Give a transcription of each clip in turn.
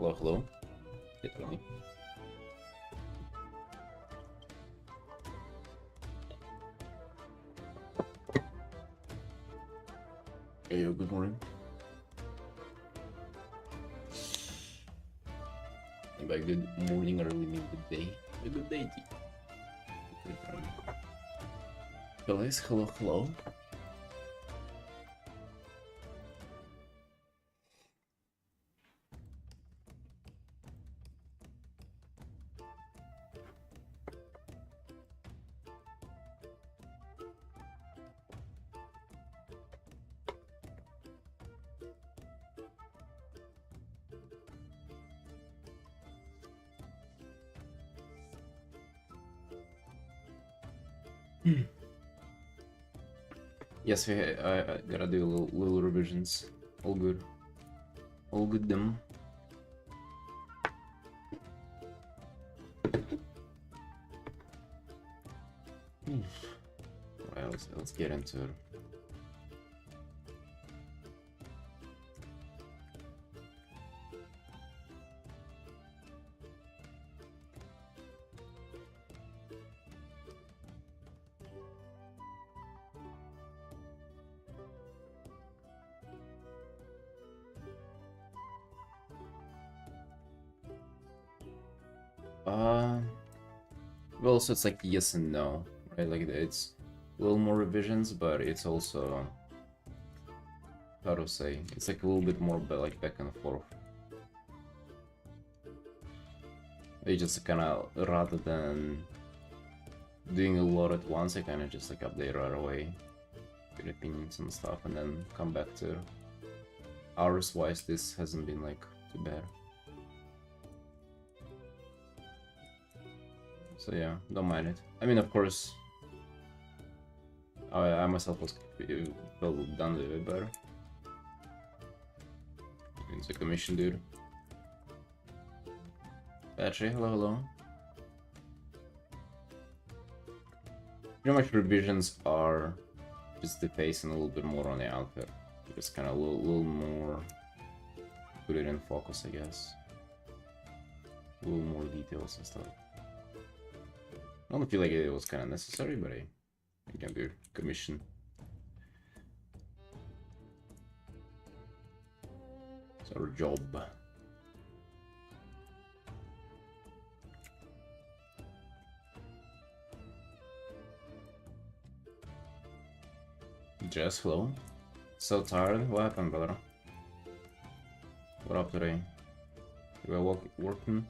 Hello, hello. Literally. Hey, good morning. And by good morning, I really mean good day. A good day to you. Guys, hello, hello. Yes, I gotta do little revisions. All good. All good them. Alright, let's get into it. Well, so it's like yes and no, right? Like it's a little more revisions, but it's also, how to say, it's like a little bit more like back and forth. They just kind of, rather than doing a lot at once, I kind of just like update right away, get opinions and stuff, and then come back to hours wise. This hasn't been like too bad. So yeah, don't mind it. I mean, of course, I myself was felt done with it better. It's a commission, dude. Battery, hello, hello. Pretty much revisions are just the face and a little bit more on the outfit. Just kind of a little more, put it in focus, I guess. A little more details and stuff. I don't feel like it was kind of necessary, but I can do commission. It's our job. Jess, hello. So tired. What happened, brother? What up today? You were working?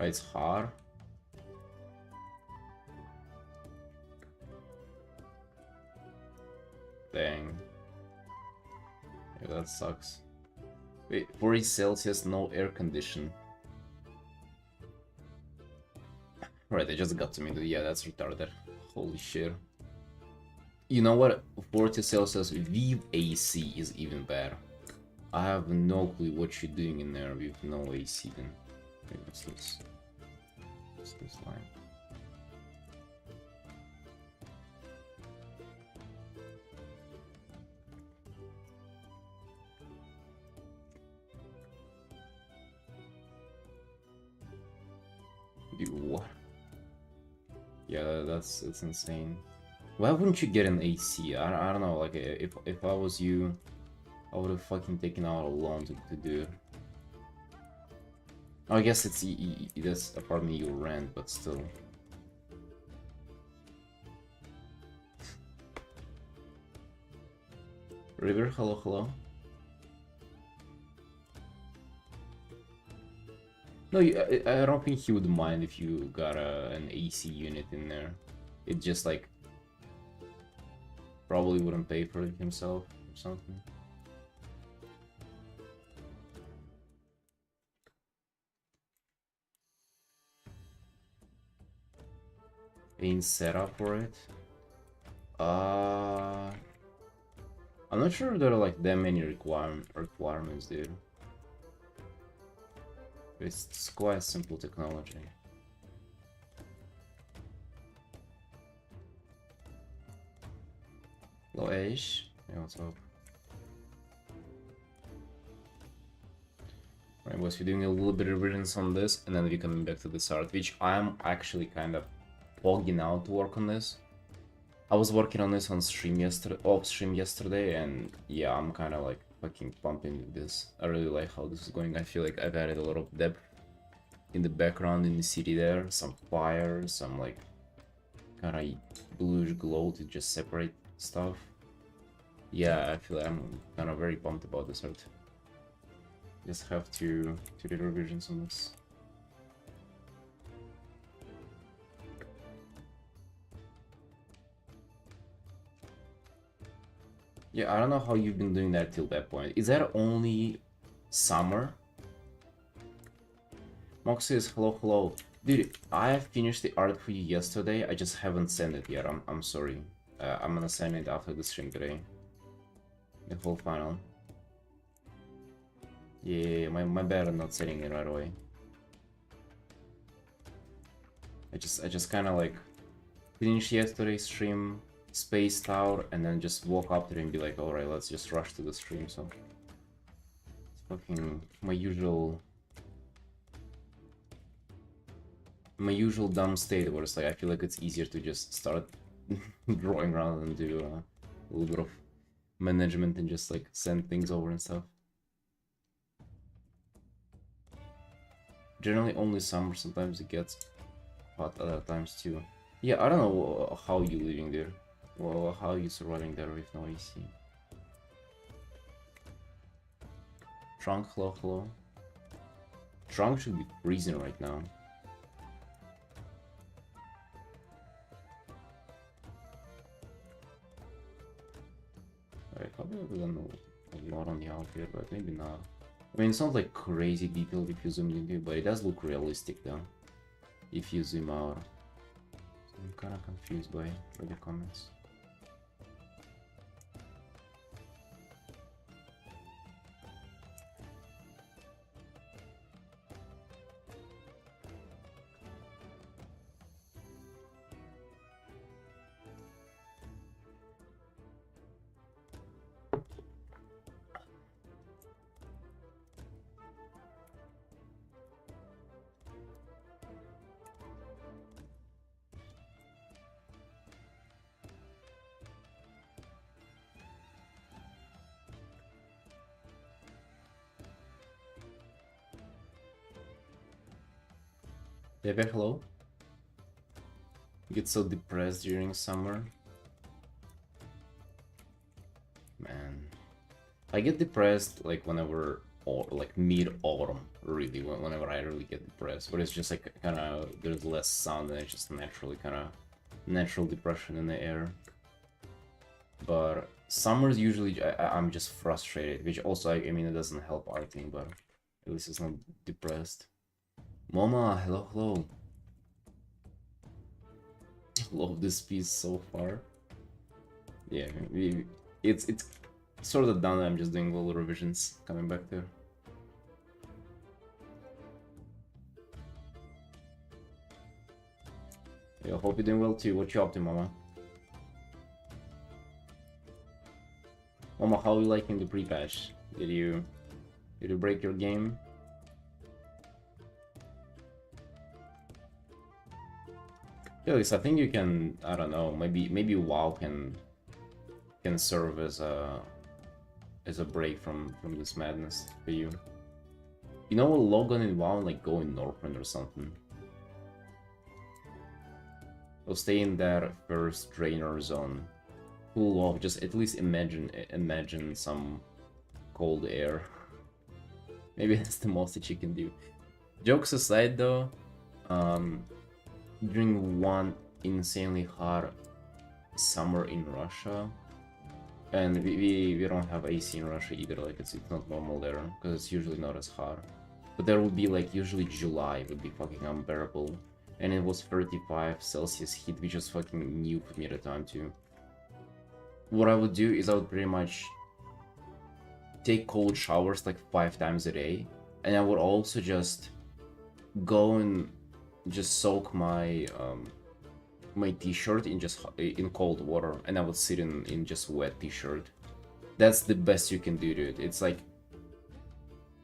It's hard. Dang. Yeah, that sucks. Wait, 40 Celsius, no air condition. Right, they just got to me. Yeah, that's retarded. Holy shit. You know what? 40 Celsius with AC is even better. I have no clue what you're doing in there with no AC then. Maybe it's this line. What? Yeah, it's insane. Why wouldn't you get an AC? I don't know. Like if I was you, I would have fucking taken out a loan to do it. Oh, I guess it's that's apartment you rent, but still. River, hello, hello. No, I don't think he would mind if you got an AC unit in there. It just like probably wouldn't pay for it himself or something. Being set up for it. I'm not sure there are like that many requirements, dude. It's quite simple technology. Hello, Ash. Hey, what's up? Right, boys, we're doing a little bit of revisions on this, and then we're coming back to this art, which I'm actually kind of bogging out to work on this. I was working on this on stream yesterday, off stream yesterday, and yeah, I'm kind of like fucking pumping with this. I really like how this is going. I feel like I've added a lot of depth in the background in the city there, some fire, some like kind of bluish glow to just separate stuff. Yeah, I feel like I'm kind of very pumped about this art. Just have to do revisions on this. Yeah, I don't know how you've been doing that till that point. Is that only summer? Moxie says hello, hello. Dude, I finished the art for you yesterday. I just haven't sent it yet. I'm sorry. I'm gonna send it after the stream today. The whole final. Yeah, my bad on not sending it right away. I just kind of like finished yesterday's stream, spaced out, and then just woke up there and be like, all right, let's just rush to the stream. So it's fucking my usual dumb state where it's like I feel like it's easier to just start drawing rather than do a little bit of management and just like send things over and stuff. Generally only summer, sometimes it gets hot other times too. Yeah, I don't know how you living there. Well, how you surviving there with no AC. Trunk, hello, hello. Trunk should be freezing right now. I probably would have done a lot on the outfit, but maybe not. I mean, it's not like crazy detailed if you zoom into it, but it does look realistic though, if you zoom out. So I'm kind of confused by the comments. Bebe, hello. You get so depressed during summer. Man. I get depressed like whenever, or like mid-autumn, really, whenever I really get depressed. But it's just like kind of, there's less sun and it's just naturally kind of natural depression in the air. But summer's usually, I'm just frustrated, which also, I mean, it doesn't help Artin, but at least it's not depressed. Mama, hello, hello. Love this piece so far. Yeah, it's sort of done. I'm just doing little revisions coming back there. Yeah, hope you're doing well too. What you up to, Mama? Mama, how are you liking the pre-patch? Did you break your game? Yeah, at least I think you can. I don't know. Maybe WoW can serve as a break from this madness for you. You know, Logan in WoW like go in Northrend or something. Or stay in that first drainer zone. Cool off. Just at least imagine some cold air. Maybe that's the most that you can do. Jokes aside, though. During one insanely hot summer in Russia, and we don't have AC in Russia either, like it's not normal there, because it's usually not as hot. But there would be like, usually July would be fucking unbearable, and it was 35 Celsius heat, which was fucking new for me at the time too. What I would do is I would pretty much take cold showers like 5 times a day, and I would also just go and just soak my my t-shirt in just in cold water, and I would sit in just wet t-shirt. That's the best you can do, dude. It's like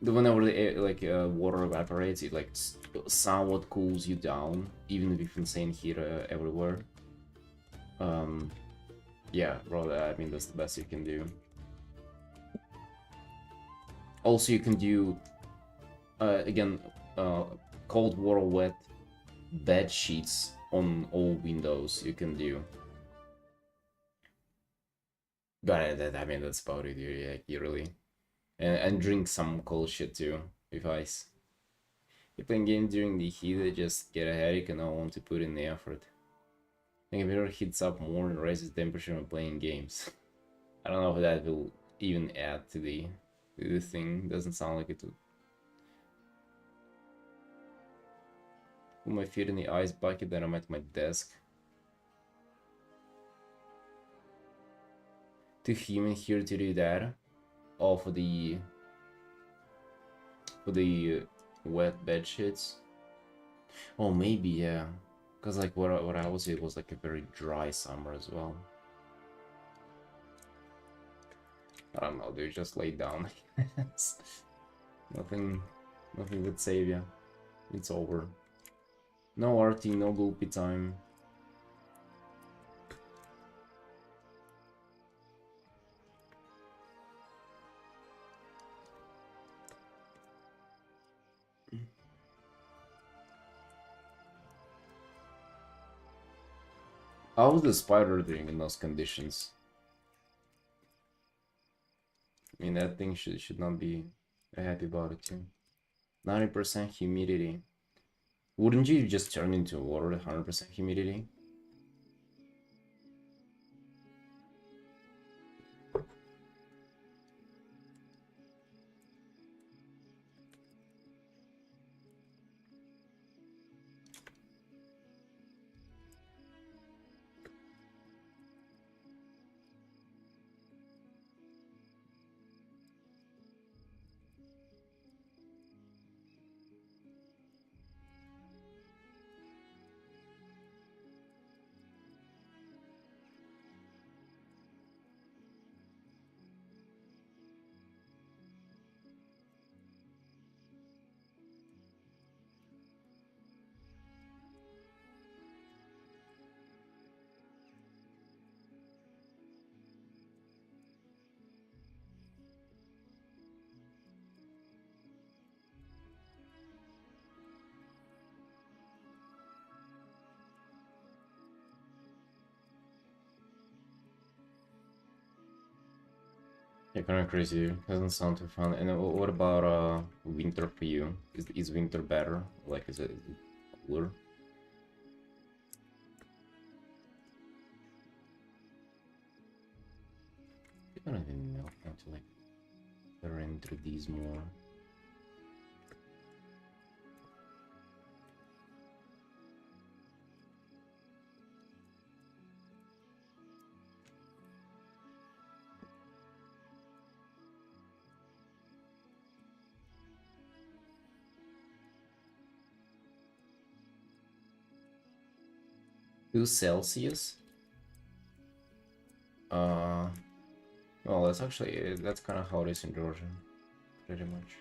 whenever the air, like water evaporates, it like somewhat cools you down, even with insane heat everywhere. Yeah, bro. I mean, that's the best you can do. Also, you can do again cold water wet bed sheets on all windows. You can do. But I mean, that's about it. You really and drink some cold shit too with ice. If playing games during the heat, I just get a headache and I want to put in the effort. I think if it heats up more and raises temperature when playing games. I don't know if that will even add to the thing. Doesn't sound like it would. Put my feet in the ice bucket, then I'm at my desk. Too human here to do that. All for the wet bed sheets. Oh, maybe, yeah. Because like what I was, it was like a very dry summer as well. I don't know, dude, just lay down. nothing would save you. It's over. No Artin, no gulpy time. How was the spider doing in those conditions? I mean, that thing should not be happy about it too. 90% humidity. Wouldn't you just turn into water at 100% humidity? Yeah, kind of crazy. Doesn't sound too fun. And what about winter for you? Is winter better? Like, is it cooler? I don't even know how to like enter these more. Celsius? Uh, well, that's actually that's kind of how it is in Georgia, pretty much.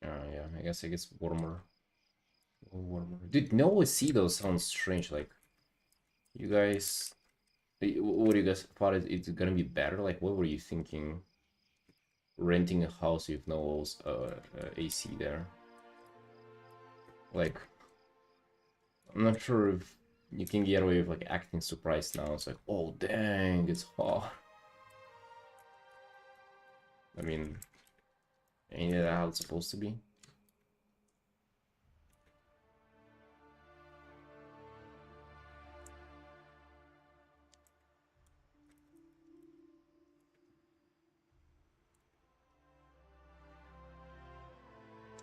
Yeah, I guess it gets warmer. A little warmer. Dude, no though sounds strange. Like, you guys, what do you guys thought it's gonna be better? Like, what were you thinking? Renting a house with no AC there. Like, I'm not sure if you can get away with like acting surprised now. It's like, oh dang, it's hot. I mean, ain't that how it's supposed to be?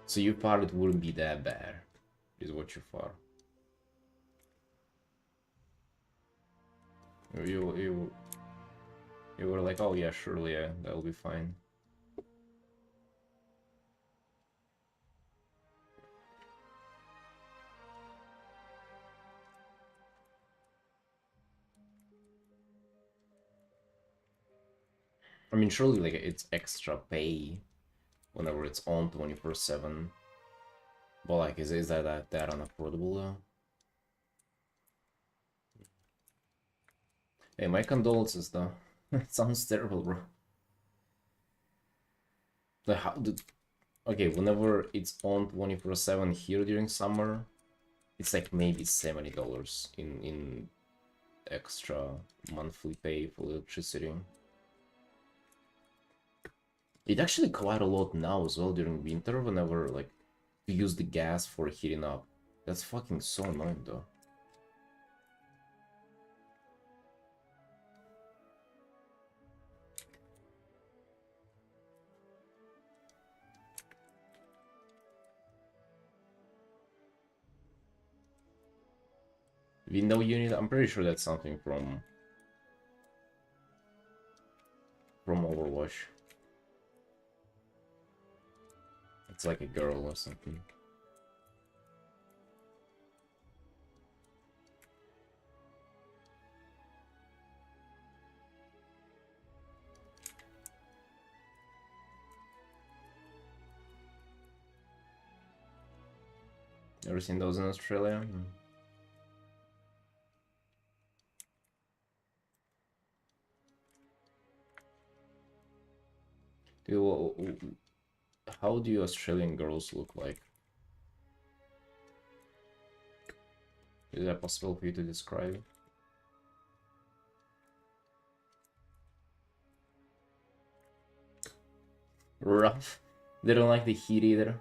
So you thought it wouldn't be that bad. Is what you far. You were like, oh yeah, surely, yeah, that'll be fine. I mean, surely, like, it's extra pay whenever it's on 24/7. But like, is that unaffordable though? Hey, my condolences though. It sounds terrible, bro. The how the Okay, whenever it's on 24/7 here during summer, it's like maybe $70 in extra monthly pay for electricity. It's actually quite a lot now as well during winter whenever like you use the gas for heating up. That's fucking so annoying though. Window unit, I'm pretty sure that's something from Overwatch. It's like a girl or something. Ever seen those in Australia? Dude, how do Australian girls look like? Is that possible for you to describe? Rough. They don't like the heat either.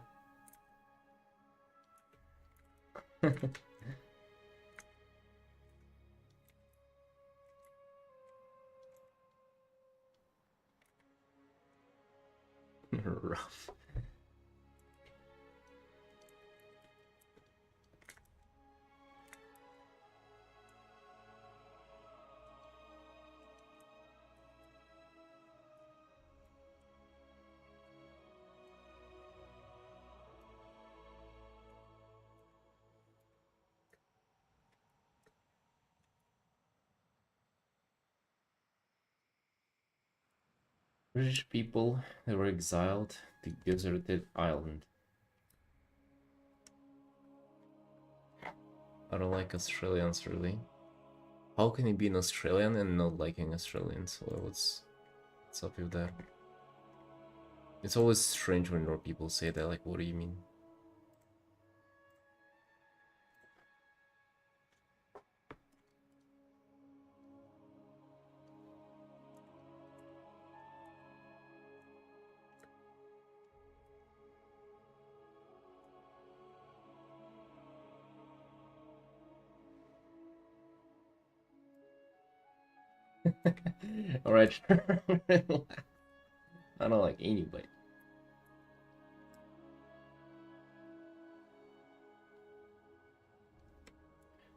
Rough. British people, they were exiled to deserted island. I don't like Australians really. How can you be an Australian and not liking Australians? Well, what's up with that? It's always strange when more people say that, like, what do you mean? Alright. I don't like anybody.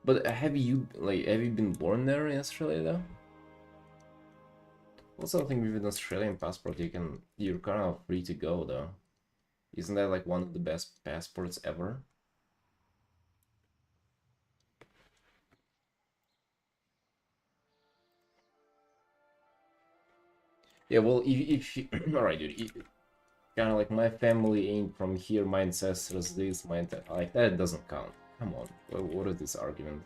But have you been born there in Australia though? Also, I think with an Australian passport you're kind of free to go though. Isn't that like one of the best passports ever? Yeah, well, if you, all right, dude, kind of like my family ain't from here, my ancestors this, like that doesn't count. Come on, what is this argument?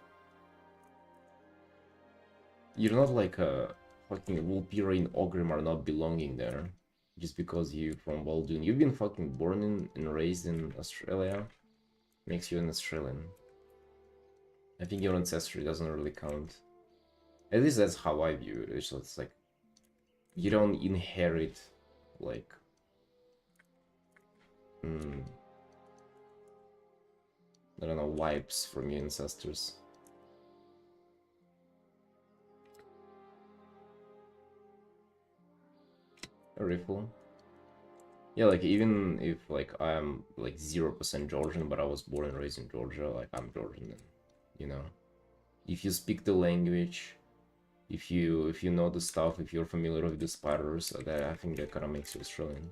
You're not like a fucking Vulpira in Ogrim are not belonging there just because you're from Waldun. You've been fucking born in and raised in Australia, makes you an Australian. I think your ancestry doesn't really count. At least that's how I view it. It's like you don't inherit like mm, I don't know, vibes from your ancestors. A rifle. Yeah, like even if like I'm like 0% Georgian, but I was born and raised in Georgia, like I'm Georgian, and, you know, if you speak the language, if you know the stuff, if you're familiar with the spiders, that I think that kind of makes you Australian.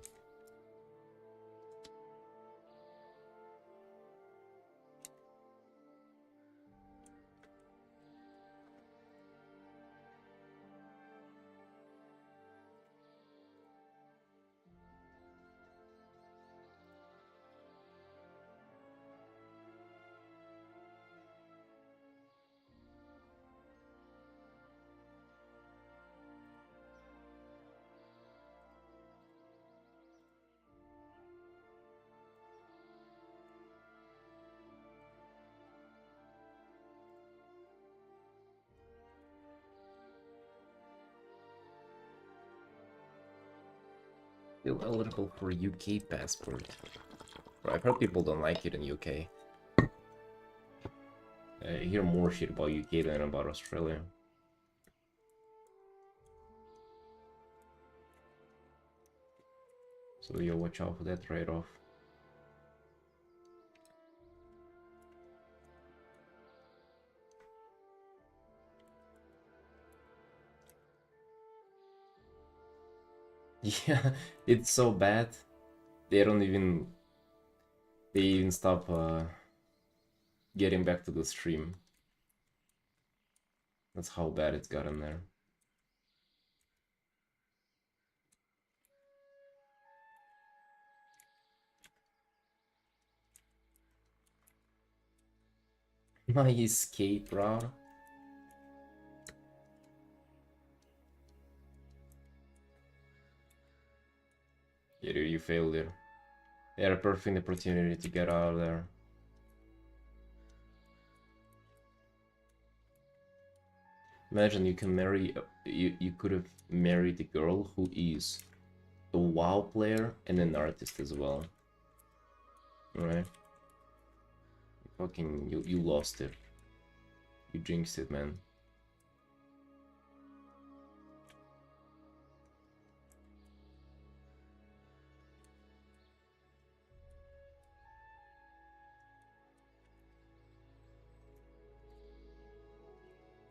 Still eligible for UK passport. Right, I've heard people don't like it in UK. I hear more shit about UK than about Australia. So you watch out for that trade-off. Yeah, it's so bad. They don't even they even stop getting back to the stream. That's how bad it's gotten there. My escape route. Yeah, dude, you failed it. They had a perfect opportunity to get out of there. Imagine you can marry. You could have married a girl who is a WoW player and an artist as well. Right? Fucking, you lost it. You jinxed it, man.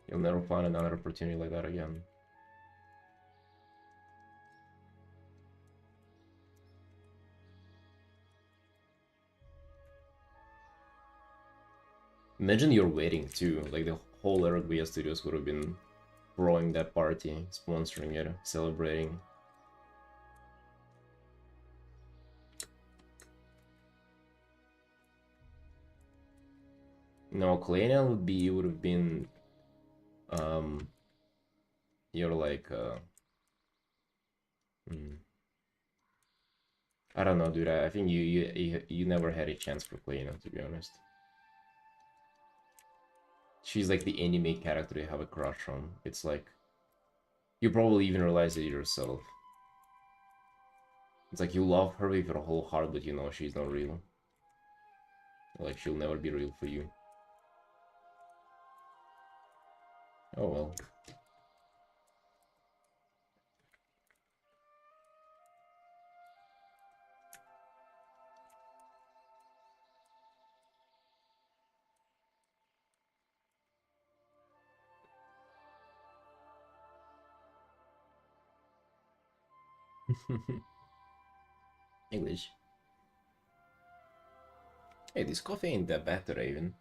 You'll never find another opportunity like that again. Imagine you're waiting too. Like the whole Erogvia Studios would have been throwing that party, sponsoring it, celebrating. No, Kalenia would have been um you're like hmm, I don't know, dude. I think you never had a chance for Kalenia, to be honest. She's like the anime character you have a crush on. It's like you probably even realize it yourself. It's like you love her with your whole heart, but you know she's not real. Like she'll never be real for you. Oh well. English. Hey, this coffee ain't that bad today, even.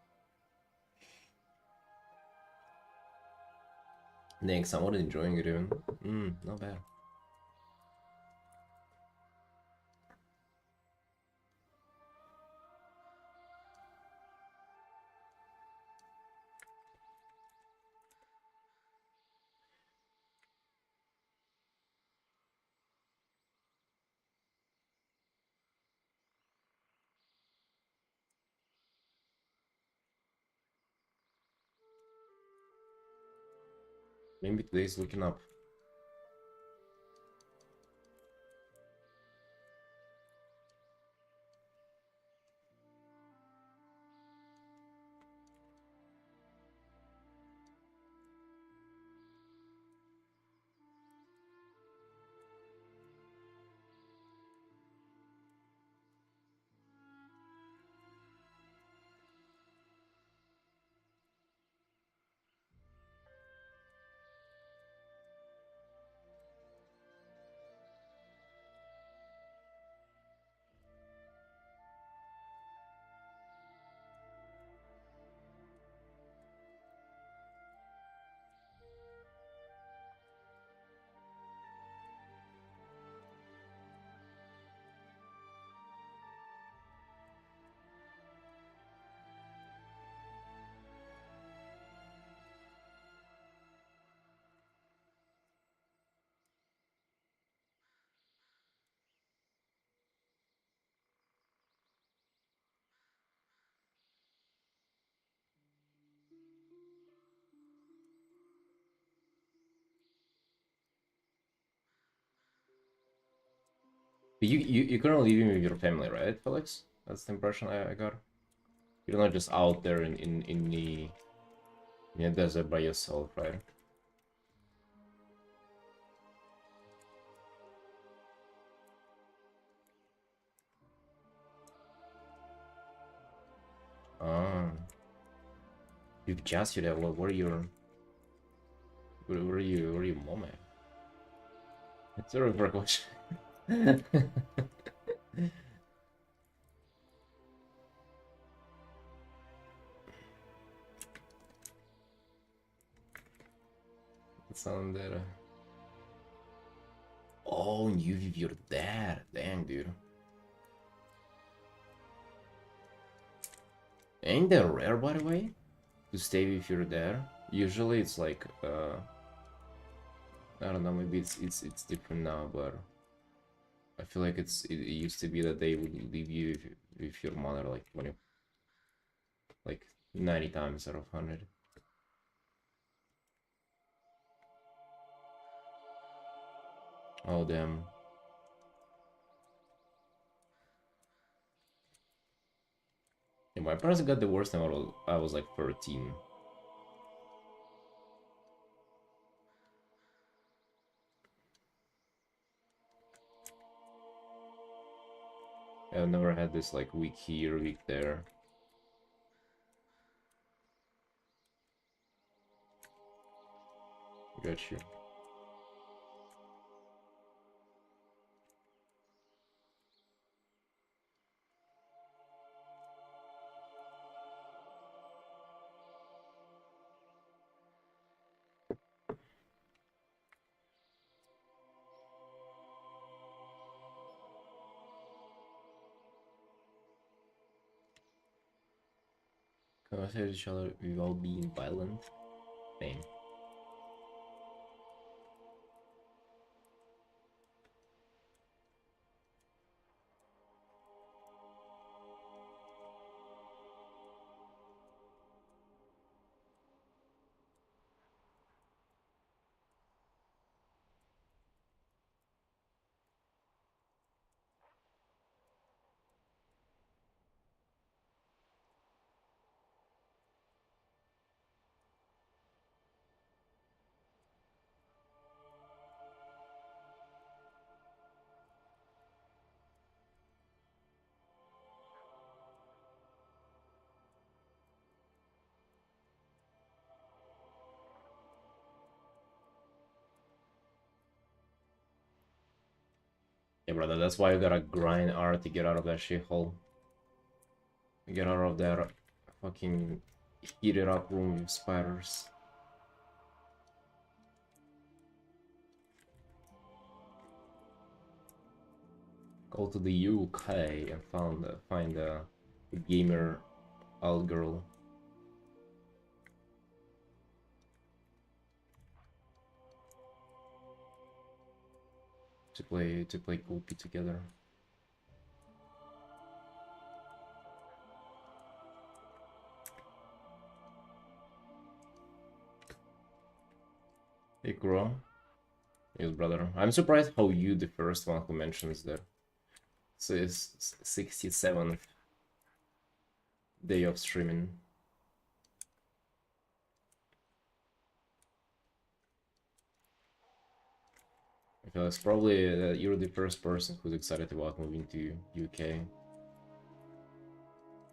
Thanks, I'm not enjoying it even. Not bad. Maybe today's looking up. But you currently living with your family, right, Felix? That's the impression I got. You're not just out there in the desert by yourself, right? Ah, you've just you there. Where are your where are your mom at? It's a very question. It's on there. Oh, and you with your dad. Dang, dude. Ain't that rare, by the way, to stay with your dad? Usually, it's like I don't know. Maybe it's different now, but I feel like it used to be that they would leave you with your mother like 20, like 90 times out of 100. Oh damn. Yeah, my parents got divorced when I was like 13. I've never had this like week here, week there. Got you. Conversate each other without being violent. Same. Yeah, brother, that's why you gotta grind hard to get out of that shithole. Get out of that fucking heated up room with spiders. Go to the UK and find a gamer old girl. To play Goopy together. Hey Kuro. Yes, brother. I'm surprised how you the first one who mentions that. So it's 67th day of streaming. I feel it's probably that you're the first person who's excited about moving to UK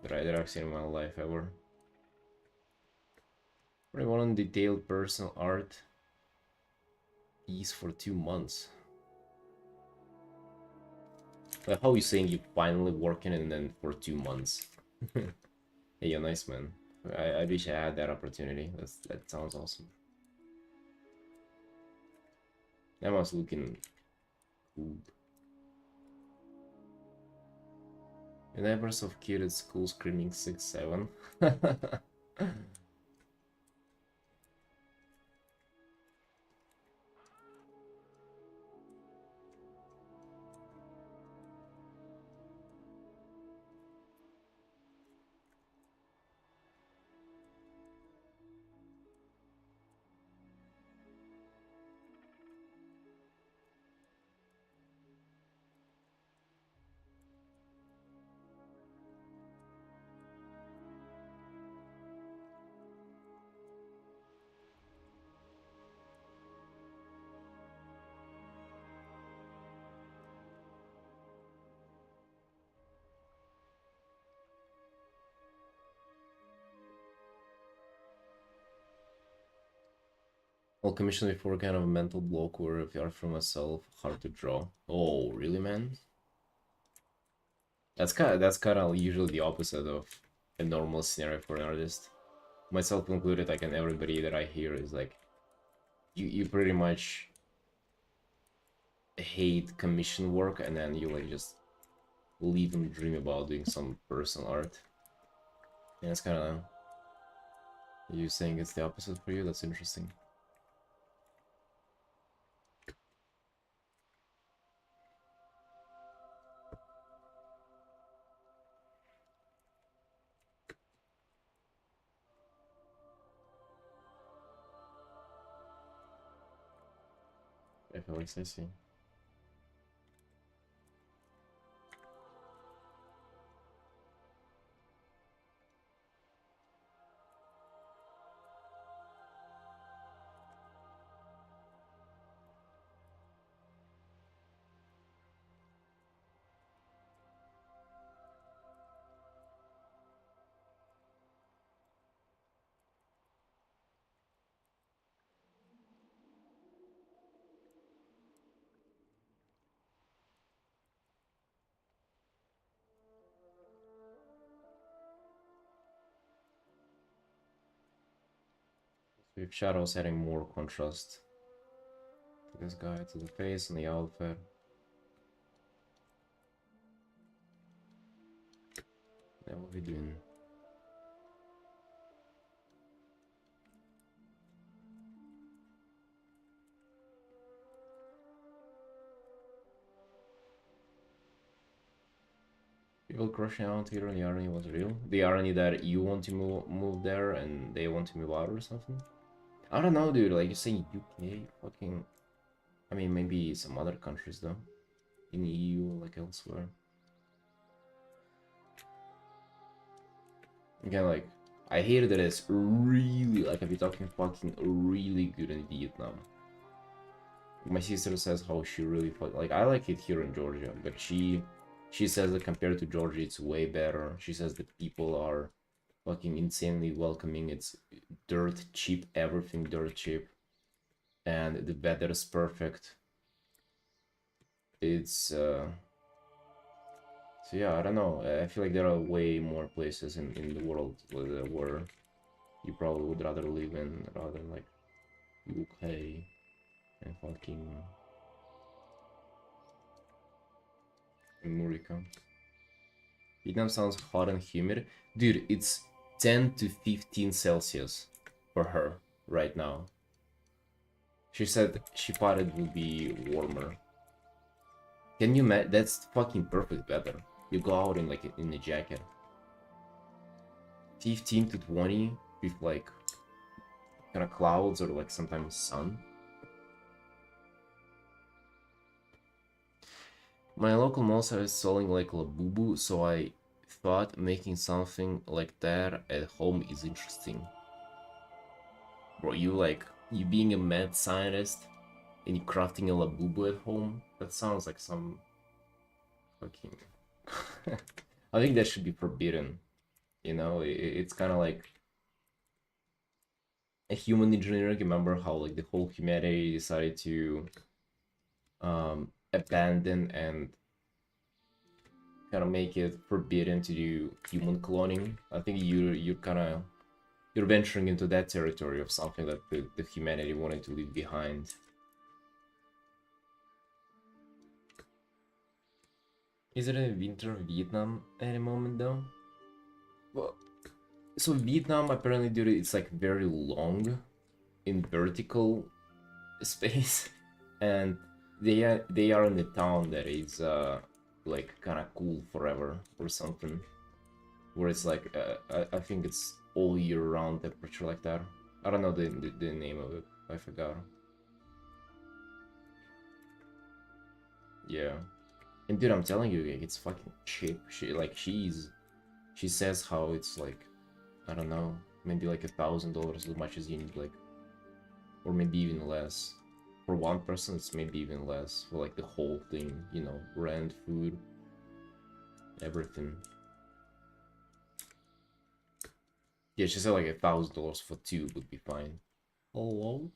that I've seen in my life ever. Really want detailed personal art piece for 2 months. Like how you saying you finally working and then for 2 months? Hey, you're nice, man. I wish I had that opportunity. That sounds awesome. That was looking cool. The neighbors of kid at school screaming 6-7. I'll commission before kind of a mental block where if you are for myself, hard to draw. Oh, really, man? That's kind of usually the opposite of a normal scenario for an artist. Myself included, like, and everybody that I hear is like, you pretty much hate commission work, and then you like just leave and dream about doing some personal art. And it's kind of you saying it's the opposite for you. That's interesting. I feel like I see. With shadows adding more contrast to this guy, to the face and the outfit. Then what we doing? People crushing out here on the irony was real. The irony that you want to move there and they want to move out or something. I don't know, dude. Like you're saying UK, fucking. I mean, maybe some other countries though, in the EU, like elsewhere. Again, like I hear that it's really like if you're talking fucking really good in Vietnam. My sister says how she really like I like it here in Georgia, but she says that compared to Georgia, it's way better. She says that people are fucking insanely welcoming. It's dirt cheap, everything dirt cheap, and the weather is perfect. It's so yeah, I don't know. I feel like there are way more places in the world where you probably would rather live in rather than like UK and fucking America. Vietnam sounds hot and humid. Dude, it's 10 to 15 Celsius for her right now. She said she thought it would be warmer. Can you imagine? That's fucking perfect weather. You go out in like in a jacket. 15 to 20 with like kind of clouds or like sometimes sun. My local mosa is selling like Labubu, so I thought making something like that at home is interesting. Bro, you being a mad scientist and you crafting a Labubu at home? That sounds like some fucking. I think that should be forbidden. You know, it's kind of like a human engineering. Remember how like the whole humanity decided to abandon and kind of make it forbidden to do human cloning. I think you're venturing into that territory of something that the humanity wanted to leave behind. Is it a winter Vietnam at the moment though? Well, so Vietnam apparently, dude, it's like very long in vertical space, and they are in the town that is like kind of cool forever or something, where it's like I think it's all year round temperature like that. I don't know the name of it. I forgot. Yeah, and dude, I'm telling you, like, it's fucking cheap. She says how it's like, I don't know, maybe like $1,000 as much as you need, like, or maybe even less. For one person, it's maybe even less for like the whole thing, you know, rent, food, everything. Yeah, she said like $1,000 for two would be fine. Hello?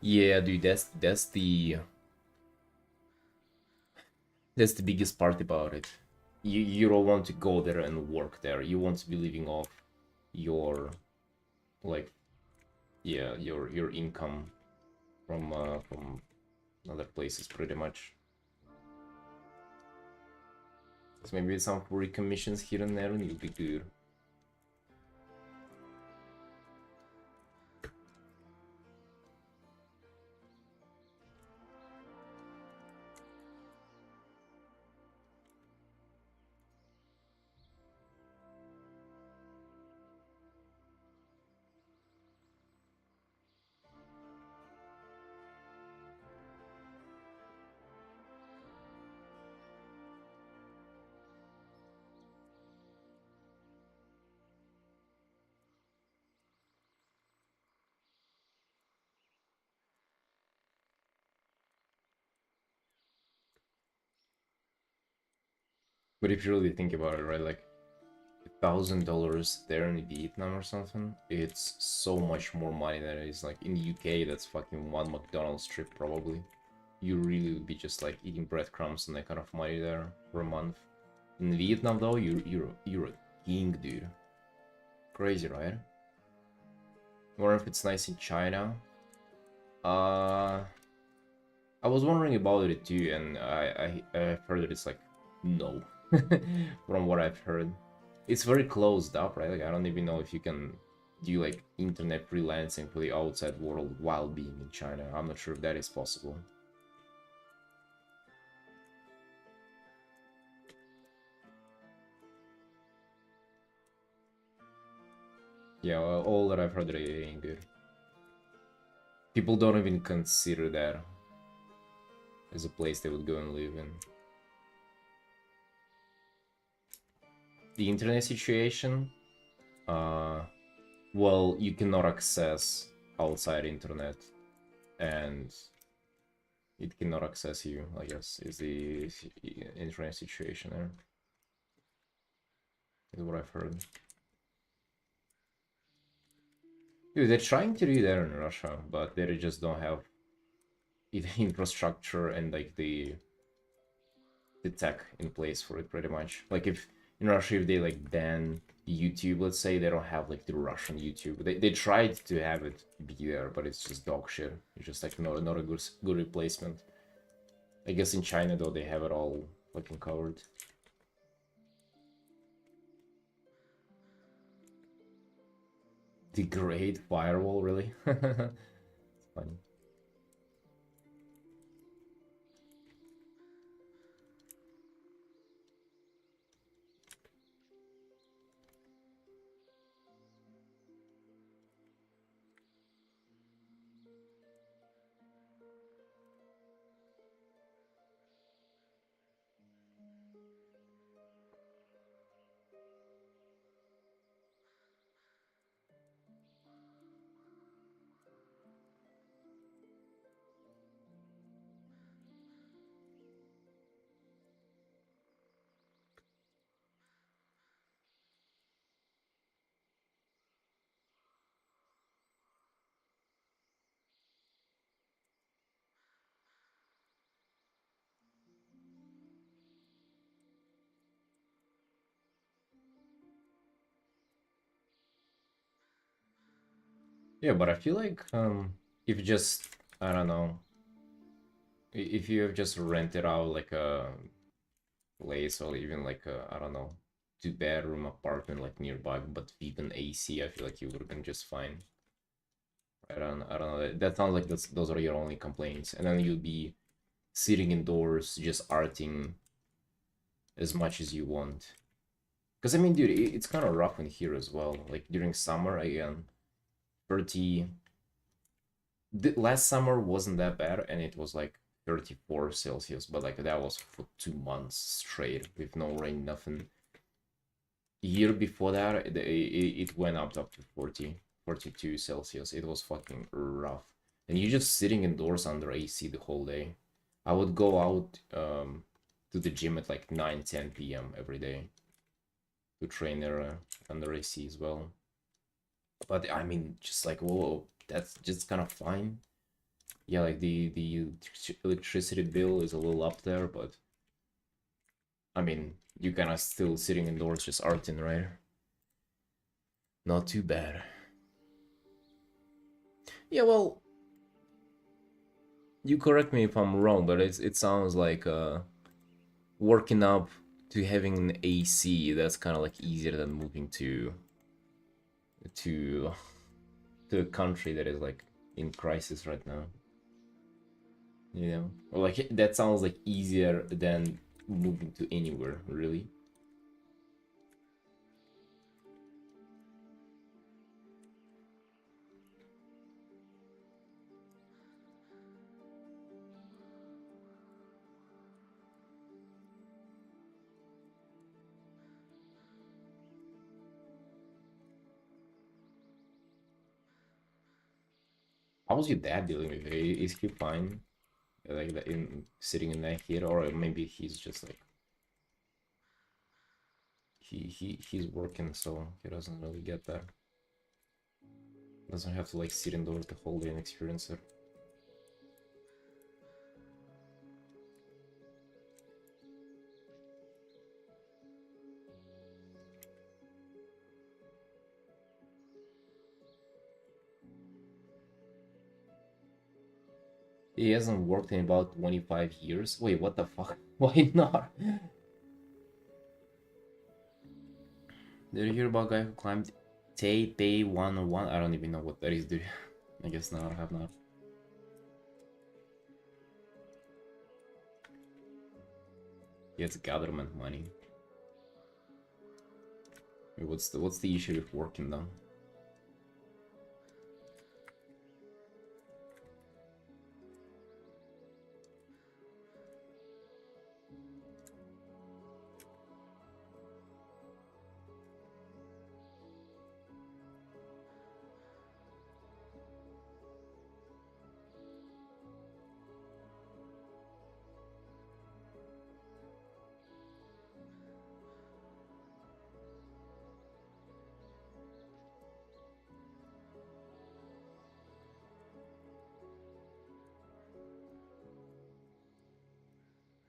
Yeah, dude, that's the biggest part about it. You don't want to go there and work there. You want to be living off your, like, yeah, your income from other places pretty much. So maybe some free commissions here and there and you'll be good. But if you really think about it, right, like $1,000 there in Vietnam or something, it's so much more money than it is like in the UK. That's fucking one McDonald's trip probably. You really would be just like eating breadcrumbs and that kind of money there for a month. In Vietnam though, you're a king, dude. Crazy, right? I wonder if it's nice in China. Uh, I was wondering about it too, and I've heard that it's like no, from what I've heard. It's very closed up, right? Like I don't even know if you can do like internet freelancing for the outside world while being in China. I'm not sure if that is possible. Yeah, well, all that I've heard that it ain't good. People don't even consider that as a place they would go and live in. The internet situation, uh, well, you cannot access outside internet, and it cannot access you, I guess, is the internet situation there. Is what I've heard. Dude, they're trying to do that in Russia, but they just don't have the infrastructure and like the tech in place for it pretty much. Like if in Russia if they like ban YouTube, let's say, they don't have like the Russian YouTube. They tried to have it be there, but it's just dog shit. It's just like not a good replacement. I guess in China though they have it all fucking covered. The Great Firewall, really? It's funny. Yeah, but I feel like if you just, I don't know, if you have just rented out like a place or even like a, I don't know, two-bedroom apartment like nearby, but even AC, I feel like you would have been just fine. I don't know. That sounds like those are your only complaints, and then you'll be sitting indoors just arting as much as you want. Because I mean, dude, it's kind of rough in here as well. Like during summer, again, 30. Last summer wasn't that bad, and it was like 34 Celsius, but like that was for 2 months straight with no rain, nothing. Year before that, it went up to 40, 42 Celsius. It was fucking rough. And you're just sitting indoors under AC the whole day. I would go out to the gym at like 9, 10 p.m. every day to train there under AC as well. But I mean, just like, whoa, that's just kind of fine. Yeah, like the electricity bill is a little up there, but I mean, you kind of still sitting indoors just arting, right? Not too bad. Yeah, well, you correct me if I'm wrong, but it sounds like working up to having an AC, that's kind of like easier than moving to to a country that is like in crisis right now. You know, or like that sounds like easier than moving to anywhere, really. How was your dad dealing with it? Is he fine? Like that in sitting in that here, or maybe he's just like he's working, so he doesn't really get that. Doesn't have to like sit indoors the whole day and experience it. He hasn't worked in about 25 years. Wait, what the fuck? Why not? Did you hear about a guy who climbed Taipei 101? I don't even know what that is, dude. I guess not, I have not. Yeah, it's government money. Wait, what's the issue with working though?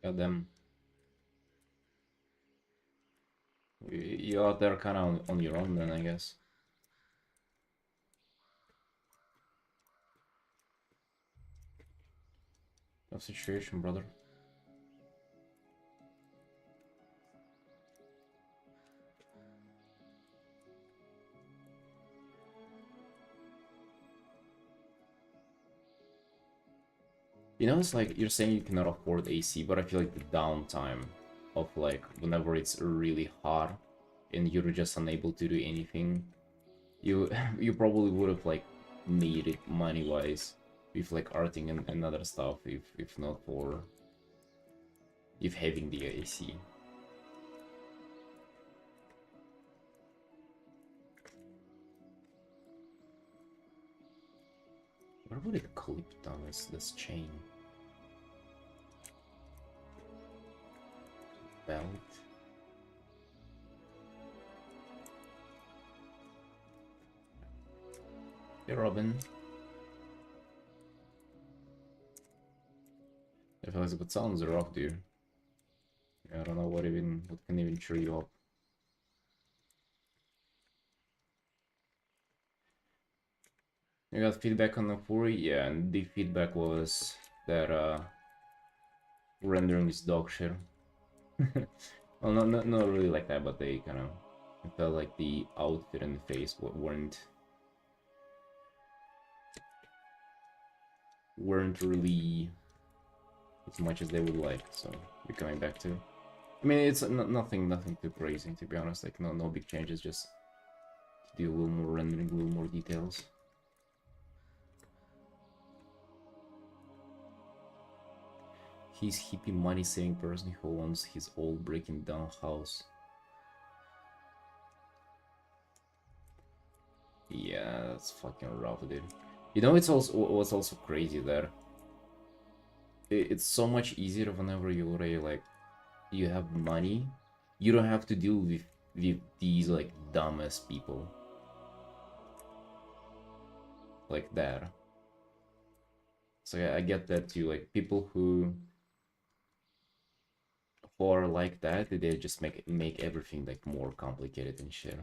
God damn. You're out there kind of on your own then, I guess. Tough situation, brother. You know, it's like you're saying you cannot afford AC, but I feel like the downtime of like whenever it's really hot and you're just unable to do anything, you you probably would have like needed money wise with like arting and other stuff if not for if having the AC. Where would it clip down this chain? Belt? Hey Robin. I feel like it sounds rough, dude. I don't know what can even cheer you up. You got feedback on the 40? Yeah, and the feedback was that rendering is dog shit. Well, not really like that, but they kind of felt like the outfit and the face weren't really as much as they would like. So we're coming back to. I mean, it's nothing too crazy, to be honest. Like no big changes, just to do a little more rendering, a little more details. He's hippie money saving person who owns his old breaking down house. Yeah, that's fucking rough, dude. You know, it's also what's also crazy there. It's so much easier whenever you already like you have money. You don't have to deal with these like dumbass people like that. So yeah, I get that too. Like people who are like that, they just make everything like more complicated and shit.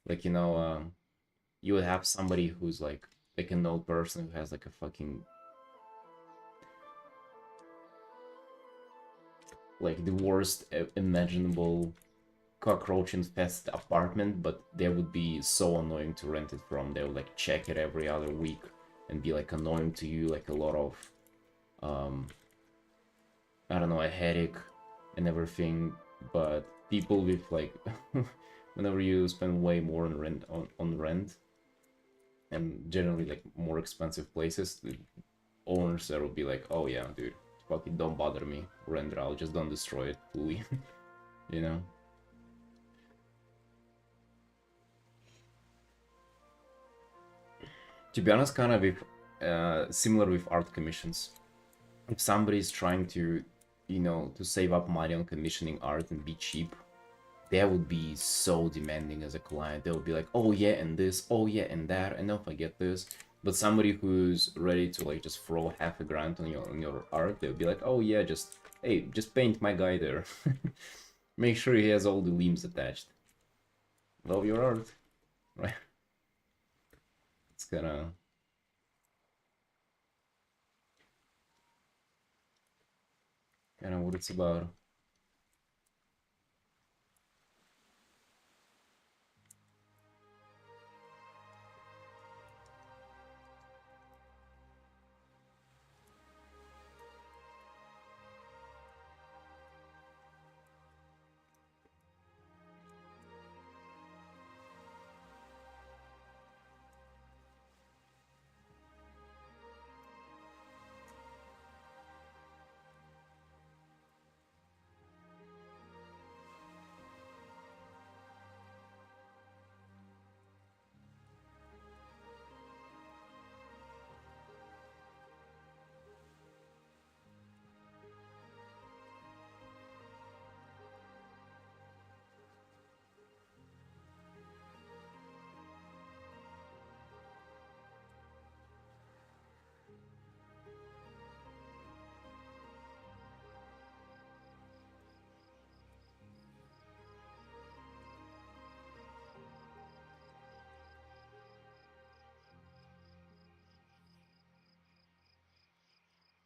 Like you would have somebody who's like an old person who has like a fucking like the worst imaginable cockroach infested apartment, but they would be so annoying to rent it from. They would like check it every other week and be like annoying to you, like a lot of um I don't know, a headache and everything. But people with like whenever you spend way more on rent and generally like more expensive places, the owners there will be like, oh yeah, dude, fucking don't bother me, rent it out, just don't destroy it fully. you know. To be honest, kind of with similar with art commissions. If somebody is trying to, to save up money on commissioning art and be cheap, they would be so demanding as a client. They'll be like, oh yeah, and this, oh yeah, and that, and if I get this. But somebody who's ready to like just throw half a grand on your art, they'll be like, oh yeah, just hey, just paint my guy there. Make sure he has all the limbs attached. Love your art, right? It's kind of what it's about.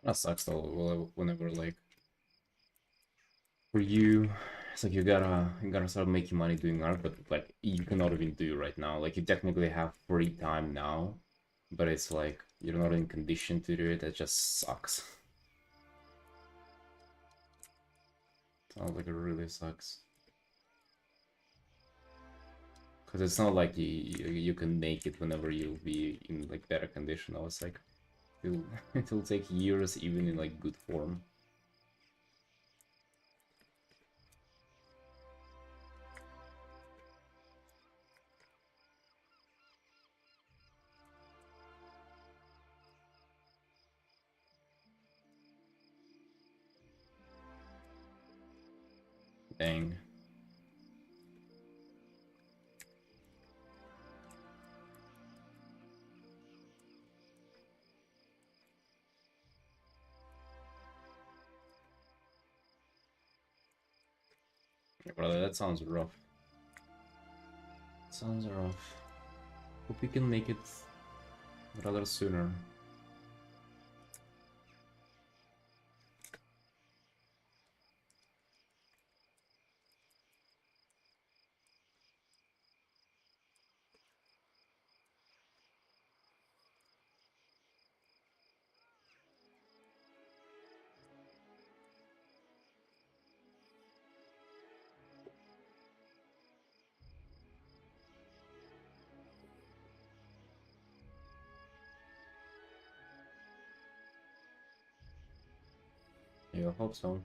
That sucks though. Whenever like for you, it's like you gotta start making money doing art, but like you cannot even do it right now. Like you technically have free time now, but it's like you're not in condition to do it. That just sucks. Sounds like it really sucks. Because it's not like you can make it whenever you'll be in like better condition. I was like, it'll it'll take years even in like good form. Dang. Brother, that sounds rough. Sounds rough. Hope we can make it rather sooner. Yeah, I hope so.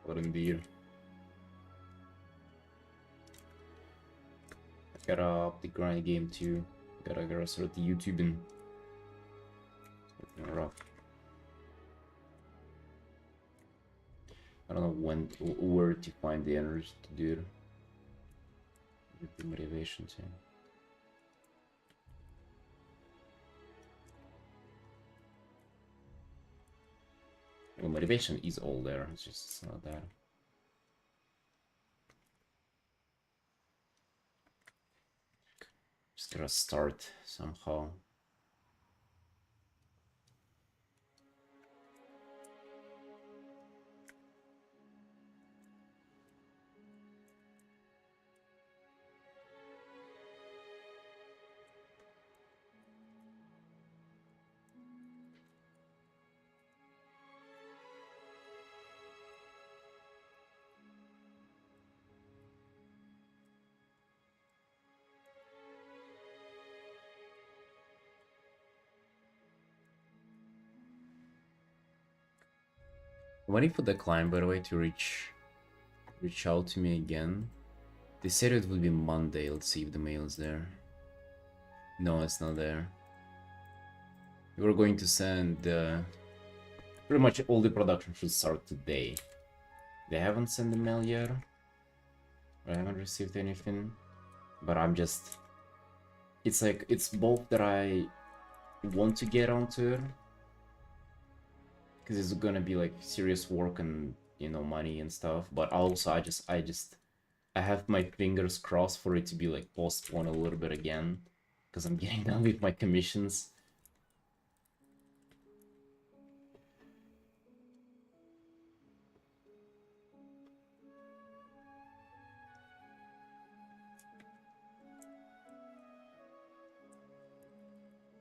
But indeed. I gotta up the grind game too. Gotta start the YouTubing. It's rough. I don't know where to find the energy to do it. With the motivation too. Well, motivation is all there. It's just not that. Just gotta start somehow. Waiting for the client, by the way, to reach out to me again. They said it would be Monday. Let's see if the mail is there. No, it's not there. We were going to send pretty much all the production should start today. They haven't sent the mail yet. I haven't received anything. But I'm just... It's like, it's both that I want to get onto it. Because it's gonna be like serious work and, you know, money and stuff. But also I have my fingers crossed for it to be like postponed a little bit again. Because I'm getting done with my commissions.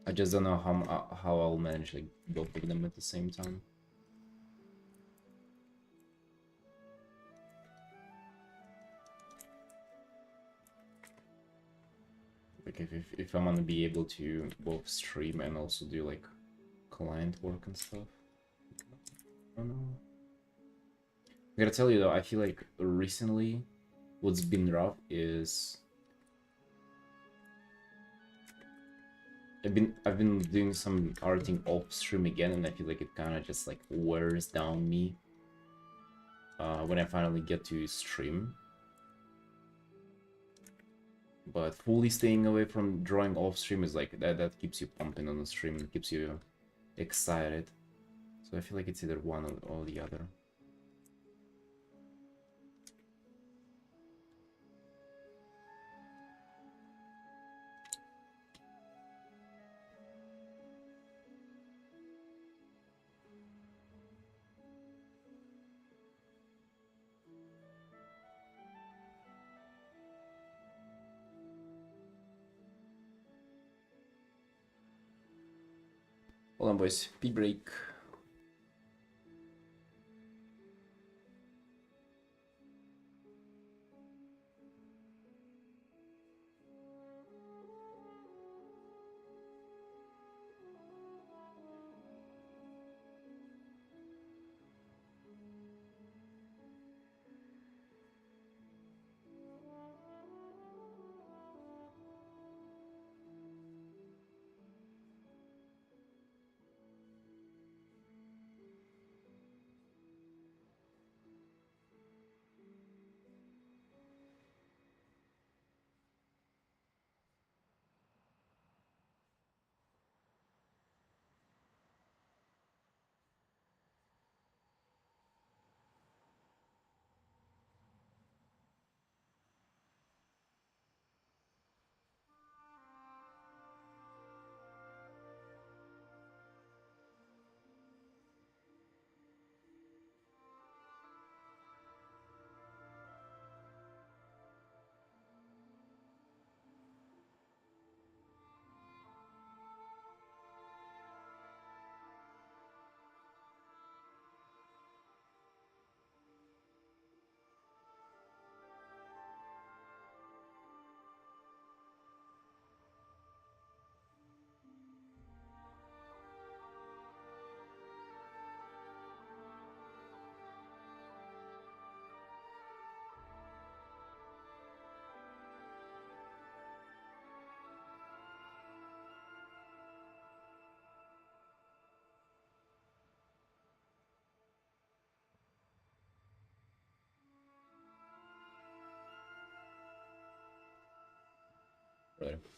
I just don't know how I'll manage like both of them at the same time. Like if I'm gonna be able to both stream and also do like client work and stuff. I don't know. I gotta tell you though, I feel like recently what's been rough is I've been doing some arting off stream again, and I feel like it kind of just like wears down me when I finally get to stream. But fully staying away from drawing off stream is like that keeps you pumping on the stream and keeps you excited. So I feel like it's either one or the other. Hold on, boys. Pee break. later.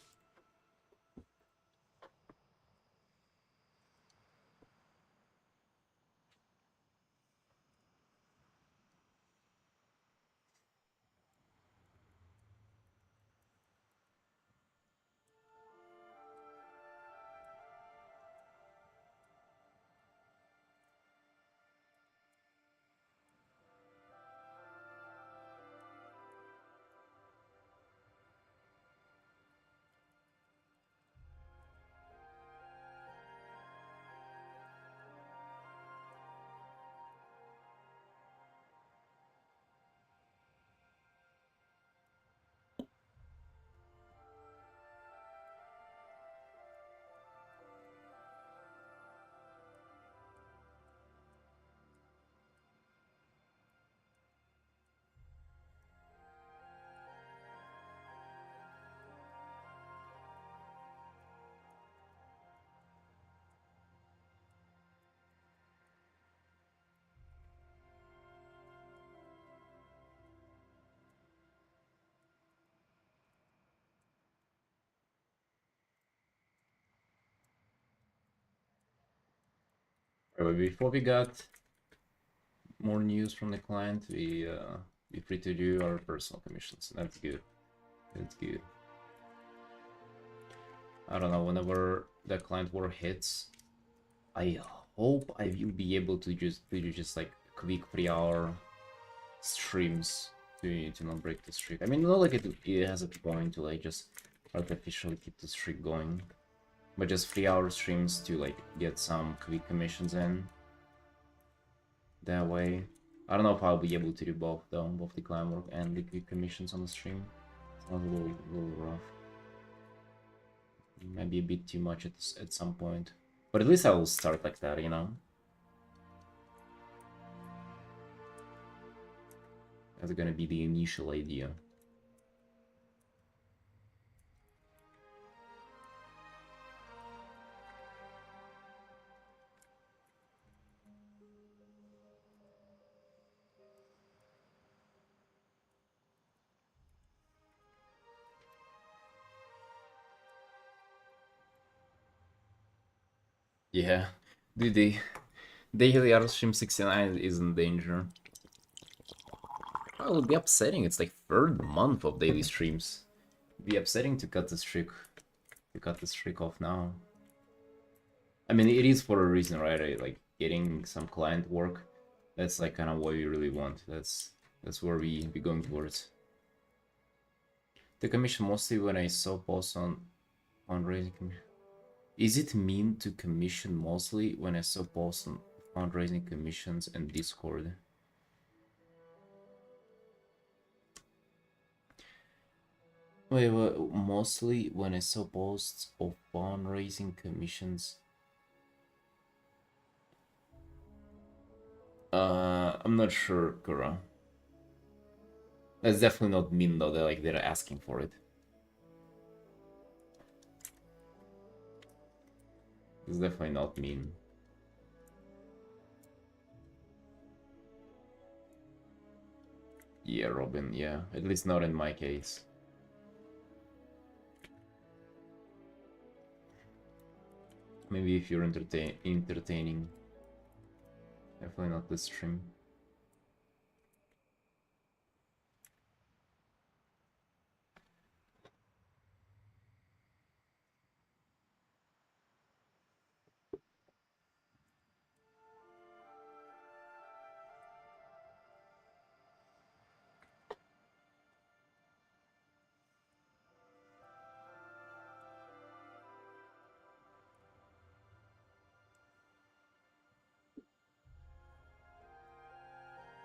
But before we got more news from the client, we free to do our personal commissions. That's good. That's good. I don't know, whenever the client war hits, I hope I will be able to just do just like quick 3-hour streams to not break the streak. I mean, not like it has a point to like just artificially keep the streak going, but just 3-hour streams to like get some quick commissions in. That way, I don't know if I'll be able to do both though, both the climb work and the quick commissions on the stream. Sounds a little rough. Maybe a bit too much at some point, but at least I will start like that, you know. That's gonna be the initial idea. Yeah, dude, the daily art stream 69 is in danger. Well, it would be upsetting. It's like third month of daily streams. It'd be upsetting to cut the streak. To cut the streak off now. I mean, it is for a reason, right? Like getting some client work. That's like kind of what we really want. That's where we be going towards. The commission mostly when I saw posts on fundraising commission. Is it mean to commission mostly when I saw posts on fundraising commissions and Discord? Wait, mostly when I saw posts of fundraising commissions. I'm not sure, Kura. That's definitely not mean though. They're asking for it. It's definitely not mean. Yeah, Robin. Yeah, at least not in my case. Maybe if you're entertaining. Definitely not this stream.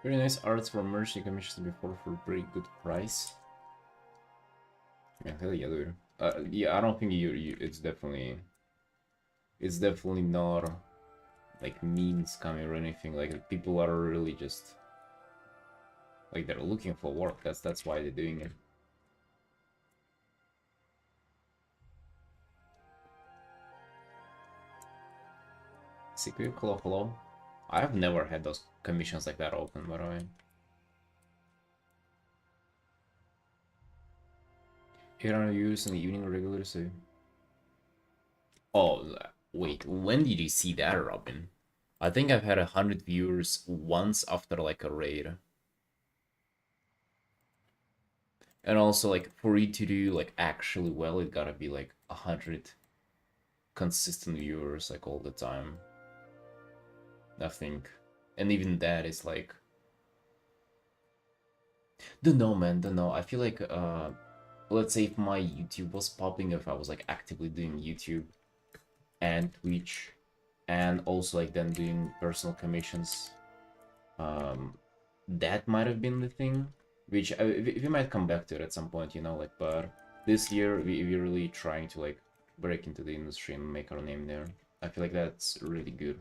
Very nice arts for merchant commissions before for a pretty good price. Yeah, hell yeah, dude. Yeah, I don't think it's definitely not like mean scamming or anything. Like people are really just like they're looking for work. That's why they're doing it. Secret, hello. I've never had those commissions like that open, by the way. 800 views in the evening regular, so... Oh, wait, when did you see that, Robin? I think I've had 100 viewers once after, like, a raid. And also, like, for you to do, like, actually well, it gotta be, like, 100 consistent viewers, like, all the time. I think. And even that is, like... Don't know, man, don't know. I feel like, let's say if my YouTube was popping, if I was, like, actively doing YouTube and Twitch, and also, like, then doing personal commissions, that might have been the thing, which we might come back to it at some point, you know, like, but this year we're really trying to, like, break into the industry and make our name there. I feel like that's really good.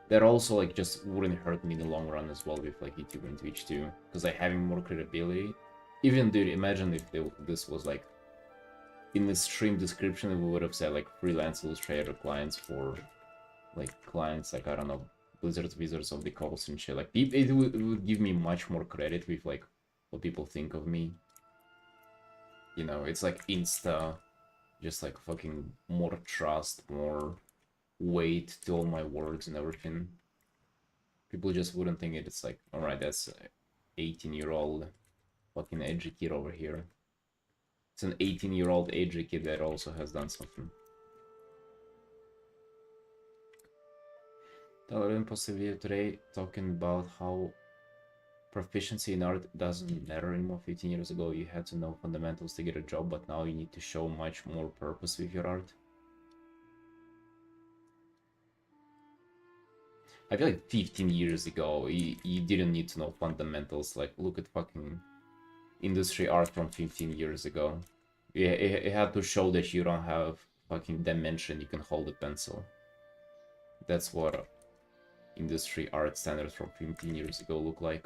That also, like, just wouldn't hurt me in the long run as well with, like, YouTube and Twitch too, because, like, having more credibility. Even, dude, imagine if this was, like, in the stream description, we would have said, like, freelance illustrator clients for, like, clients, like, I don't know, Blizzard's Wizards of the Coast and shit. Like, it would give me much more credit with, like, what people think of me. You know, it's like insta, just, like, fucking more trust, more weight to all my words and everything. People just wouldn't think it's like, alright, that's 18-year-old fucking edgy kid over here. It's an 18-year-old edgy kid that also has done something. Talent possibly today talking about how proficiency in art doesn't matter anymore. 15 years ago you had to know fundamentals to get a job, but now you need to show much more purpose with your art. I feel like 15 years ago you didn't need to know fundamentals. Like, look at fucking industry art from 15 years ago. It had to show that you don't have fucking dimension, you can hold a pencil. That's what industry art standards from 15 years ago look like.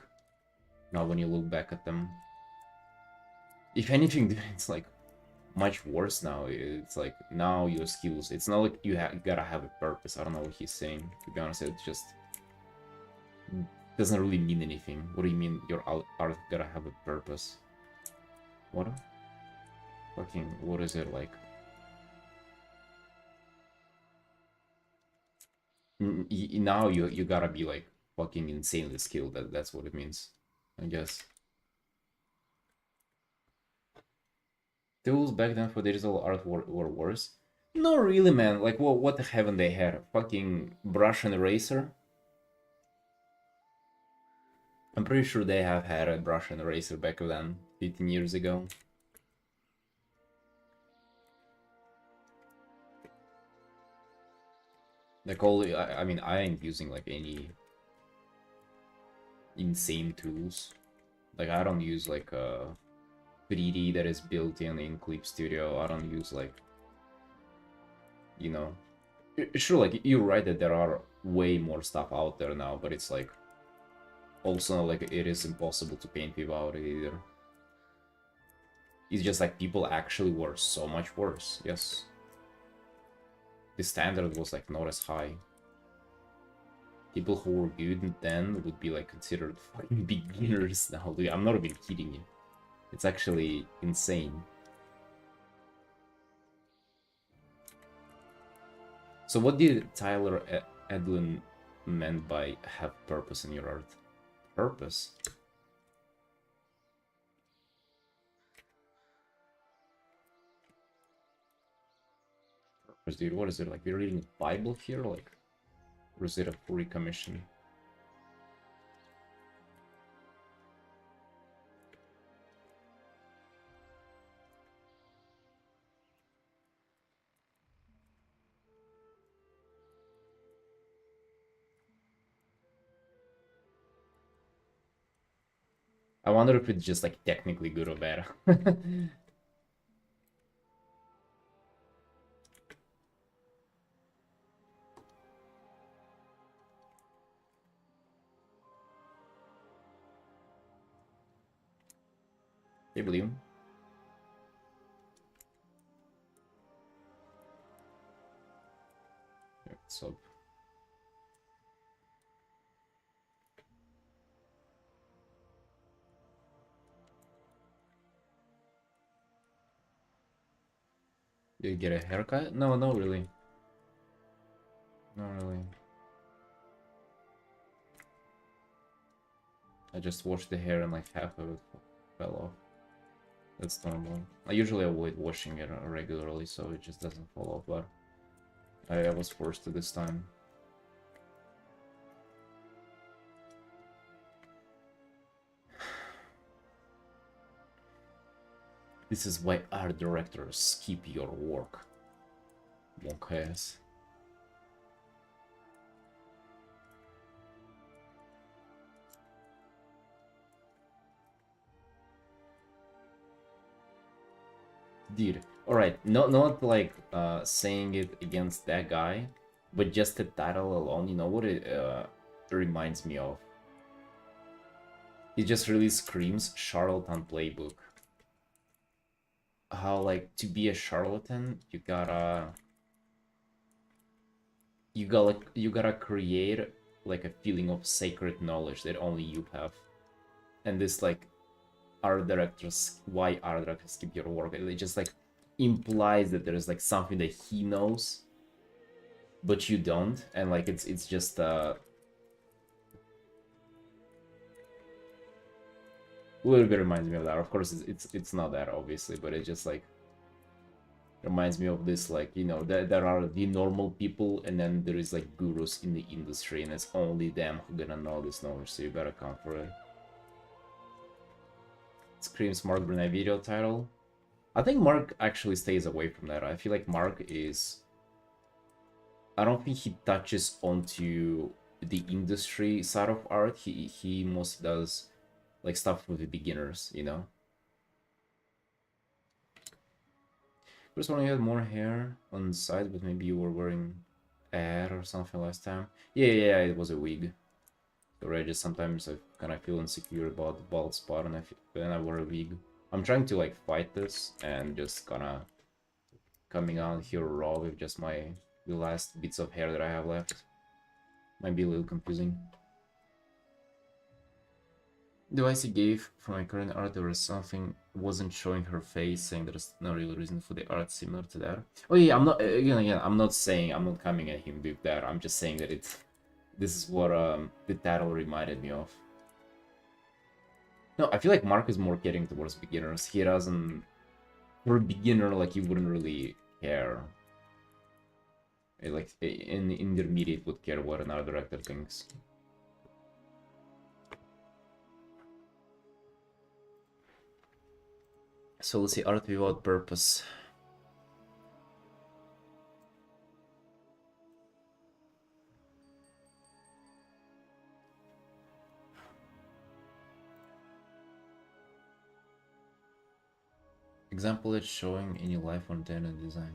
Now when you look back at them, if anything, it's like much worse now. It's like now your skills, it's not like you gotta have a purpose. I don't know what he's saying, to be honest. It just doesn't really mean anything. What do you mean your art gotta have a purpose? What? Fucking, what is it like? Now you gotta be like fucking insanely skilled. That's what it means, I guess. Tools back then for digital art were worse. No, really, man. Like, what haven't they had? Fucking brush and eraser. I'm pretty sure they have had a brush and eraser back then, 15 years ago. Like, all I mean, I ain't using like any insane tools. Like, I don't use like 3D that is built in Clip Studio. I don't use like, you know, sure, like, you're right that there are way more stuff out there now, but it's like also like it is impossible to paint without it either. It's just like people actually were so much worse. Yes, the standard was like not as high. People who were good then would be like considered fucking beginners now. Dude, I'm not even kidding you. It's actually insane. So what did Tyler Edlin meant by have purpose in your art? Purpose? Purpose, dude, what is it? Like, we're reading the Bible here? Like, or is it a free commission? I wonder if it's just like technically good or bad. Hey, William. Yeah, what's up? You get a haircut? No, no, really. Not really. I just washed the hair and like half of it fell off. That's normal. I usually avoid washing it regularly so it just doesn't fall off, but I was forced to this time. This is why art directors skip your work. Wonk ass. Dude, alright, not like saying it against that guy, but just the title alone, you know what it reminds me of? It just really screams charlatan playbook. How like to be a charlatan, you gotta create like a feeling of sacred knowledge that only you have. And this like art directors, why art directors keep your work, it just like implies that there's like something that he knows but you don't, and like it's just a little bit reminds me of that. Of course it's not that obviously, but it just like reminds me of this, like, you know, there are the normal people and then there is like gurus in the industry and it's only them who gonna know this knowledge, so you better come for it. Screams Mark Brunei video title. I think Mark actually stays away from that. I feel like Mark is... I don't think he touches onto the industry side of art. He mostly does like stuff for the beginners, you know? First one, you had more hair on the side, but maybe you were wearing hair or something last time. Yeah, it was a wig. So I just sometimes I kind of feel insecure about the bald spot, and then I wear a wig. I'm trying to like fight this and just kind of coming out here raw with just the last bits of hair that I have left. Might be a little confusing. The advice he gave for my current art, there was something wasn't showing her face, saying there's no real reason for the art similar to that. Oh yeah, I'm not again, I'm not saying, I'm not coming at him with that. I'm just saying that this is what the title reminded me of. No, I feel like Mark is more getting towards beginners. He doesn't, for a beginner, like you wouldn't really care. Like an intermediate would care what another director thinks. So let's see, art without purpose. Example that's showing any life on and design.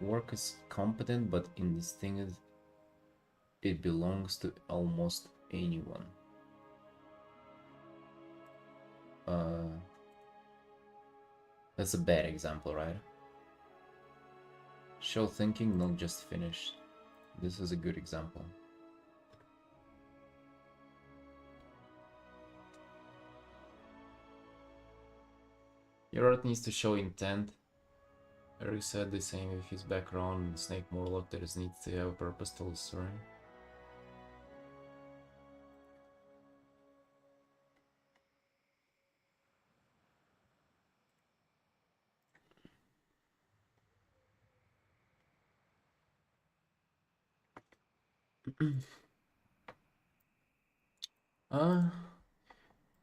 Work is competent but indistinct. It belongs to almost anyone. That's a bad example, right? Show thinking, not just finished. This is a good example. Your art needs to show intent. Eric said the same with his background in Snake Morlock, that it needs to have a purpose to the story.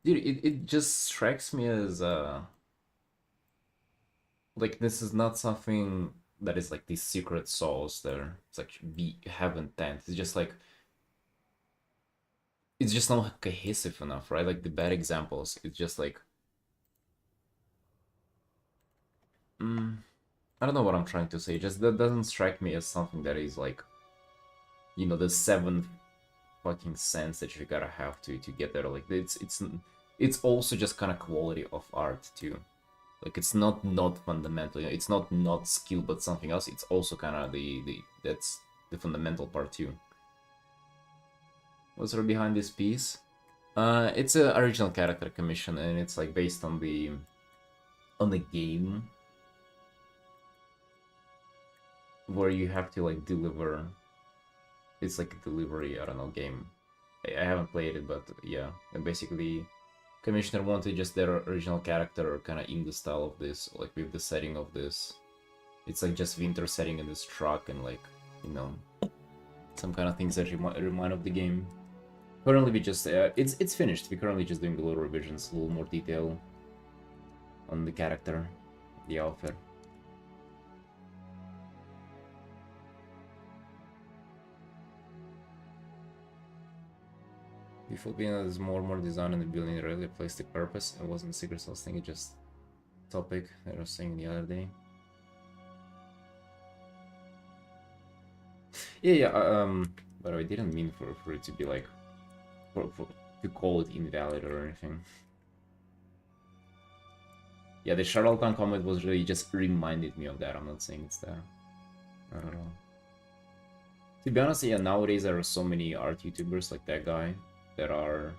Dude, it just strikes me as like this is not something that is like these secret sauce there. It's like have intent. It's just like it's just not cohesive enough, right? Like the bad examples, it's just like I don't know what I'm trying to say. Just that doesn't strike me as something that is like, you know, the seventh fucking sense that you gotta have to get there. Like it's also just kind of quality of art too. Like it's not fundamental. It's not skill, but something else. It's also kind of that's the fundamental part too. What's there behind this piece? It's an original character commission, and it's like based on the game. where you have to like deliver. It's like a delivery, I don't know, game. I haven't played it, but yeah. And basically, Commissioner wanted just their original character kind of in the style of this, like with the setting of this. It's like just winter setting in this truck and like, you know, some kind of things that remind of the game. Currently we just, it's finished. We're currently just doing the little revisions, a little more detail on the character, the outfit. Before being there's more and more design in the building really replaced the purpose. It wasn't Secret Sauce thing, it just topic that I was saying the other day. Yeah, but I didn't mean for it to be like, to call it invalid or anything. Yeah, the charlatan comment was really just reminded me of that. I'm not saying it's there. I don't know. To be honest, yeah, nowadays there are so many art YouTubers like that guy that are...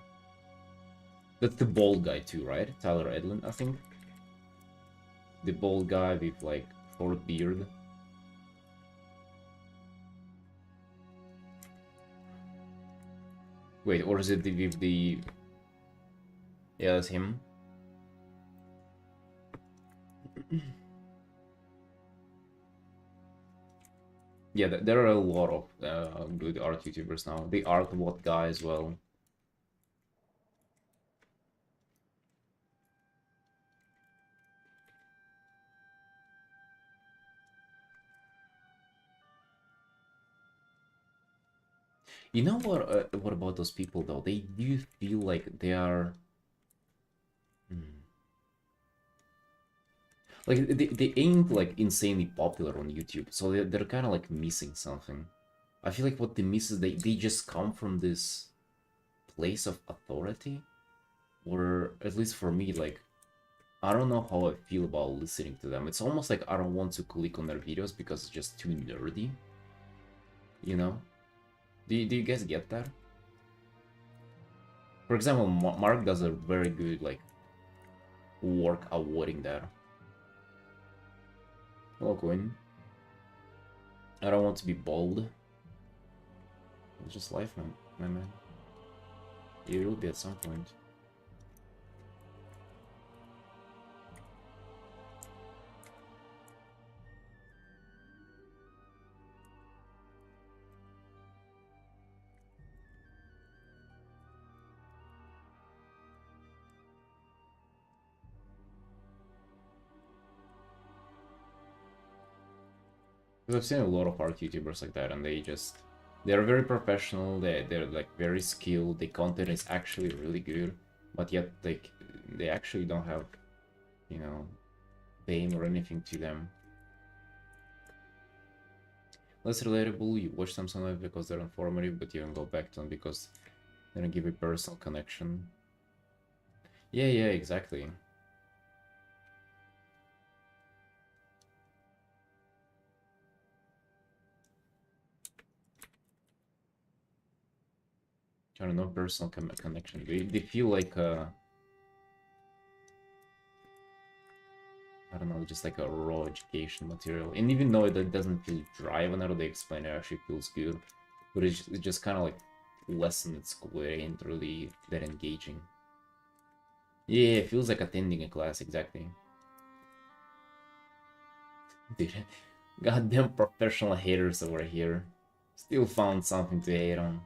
That's the bald guy too, right? Tyler Edlin, I think. The bald guy with like short beard. Wait, or is it with the... Yeah, that's him. Yeah, there are a lot of good art YouTubers now. The Artbot guy as well. You know what about those people though? They do feel like they are... Like, they ain't like insanely popular on YouTube, so they're kind of like missing something. I feel like what they miss is they just come from this place of authority, or at least for me, like, I don't know how I feel about listening to them. It's almost like I don't want to click on their videos because it's just too nerdy, you know? Do you guys get that? For example, Mark does a very good, like, work avoiding that. Hello, Quinn. I don't want to be bold. It's just life, my man. It will be at some point. Because I've seen a lot of art YouTubers like that, and they're very professional. They're like very skilled. The content is actually really good, but yet like they actually don't have, you know, fame or anything to them. Less relatable. You watch them sometimes because they're informative, but you don't go back to them because they don't give a personal connection. Yeah, exactly. I don't know, personal connection. They feel like I don't know, just like a raw education material. And even though it doesn't feel dry whenever they explain it, actually feels good. But it's just kind of like lesson at school. It ain't really that engaging. Yeah, it feels like attending a class, exactly. Dude, goddamn professional haters over here. Still found something to hate on.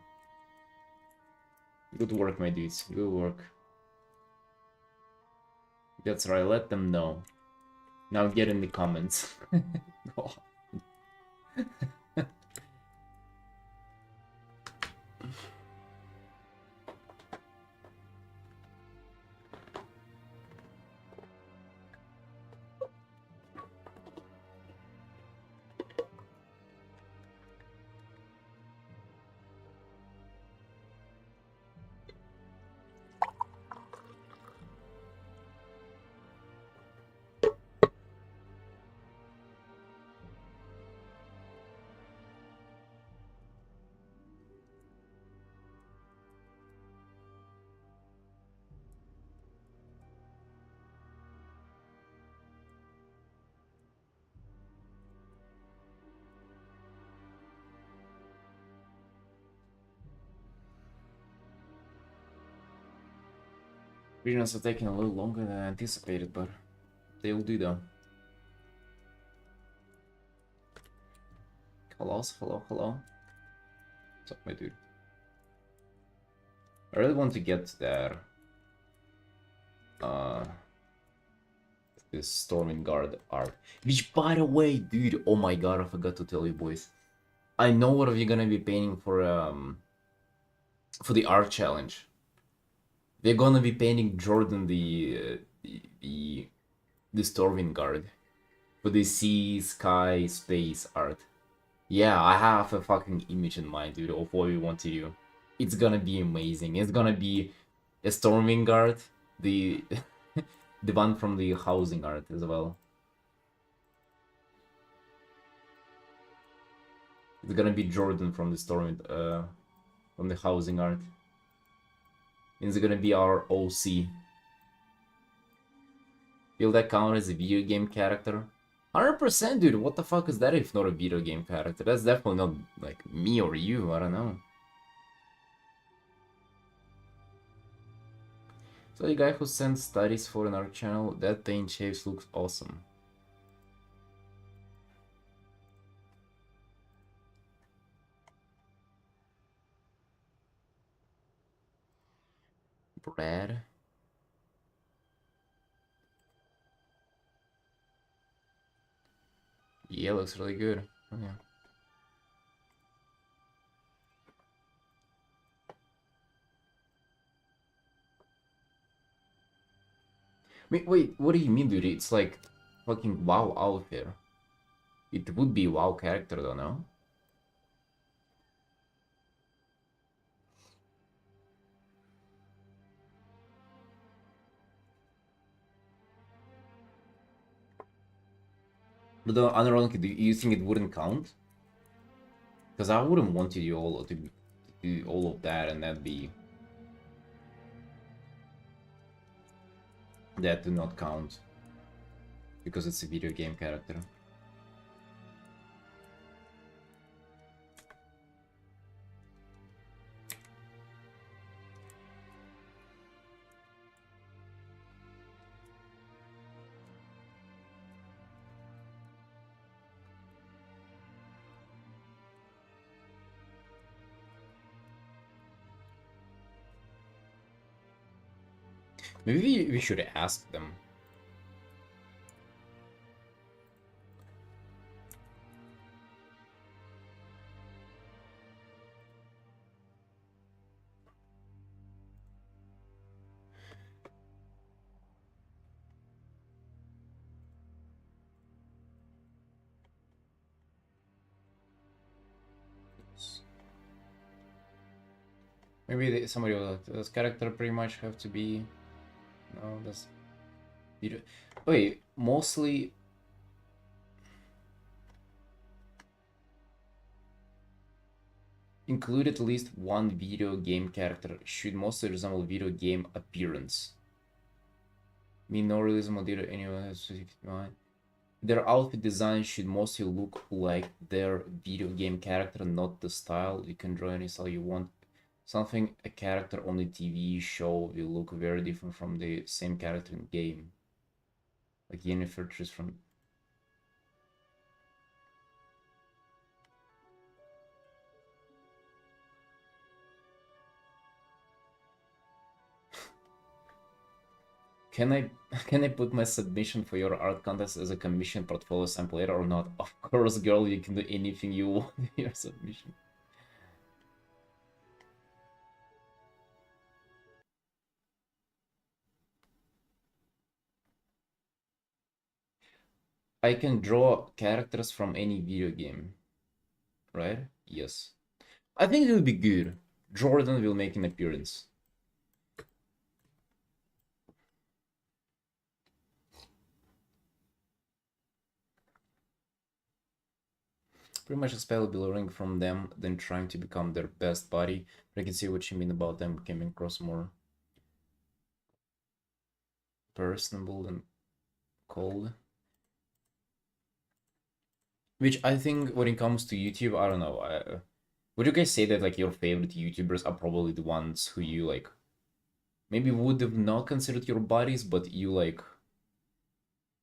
Good work, my dudes. Good work. That's right, let them know. Now get in the comments. Visions are taking a little longer than anticipated, but they'll do though. Hello, hello, hello. What's up, my dude? I really want to get there. This Storming Guard art. Which, by the way, dude, oh my god, I forgot to tell you boys. I know what we're gonna be painting for the art challenge. We're gonna be painting Jordan the Storming Guard for the sea, sky, space art. Yeah, I have a fucking image in mind, dude, of what we want to do. It's gonna be amazing. It's gonna be a Storming Guard, the the one from the housing art as well. It's gonna be Jordan from the from the housing art. It's gonna be our OC. Will that count as a video game character? 100%, dude. What the fuck is that if not a video game character? That's definitely not like me or you. I don't know. So the guy who sent studies for an art channel, that paint shapes looks awesome. Brad. Yeah, looks really good. Oh, yeah. Wait, what do you mean, dude? It's like fucking WoW outfit. It would be WoW character though, no? But unironically, do you think it wouldn't count? Because I wouldn't want to do all of that and that do not count because it's a video game character. Maybe we should ask them. Maybe somebody will. Does character pretty much have to be? No, that's. Wait, mostly. Include at least one video game character. Should mostly resemble video game appearance. Mean no realism or data anyone has specific mind. Their outfit design should mostly look like their video game character, not the style. You can draw any style you want. Something a character on the TV show will look very different from the same character in game. Like Yennefer just from... Can I put my submission for your art contest as a commission portfolio sample later or not? Of course, girl, you can do anything you want in your submission. I can draw characters from any video game, right? Yes. I think it will be good. Jordan will make an appearance. Pretty much expect will be learning from them, then trying to become their best buddy. But I can see what you mean about them coming across more personable and cold. Which I think when it comes to YouTube, I don't know. Would you guys say that like your favorite YouTubers are probably the ones who you like maybe would have not considered your bodies, but you like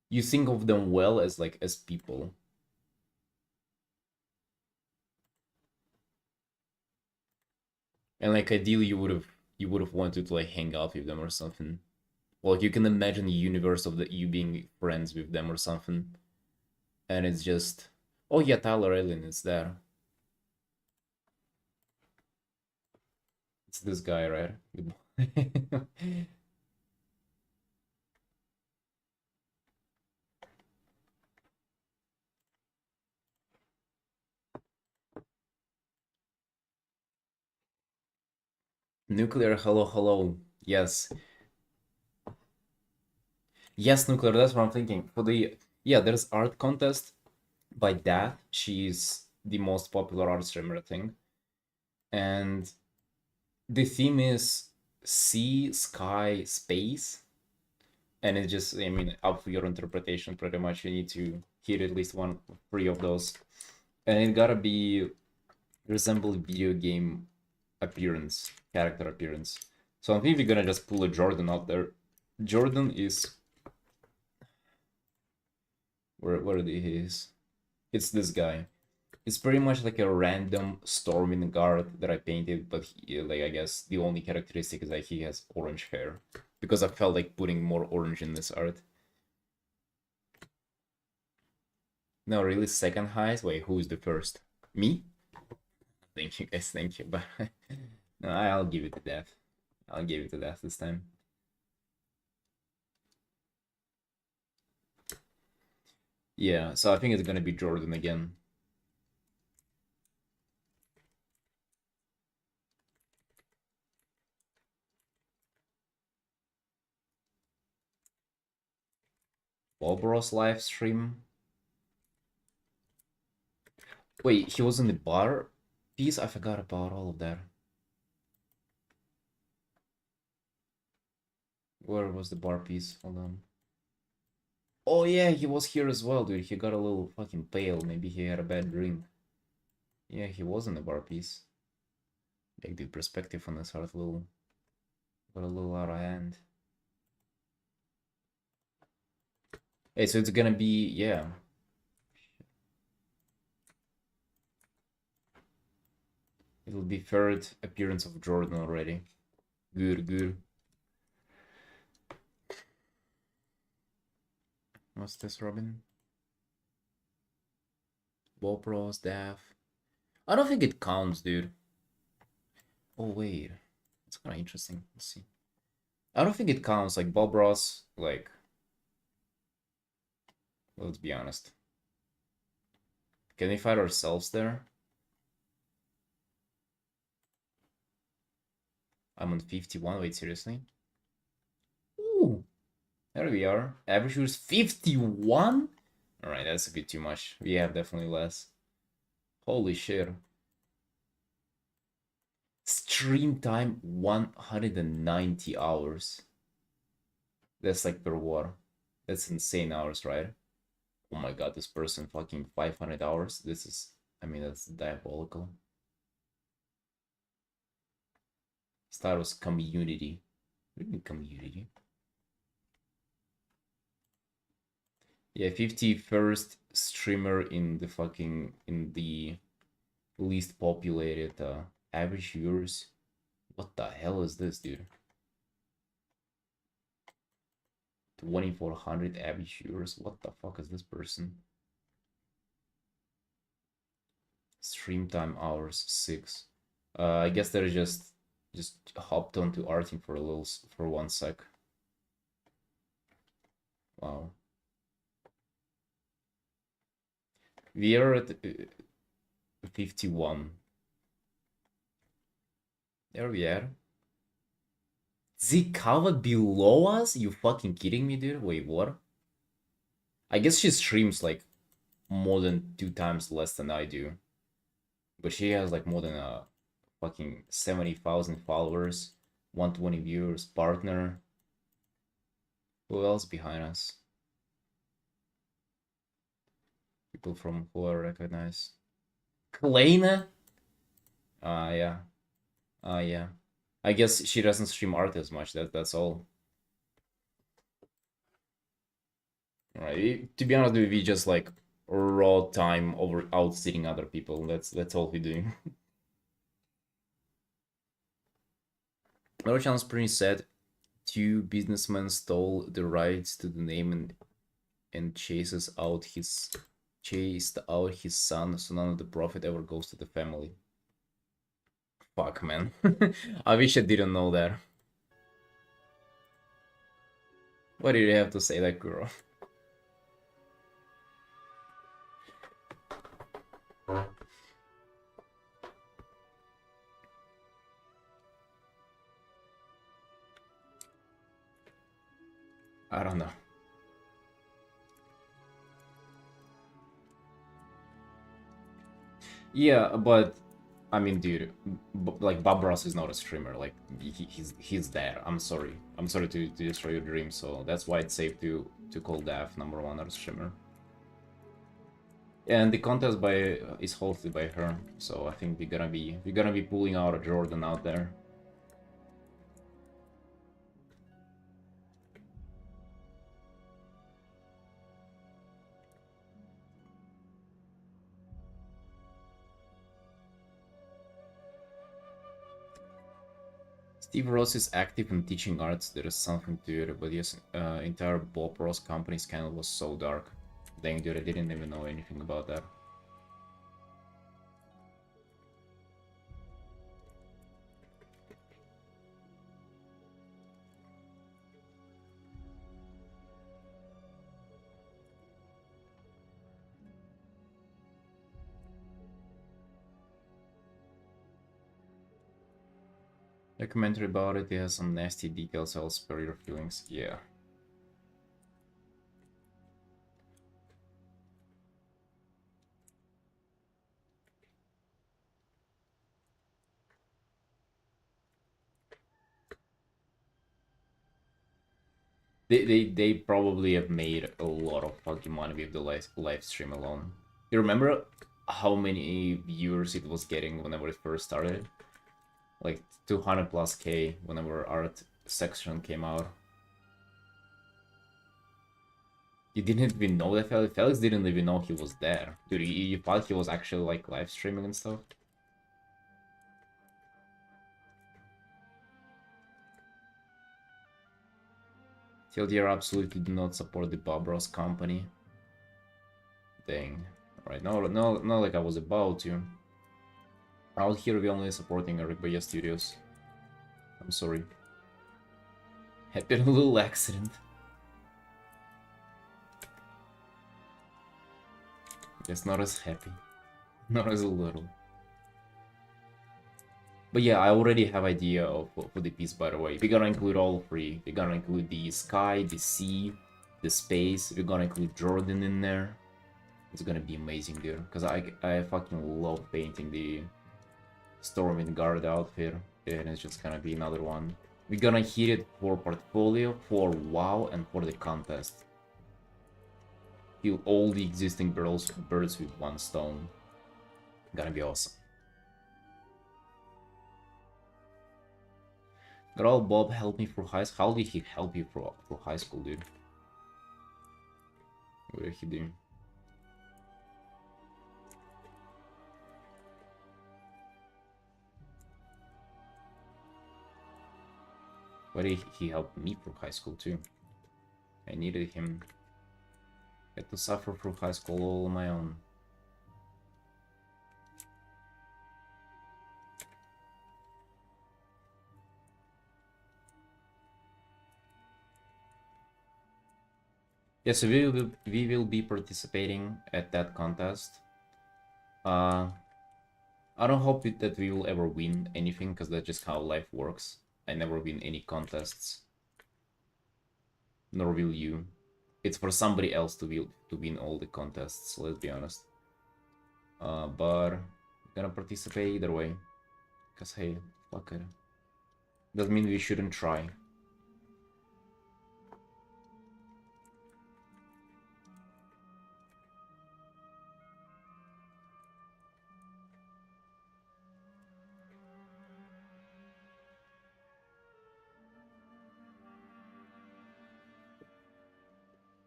you think of them well as like as people. And like ideally you would have wanted to like hang out with them or something. Or, like you can imagine the universe of the you being friends with them or something. And it's just oh yeah, Tyler Allen is there. It's this guy, right? Nuclear, hello, hello. Yes. Yes, Nuclear, that's what I'm thinking. For the yeah, there's art contest by Death. She's the most popular art streamer, I think. And the theme is sea, sky, space. And it's just, I mean, up for your interpretation pretty much. You need to hit at least one, three of those. And it gotta be resemble video game appearance, character appearance. So I think we're gonna just pull a Jordan out there. Jordan is where he is. It's this guy. It's pretty much like a random Storming guard that I painted, but like I guess the only characteristic is that he has orange hair because I felt like putting more orange in this art. No, really, second highest. Wait, who is the first? Me? Thank you, guys. Thank you, but no, I'll give it to Death. I'll give it to Death this time. Yeah, so I think it's gonna be Jordan again. Bob Ross live stream. Wait, he was in the bar piece? I forgot about all of that. Where was the bar piece? Hold on. Oh yeah, he was here as well, dude. He got a little fucking pale. Maybe he had a bad drink. Yeah, he was in the bar piece. Like the perspective on this art little got a little out of hand. Hey, so it's gonna be yeah. It'll be third appearance of Jordan already. Good, good. What's this, Robin? Bob Ross, Daff. I don't think it counts, dude. Oh wait, it's kind of interesting. Let's see. I don't think it counts. Like Bob Ross, like let's be honest. Can we fight ourselves there? I'm on 51. Wait, seriously? Ooh, there we are. Average was 51? Alright, that's a bit too much. We have definitely less. Holy shit. Stream time 190 hours. That's like per war. That's insane hours, right? Oh my god, this person fucking 500 hours. This is, I mean, that's diabolical. Status community. What do you mean community? Yeah, 51st streamer in the fucking in the least populated average viewers. What the hell is this, dude? 2400 average viewers. What the fuck is this person? Stream time hours 6. I guess they're just hopped onto Artin for a little for 1 sec. Wow. We are at 51. There we are. Zikawa below us? You fucking kidding me, dude? Wait, what? I guess she streams like more than 2 times less than I do. But she has like more than fucking 70,000 followers, 120 viewers, partner. Who else behind us? People from who I recognize. Kalena? Yeah. Yeah. I guess she doesn't stream art as much. That's all. Right. To be honest, we just like raw time over outsitting other people. That's all we do. Another channel's pretty sad. Two businessmen stole the rights to the name and chased out his son, so none of the profit ever goes to the family. Fuck, man. I wish I didn't know that. Why did you have to say that, girl? I don't know. Yeah, but I mean, dude, like Bob Ross is not a streamer. Like he's there. I'm sorry to destroy your dream. So that's why it's safe to call Daph number one as streamer. And the contest by is hosted by her. So I think we're gonna be pulling out a Jordan out there. Steve Ross is active in teaching arts. There is something to it, but yes, entire Bob Ross company scandal was so dark. Dang, dude, I didn't even know anything about that. A commentary about it has some nasty details. I'll spare your feelings. Yeah. They probably have made a lot of fucking money with the live stream alone. You remember how many viewers it was getting whenever it first started? Like 200 plus K whenever art section came out. You didn't even know that Felix didn't even know he was there. Dude, you thought he was actually like live streaming and stuff? TLDR absolutely do not support the Bob Ross company. Dang. Alright, no, like I was about to. Out here we're only supporting Arikbaya Studios. I'm sorry. Happened a little accident. Guess not as happy. Not as a little. But yeah, I already have idea of for the piece, by the way. We're gonna include all three. We're gonna include the sky, the sea, the space. We're gonna include Jordan in there. It's gonna be amazing, dude. Because I fucking love painting the Stormwind outfit. And it's just gonna be another one. We're gonna hit it for portfolio, for WoW, and for the contest. Kill all the existing birds with one stone. Gonna be awesome. Girl, Bob helped me through high school. How did he help you through high school, dude? What did he do? Why did he help me through high school too? I needed him. I had to suffer through high school all on my own. Yeah, so we will be participating at that contest. I don't hope that we will ever win anything, because that's just how life works. I never win any contests. Nor will you. It's for somebody else to win all the contests, let's be honest. But we're gonna participate either way. Because hey, fuck it. Doesn't mean we shouldn't try.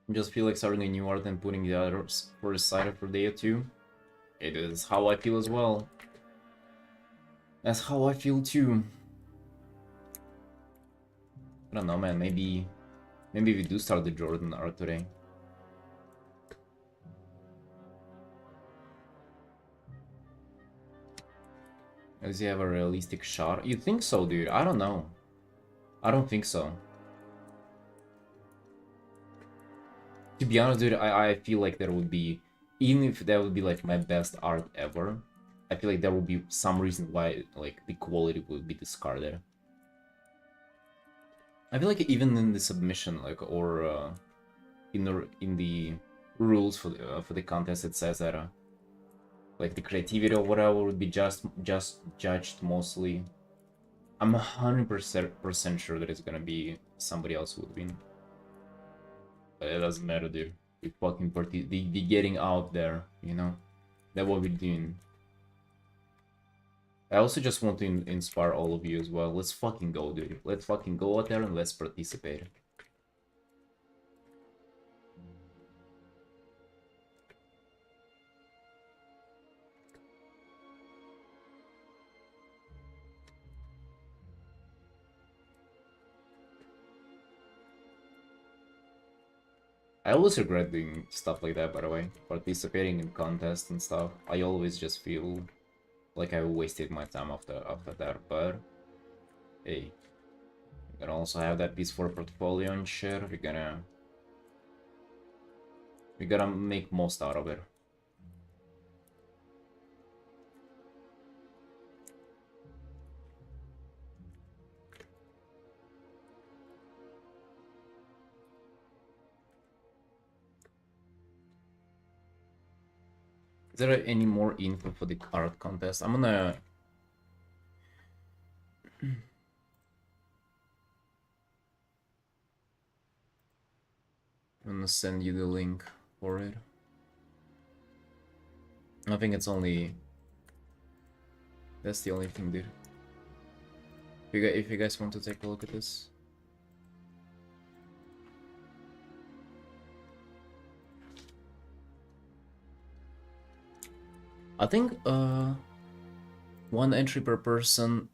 I just feel like starting a new art and putting the others for a side for a day or two. It is how I feel as well. That's how I feel too. I don't know, man. Maybe we do start the Jordan art today. Does he have a realistic shot? You think so, dude? I don't know. I don't think so. To be honest, dude, I feel like there would be, even if that would be like my best art ever, I feel like there would be some reason why like the quality would be discarded. I feel like even in the submission, like, or in the rules for the contest, it says that like the creativity or whatever would be just judged mostly. I'm 100% sure that it's gonna be somebody else who would win. But it doesn't matter, dude. We fucking the getting out there, you know? That's what we're doing. I also just want to inspire all of you as well. Let's fucking go, dude. Let's fucking go out there and let's participate. I always regret doing stuff like that, by the way. Participating in contests and stuff. I always just feel like I wasted my time after that, but hey. We're gonna also have that piece for portfolio and shit. We're gonna make most out of it. Is there any more info for the art contest? I'm gonna send you the link for it. I think it's only... That's the only thing, dude. If you guys want to take a look at this. I think, one entry per person.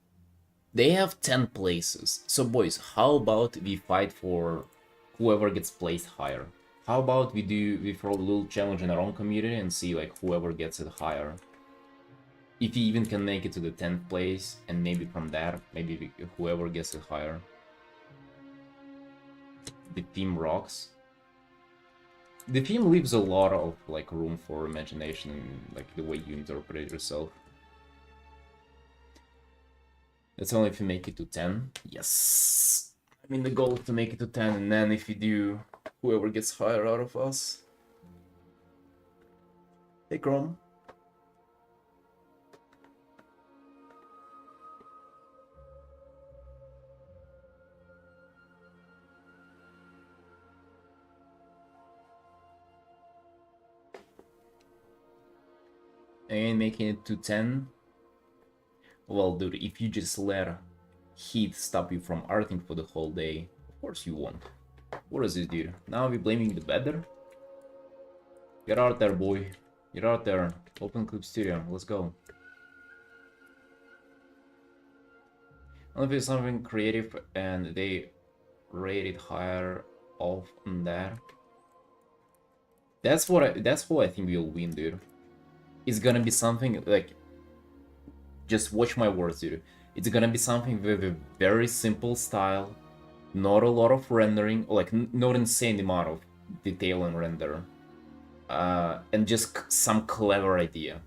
They have 10 places. So boys, how about we fight for whoever gets placed higher? How about we throw a little challenge in our own community and see like whoever gets it higher. If he even can make it to the 10th place, and maybe from there, maybe whoever gets it higher. The theme rocks. The theme leaves a lot of like room for imagination and like the way you interpret it yourself. That's only if you make it to 10. Yes! I mean, the goal is to make it to 10, and then if you do, whoever gets higher out of us. Hey, Chrome. And making it to 10. Well, dude, if you just let heat stop you from arting for the whole day, of course you won't. What is this, dude? Now we're blaming the weather? Get out there, boy. Get out there. Open Clip Studio. Let's go. Only if it's something creative and they rate it higher off on that. That's what I think we'll win, dude. It's gonna be something like, just watch my words, dude. It's gonna be something with a very simple style, not a lot of rendering, like not insane amount of detail and render, and just some clever idea.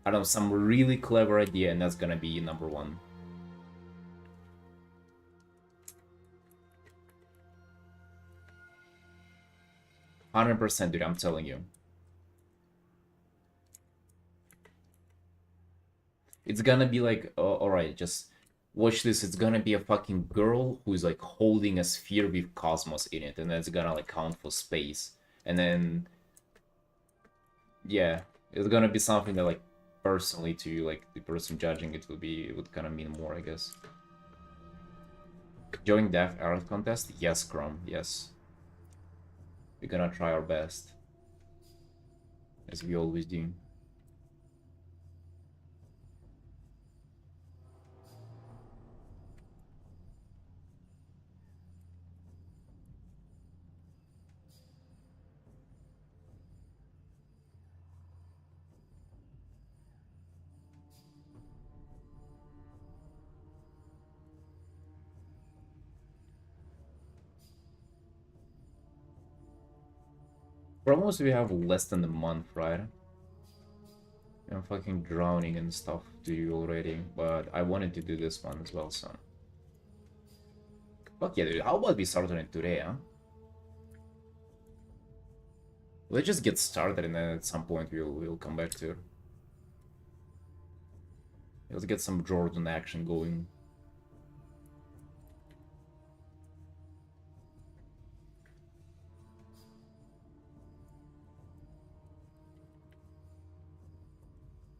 I don't know, some really clever idea, and that's gonna be number one. %, dude, I'm telling you. It's gonna be like, alright, just watch this. It's gonna be a fucking girl who's like holding a sphere with cosmos in it, and that's gonna like count for space. And then, yeah, it's gonna be something that like personally to you, like the person judging it would kind of mean more, I guess. Join Deaf Art Contest? Yes, Chrome, yes. We're gonna try our best, as we always do. Promos we have less than a month, right? I'm fucking drowning and stuff to you already, but I wanted to do this one as well, so. Fuck yeah, dude. How about we start on it today, huh? Let's just get started and then at some point we'll come back to it. Let's get some Jordan action going.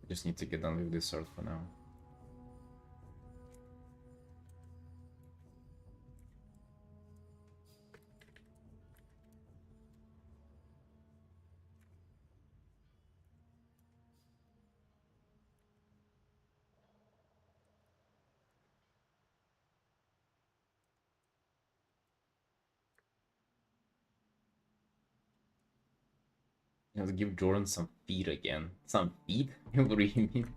Just need to get done with this art for now. Let's give Jordan some feet again. Some feet? What do you mean?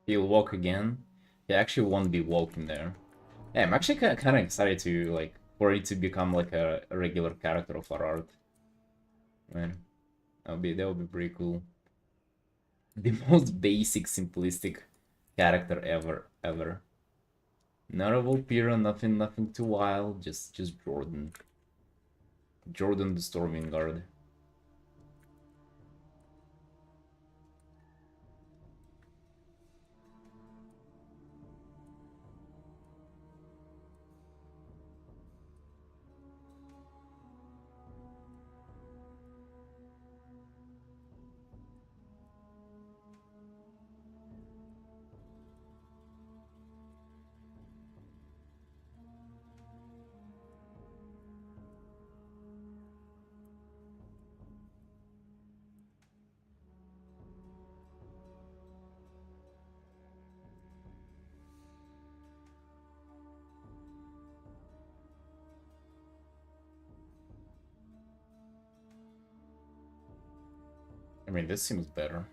He'll walk again. He actually won't be walking there. Yeah, I'm actually kind of excited to like for it to become like a regular character of our art. Man, that would be pretty cool. The most basic, simplistic character ever. Notable Pira, nothing too wild. Just Jordan. Jordan the Storming Guard. I mean, this seems better.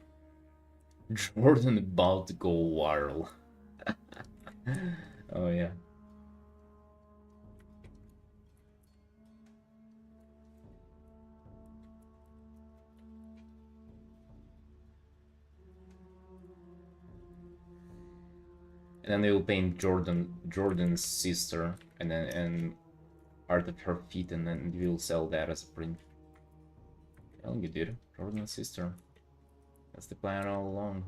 Jordan about to go wild. Oh yeah. And then they will paint Jordan's sister, and then art at her feet, and then we'll sell that as a print. Well, you did it. Jordan's sister. That's the plan all along.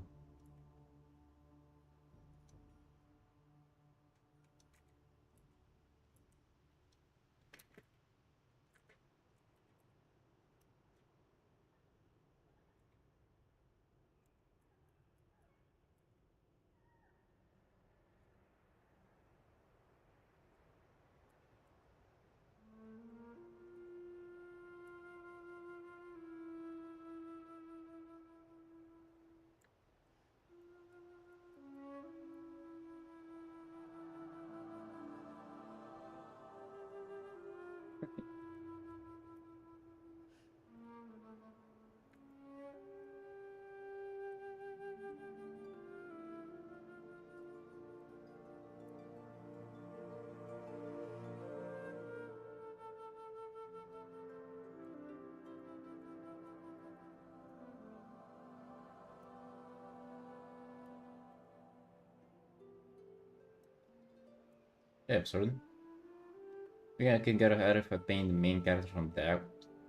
Yeah, absurd. I think I can get ahead if I paint the main character from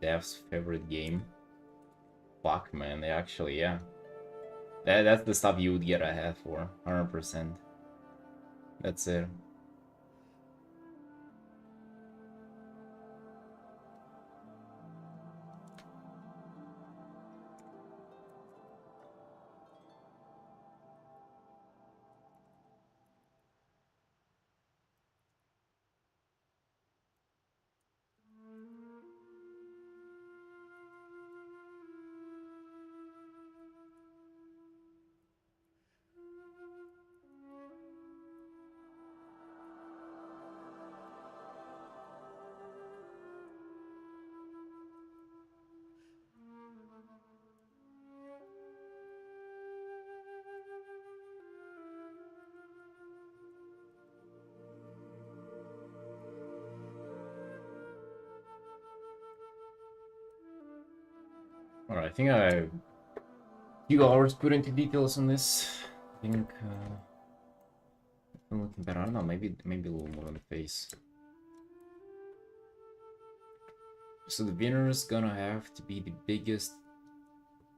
Dev's favorite game. Fuck, man, they actually, yeah. That's the stuff you would get ahead for, 100%. That's it. Alright, I think I have a few hours put into details on this. I think I'm looking better. I don't know, maybe a little more on the face. So the winner is gonna have to be the biggest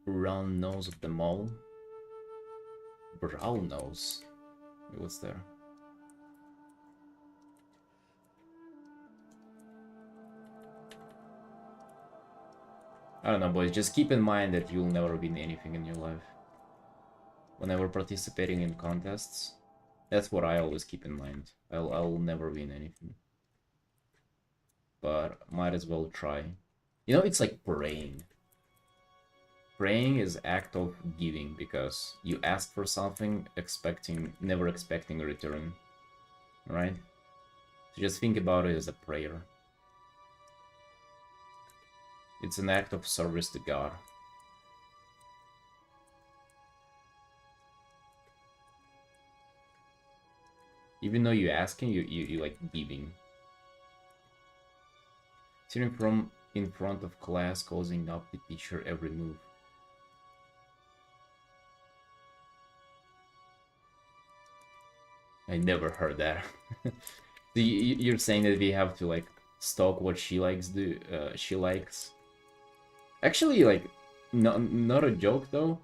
round nose of them all. Brown nose? Wait, what's there? I don't know, boys. Just keep in mind that you'll never win anything in your life. Whenever participating in contests, that's what I always keep in mind. I'll never win anything. But might as well try. You know, it's like praying. Praying is act of giving because you ask for something never expecting a return. Right? So just think about it as a prayer. It's an act of service to God. Even though you're asking, you like giving. Sitting from in front of class, causing up the teacher every move. I never heard that. So you're saying that we have to like stalk what she likes do? She likes. Actually, like, not a joke though.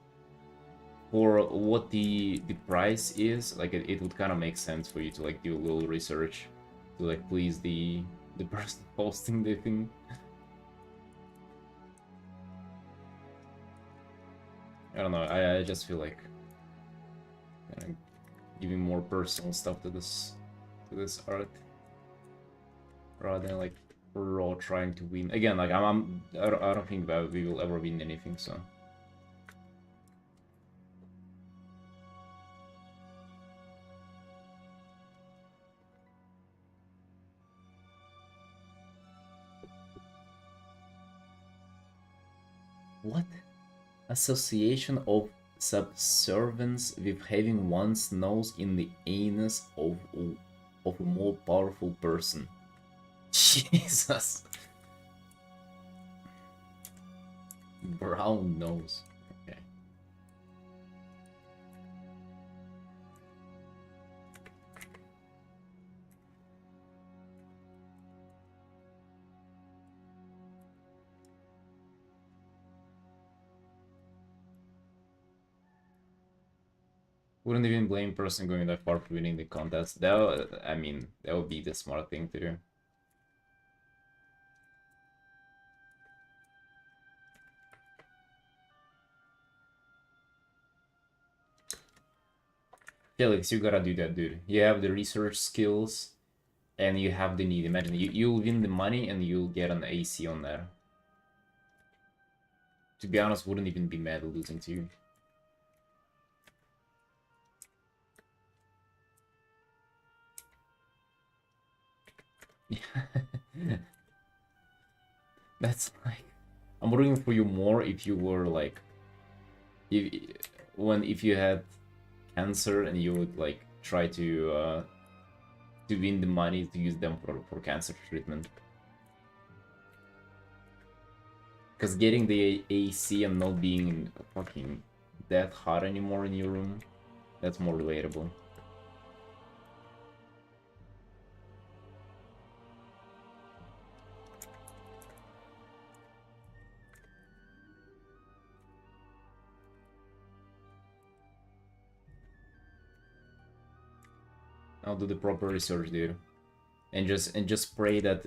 For what the price is, like it would kind of make sense for you to like do a little research to like please the person posting the thing. I don't know. I just feel like giving more personal stuff to this art rather than like raw trying to win. Again, like I don't think that we will ever win anything. So. What? Association of subservience with having one's nose in the anus of a more powerful person. Jesus. Brown nose. Okay. Wouldn't even blame person going that far for winning the contest. I mean, that would be the smart thing to do. Felix, you gotta do that, dude. You have the research skills, and you have the need. Imagine, you'll win the money, and you'll get an AC on there. To be honest, wouldn't even be mad losing to you. That's like, I'm rooting for you more if you were like, if you had cancer and you would like try to win the money to use them for cancer treatment. Because getting the AC and not being fucking that hot anymore in your room, that's more relatable. I'll do the proper research, dude, and just pray that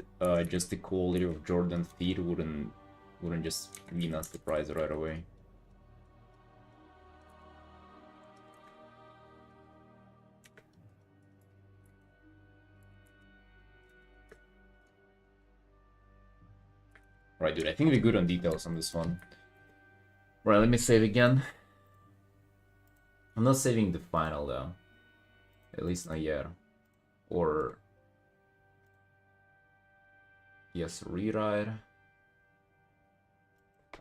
just the quality of Jordan's feet wouldn't just win us the prize right away. Right, dude, I think we're good on details on this one. Right, let me save again. I'm not saving the final though. At least not yet. Or yes, rewrite.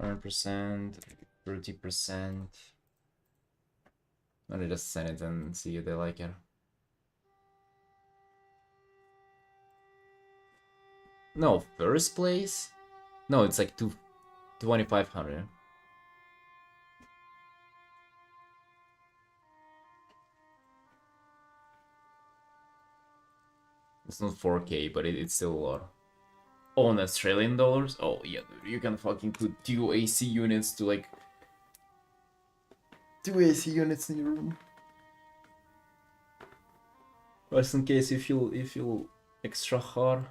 100%, 30%. Let me just send it and see if they like it. No, first place? No, it's like 2,500. It's not 4K, but it's still a lot. Oh, in Australian dollars? Oh, yeah, dude, you can fucking put 2 AC units to like... 2 AC units in your room. Just in case you feel extra hard.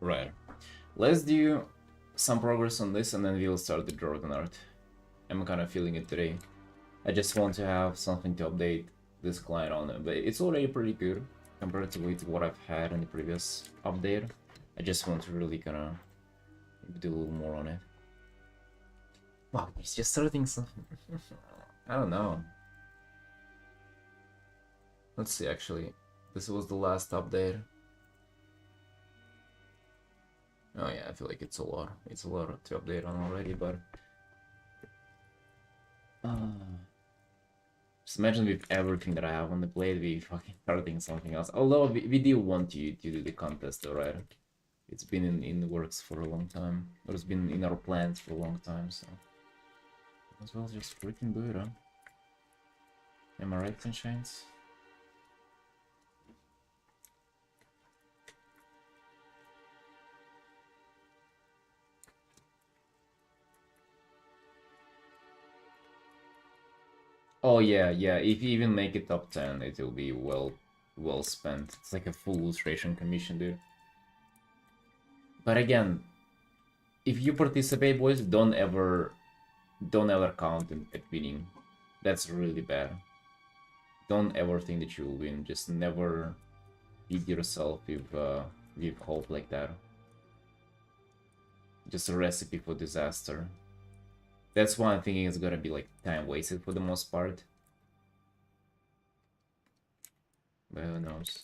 Right. Let's do some progress on this and then we'll start the Jordan art. I'm kind of feeling it today. I just want to have something to update this client on it, but it's already pretty good comparatively to what I've had in the previous update. I just want to really kind of do a little more on it. Wow, he's just starting something. I don't know. Let's see, actually. This was the last update. Oh yeah, I feel like it's a lot. It's a lot to update on already, but... just imagine with everything that I have on the plate, we fucking starting something else. Although we do want to do the contest though, right? It's been in the works for a long time. Or it's been in our plans for a long time, so... as well just freaking do it, huh? Am I right, Sunshines? Oh yeah, yeah. If you even make it top 10, it will be well spent. It's like a full illustration commission, dude. But again, if you participate, boys, don't ever count at winning. That's really bad. Don't ever think that you will win. Just never feed yourself with hope like that. Just a recipe for disaster. That's why I'm thinking it's gonna be like time wasted for the most part. But who knows?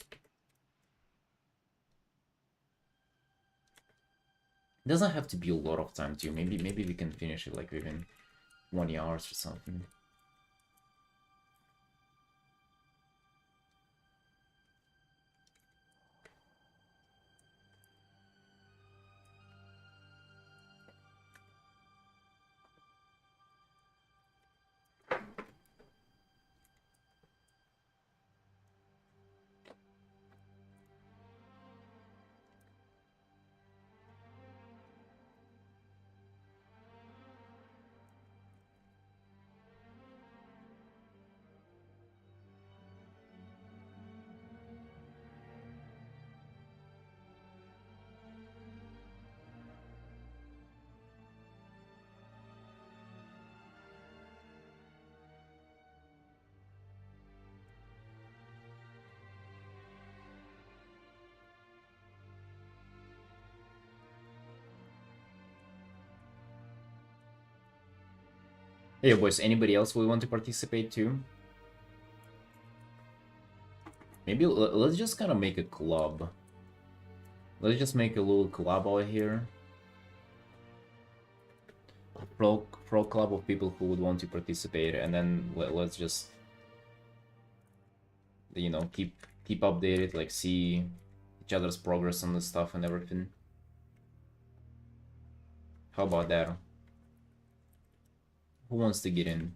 It doesn't have to be a lot of time too. Maybe we can finish it like within 20 hours or something. Hey boys, anybody else will want to participate too? Maybe let's just kind of make a club. Let's just make a little club out here. Pro club of people who would want to participate, and then let's just, you know, keep updated, like see each other's progress on the stuff and everything. How about that? Who wants to get in?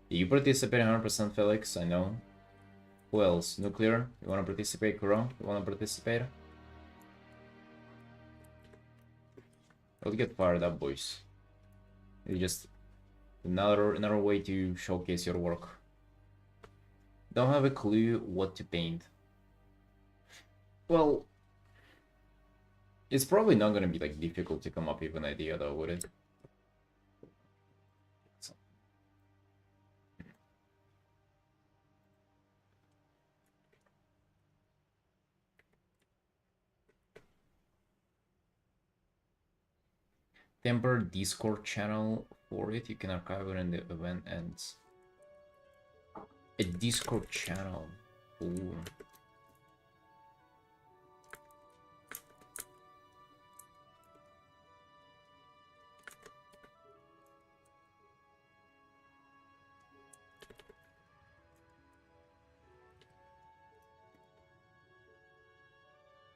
You participate 100%, Felix, I know. Who else? Nuclear? You wanna participate? Kuro? You wanna participate? Let's get fired up, boys. It's just another way to showcase your work. Don't have a clue what to paint. Well, it's probably not gonna be like difficult to come up with an idea though, would it? Temper Discord channel for it. You can archive it when the event ends. A Discord channel. Ooh.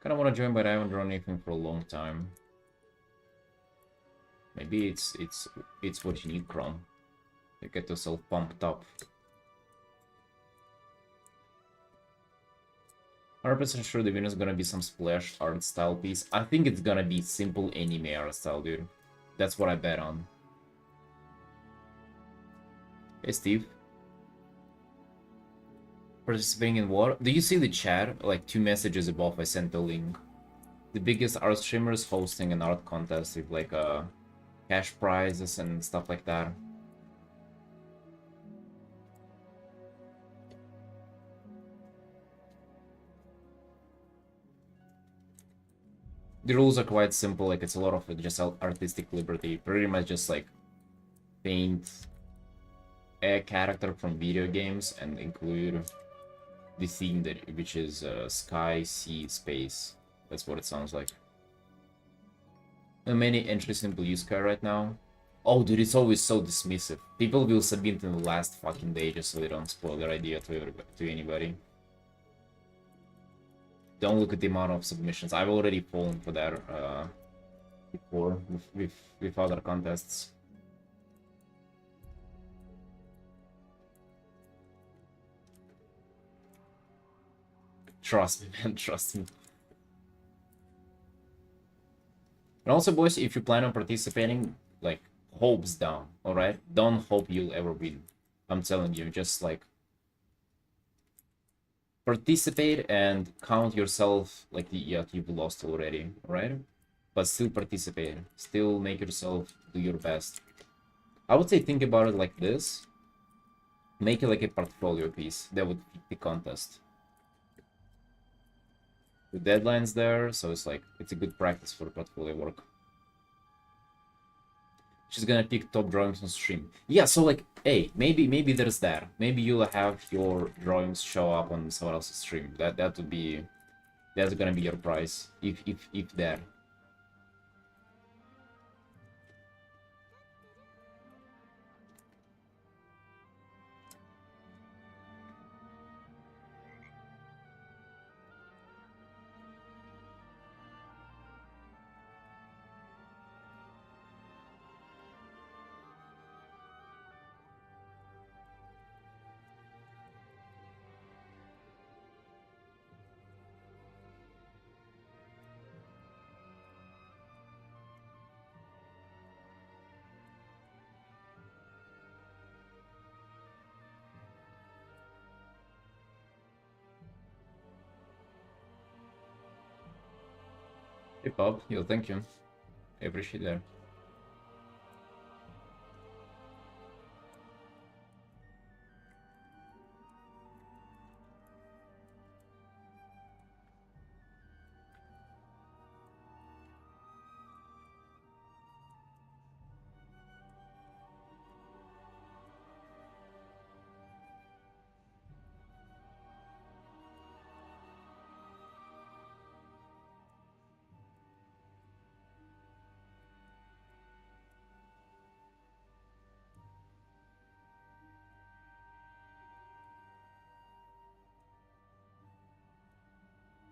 Kinda wanna join, but I haven't drawn anything for a long time. Maybe it's what you need, Chrome. To get yourself pumped up. 100% sure the winner is gonna be some splash art style piece. I think it's gonna be simple anime art style, dude. That's what I bet on. Hey, Steve. Participating in what? Do you see the chat? Like 2 messages above, I sent the link. The biggest art streamers hosting an art contest with like cash prizes and stuff like that. The rules are quite simple, like it's a lot of just artistic liberty. Pretty much just like paint a character from video games and include the theme which is sky, sea, space. That's what it sounds like. Many entries in Blue Sky right now. Oh, dude, it's always so dismissive. People will submit in the last fucking day just so they don't spoil their idea to anybody. Don't look at the amount of submissions. I've already fallen for that before with other contests. Trust me, man, trust me. And also, boys, if you plan on participating, like, hopes down, alright? Don't hope you'll ever win. I'm telling you, just, like, participate and count yourself like you've lost already, alright? But still participate. Still make yourself do your best. I would say think about it like this. Make it like a portfolio piece that would fit the contest. The deadline's there, so it's like, it's a good practice for portfolio work. She's gonna pick top drawings on stream. Yeah, so like, hey, maybe there's that. Maybe you'll have your drawings show up on someone else's stream. That would be, that's gonna be your prize, if that. Hey Bob, yo, thank you. I appreciate that.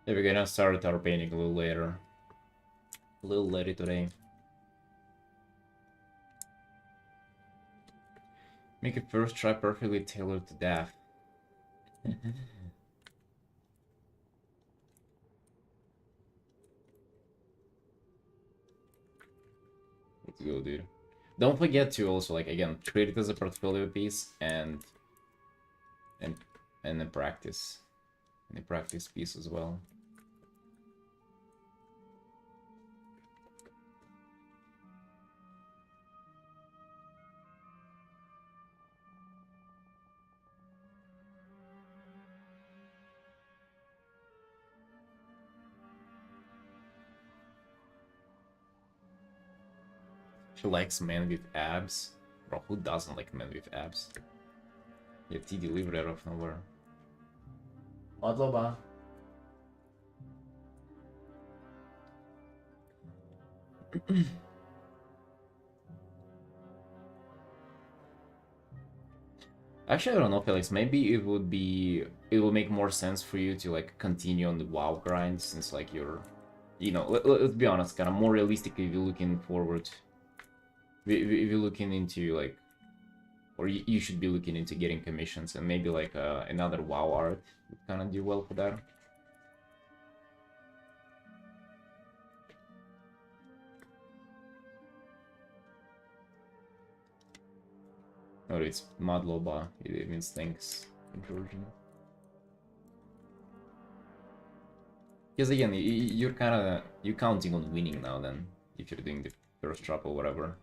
Yeah, we're gonna start our painting a little later. A little later today. Make it first try perfectly tailored to death. Let's go, dude. Don't forget to also, like, again, treat it as a portfolio piece and and a practice. And a practice piece as well. She likes men with abs. Bro, who doesn't like men with abs? Yeah, T delivered out of nowhere. Madloba. Actually, I don't know, Felix. Maybe it will make more sense for you to like continue on the WoW grind since like you're, you know, let's be honest, kind of more realistically, if you're looking forward, if you're looking into like, or you should be looking into getting commissions and maybe like another WoW art would kind of do well for that. No, it's Madloba. It means thanks in Georgian. Because again, you're kind of you're counting on winning now. Then if you're doing the first drop or whatever,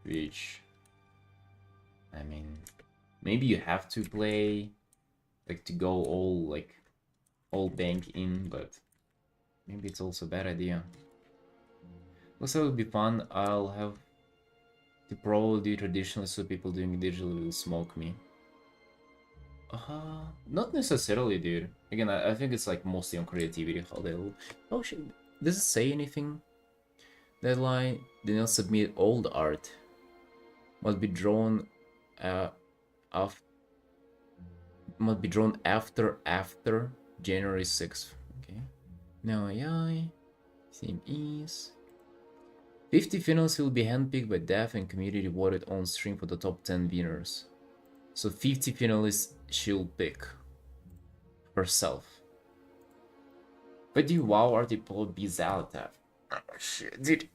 which I mean, maybe you have to play like to go all bank in, but maybe it's also a bad idea. Looks like it would be fun. I'll have to probably do traditionally so people doing digital will smoke me. Not necessarily, dude. Again, I think it's like mostly on creativity how they'll. Oh shit! Does it say anything? Deadline: did not submit old art. Must be drawn, af must be drawn after January 6th. Okay. Now AI. Theme is 50 finalists will be handpicked by dev and community voted on stream for the top 10 winners. So 50 finalists she'll pick herself. But do WoW article be Zalatath? Oh shit, dude.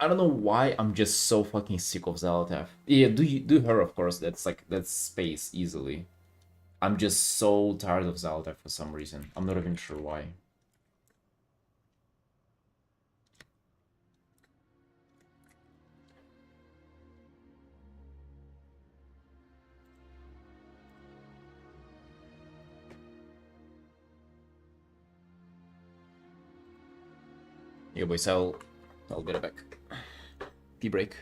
I don't know why I'm just so fucking sick of Zalatath. Yeah, do her of course. That's space easily. I'm just so tired of Zalatath for some reason. I'm not even sure why. Yeah, boys, I'll get it back. Pee break.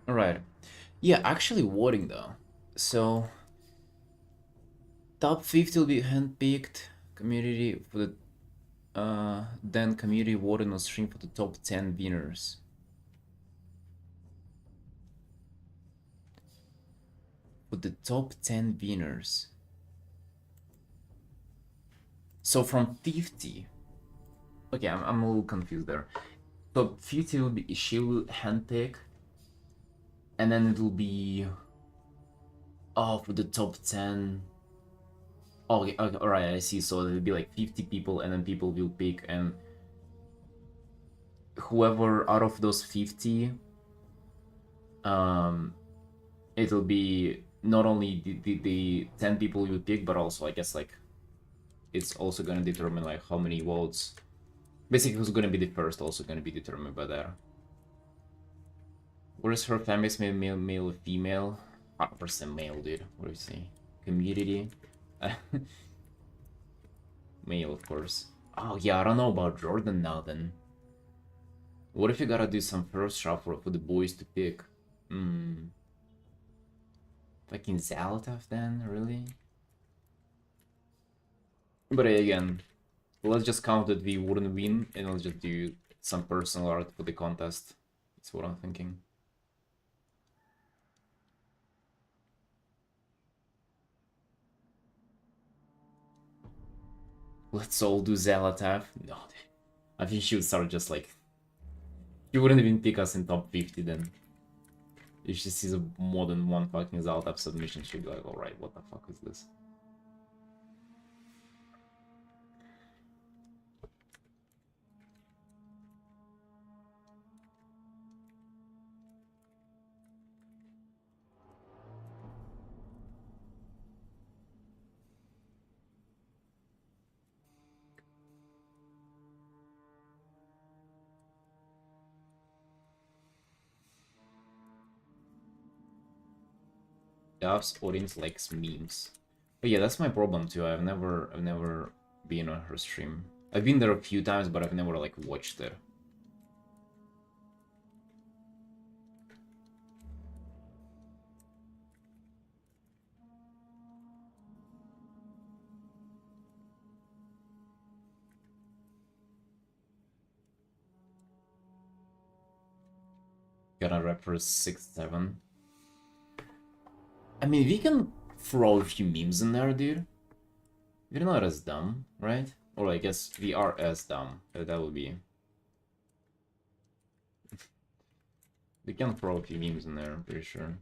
All right. Yeah, actually voting though. So top 50 will be handpicked community for the then community voting on stream for the top 10 winners. For the top 10 winners. So from 50. Okay, I'm a little confused there. So 50 will be she will handpick, and then it will be for the top 10. Oh, okay, okay, all right, I see. So it'll be like 50 people, and then people will pick, and whoever out of those 50, um, it'll be not only the 10 people you pick, but also I guess like it's also gonna determine like how many votes. Basically, who's gonna be the first also gonna be determined by that. What is her fan base? Male, or female? 100% male, dude. What do you say? Community? Male, of course. Oh, yeah, I don't know about Jordan now, then. What if you gotta do some first shuffle for the boys to pick? Hmm. Fucking Zalatav, then? Really? But again, let's just count that we wouldn't win, and let's just do some personal art for the contest. That's what I'm thinking. Let's all do Zalatav. No, I think she would start just like... She wouldn't even pick us in top 50 then. If she sees more than one fucking Zalatav submission, she'll be like, alright, what the fuck is this? Dav's audience likes memes. But yeah, that's my problem too. I've never been on her stream. I've been there a few times, but I've never like watched it. Gonna rep for 6-7. I mean, we can throw a few memes in there, dude. We're not as dumb, right? Or I guess we are as dumb. That would be... We can throw a few memes in there, I'm pretty sure.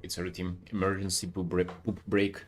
It's our team. Emergency poop break.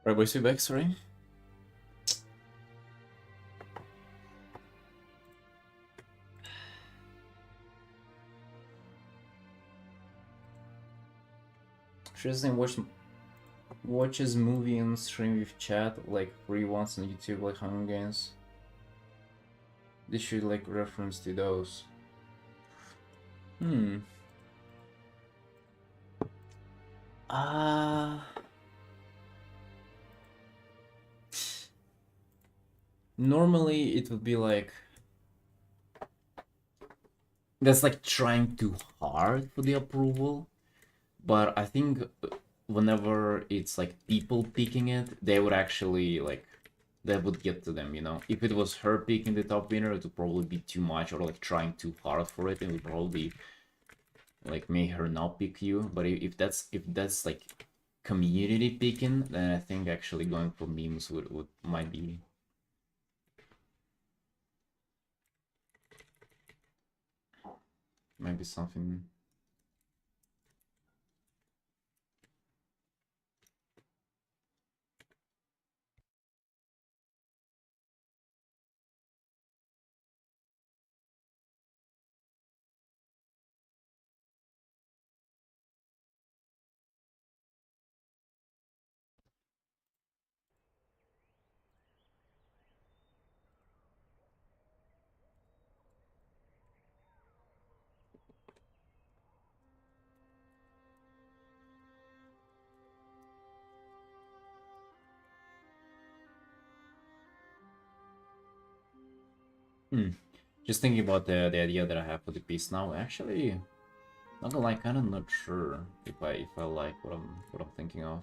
Right, boys, you back, sorry? She doesn't watches movie and stream with chat like free ones on YouTube like Hunger Games. They should like reference to those. Hmm. Uh Normally it would be like that's like trying too hard for the approval, but I think whenever it's like people picking it, they would actually like that would get to them, you know. If it was her picking the top winner, it would probably be too much or like trying too hard for it. It would probably like make her not pick you. But if that's like community picking, then I think actually going for memes would might be something. Hmm. Just thinking about the idea that I have for the piece now. Actually, not gonna lie, kind of not sure if I like what I'm thinking of.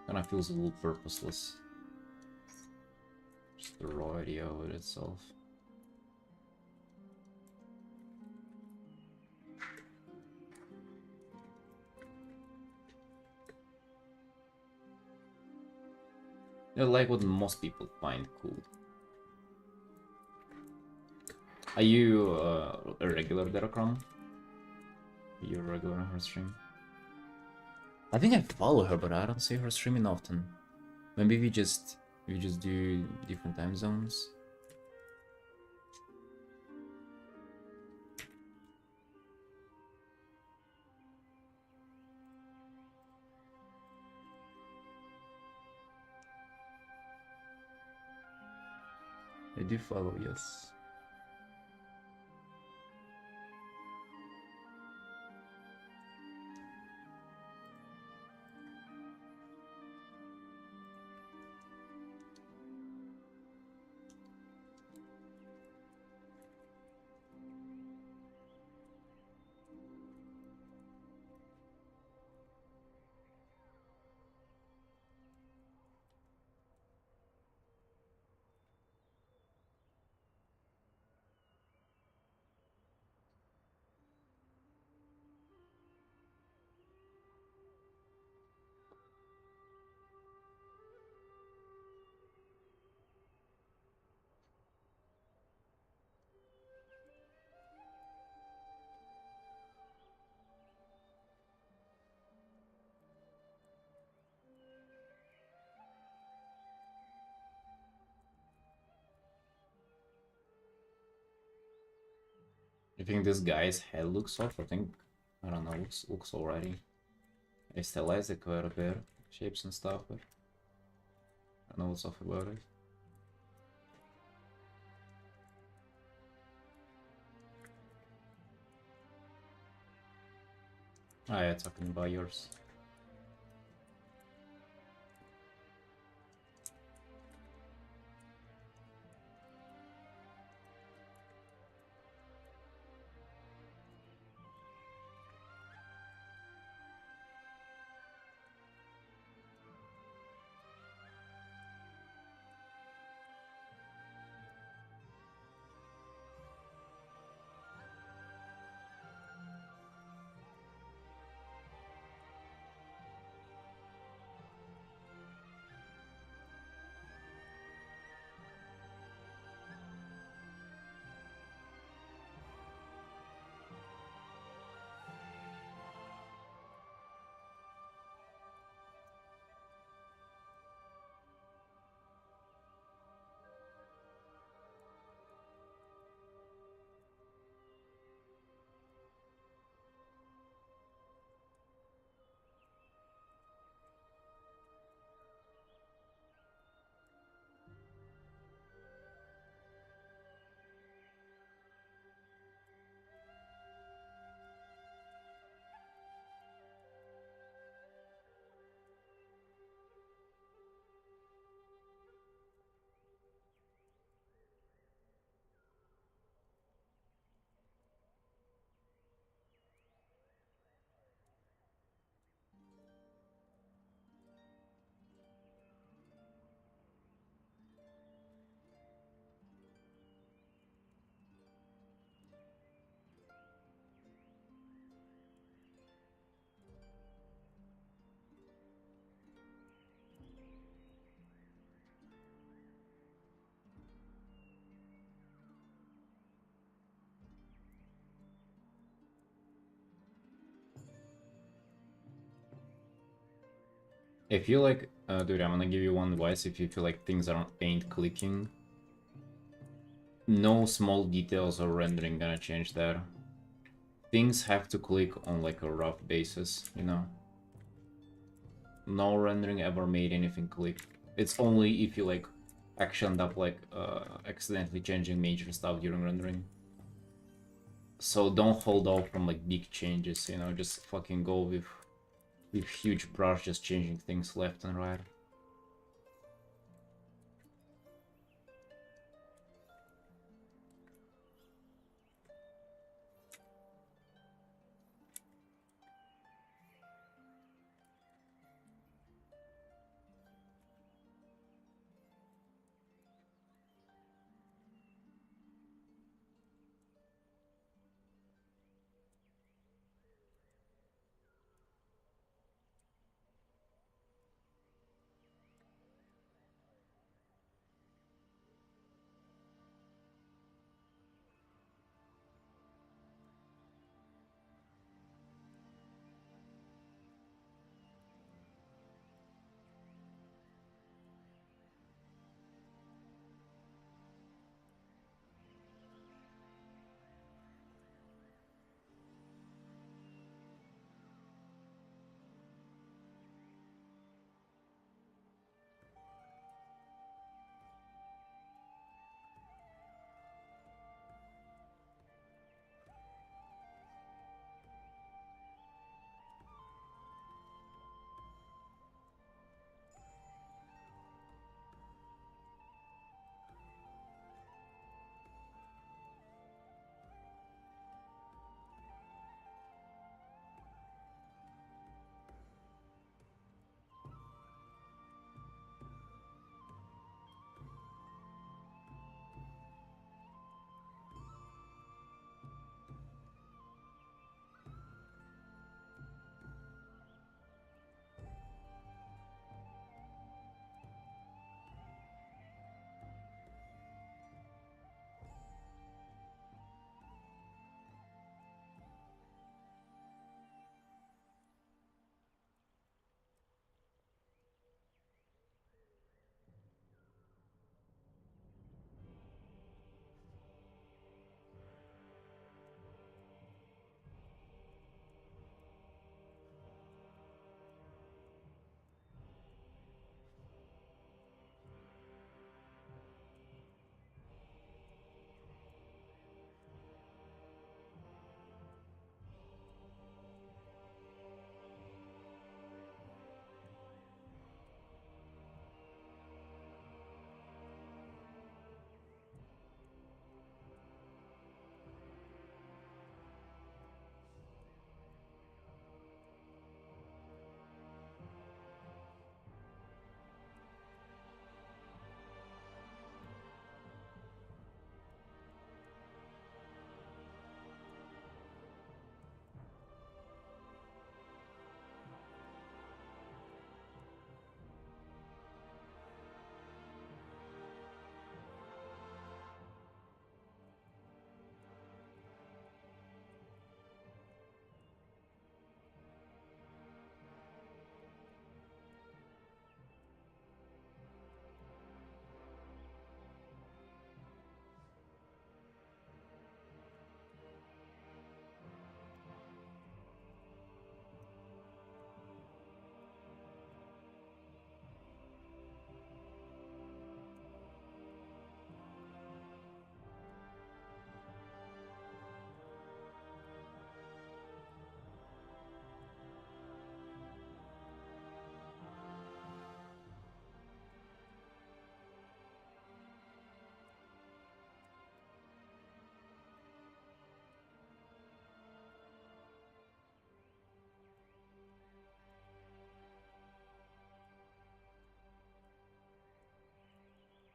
Kind of feels a little purposeless. Just the raw idea of it itself. I like what most people find cool. Are you a regular Derocron? Are you a regular on her stream? I think I follow her, but I don't see her streaming often. Maybe we just do different time zones. I do follow, yes. You think this guy's head looks off? I don't know, looks alrighty. I stylize it quite a bit, shapes and stuff, but I don't know what's off about it. Ah, yeah, talking about yours. If you like, dude, I'm gonna give you one advice. If you feel like things ain't clicking, no small details or rendering gonna change that. Things have to click on like a rough basis, you know? No rendering ever made anything click. It's only if you like actually end up like accidentally changing major stuff during rendering. So don't hold off from like big changes, you know, just fucking go with huge brush, just changing things left and right.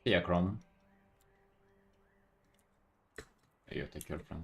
Yeah, Chrome. You take your friend.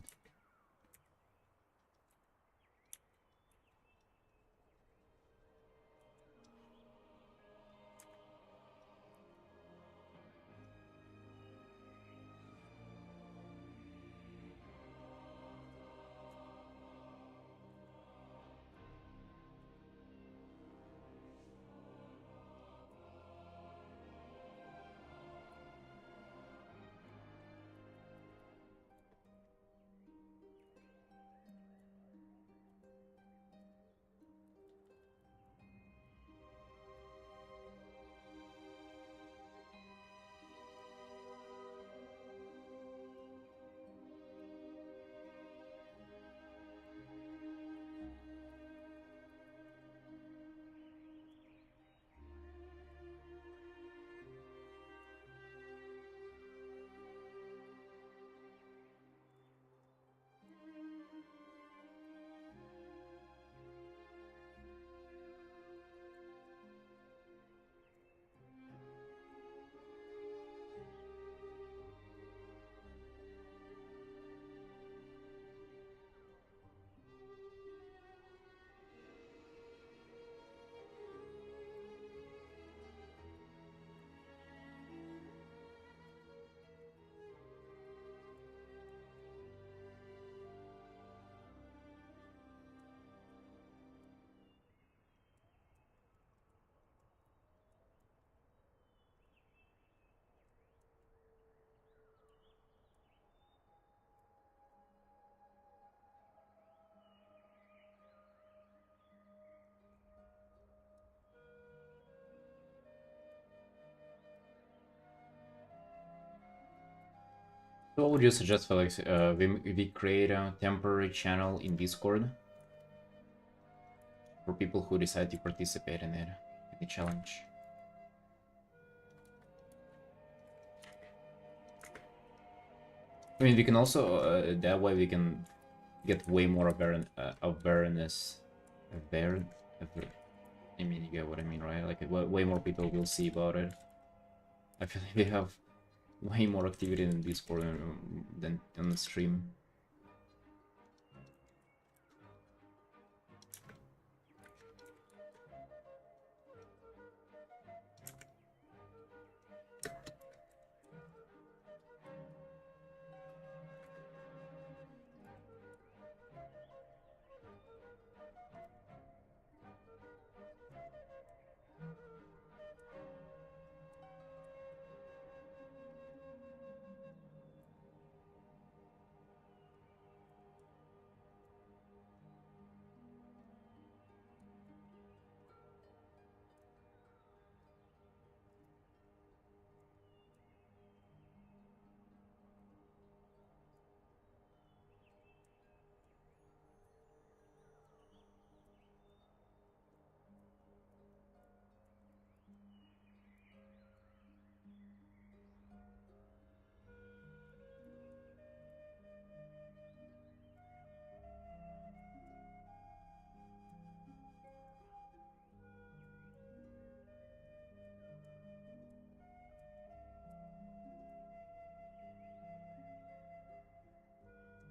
So what would you suggest, Felix? We create a temporary channel in Discord for people who decide to participate in it, in the challenge. I mean, we can also that way we can get way more awareness. I mean, you get what I mean, right? Like, way more people will see about it. I feel like we have way more activity in Discord than on the stream.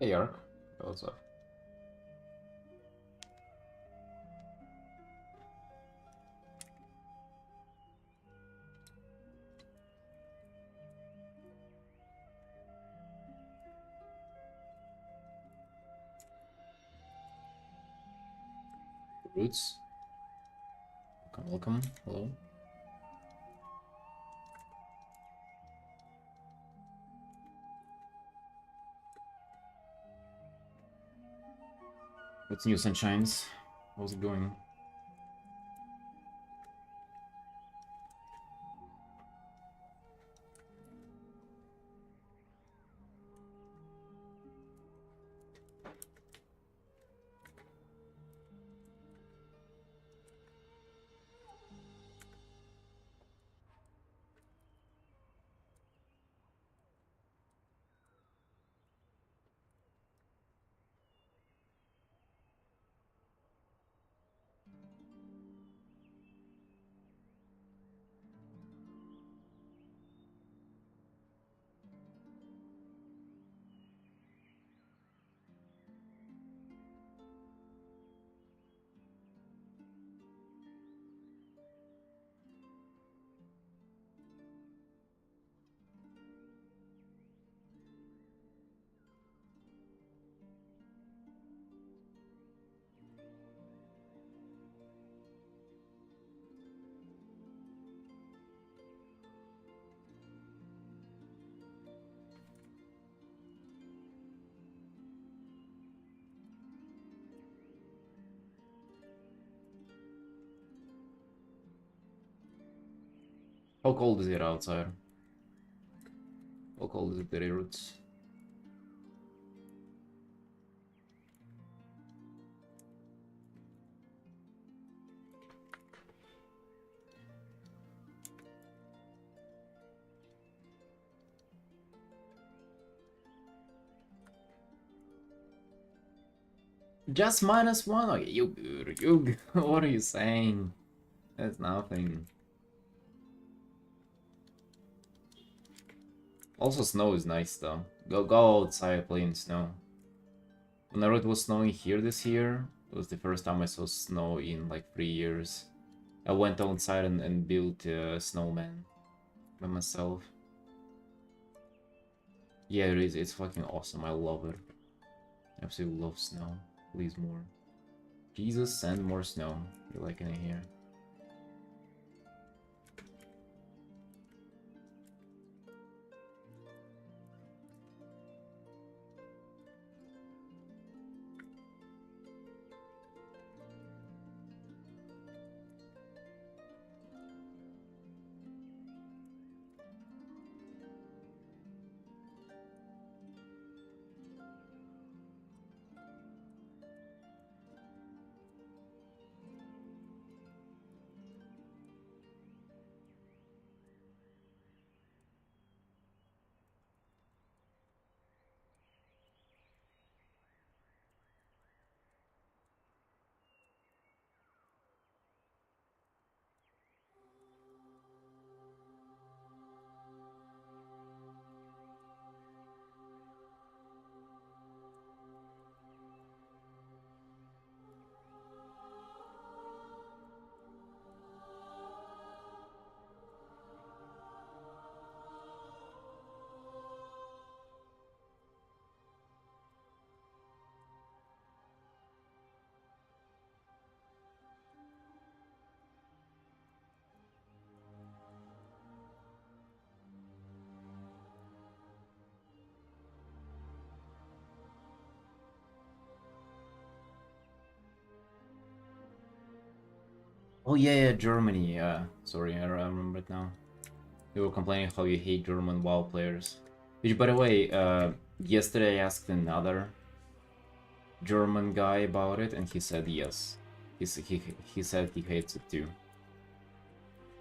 Hey, Ark. What's up? Roots. Welcome, welcome. Hello. What's new, Sunshines? How's it going? How cold is it outside? How cold is it today, Roots? Just -1? Okay, you good, you good. What are you saying? That's nothing. Also, snow is nice though. Go outside, play in snow. Whenever it was snowing here this year, it was the first time I saw snow in like 3 years. I went outside and built a snowman by myself. Yeah, it is. It's fucking awesome. I love it. Absolutely love snow. Please more. Jesus, send more snow. You're liking it here. Oh yeah, Germany. Sorry, I remember it now. You were complaining how you hate German WoW players. Which, by the way, yesterday I asked another German guy about it, and he said yes. He said he hates it too.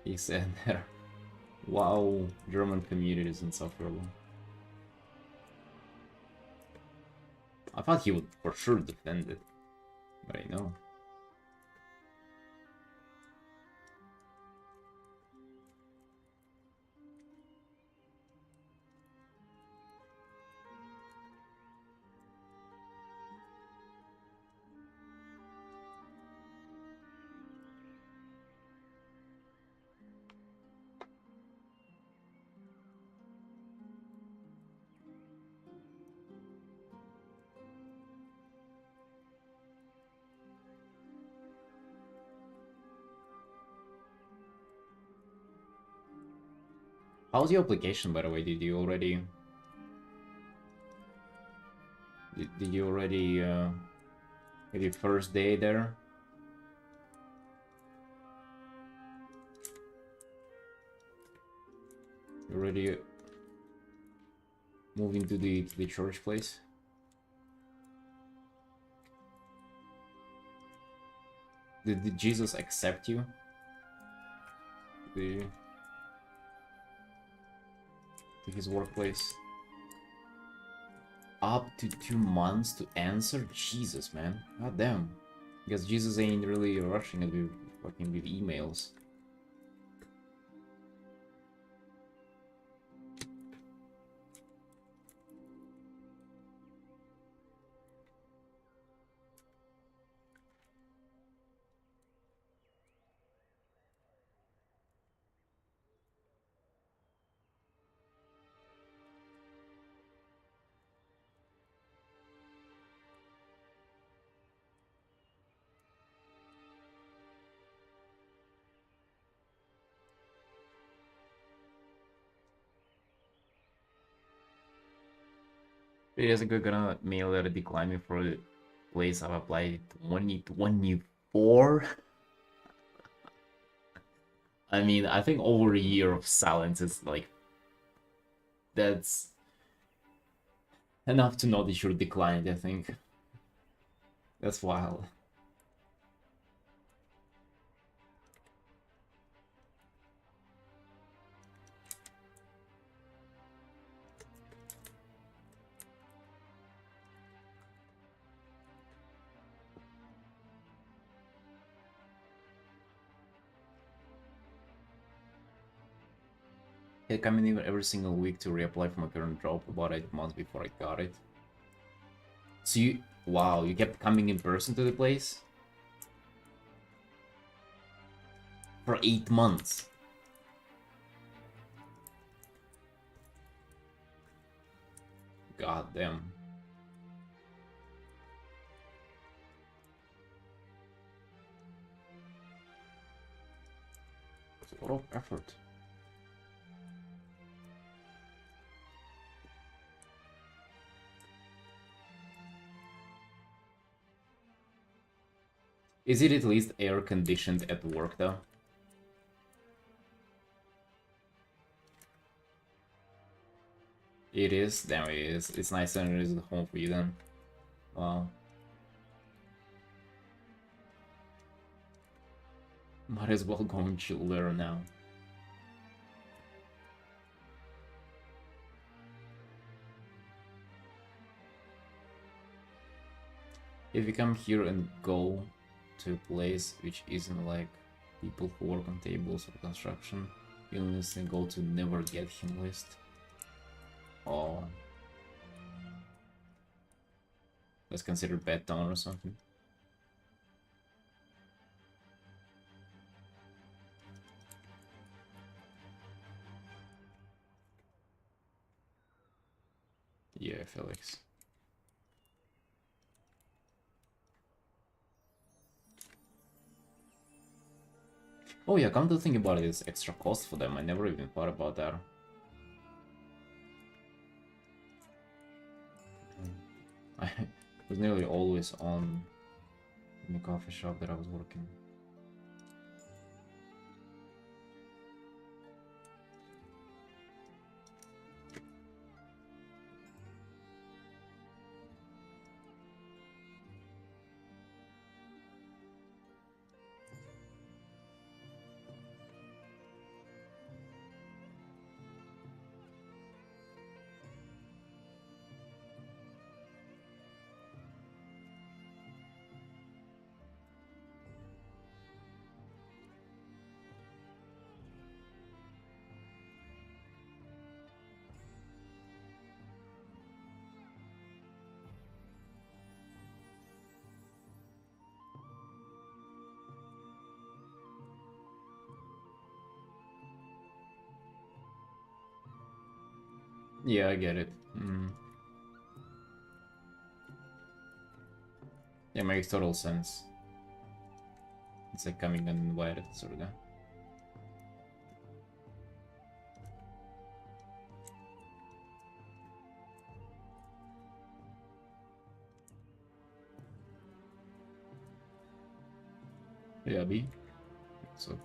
He said that WoW German community is insufferable. I thought he would for sure defend it, but I know. How's your application, by the way? Did you already have your first day there? You already moving to the church place? Did Jesus accept you? To his workplace? Up to 2 months to answer? Jesus, man. God damn. Guess Jesus ain't really rushing it with fucking with emails. It is a good gonna mail letter decline me for the place I've applied 2024. I mean, I think over a year of silence is like that's enough to know that you're declined, I think. That's wild. I come in every single week to reapply for my current job about 8 months before I got it. So wow, you kept coming in person to the place? For 8 months. God damn. It's a lot of effort. Is it at least air conditioned at work though? It is? Damn, it is. It's nice and it is at home for you then. Wow. Might as well go and chill there now. If you come here and go to a place which isn't like people who work on tables or construction, you'll instantly go to never get him list. Oh. Let's consider bad tone or something. Yeah, Felix. Oh yeah, come to think about it, it's extra cost for them. I never even thought about that. I was nearly always on in the coffee shop that I was working. Yeah, I get it. Mm. Yeah, makes total sense. It's like coming uninvited, sort of. Yeah, B. So.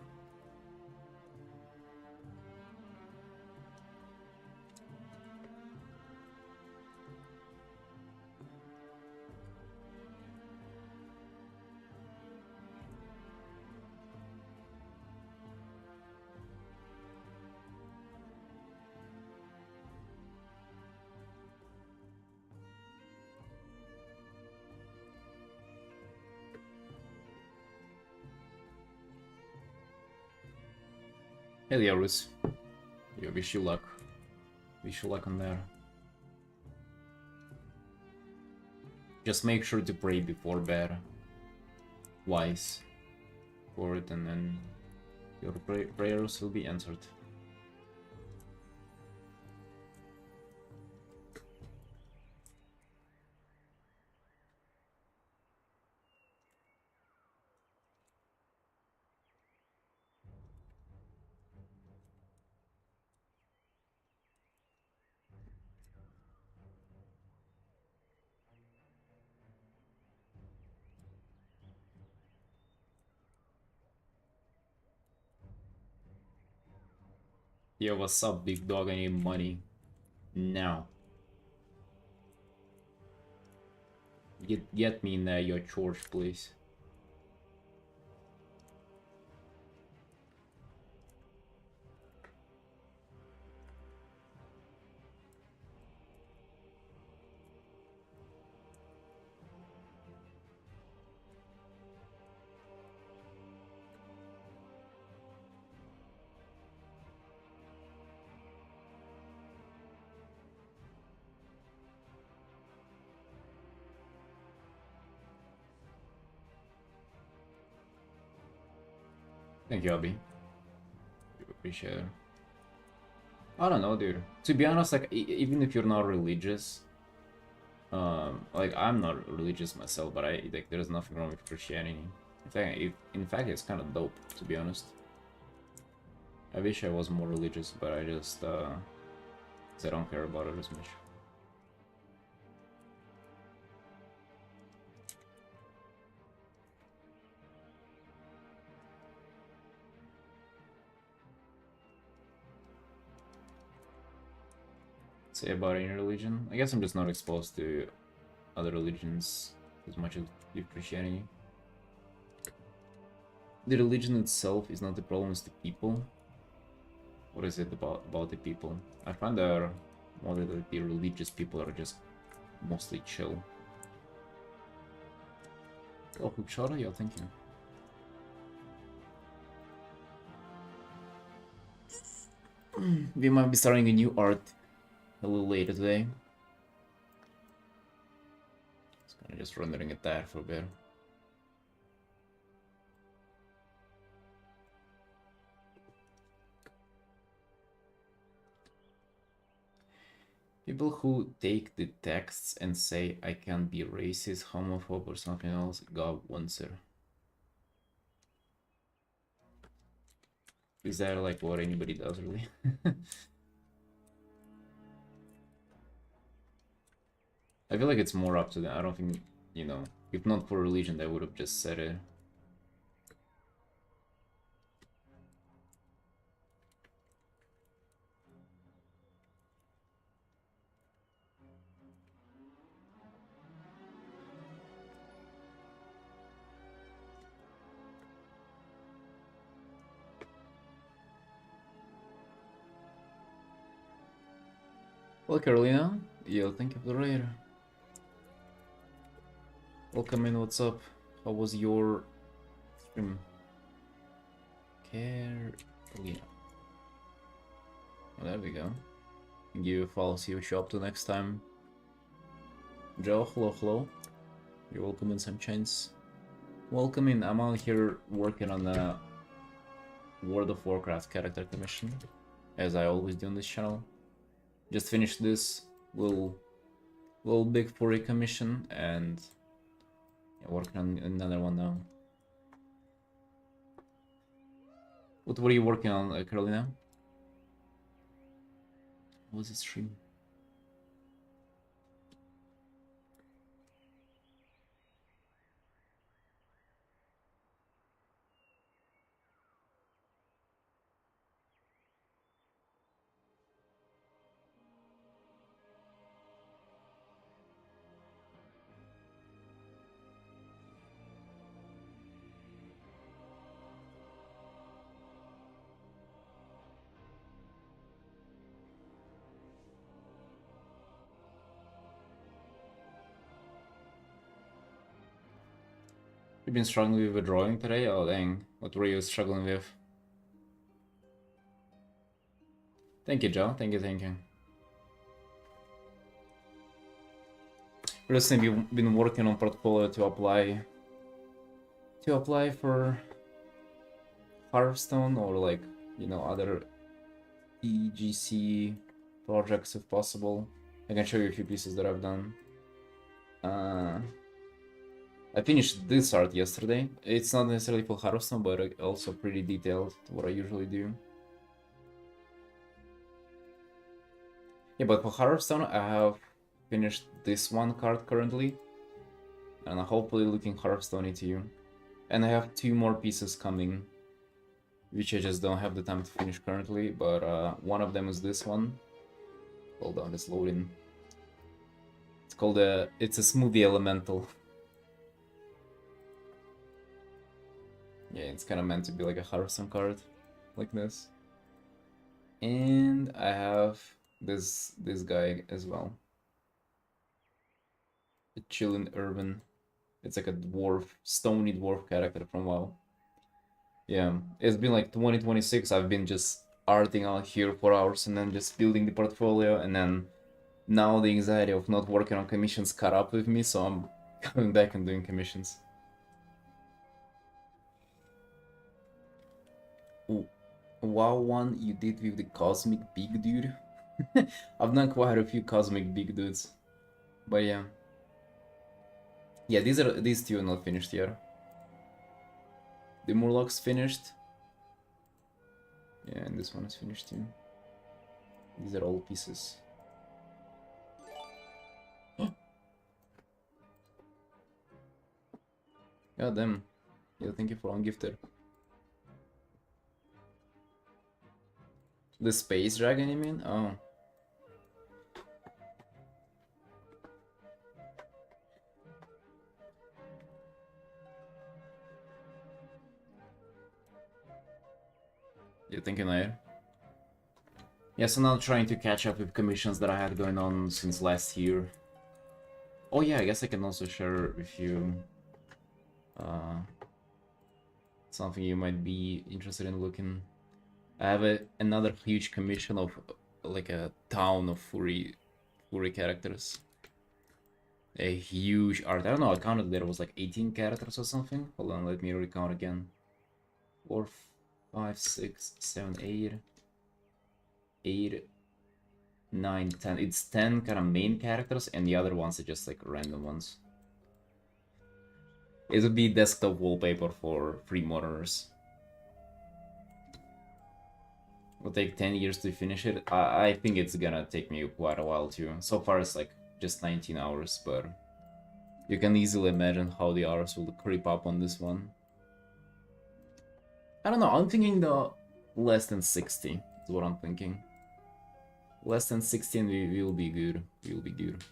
Hell yeah, Rus. Yeah, wish you luck. Wish you luck on there. Just make sure to pray before bed. Wise. For it, and then your prayers will be answered. Yo, what's up, big dog? I need money. Now. Get me in your church, please. Thank you, Abby. Appreciate it. I don't know, dude. To be honest, like, even if you're not religious, like, I'm not religious myself, but I, like, there's nothing wrong with Christianity. In fact, it's kind of dope, to be honest. I wish I was more religious, but I just, 'cause I don't care about it as much. Say about any religion? I guess I'm just not exposed to other religions as much as with Christianity. The religion itself is not the problem, it's the people. What is it about the people? I find that more that the religious people are just mostly chill. Oh, Hookshot, yeah, thank you. We might be starting a new art a little later today. It's kind of just rendering it there for a bit. People who take the texts and say I can't be racist, homophobe, or something else, God wants it. Is that like what anybody does, really? I feel like it's more up to them. I don't think, you know, if not for religion, they would have just said it. Well, Carolina, yo, thank you for the raid. Welcome in, what's up? How was your stream? Carolina. Well, there we go. Give you a follow, see what you're up to next time. Joe, hello, hello. You're welcome in, some chance. Welcome in, I'm out here working on the World of Warcraft character commission, as I always do on this channel. Just finished this little big furry commission and yeah, working on another one now. What were you working on, Carolina? What was the stream? You've been struggling with the drawing today? Oh dang, what were you struggling with? Thank you, Joe. Thank you. Recently, you've been working on portfolio to apply for Hearthstone or like, you know, other EGC projects if possible. I can show you a few pieces that I've done. I finished this art yesterday. It's not necessarily for Hearthstone, but also pretty detailed to what I usually do. Yeah, but for Hearthstone, I have finished this one card currently, and I'm hopefully looking Hearthstone to you. And I have 2 more pieces coming, which I just don't have the time to finish currently, but one of them is this one. Hold on, it's loading. It's called it's a Smoothie Elemental. Yeah, it's kind of meant to be like a Hearthstone card, like this. And I have this guy as well. A Chillin' Urban. It's like a dwarf, stony dwarf character from WoW. Yeah, it's been like 2026. I've been just arting out here for hours and then just building the portfolio, and then now the anxiety of not working on commissions caught up with me, so I'm coming back and doing commissions. WoW one you did with the Cosmic Big Dude? I've done quite a few Cosmic Big Dudes, but yeah. Yeah, these 2 are not finished yet. The Murloc's finished. Yeah, and this one is finished too. These are all pieces. God damn. Yeah, thank you for ungifted. The space dragon, you mean? Oh. You're thinking later? Yeah, so now trying to catch up with commissions that I had going on since last year. Oh yeah, I guess I can also share with you something you might be interested in looking. I have another huge commission of like a town of furry characters. A huge art. I don't know, I counted there was like 18 characters or something. Hold on, let me recount again. 4, 5, 6, 7, 8, 9, 10. It's 10 kind of main characters, and the other ones are just like random ones. It would be desktop wallpaper for free modders. It'll take 10 years to finish it. I think it's gonna take me quite a while too. So far it's like just 19 hours, but you can easily imagine how the hours will creep up on this one. I don't know, I'm thinking the less than 60 is what I'm thinking. Less than 60 and we will be good. We will be good.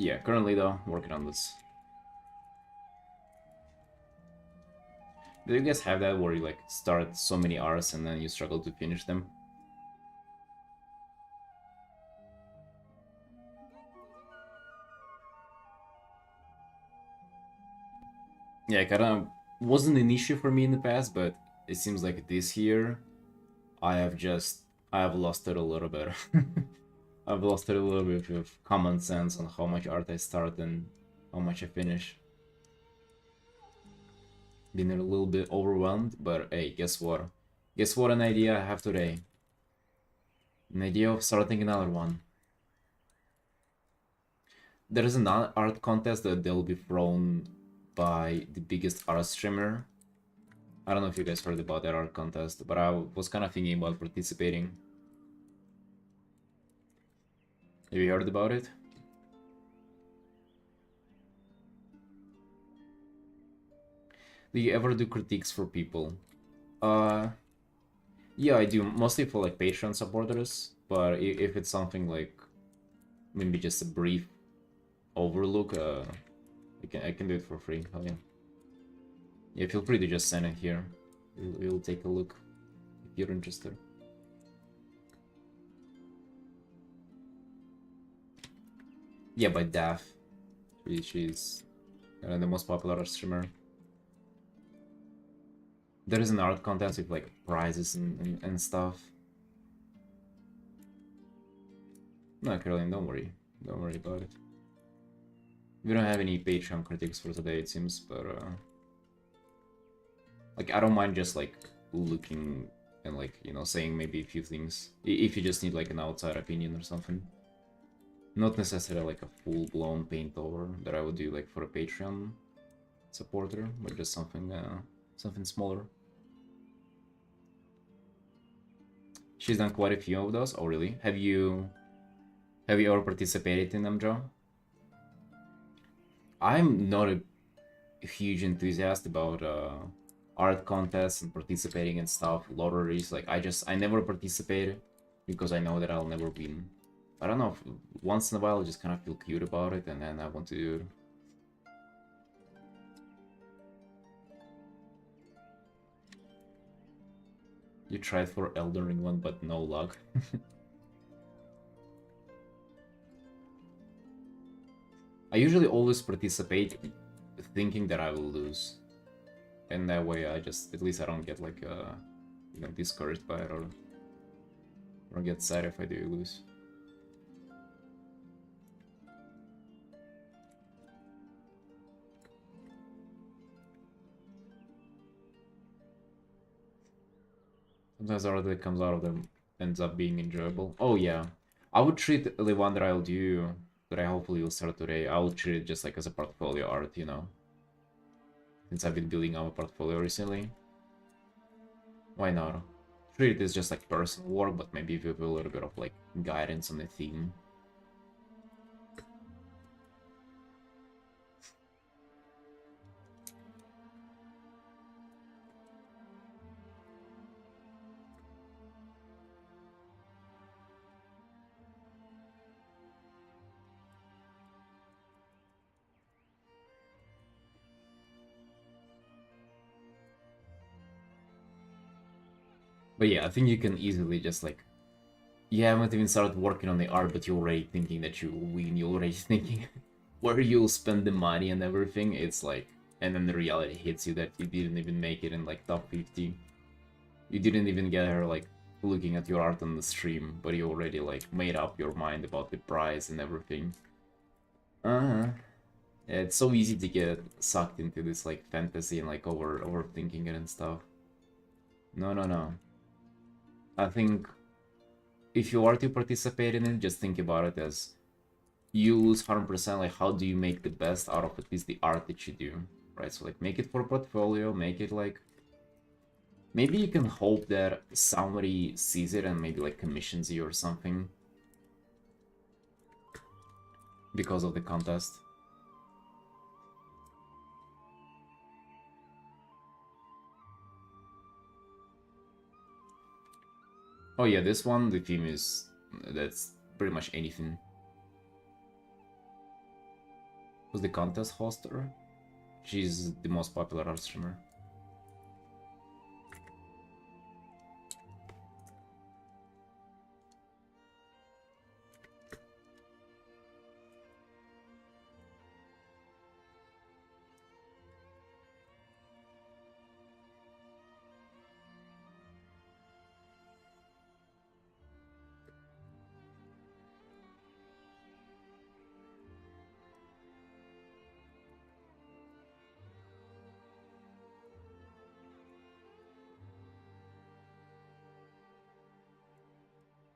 Yeah, currently though, working on this. Do you guys have that where you like start so many hours and then you struggle to finish them? Yeah, it kind of wasn't an issue for me in the past, but it seems like this year I have lost it a little bit. I've lost it a little bit with common sense on how much art I start and how much I finish. Been a little bit overwhelmed, but hey, guess what? Guess what an idea I have today? An idea of starting another one. There is an art contest that they'll be thrown by the biggest art streamer. I don't know if you guys heard about that art contest, but I was kind of thinking about participating. Have you heard about it? Do you ever do critiques for people? Uh, yeah, I do, mostly for like Patreon supporters, but if it's something like maybe just a brief overlook, I can do it for free. Hell yeah. Yeah, feel free to just send it here. We'll take a look if you're interested. Yeah, by Daph. She's the most popular streamer. There is an art contest with like prizes and stuff. No, Caroline, don't worry. Don't worry about it. We don't have any Patreon critics for today, it seems, but like I don't mind just like looking and like, you know, saying maybe a few things if you just need like an outside opinion or something. Not necessarily like a full-blown paint over that I would do like for a Patreon supporter, but just something something smaller. She's done quite a few of those. Oh really? Have you ever participated in them, Joe? I'm not a huge enthusiast about art contests and participating in stuff, lotteries. Like I never participated because I know that I'll never win. I don't know, once in a while I just kind of feel cute about it and then I want to do it. You tried for Elden Ring one, but no luck. I usually always participate thinking that I will lose. And that way I just, at least I don't get like, you know, discouraged by it or don't get sad if I do lose. Sometimes the art that comes out of them ends up being enjoyable. Oh yeah, I would treat the one that I'll do, that I hopefully will start today, I will treat it just like as a portfolio art, you know? Since I've been building up a portfolio recently. Why not? Treat it as just like personal work, but maybe with a little bit of like guidance on the theme. But yeah, I think you can easily just like, you haven't even started working on the art, but you're already thinking that you will win, you're already thinking where you'll spend the money and everything. It's like, and then the reality hits you that you didn't even make it in like top 50. You didn't even get her like looking at your art on the stream, but you already like made up your mind about the prize and everything. Uh-huh. Yeah, it's so easy to get sucked into this like fantasy and like overthinking it and stuff. No, no, no. I think if you are to participate in it, just think about it as you lose 100%, like how do you make the best out of at least the art that you do, right? So like make it for a portfolio, make it like, maybe you can hope that somebody sees it and maybe like commissions you or something because of the contest. Oh yeah, this one, the theme is, that's pretty much anything. Who's the contest hoster? She's the most popular art streamer.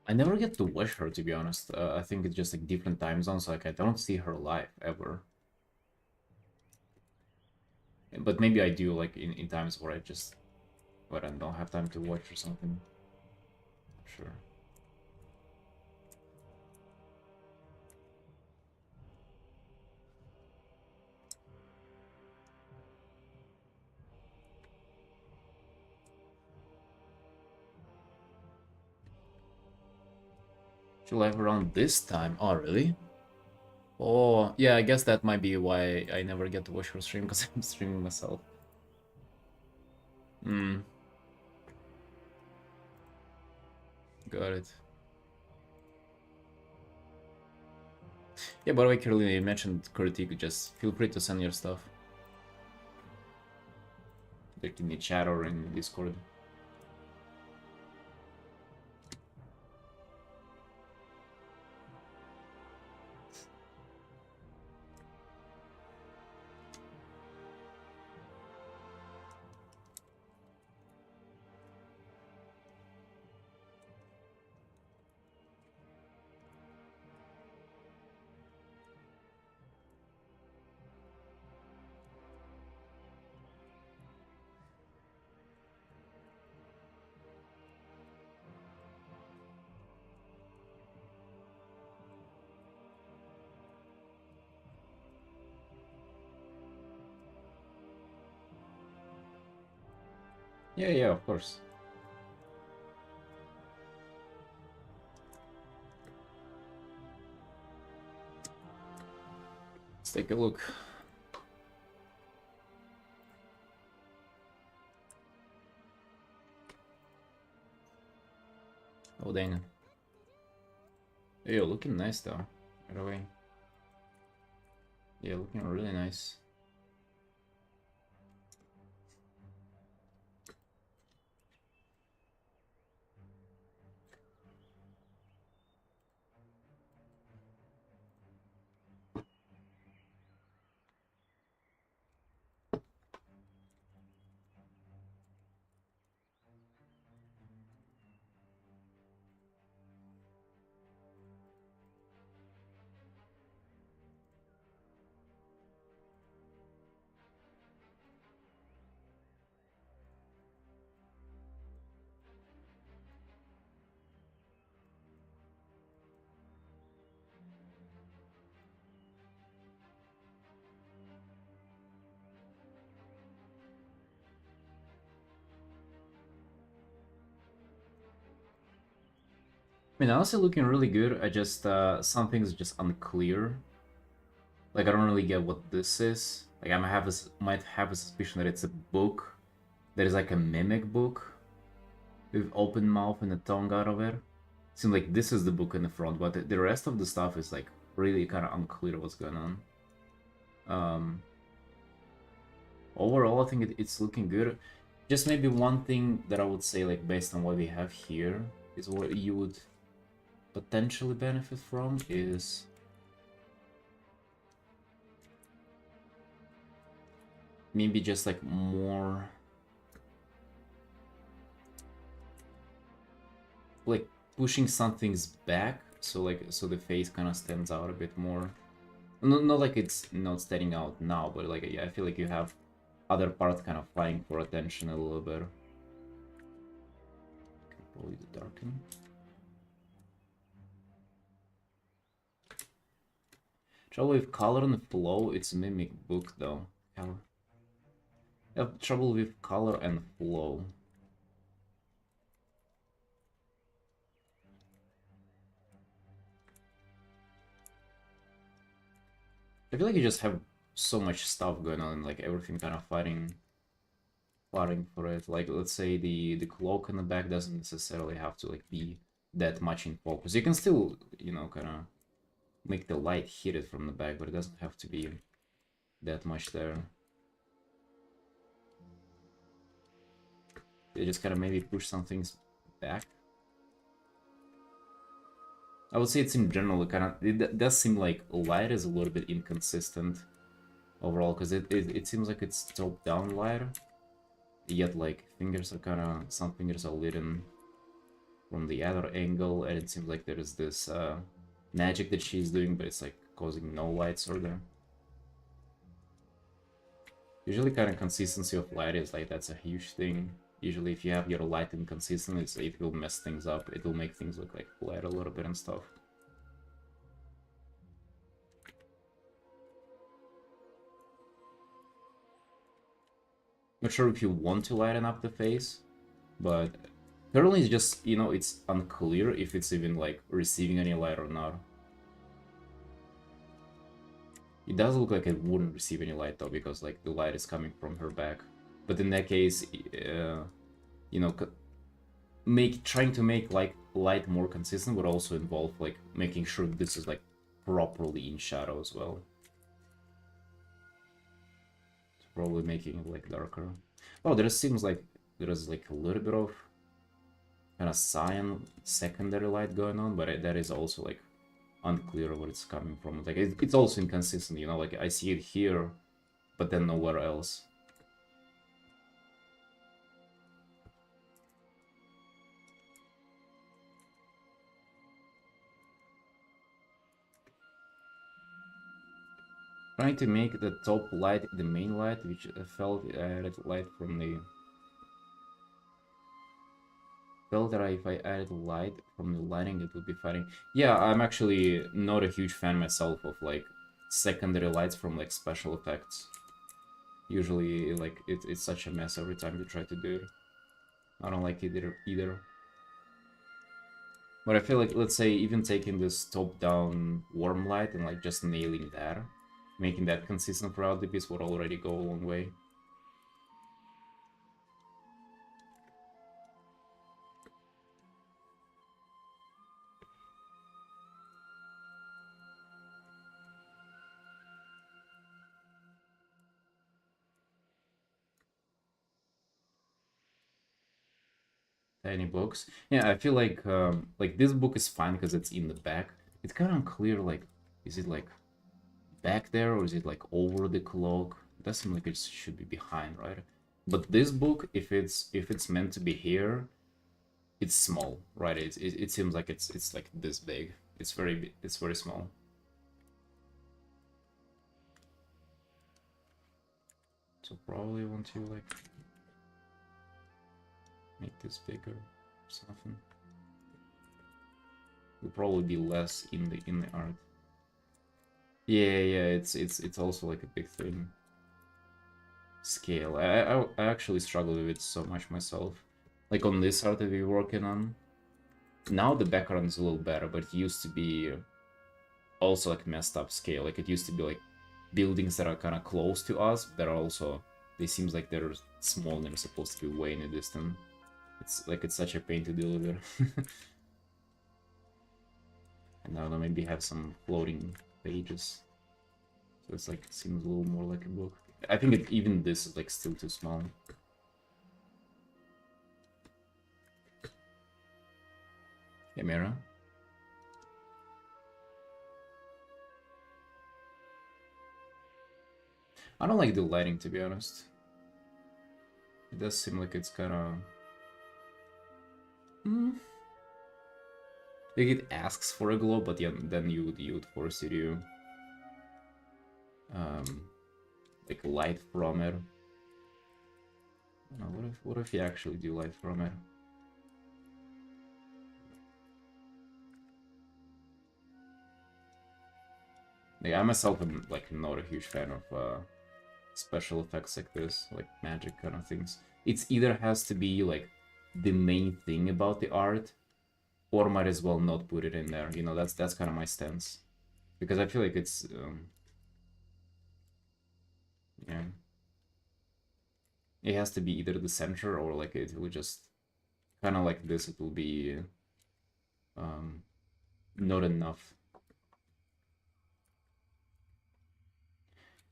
I never get to watch her, to be honest. I think it's just like different time zones. Like I don't see her live ever. But maybe I do, like in times where I don't have time to watch or something. Sure. She live around this time. Oh, really? Oh, yeah, I guess that might be why I never get to watch her stream, because I'm streaming myself. Hmm, got it. Yeah, by the way, Carolina, you mentioned critique, just feel free to send your stuff. Like in the chat or in Discord. Yeah, yeah, of course. Let's take a look. Oh, dang. Hey, you're looking nice, though. By the way. Yeah, looking really nice. I mean, honestly, looking really good. I just, some things just unclear. Like, I don't really get what this is. Like, might have a suspicion that it's a book that is like a mimic book with open mouth and a tongue out of it. Seems like this is the book in the front, but the rest of the stuff is like really kind of unclear what's going on. Overall, I think it's looking good. Just maybe one thing that I would say, like based on what we have here, is what you would potentially benefit from is maybe just like more like pushing some things back, so the face kind of stands out a bit more. Not like it's not standing out now, but like yeah, I feel like you have other parts kind of vying for attention a little bit. Probably the darken. Trouble with color and flow, it's a mimic book though. Color. I have trouble with color and flow. I feel like you just have so much stuff going on, like everything kind of fighting for it. Like let's say the cloak in the back doesn't necessarily have to like be that much in focus. You can still, you know, kind of make the light hit it from the back, but it doesn't have to be that much there. You just kind of maybe push some things back. I would say it's in general it does seem like light is a little bit inconsistent overall, because it seems like it's top down light, yet like fingers are some fingers are lit in from the other angle, and it seems like there is this magic that she's doing, but it's like causing no light sort of. Usually kind of consistency of light is like, that's a huge thing. Usually if you have your light inconsistent, it will mess things up. It will make things look like flat a little bit and stuff. Not sure if you want to lighten up the face, but currently it's just, you know, it's unclear if it's even like receiving any light or not. It does look like it wouldn't receive any light though, because like the light is coming from her back. But in that case, you know, trying to make like light more consistent would also involve like making sure this is like properly in shadow as well. It's probably making it like darker. Oh, there seems like there is like a little bit of kind of cyan secondary light going on, but that is also like unclear where it's coming from. Like it's also inconsistent, you know, like I see it here, but then nowhere else. Trying to make the top light the main light, which felt added light from the... Felt that if I added light from the lighting, it would be fighting. Yeah, I'm actually not a huge fan myself of like secondary lights from like special effects. Usually, like it's such a mess every time you try to do it. I don't like it either. But I feel like, let's say, even taking this top-down warm light and like just nailing that, making that consistent throughout the piece would already go a long way. Tiny books. Yeah, I feel like this book is fine because it's in the back. It's kind of unclear, like, is it like back there or is it like over the cloak? It does seem like it should be behind, right? But this book, if it's meant to be here, it's small, right? It seems like it's like this big. It's very small. So probably want to like make this bigger or something. Will probably be less in the art. Yeah, it's also like a big thing. Scale. I actually struggle with it so much myself. Like on this art that we're working on. Now the background is a little better, but it used to be also like messed up scale. Like it used to be like buildings that are kind of close to us, that are also, they seems like they're small and they're supposed to be way in the distance. It's like it's such a pain to deal with it. And now maybe have some floating pages. So it's like, seems a little more like a book. I think even this is like still too small. Hey, Mira. I don't like the lighting, to be honest. It does seem like it's kind of... Like it asks for a glow, but yeah, then you would force it to like light from it. No, what if you actually do light from it? Like, I myself am like not a huge fan of special effects like this, like magic kind of things. It's either has to be like the main thing about the art, or might as well not put it in there. You know, that's kind of my stance, because I feel like it's yeah, it has to be either the center or like it will just kind of like this. It will be not enough.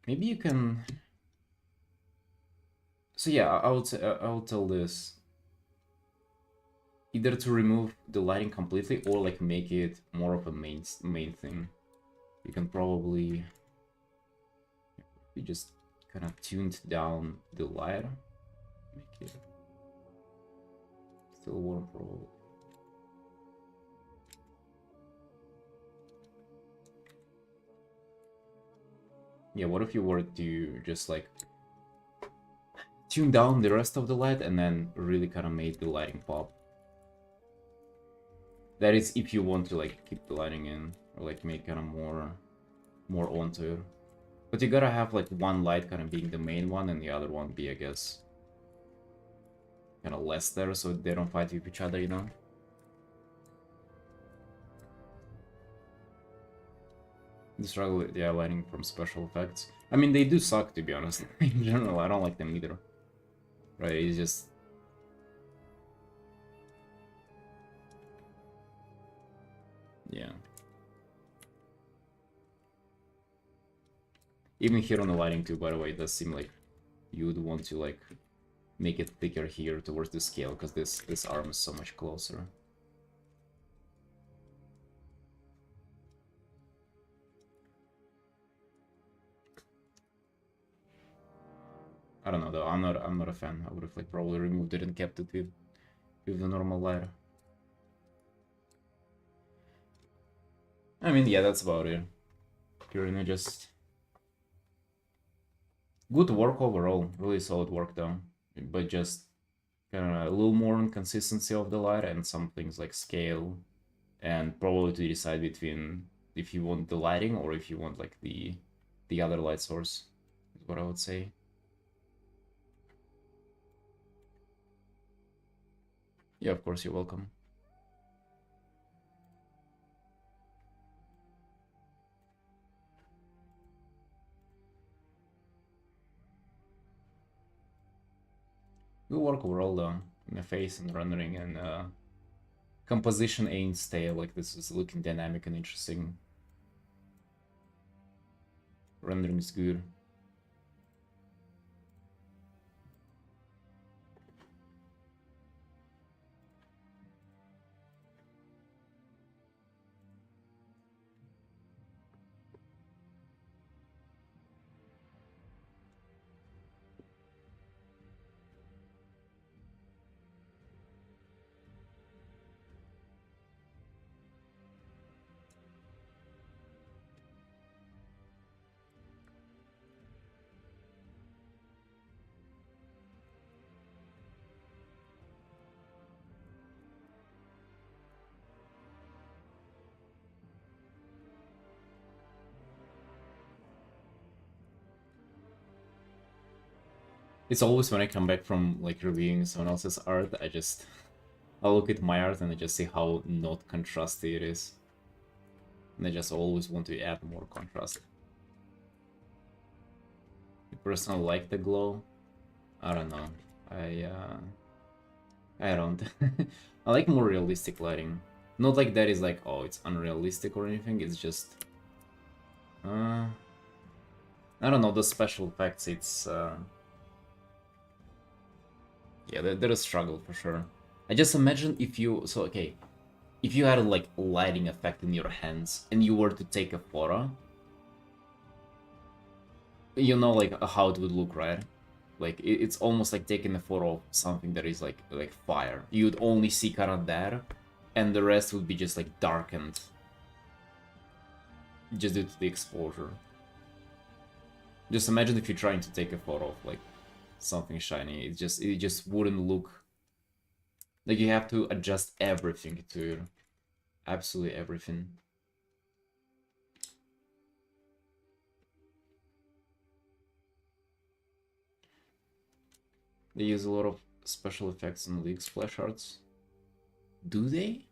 Maybe you can. So yeah, I will tell this either to remove the lighting completely or like make it more of a main thing. You can probably, you just kind of tuned down the light, make it still warm probably. Yeah, what if you were to just like tune down the rest of the light and then really kind of made the lighting pop? That is if you want to like keep the lighting in or like make kind of more onto it. But you gotta have like one light kind of being the main one and the other one be, I guess, kind of less there so they don't fight with each other, you know? The struggle with the lighting from special effects. I mean, they do suck, to be honest. In general, I don't like them either. Right, it's just... yeah. Even here on the lighting too, by the way, it does seem like you would want to like make it thicker here towards the scale, because this arm is so much closer. I don't know though. I'm not a fan. I would have like probably removed it and kept it with the normal light. I mean, yeah, that's about it. Purely just good work overall. Really solid work though. But just kind of a little more inconsistency of the light and some things like scale, and probably to decide between if you want the lighting or if you want like the other light source is what I would say. Yeah, of course, you're welcome. Good work overall though, in the face and rendering, and composition ain't stale. Like, this is looking dynamic and interesting. Rendering is good. It's always when I come back from like reviewing someone else's art, I look at my art and I just see how not contrasty it is. And I just always want to add more contrast. I personally like the glow. I don't know. I don't. I like more realistic lighting. Not like that is like, oh, it's unrealistic or anything. It's just I don't know, the special effects, it's yeah, they're a struggle for sure. I just imagine if you, so okay, if you had a like lighting effect in your hands and you were to take a photo, you know like how it would look, right? Like it's almost like taking a photo of something that is like fire. You'd only see kind of that, and the rest would be just like darkened, just due to the exposure. Just imagine if you're trying to take a photo of like something shiny. It just wouldn't look like, you have to adjust everything to it. Absolutely everything. They use a lot of special effects in League splash arts. Do they?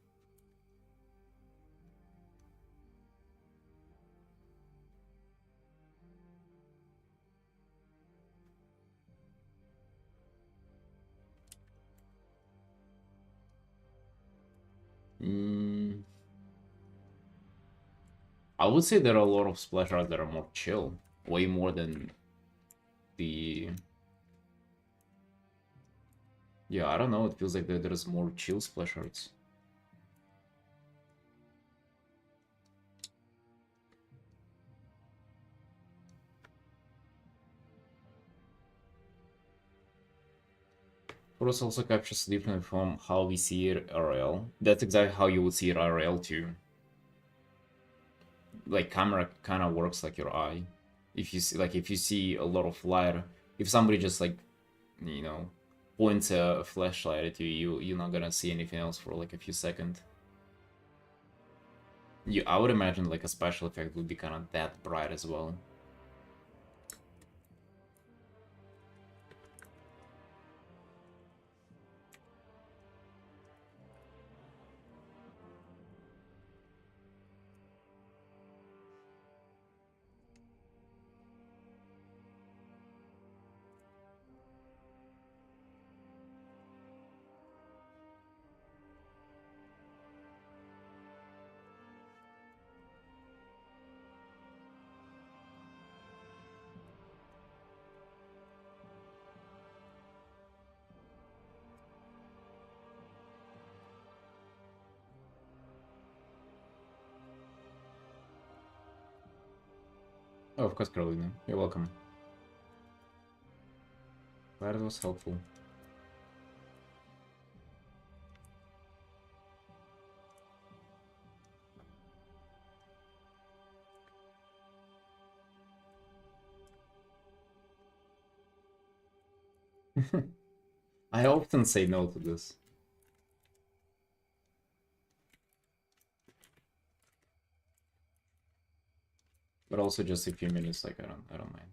I would say there are a lot of splash arts that are more chill. Way more than the... Yeah, I don't know, it feels like there's more chill splash arts. Photos also captures differently from how we see it RL. That's exactly how you would see it RL too. Like, camera kind of works like your eye. if you see, like, if you see a lot of light, if somebody just like, you know, points a flashlight at you, you're not gonna see anything else for like a few seconds. I would imagine like a special effect would be kind of that bright as well. Oh, of course, Carolina. You're welcome. Glad it was helpful. I often say no to this. But also just a few minutes, like I don't mind.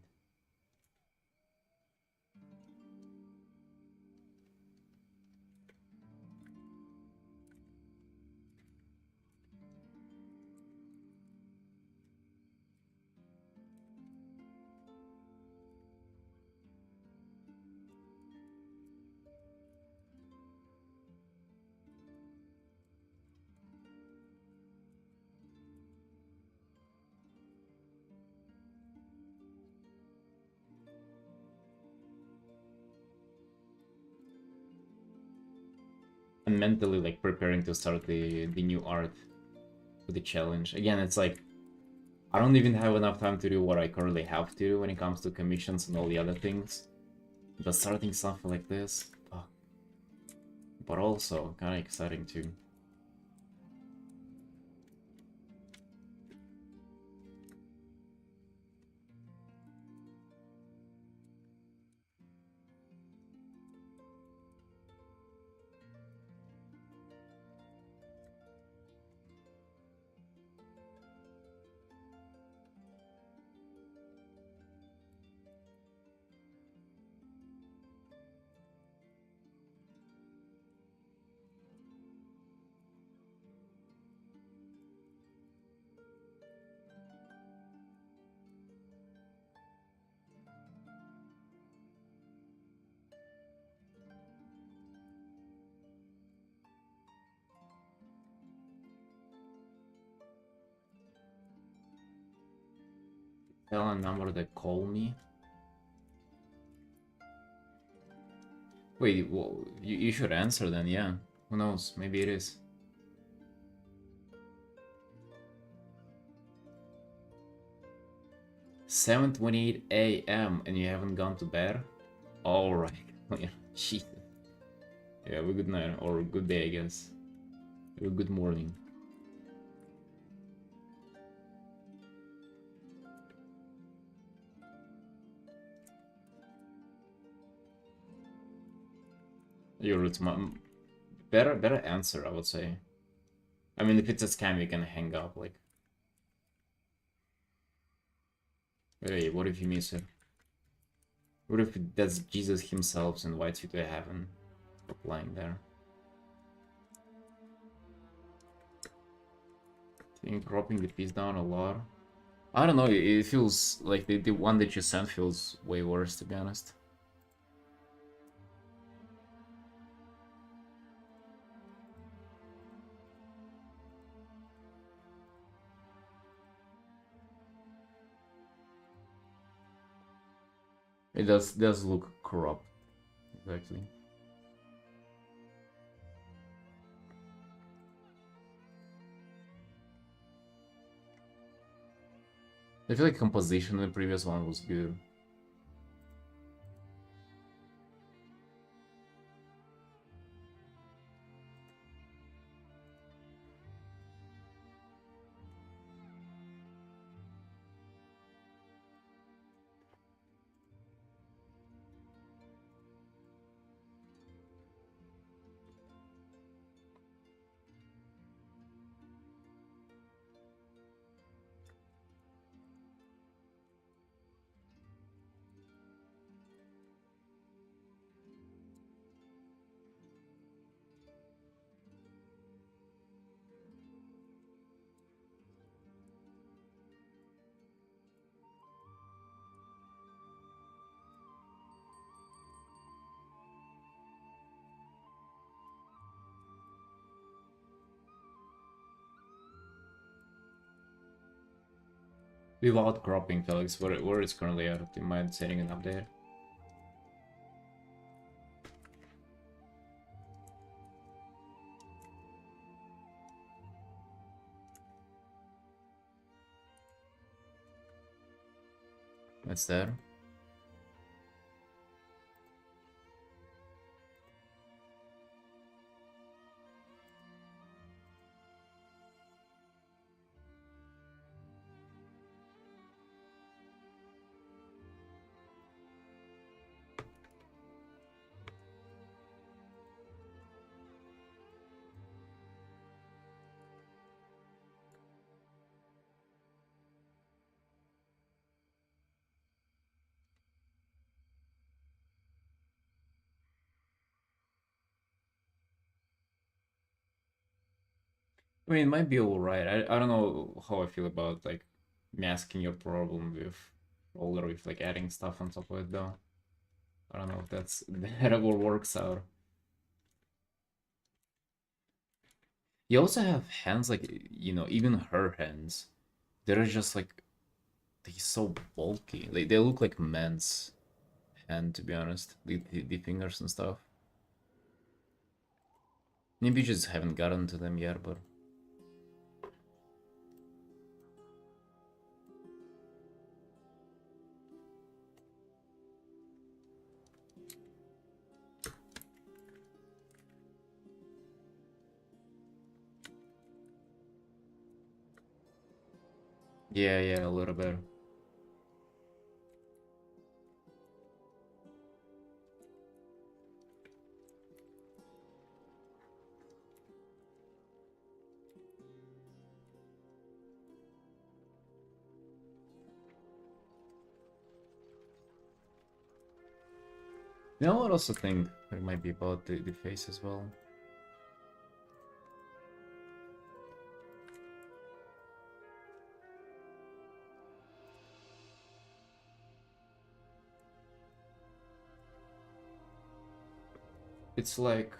I'm mentally like preparing to start the new art for the challenge. Again, it's like I don't even have enough time to do what I currently have to do when it comes to commissions and all the other things. But starting something like this, but also kind of exciting too. Tell a number that call me. Wait, well, you should answer then, yeah. Who knows? Maybe it is. 7:28 a.m. and you haven't gone to bed? Alright. Shit. Yeah, have a good night, or good day, I guess. Have a good morning. It's better answer, I would say. I mean, if it's a scam, you can hang up, like. Hey, what if you miss it? What if that's Jesus himself invites you to heaven for playing there? I think dropping the piece down a lot. I don't know, it feels like the one that you sent feels way worse, to be honest. It does look corrupt, exactly. I feel like composition in the previous one was good. Without cropping, Felix, where it's currently at? Do you mind setting an update? What's there? I mean, it might be alright. I don't know how I feel about like masking your problem with roller with like adding stuff on top of it though. I don't know if that's that ever works out. You also have hands like even her hands. They're just like they're so bulky. They look like men's hand to be honest. The fingers and stuff. Maybe you just haven't gotten to them yet, but yeah, a little bit. You know what I also think it might be about the face as well. It's like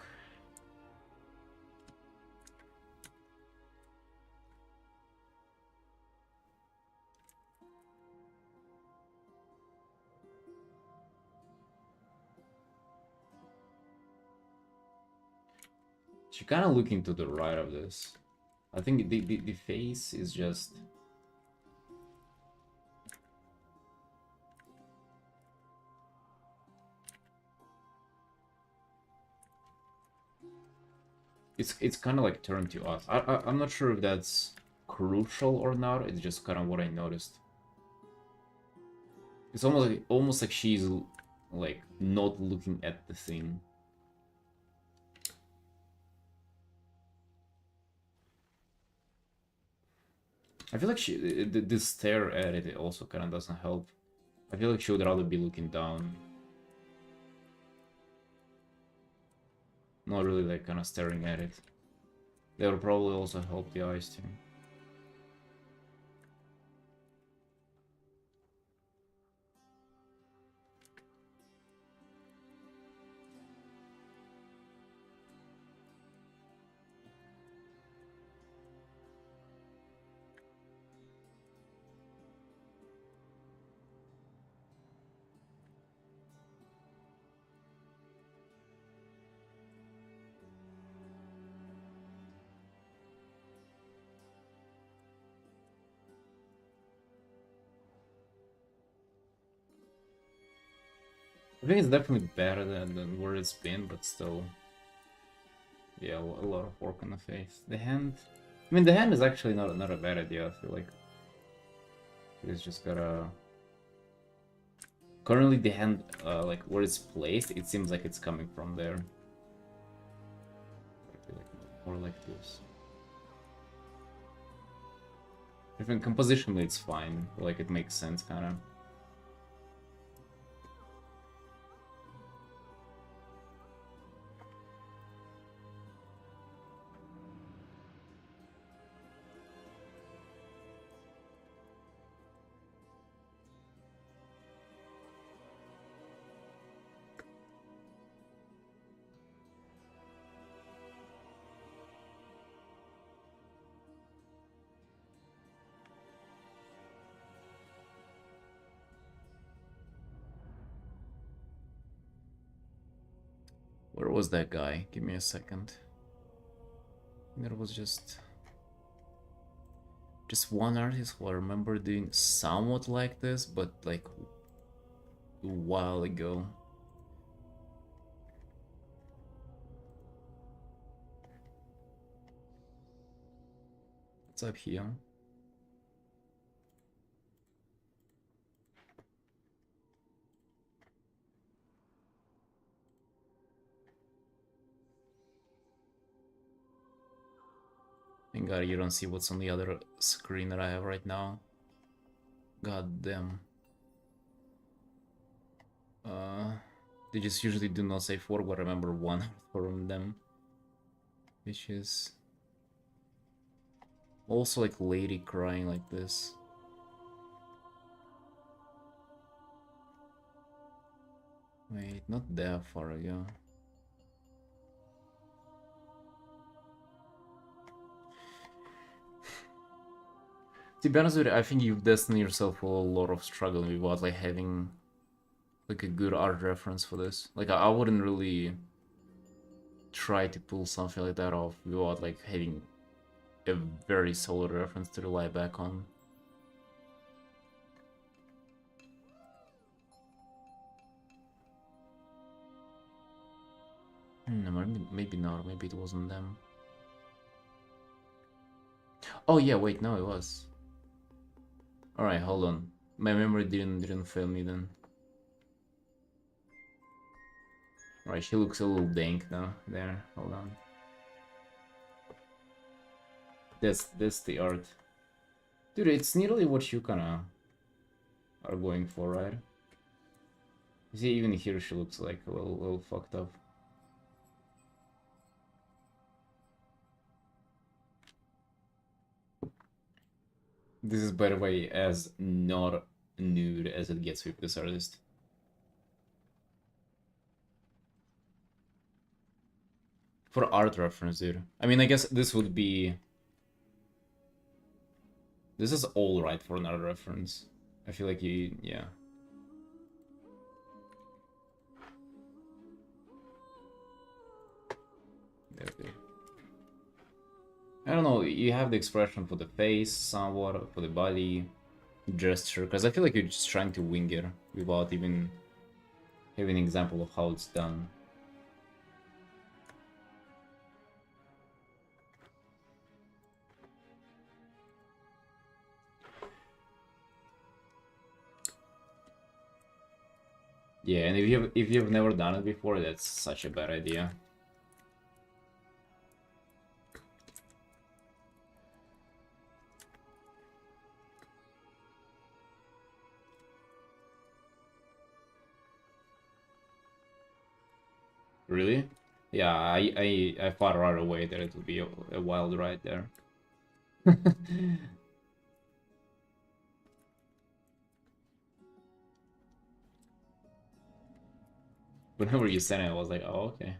she kind of looking to the right of this. I think the face is just it's kind of like turned to us. I'm not sure if that's crucial or not. It's just kind of what I noticed. It's almost like she's like not looking at the thing. I feel like this stare at it also kind of doesn't help. I feel like she would rather be looking down. Not really like kind of staring at it. That would probably also help the eyes too. I think it's definitely better than where it's been, but still, yeah, a lot of work on the face. The hand, I mean, the hand is actually not a bad idea. I feel like it's just gotta. Currently, the hand, like where it's placed, it seems like it's coming from there. I feel like more like this. I think compositionally it's fine. Like it makes sense, kind of. Where was that guy? Give me a second. There was just one artist who I remember doing somewhat like this, but like a while ago. What's up here? Thank God you don't see what's on the other screen that I have right now. God damn. They just usually do not say four, but I remember one from them. Which is also like lady crying like this. Wait, not that far ago. To be honest with you, I think you've destined yourself for a lot of struggle without like having like a good art reference for this. Like I wouldn't really try to pull something like that off without like having a very solid reference to rely back on. Maybe not. Maybe it wasn't them. Oh yeah, wait, no, it was. All right, hold on. My memory didn't fail me then. All right, she looks a little dank now. There, hold on. That's the art, dude. It's nearly what you kinda are going for, right? You see, even here she looks like a little fucked up. This is, by the way, as not nude as it gets with this artist. For art reference, dude. I mean, I guess this would be... This is all right for an art reference. I feel like yeah. There. I don't know, you have the expression for the face, somewhat, for the body, gesture, because I feel like you're just trying to wing it without even having an example of how it's done. Yeah, and if you've never done it before, that's such a bad idea. Really? Yeah, I thought right away that it would be a wild ride there. Whenever you said it, I was like, oh, okay.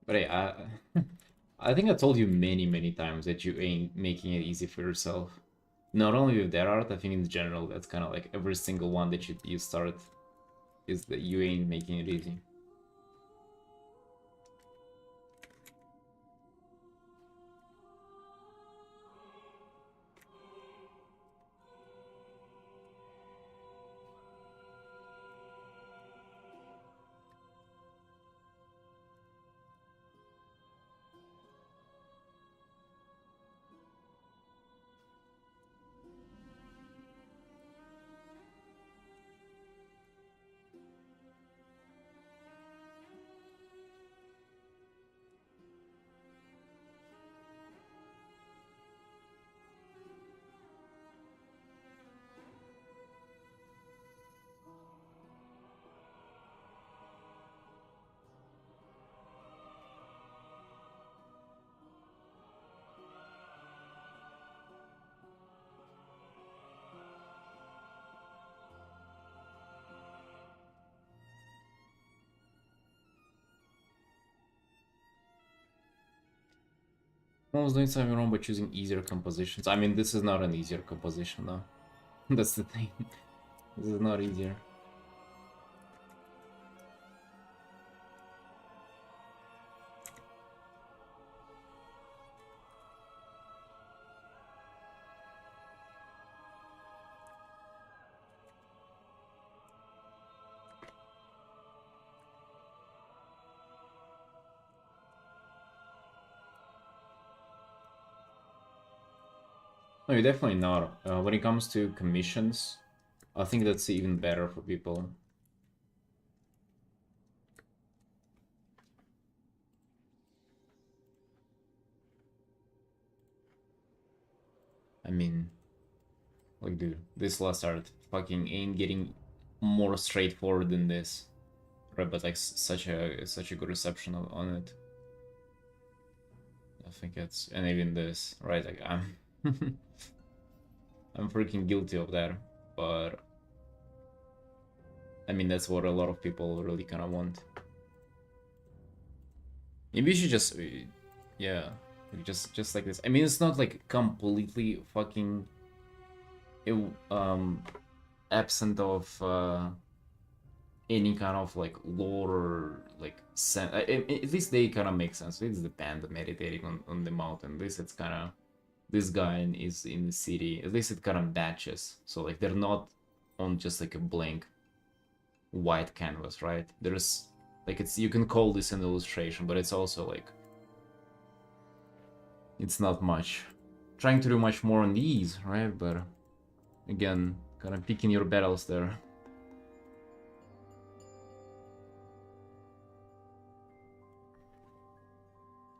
But hey, I think I told you many times that you ain't making it easy for yourself. Not only with that art, I think in general, that's kind of like every single one that you start is that you ain't making it easy. I was doing something wrong by choosing easier compositions. I mean, this is not an easier composition, though. That's the thing. This is not easier. No, definitely not. When it comes to commissions, I think that's even better for people. I mean, like, dude, this last art fucking ain't getting more straightforward than this, right? But like such a good reception on it. I think it's, and even this, right? Like I'm I'm freaking guilty of that, but I mean that's what a lot of people really kind of want. Maybe you should just, yeah, like just like this. I mean, it's not like completely fucking, um, absent of any kind of like lore or like sense. At least they kind of make sense. It's the panda meditating on the mountain. At least it's kind of, this guy is in the city. At least it kind of matches. So like they're not on just like a blank white canvas, right? There's like, it's, you can call this an illustration, but it's also like, it's not much. Trying to do much more on these, right? But again, kind of picking your battles there.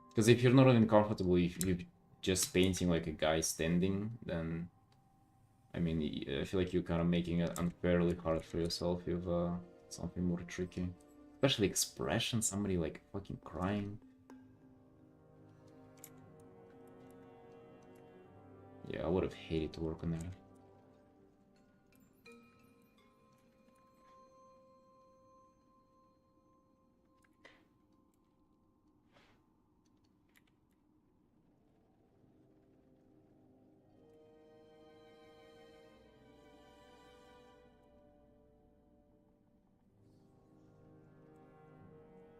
Because if you're not even comfortable, if you're just painting like a guy standing, then I mean, I feel like you're kind of making it unfairly hard for yourself with something more tricky. Especially expression, somebody like fucking crying. Yeah, I would have hated to work on that.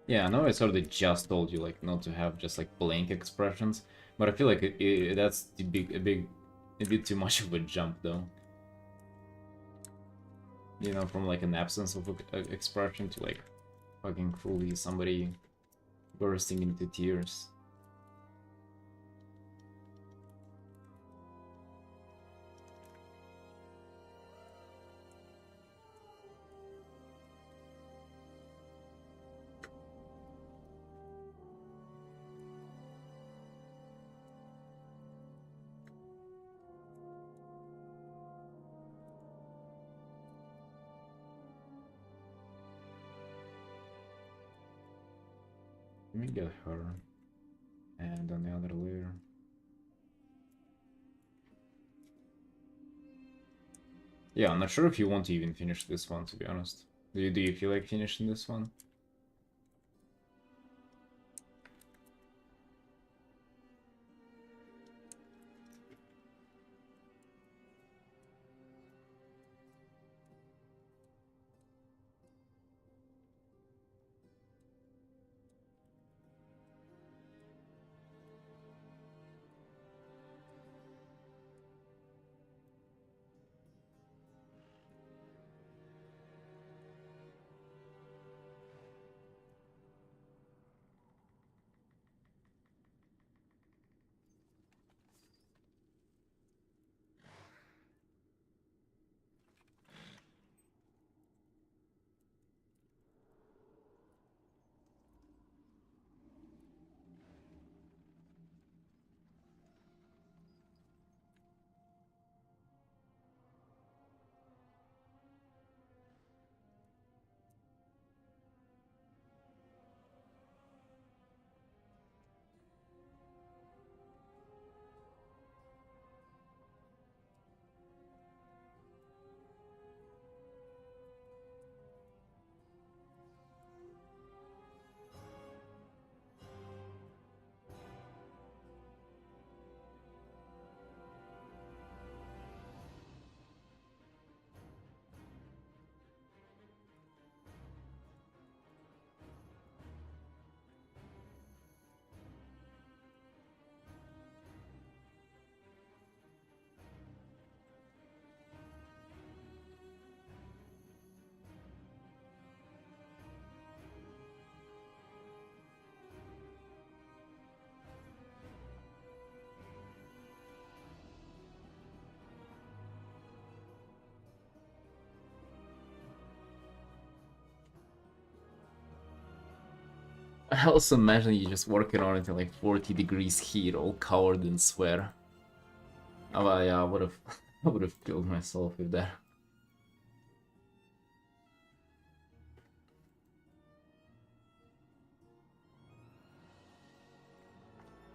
Yeah, I know I sort of just told you like not to have just like blank expressions, but I feel like that's a bit too much of a jump though. You know, from like an absence of expression to like fucking fully somebody bursting into tears. Let me get her, and on the other layer. Yeah, I'm not sure if you want to even finish this one, to be honest. Do you feel like finishing this one? I also imagine you just working on it in like 40 degrees heat, all covered in sweat. Oh, yeah, I would have, I would have killed myself with that.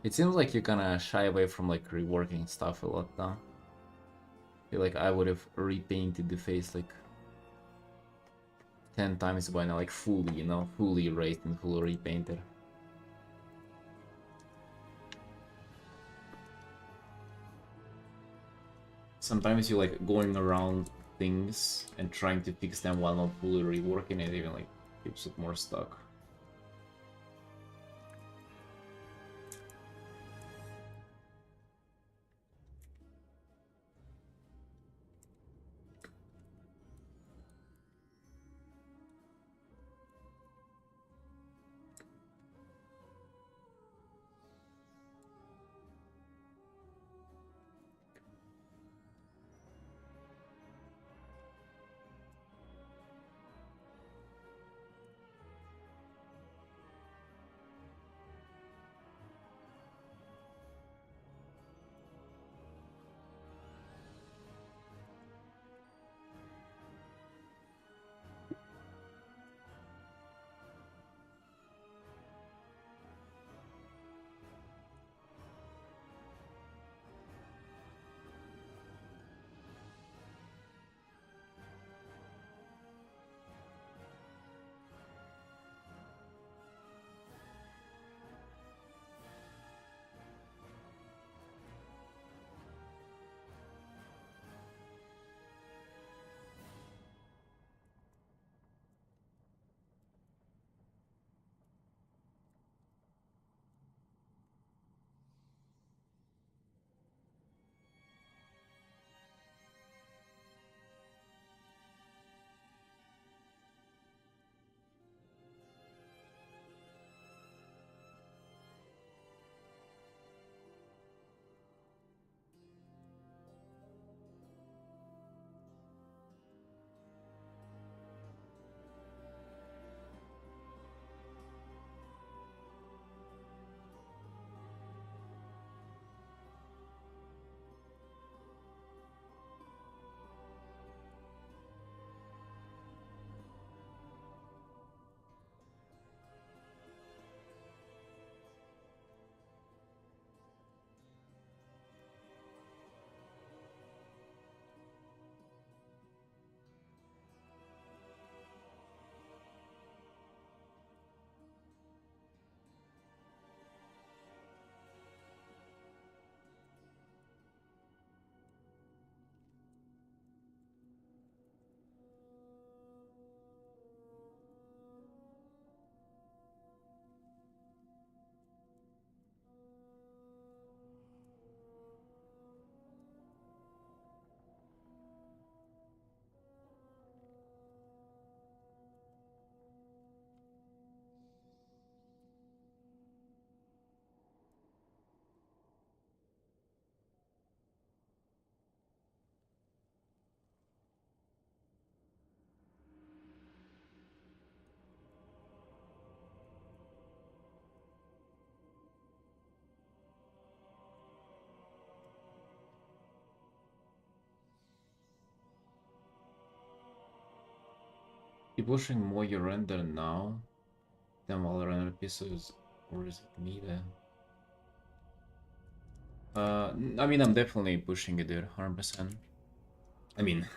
It seems like you kind of shy away from like reworking stuff a lot now. I feel like I would have repainted the face like 10 times by now, like fully, you know, fully erased and fully repainted. Sometimes you like going around things and trying to fix them while not fully reworking it, even like keeps it more stuck. You pushing more your render now than while render pieces, or is it me then? I mean, I'm definitely pushing it, dude, 100%. I mean,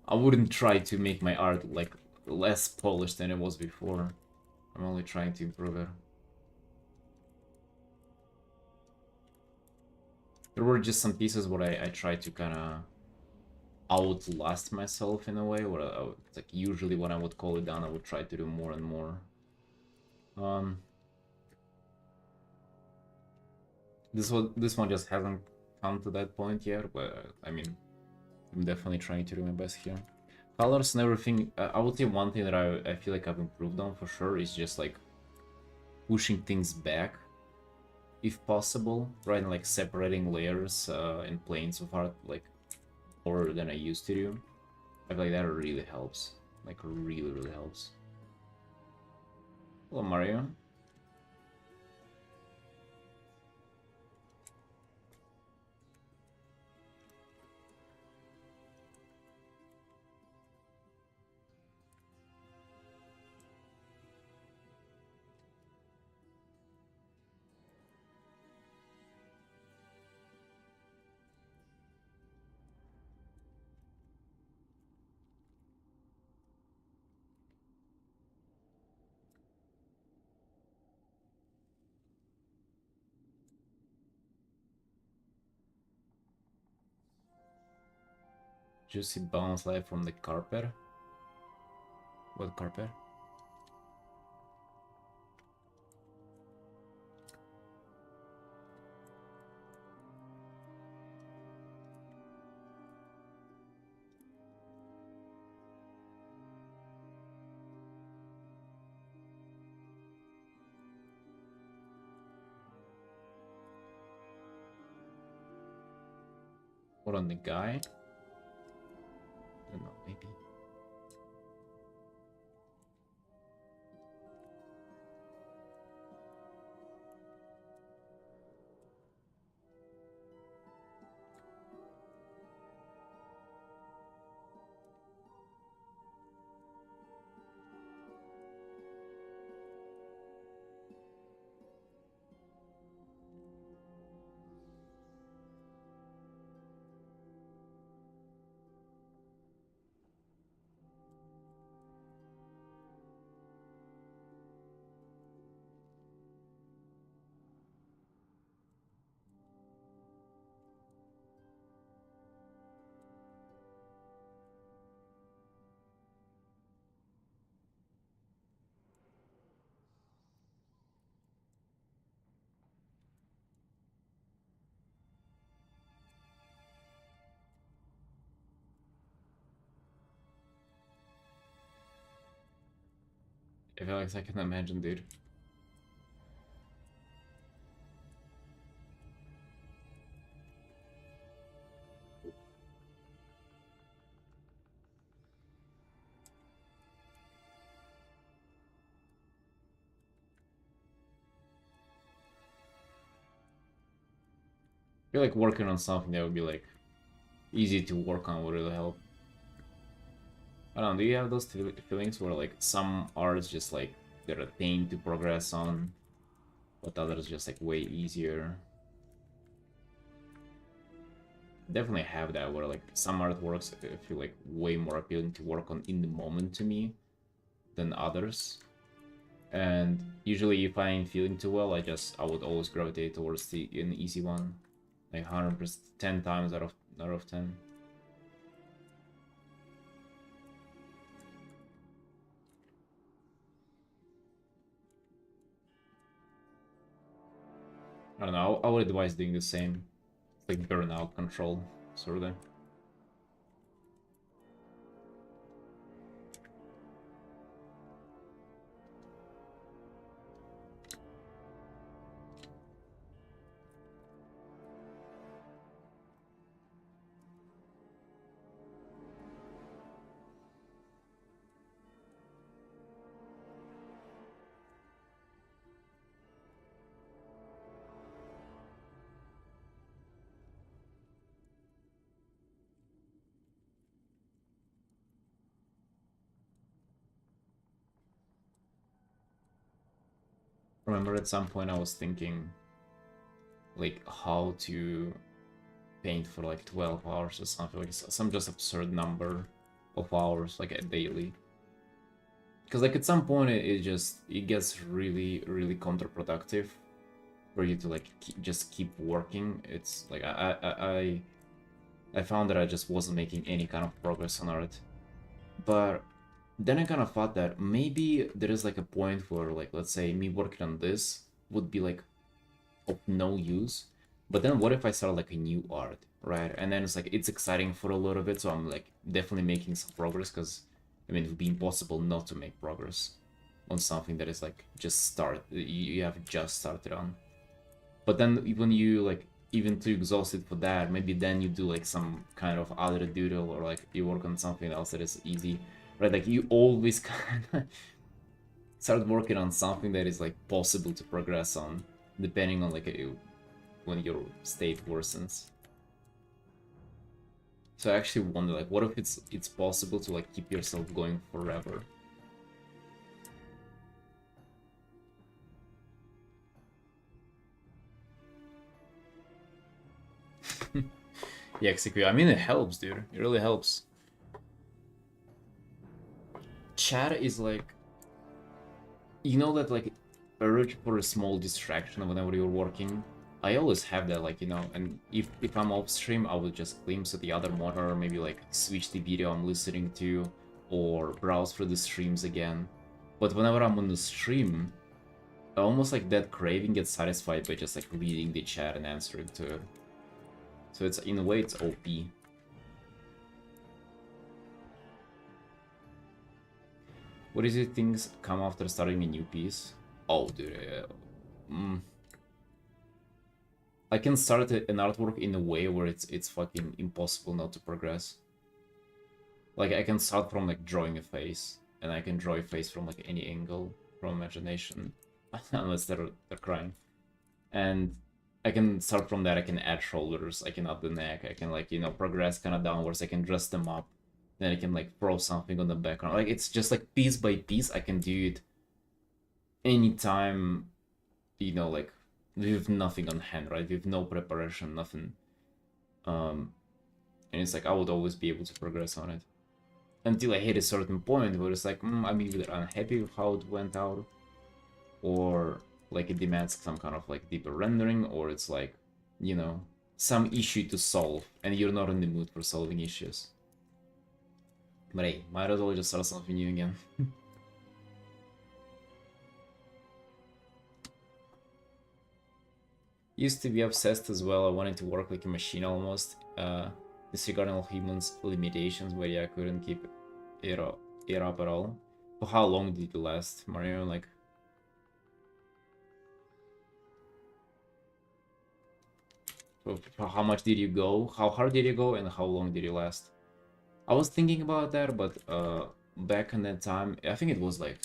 I wouldn't try to make my art like less polished than it was before. I'm only trying to improve it. There were just some pieces where I tried to kind of outlast myself in a way, where like usually when I would call it down, I would try to do more and more. Um, this one just hasn't come to that point yet, but I mean, I'm definitely trying to do my best here. Colors and everything, I would say one thing that I feel like I've improved on for sure is just like pushing things back if possible, right? And like separating layers and planes of art like more than I used to do. I feel like that really helps. Like really, really helps. Hello, Mario. Juicy bounce live from the carpet. What carpet? What on the guy? I don't know, maybe. If Alex, I can imagine, dude. I feel like working on something that would be like easy to work on would really help. I don't know, do you have those feelings where like some arts just like they're a pain to progress on, but others just like way easier? Definitely have that where like some artworks feel like way more appealing to work on in the moment to me than others. And usually if I ain't feeling too well, I would always gravitate towards an easy one. Like 100%, 10 times out of 10. I don't know, I would advise doing the same. It's like burnout control, sort of. Remember at some point I was thinking like how to paint for like 12 hours or something, like some just absurd number of hours, like a daily. Because like at some point it gets really counterproductive for you to like just keep working. It's like I found that I just wasn't making any kind of progress on art. But then I kind of thought that maybe there is like a point where like let's say me working on this would be like of no use. But then what if I start like a new art, right? And then it's like it's exciting for a little bit, so I'm like definitely making some progress because I mean it would be impossible not to make progress on something that is like you have just started on. But then when you like even too exhausted for that, maybe then you do like some kind of other doodle or like you work on something else that is easy, right? Like you always kind of start working on something that is like possible to progress on, depending on like when your state worsens. So I actually wonder like what if it's possible to like keep yourself going forever? Yeah, execute. I mean, it helps, dude. It really helps. Chat is like, you know that like urge for a small distraction whenever you're working. I always have that, like, you know, and if I'm off stream, I will just glimpse at the other monitor, maybe like switch the video I'm listening to, or browse through the streams again. But whenever I'm on the stream, almost like that craving gets satisfied by just like reading the chat and answering to it. So it's, in a way, it's OP. What is it things come after starting a new piece? Oh, dude. I can start an artwork in a way where it's fucking impossible not to progress. Like, I can start from like drawing a face, and I can draw a face from like any angle from imagination, unless they're crying. And I can start from that. I can add shoulders, I can add the neck, I can, like, you know, progress kind of downwards, I can dress them up, then I can like throw something on the background. Like, it's just like piece by piece. I can do it anytime, you know, like with nothing on hand, right? With no preparation, nothing. And it's like I would always be able to progress on it until I hit a certain point where it's like, I'm either unhappy with how it went out, or like it demands some kind of like deeper rendering, or it's like, you know, some issue to solve, and you're not in the mood for solving issues. But hey, might as well just start something new again. Used to be obsessed as well. I wanted to work like a machine almost, disregarding all humans' limitations, but yeah, I couldn't keep it up at all. For how long did it last, Mario? Like, for how much did you go? How hard did you go, and how long did you last? I was thinking about that, but back in that time, I think it was like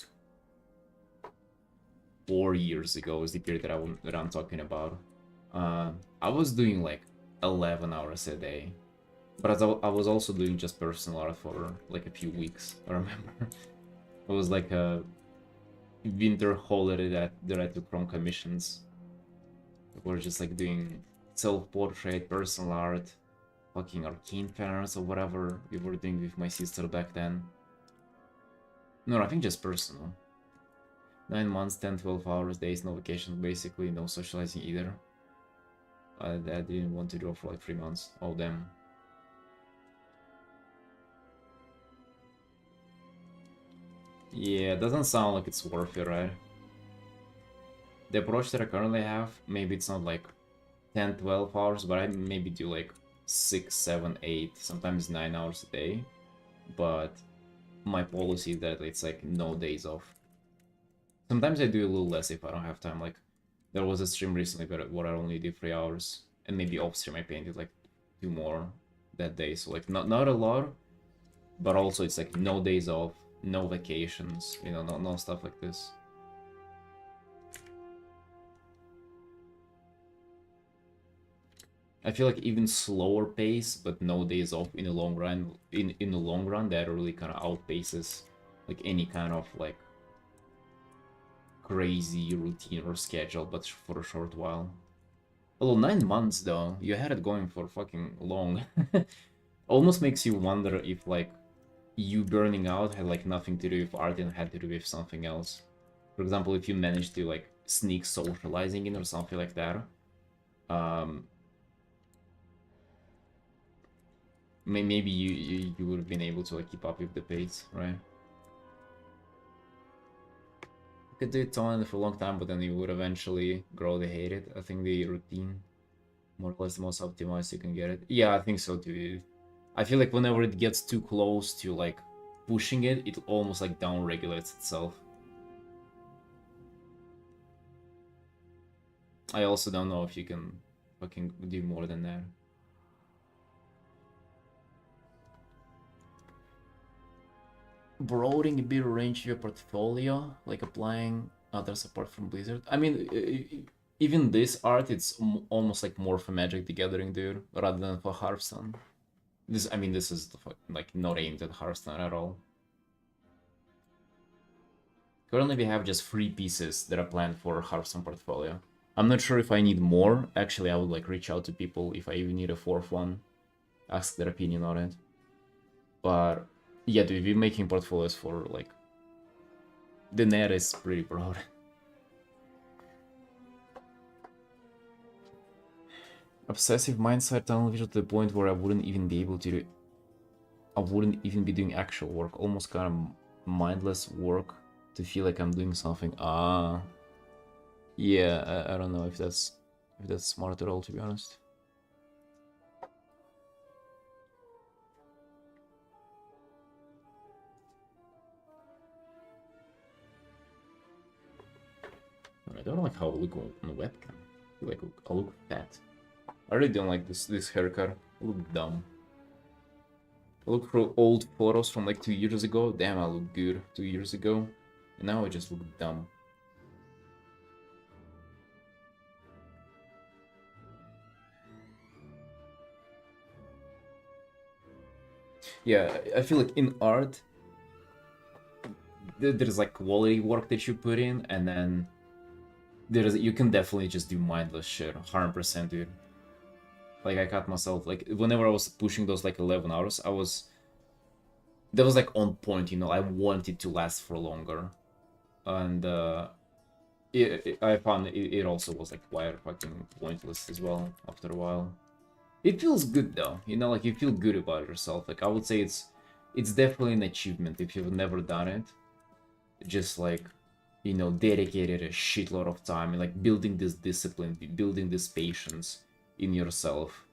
4 years ago is the period that I'm talking about. I was doing like 11 hours a day, but I was also doing just personal art for like a few weeks. I remember it was like a winter holiday that I took from commissions. We were just like doing self-portrait, personal art, fucking Artin fans or whatever we were doing with my sister back then. No, I think just personal. 9 months, 10, 12 hours, days, no vacations, basically, no socializing either. I didn't want to draw for like 3 months. Oh, damn. Yeah, it doesn't sound like it's worth it, right? The approach that I currently have, maybe it's not like 10, 12 hours, but I maybe do like 6, 7, 8, sometimes 9 hours a day. But my policy is that it's like no days off. Sometimes I do a little less if I don't have time. Like, there was a stream recently where I only did 3 hours, and maybe off stream I painted like 2 more that day. So like not a lot, but also it's like no days off, no vacations, you know, no stuff like this. I feel like even slower pace, but no days off in the long run, in the long run, that really kind of outpaces like any kind of like crazy routine or schedule, but for a short while. Although 9 months though, you had it going for fucking long. Almost makes you wonder if like you burning out had like nothing to do with art and had to do with something else. For example, if you managed to like sneak socializing in or something like that, maybe you would have been able to like keep up with the pace, right? You could do it on for a long time, but then you would eventually grow to hate it. I think the routine, more or less the most optimized you can get it. Yeah, I think so too. I feel like whenever it gets too close to like pushing it, it almost like down regulates itself. I also don't know if you can fucking do more than that. Broadening a bit of range of your portfolio, like applying others apart from Blizzard. I mean, even this art, it's almost like more for Magic the Gathering, dude, rather than for Hearthstone. This, I mean, this is like not aimed at Hearthstone at all. Currently, we have just 3 pieces that are planned for Hearthstone portfolio. I'm not sure if I need more. Actually, I would like reach out to people if I even need a 4th one, ask their opinion on it. But yeah, dude, we're making portfolios for like the net is pretty broad. Obsessive mindset, tunnel vision to the point where I wouldn't even be able to do, I wouldn't even be doing actual work, almost kind of mindless work to feel like I'm doing something. Yeah, I don't know if that's smart at all, to be honest. I don't like how I look on the webcam. I feel like I look fat. I really don't like this haircut. I look dumb. I look for old photos from like 2 years ago. Damn, I look good 2 years ago. And now I just look dumb. Yeah, I feel like in art, there's like quality work that you put in, and then you can definitely just do mindless shit, 100%, dude. Like I caught myself like whenever I was pushing those like 11 hours, that was like on point, you know. I wanted to last for longer, and I found it also was like quite fucking pointless as well after a while. It feels good though, you know, like you feel good about yourself. Like I would say it's definitely an achievement if you've never done it. Just like, you know, dedicated a shitload of time and like building this discipline, building this patience in yourself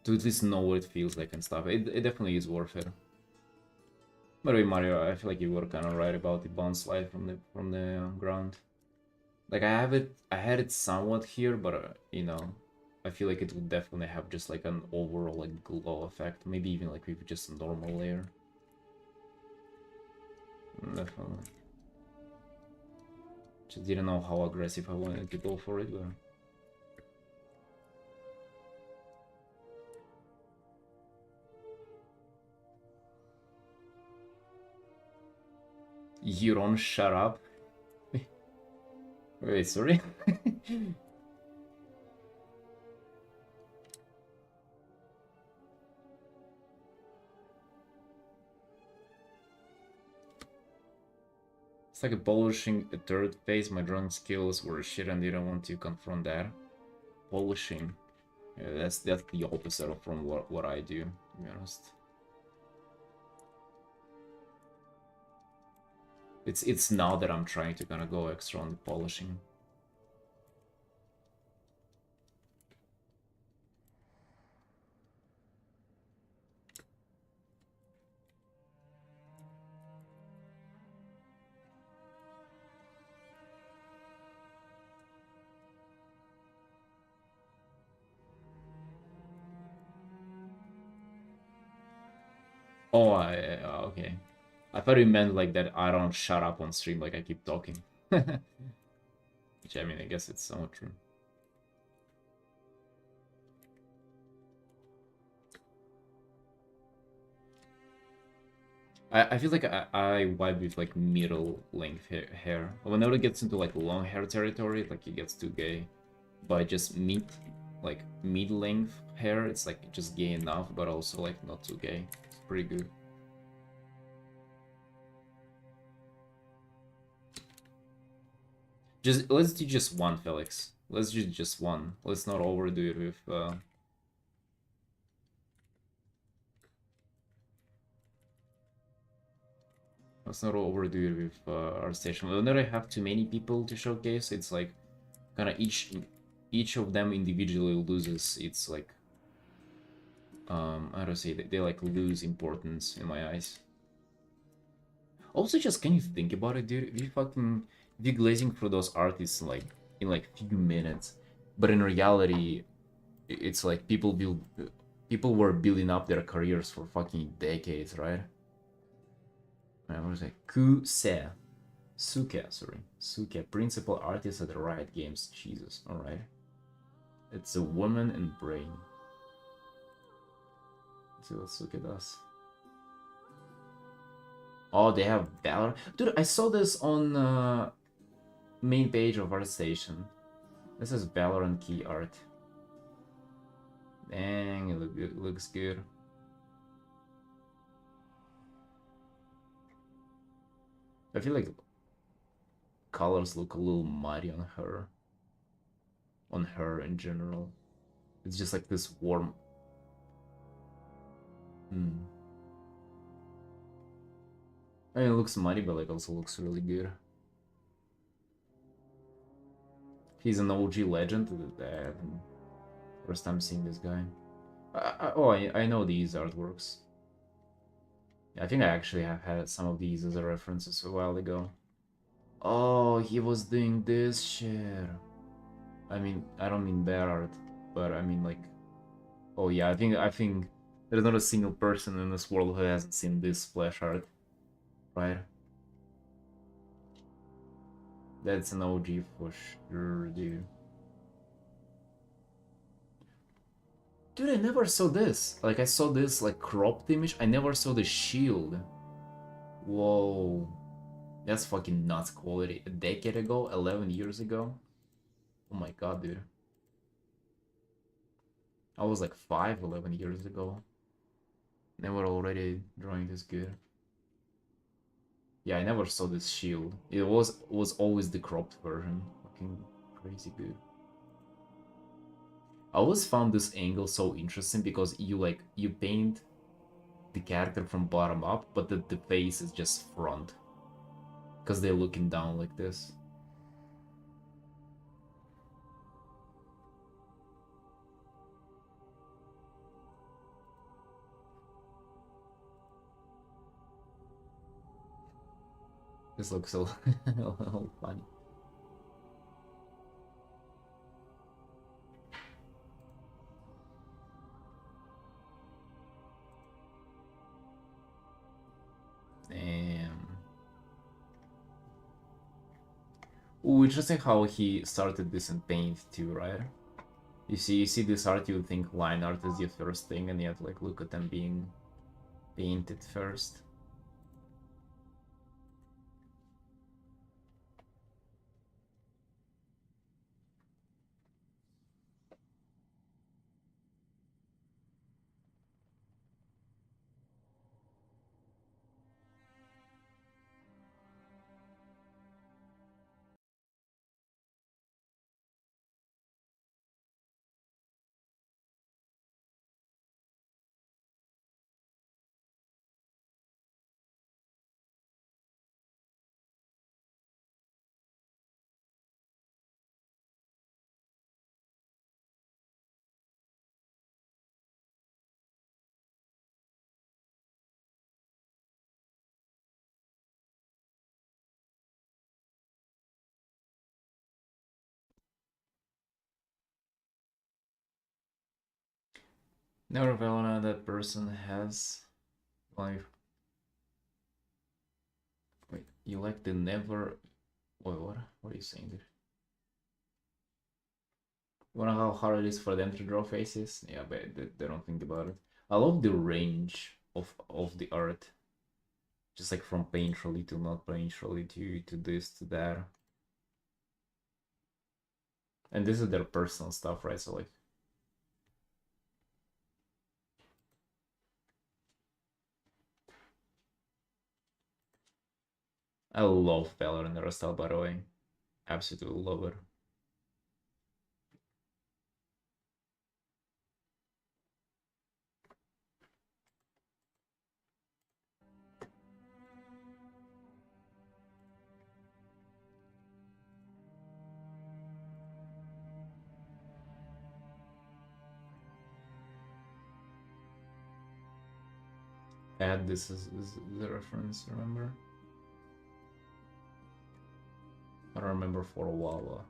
to at least know what it feels like and stuff. It definitely is worth it. By the way, Mario, I feel like you were kind of right about the bounce slide from the ground. Like I had it somewhat here, but you know, I feel like it would definitely have just like an overall like glow effect. Maybe even like with just a normal layer. Definitely. Just didn't know how aggressive I wanted to go for it, but you don't shut up. Wait, sorry. It's like polishing a third phase. My drawing skills were shit and didn't want to confront that. Polishing. Yeah, that's the opposite of from what I do, to be honest. It's now that I'm trying to kind of go extra on the polishing. Oh, okay. I thought you meant like that I don't shut up on stream, like I keep talking. Which, I mean, I guess it's somewhat true. I feel like I vibe with like middle length hair. Whenever it gets into like long hair territory, like it gets too gay. But just like mid length hair, it's like just gay enough, but also like not too gay. It's pretty good. Let's do just one, Felix. Let's do just one. Let's not overdo it with let's not overdo it with our station. Whenever I have too many people to showcase, it's like kind of each of them individually loses its like how do I say they like lose importance in my eyes. Also, just can you think about it, dude? If you glazing through those artists like in like few minutes, but in reality, it's like people were building up their careers for fucking decades, right? What was it? Suke, principal artist at the Riot Games. Jesus, all right. It's a woman and brain. Let's see what Suke does. Oh, they have Valor. Dude, I saw this on main page of ArtStation. This is Valorant key art. Dang, it looks good. I feel like colors look a little muddy on her. On her in general. It's just like this warm. Hmm. I mean, it looks muddy, but like also looks really good. He's an OG legend. First time seeing this guy. I know these artworks. I think I actually have had some of these as a references a while ago. Oh, he was doing this shit. I mean, I don't mean bad art, but I mean like, oh yeah, I think there's not a single person in this world who hasn't seen this splash art, right? That's an OG for sure, dude. Dude, I never saw this. Like, I saw this like cropped image. I never saw the shield. Whoa, that's fucking nuts quality. A decade ago, 11 years ago. Oh my god, dude. I was like 5, 11 years ago. They were already drawing this good. Yeah, I never saw this shield. It was always the cropped version. Fucking crazy good. I always found this angle so interesting because you paint the character from bottom up, but the face is just front. Because they're looking down like this. This looks so funny. Damn. Ooh, interesting how he started this in paint too, right? You see this art, you would think line art is the first thing, and yet like look at them being painted first. Never Valona that person has like wait, you like the never wait, what are you saying there? You know how hard it is for them to draw faces? Yeah, but they don't think about it. I love the range of the art. Just like from painterly to not painterly to this to that. And this is their personal stuff, right? So like I love Valor and their style, by the way. Absolutely love it. Add this is the reference, remember? I don't remember for a while.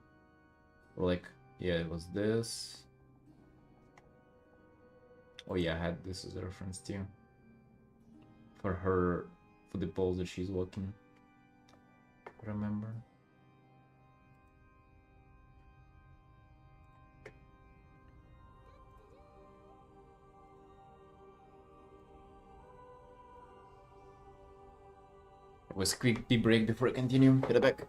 Or like, yeah, it was this. Oh yeah, I had this as a reference too. For her, for the pose that she's walking. Remember? It was a quick tea break before I continue. Get it back.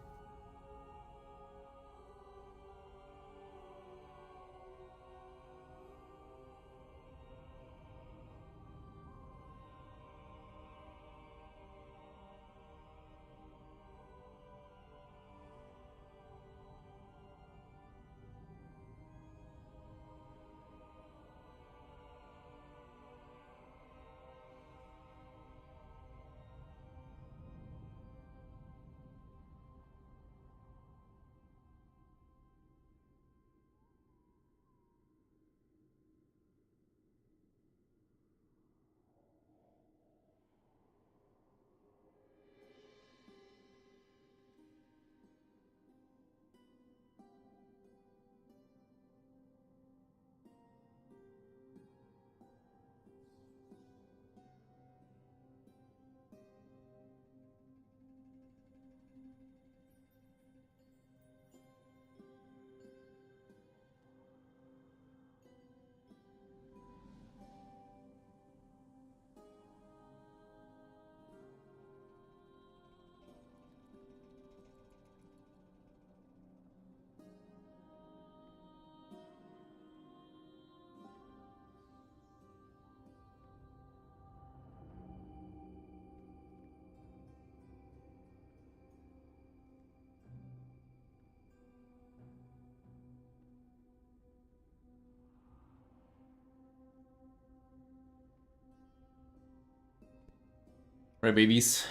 Right, babies?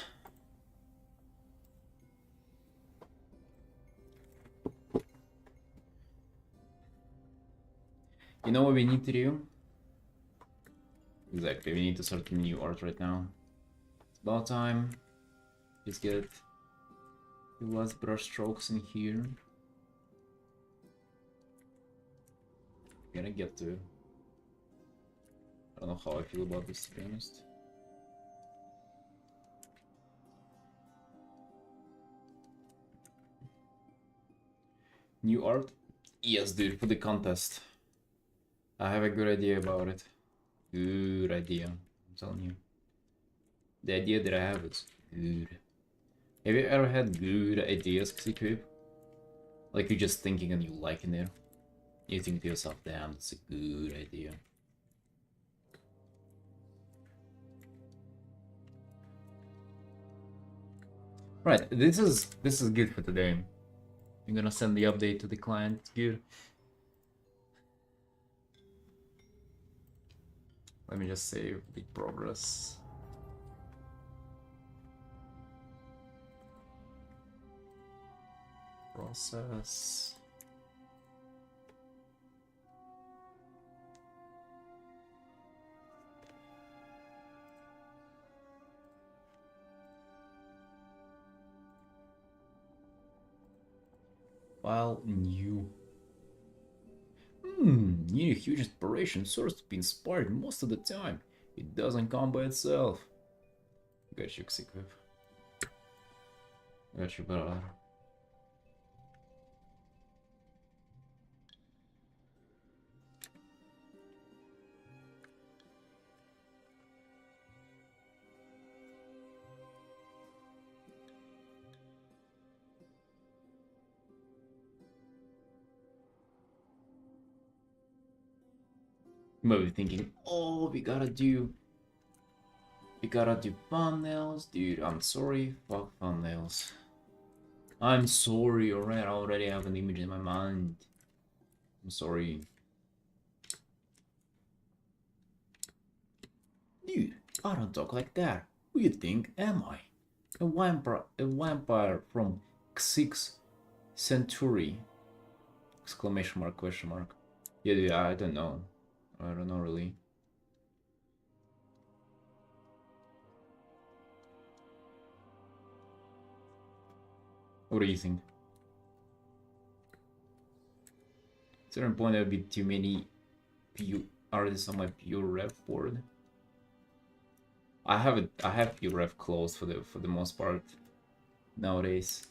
You know what we need to do? Exactly, we need to start a new art right now. It's about time. Let's get the last brush strokes in here. Gonna get to. I don't know how I feel about this, to be honest. New art? Yes, dude, for the contest. I have a good idea about it. Good idea. I'm telling you. The idea that I have is good. Have you ever had good ideas, Xequip? Like you're just thinking and you liking it. You think to yourself, damn, that's a good idea. Right, this is good for today. I'm gonna send the update to the client. It's good. Let me just save the progress. Process. File new. Need a huge inspiration source to be inspired most of the time. It doesn't come by itself. Got you, Xequip. Got you, brother. You might be thinking, oh, we gotta do thumbnails. Dude, I'm sorry, fuck thumbnails. I'm sorry, alright, I already have an image in my mind. I'm sorry. Dude, I don't talk like that. Who you think am I? A vampire from 6th century? Exclamation mark, question mark. Yeah, dude, I don't know. I don't know really. What do you think? At a certain point there would be too many artists on my pure ref board. I have pure ref closed for the most part nowadays.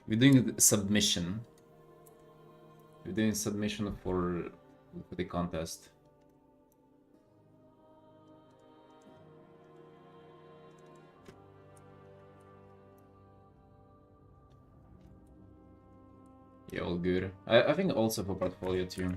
We're doing submission. We're doing submission for the contest. Yeah, all good. I think also for portfolio too.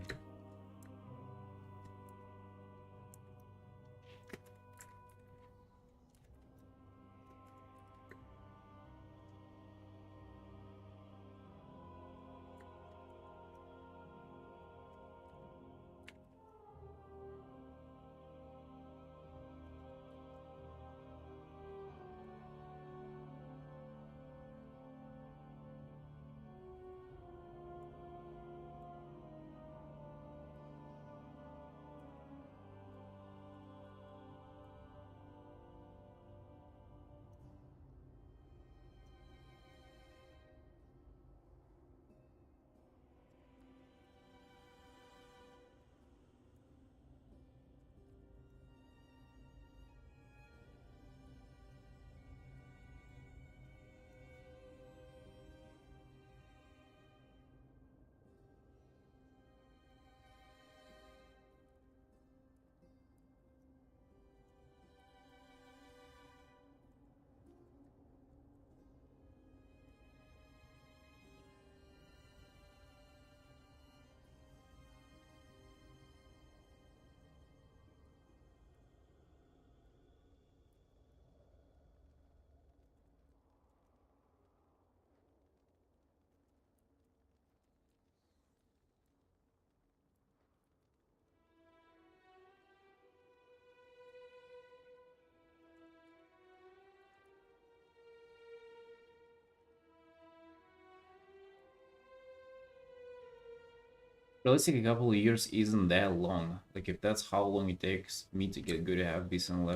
realistic, a couple of years isn't that long. Like if that's how long it takes me to get good at have decent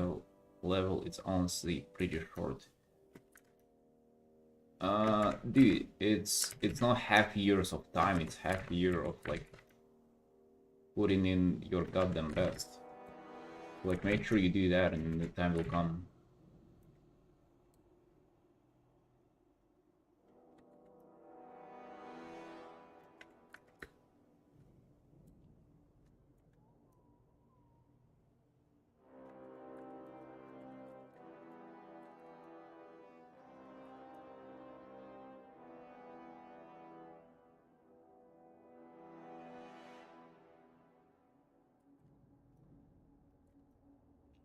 level, it's honestly pretty short. Dude, it's not half years of time, it's half year of like putting in your goddamn best. Like make sure you do that and the time will come.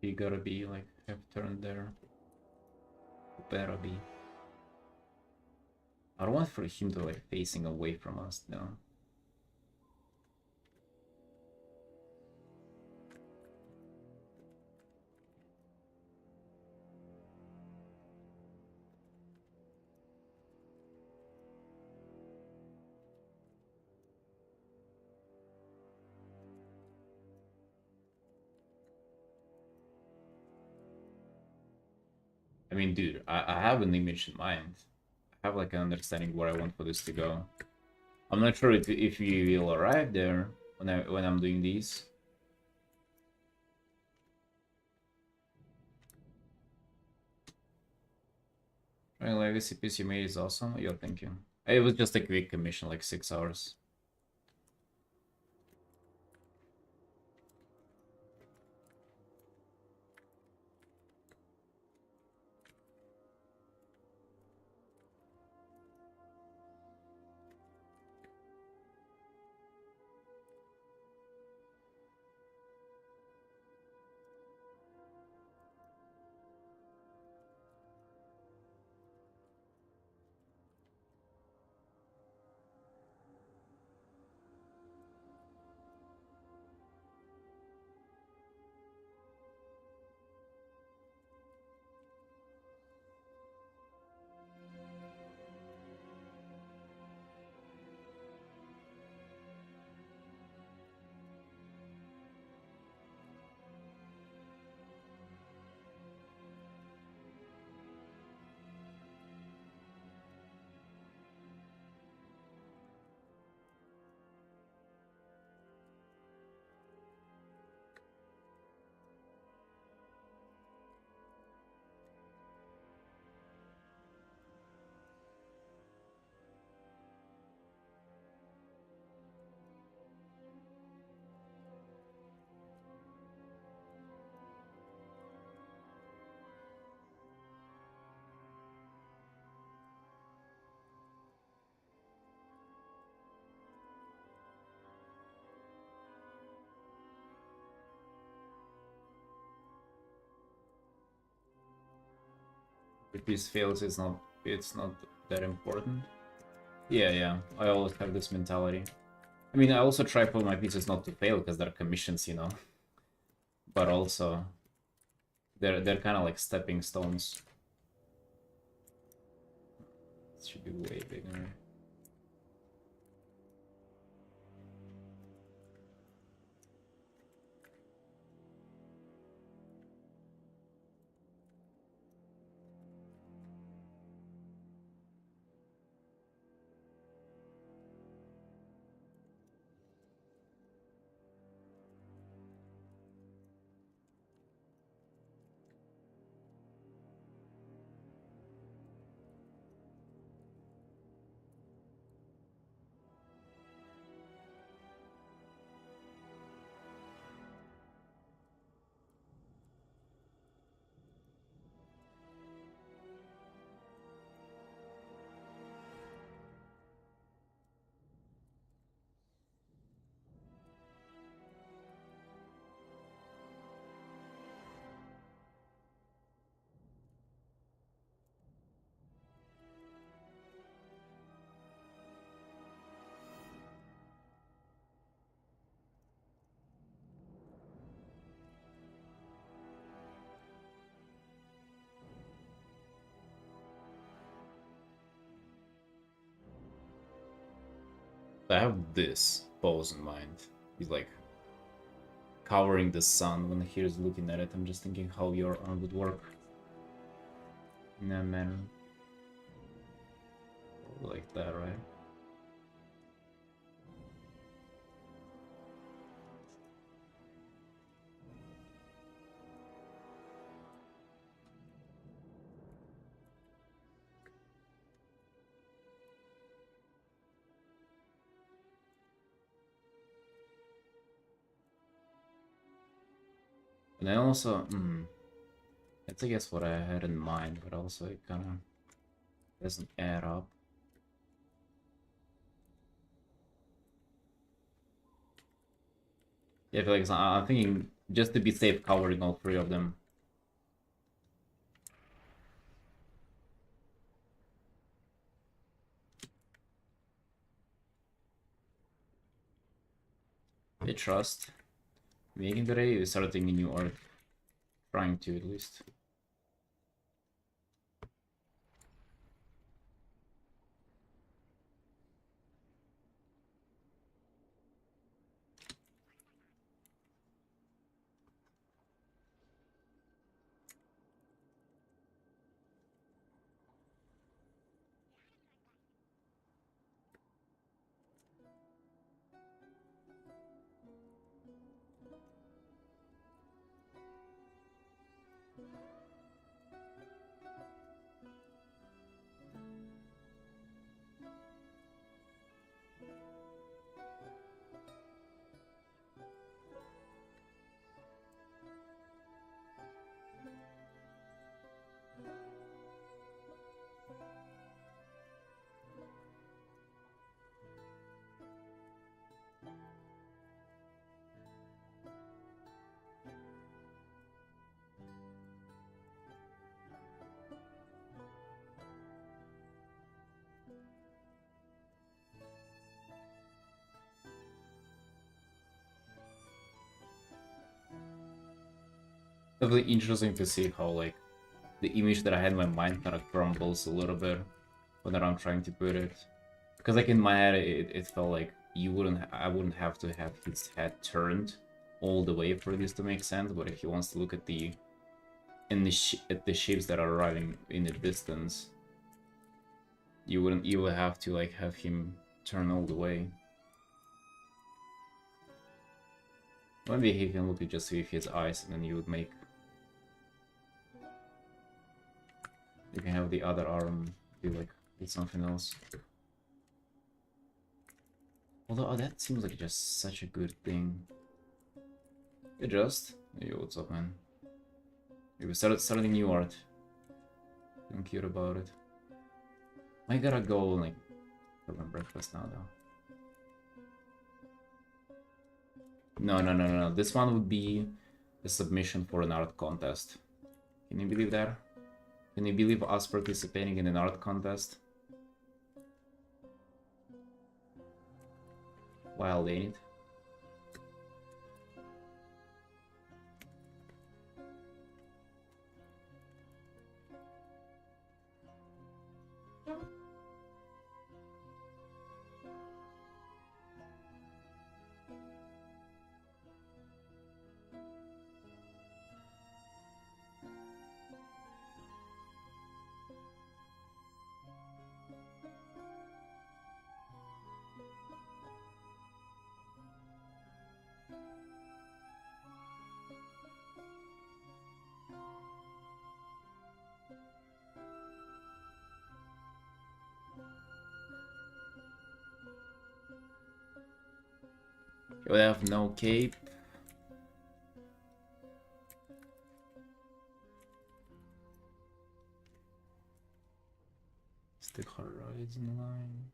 You gotta be like have turned there. Better be. I don't want for him to like facing away from us though. I mean, dude, I have an image in mind. I have like an understanding where I want for this to go. I'm not sure if you will arrive there when I'm doing these. Trying legacy piece you made is awesome. You're thinking. It was just a quick commission, like 6 hours. If this fails, it's not that important. Yeah. I always have this mentality. I mean, I also try for my pieces not to fail because they're commissions, you know. But also, they're kind of like stepping stones. This should be way bigger. I have this. pose in mind. He's like covering the sun when he's looking at it. I'm just thinking how your arm would work in that manner. Like that, right? And then also, that's I guess what I had in mind, but also it kind of doesn't add up. Yeah, I feel like I'm thinking just to be safe, covering all three of them. They trust. Making today, we started thinking new art. Trying to, at least. Definitely interesting to see how, like, the image that I had in my mind kind of crumbles a little bit whenever I'm trying to put it. Because, like, in my head, it felt like I wouldn't have to have his head turned all the way for this to make sense, but if he wants to look at at the shapes that are arriving in the distance, you would have to, like, have him turn all the way. Maybe he can look at just with his eyes, and then you would make... You can have the other arm be like with something else. Although that seems like just such a good thing. Hey, yo, what's up, man? We starting new art. Feeling cute about it. I gotta go like for my breakfast now, though. No. This one would be a submission for an art contest. Can you believe that? Can you believe us participating in an art contest? Wild, ain't it? We have no cape. Stick horizon line.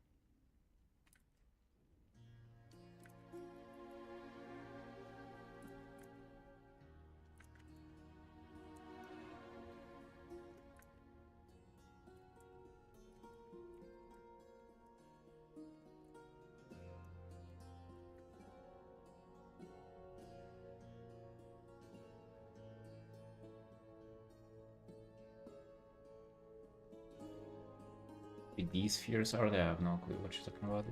These spheres are there? I have no clue what you're talking about.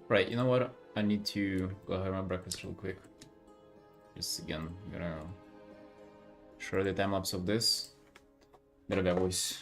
Right, you know what? I need to go have my breakfast real quick. Just again, gonna share the time lapse of this. Дорогая voice.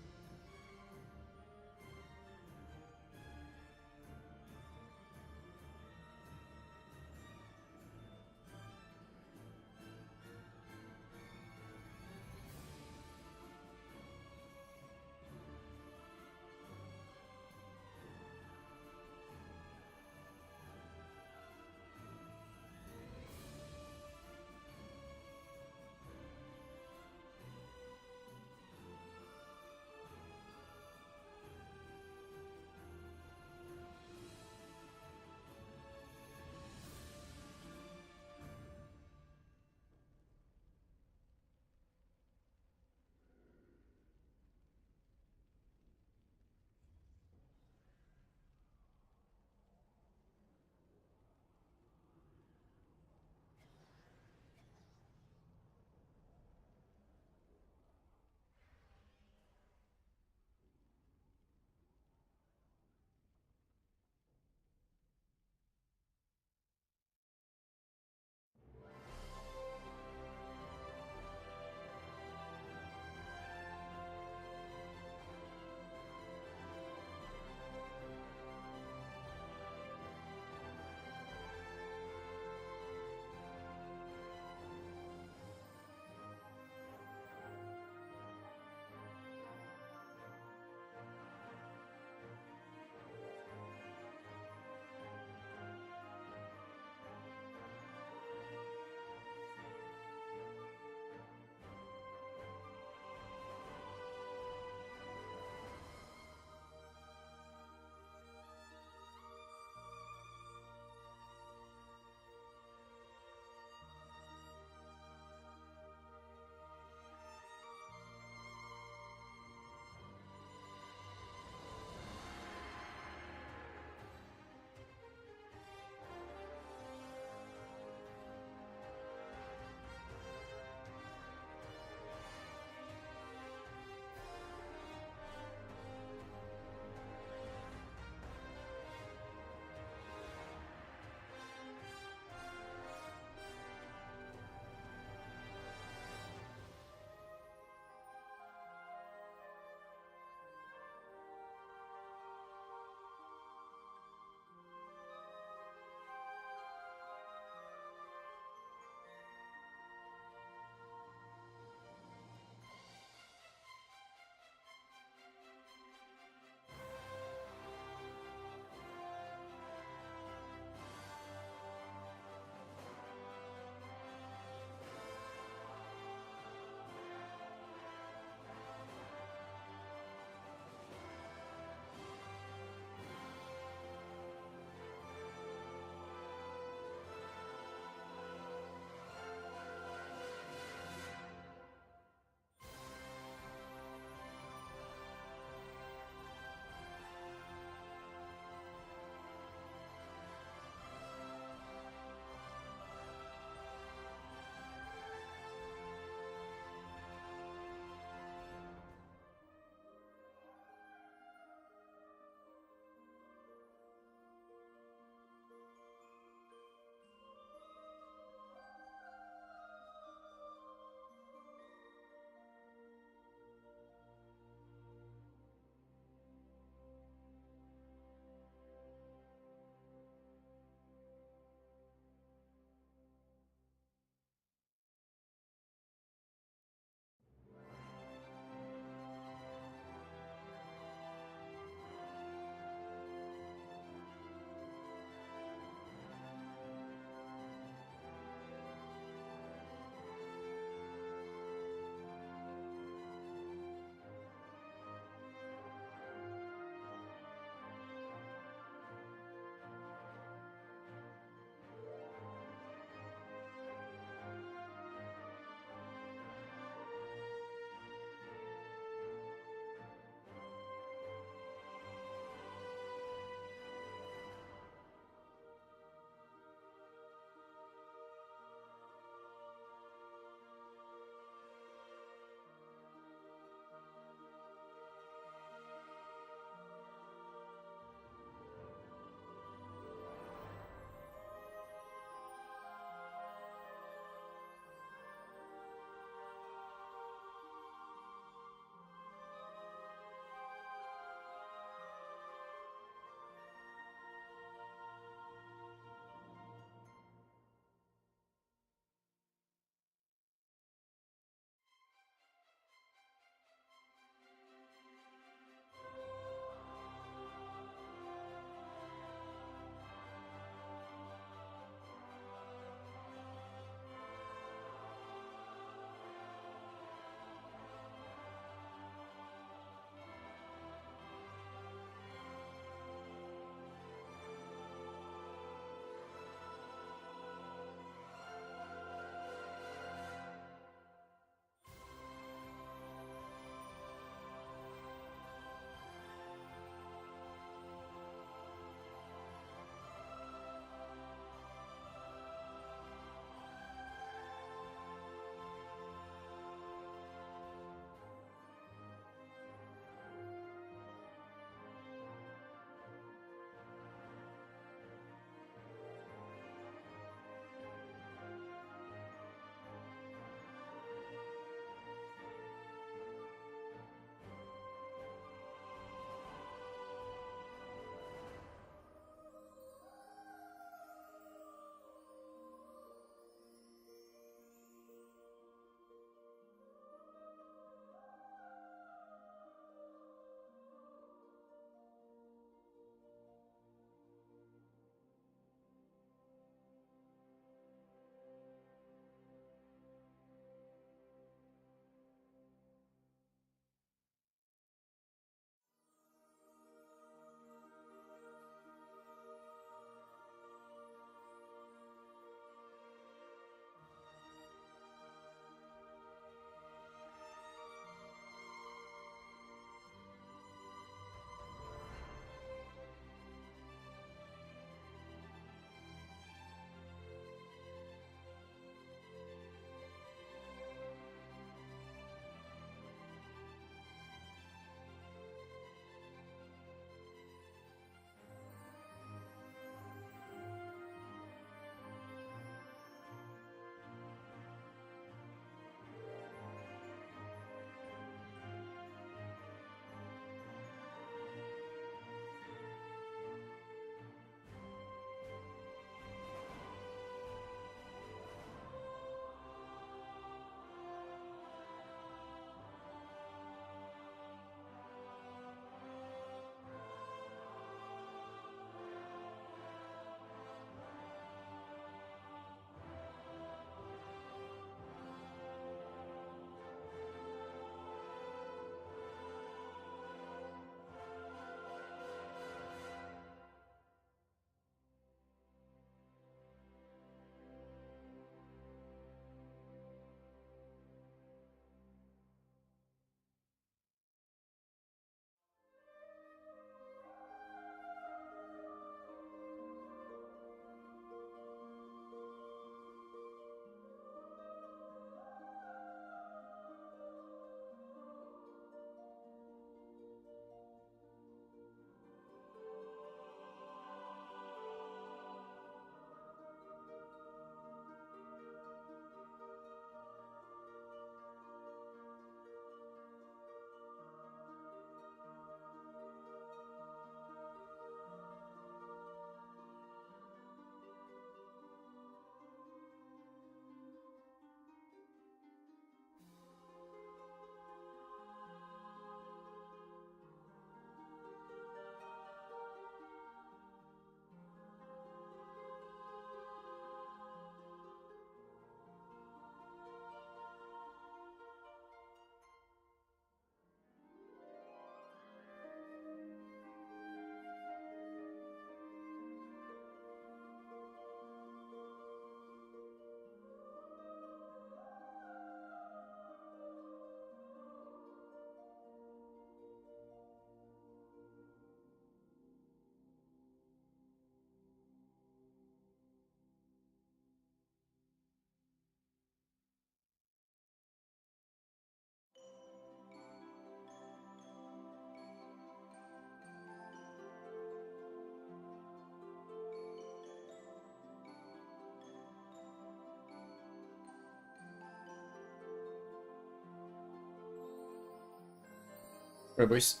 Right, boys.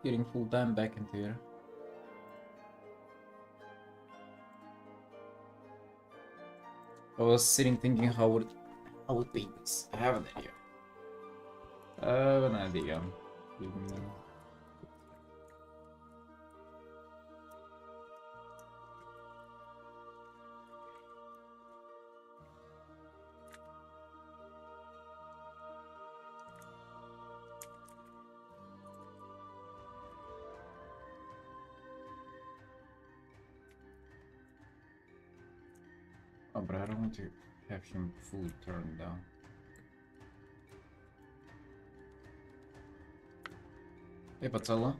Getting full time back into here. I was sitting thinking how would be this? I have an idea. I have an idea. Oh, but I don't want to have him fully turned down. Hey, Patella.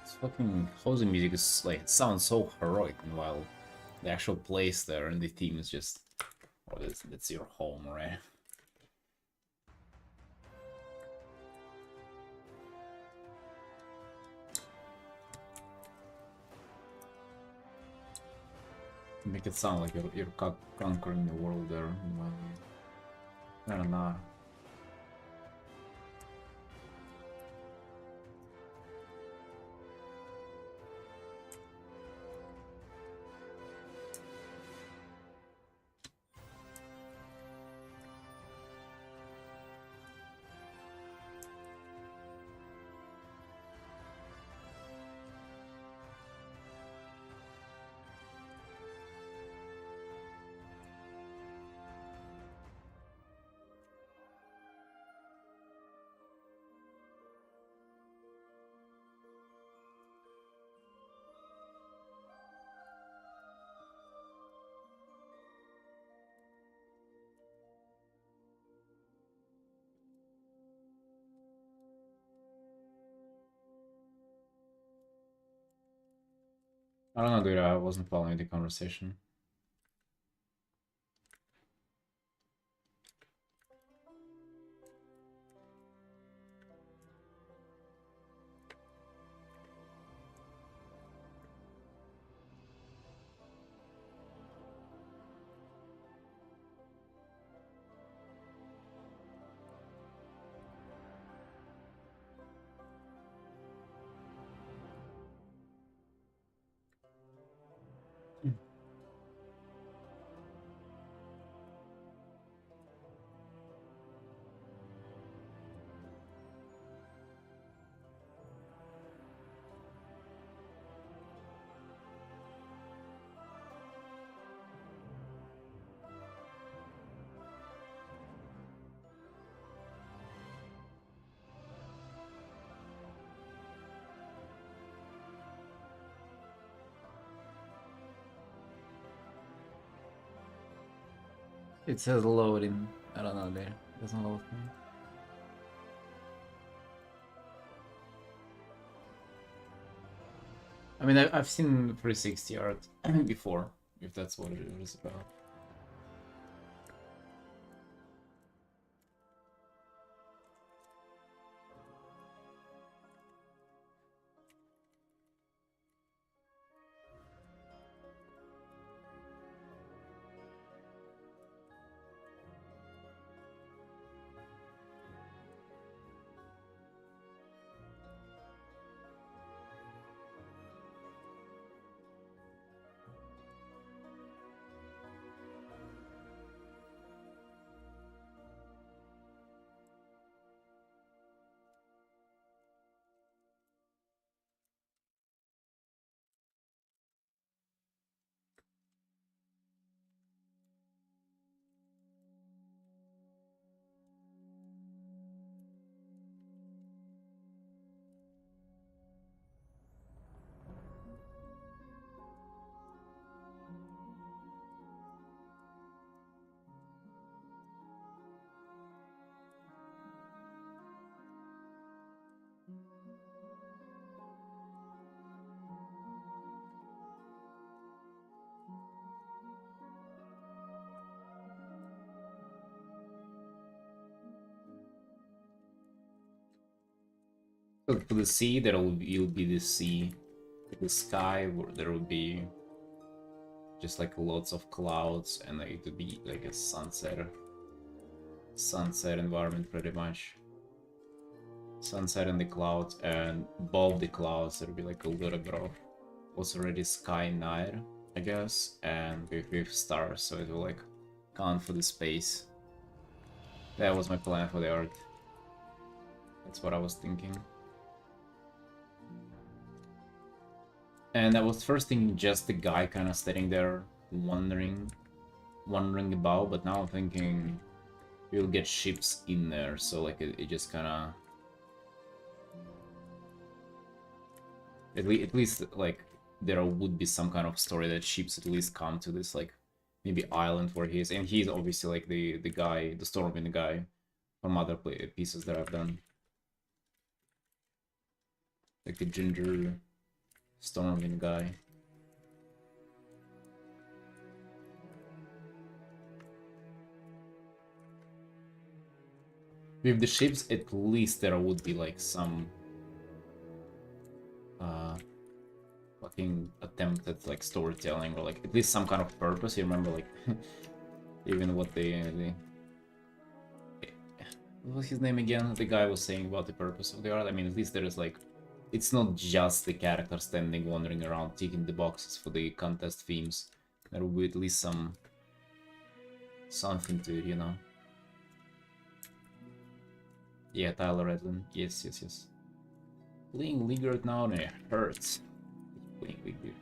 This fucking closing music is like, it sounds so heroic, and while the actual place there and the theme is just, oh, that's your home, right? Make it sound like you're conquering the world there, while you kind of not. I don't know, dude. I wasn't following the conversation. It says loading. I don't know, there. It doesn't load for me. I mean, I've seen 360 art before, if that's what it was about. So for the sea, you'll be the sea. For the sky, where there will be just like lots of clouds, and like, it would be like a sunset environment pretty much. Sunset in the clouds, and above the clouds there'll be like a little bit of what's already sky night, I guess, and with stars, so it will like count for the space. That was my plan for the art. That's what I was thinking. And I was first thinking just the guy kind of sitting there wondering about, but now I'm thinking we'll get ships in there, so like it just kind of at least like there would be some kind of story that ships at least come to this like maybe island where he is, and he's obviously like the guy, the Stormwind guy from other pieces that I've done, like the ginger Stormwind guy. With the ships, at least there would be like some fucking attempt at like storytelling, or like at least some kind of purpose. You remember like even what the what was his name again? The guy was saying about the purpose of the art. I mean, at least there is like, it's not just the character standing, wandering around, ticking the boxes for the contest themes. There will be at least something to it, you know. Yeah, Tyler Redlin. Yes. Playing League right now, and it hurts. Playing League, dude.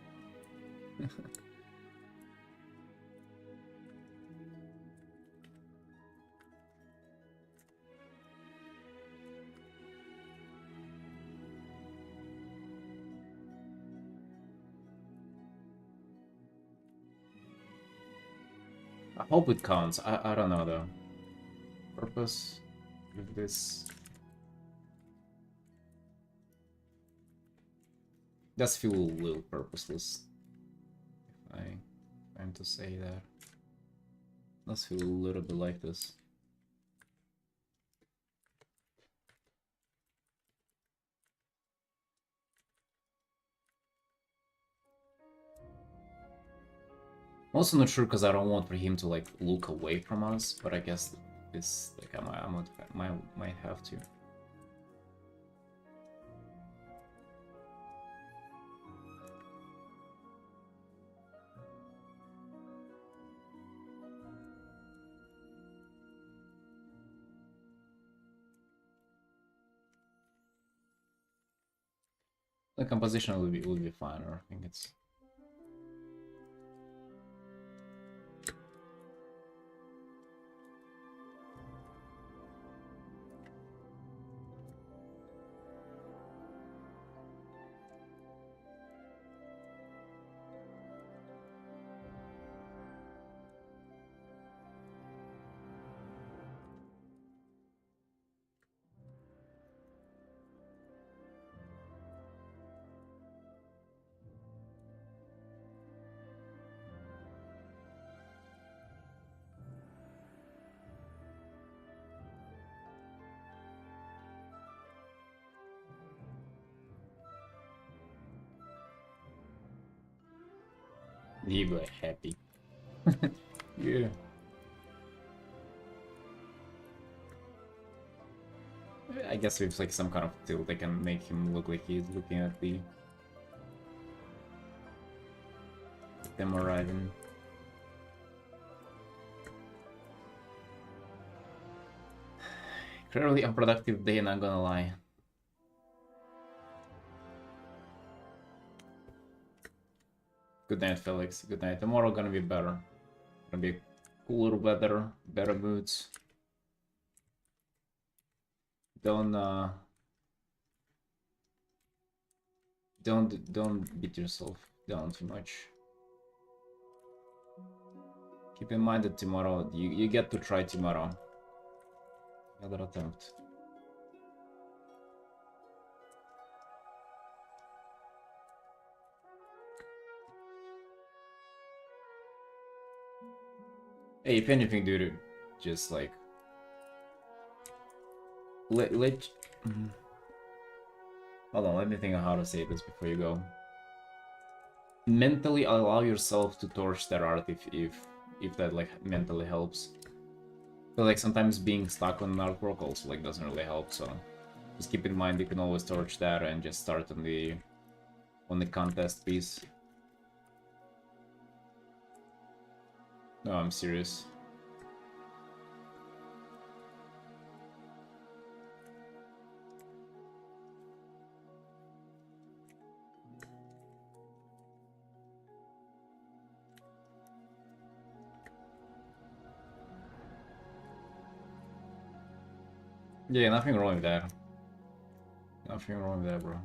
I hope it counts. I don't know though. Purpose with this does feel a little purposeless. If I'm to say that. Does feel a little bit like this. I'm also not sure because I don't want for him to like look away from us, but I guess this like I might have to. The composition will be fine, or I think it's. He be like happy. Yeah. I guess with like some kind of tilt, I can make him look like he's looking at them arriving. Clearly unproductive day, not gonna lie. Good night, Felix. Good night. Tomorrow gonna be better. Gonna be cooler weather, better moods. Don't don't beat yourself down too much. Keep in mind that tomorrow you get to try tomorrow. Another attempt. Hey, if anything, dude, just like let hold on, let me think of how to say this before you go. Mentally allow yourself to torch that art if that like mentally helps. But like sometimes being stuck on an artwork also like doesn't really help, so just keep in mind you can always torch that and just start on the contest piece. No, I'm serious. Yeah, nothing wrong with that. Nothing wrong with that, bro.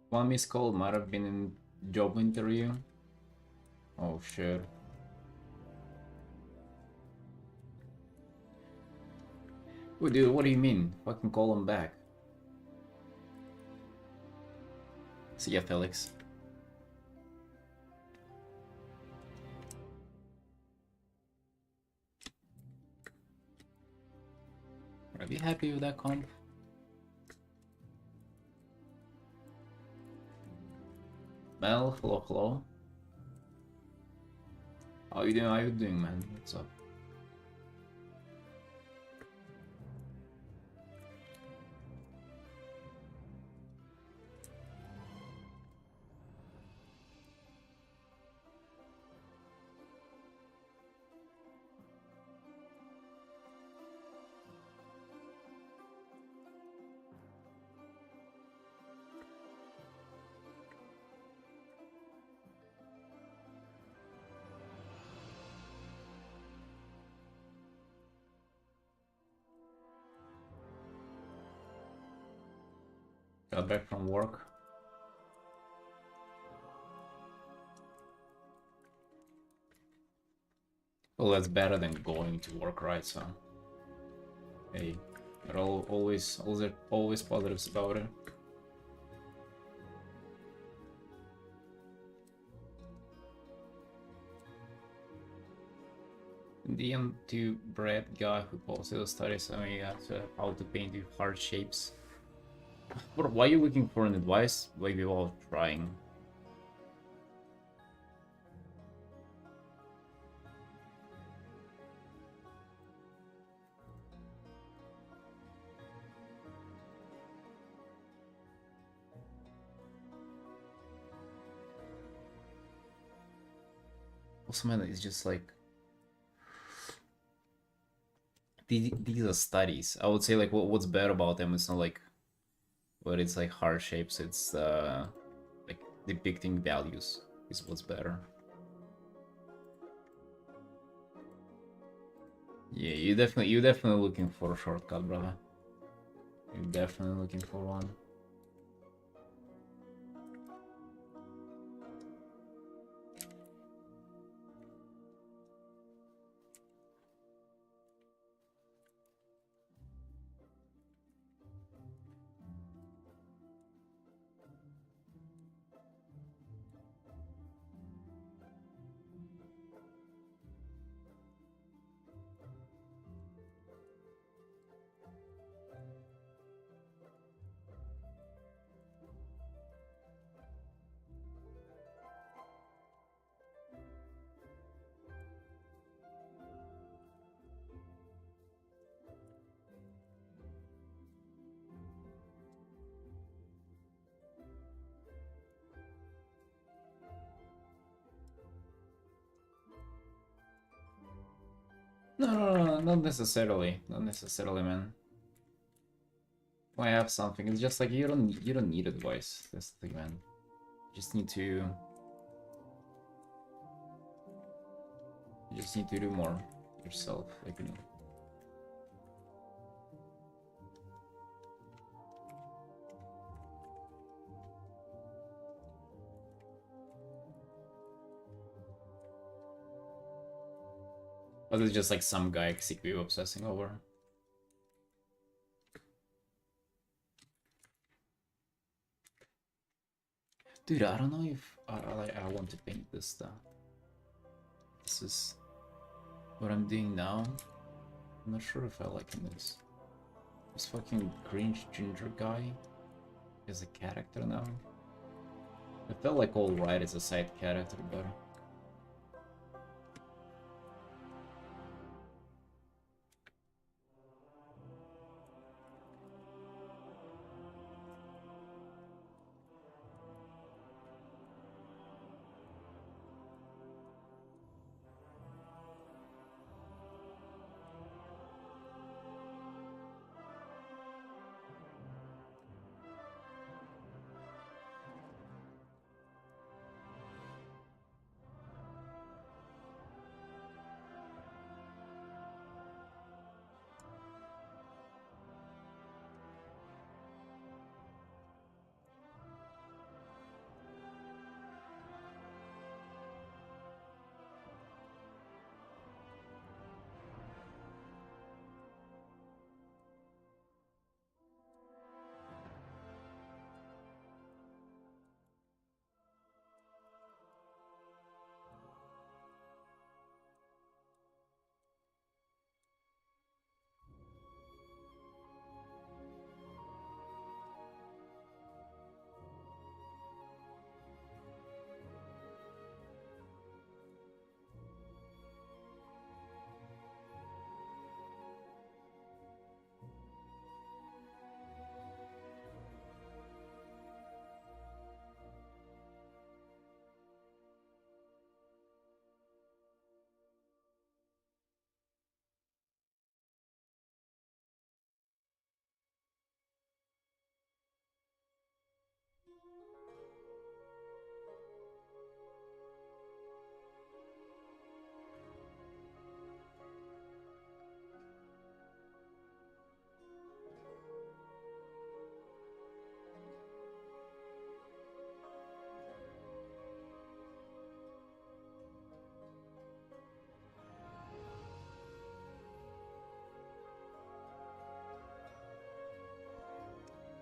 One missed call might have been in job interview. Oh shit. Wait, dude, what do you mean? Fucking call him back. See ya, Felix. Are you happy with that comp? Mel, hello, hello. How you doing? How you doing, man? What's up? Got back from work. Well, that's better than going to work, right? So, hey, there are always positives about it. DM to Brad guy who posted a study showing how to paint with hard shapes. But why are you looking for an advice? Like we're all trying. Also, man, it's just like these are studies. I would say like what's better about them? It's not like what it's like hard shapes. It's like depicting values is what's better. Yeah, you're definitely looking for a shortcut, brother. You're definitely looking for one. No, not necessarily. Not necessarily, man. When I have something, it's just like you don't need advice. That's the thing, man. You just need to do more yourself, like, you know. But it's just like some guy secretly obsessing over. Dude, I don't know if I want to paint this stuff. This is what I'm doing now. I'm not sure if I like this. This fucking cringe ginger guy is a character now. It felt like alright as a side character, but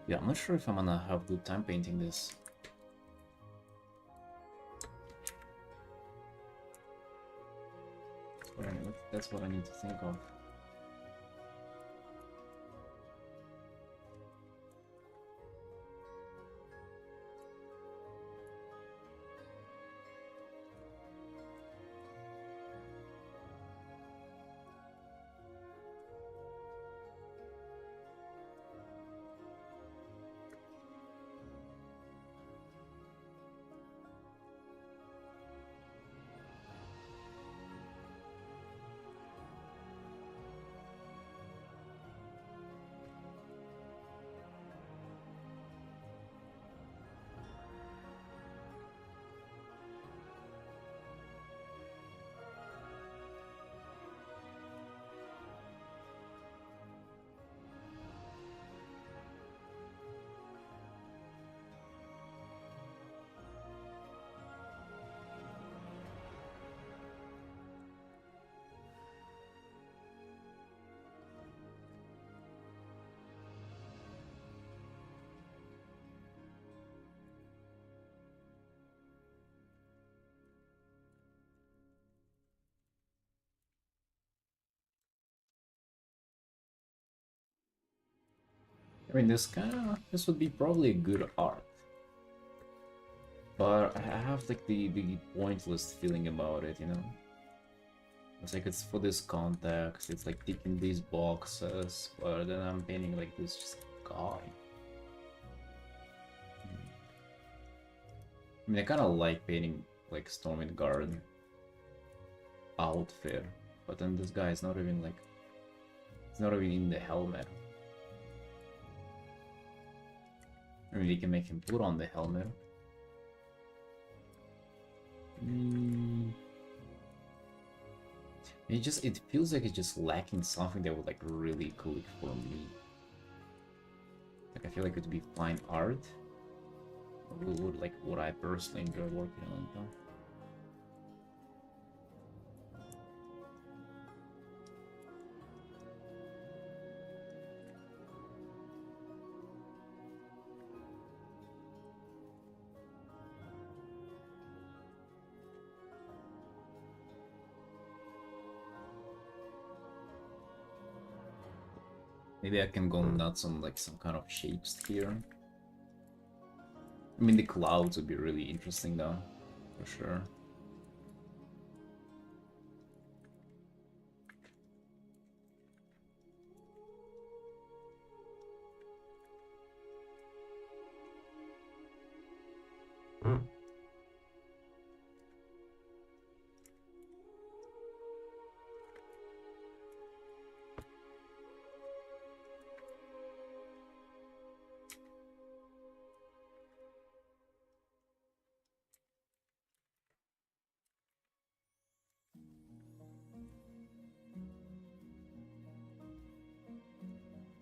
yeah, I'm not sure if I'm gonna have good time painting this. That's what I need to think of. I mean, this would be probably a good art, but I have like the pointless feeling about it, you know. It's like it's for this context, it's like ticking these boxes, but then I'm painting like this just guy. I mean, I kind of like painting like Storming Guard outfit, But then this guy is not even like... He's not even in the helmet. Maybe they can make him put on the helmet. It feels like it's just lacking something that would like really click for me. Like I feel like it would be fine art. Would I personally enjoy working on it though? Maybe I can go nuts on like some kind of shapes here. I mean, the clouds would be really interesting though, for sure.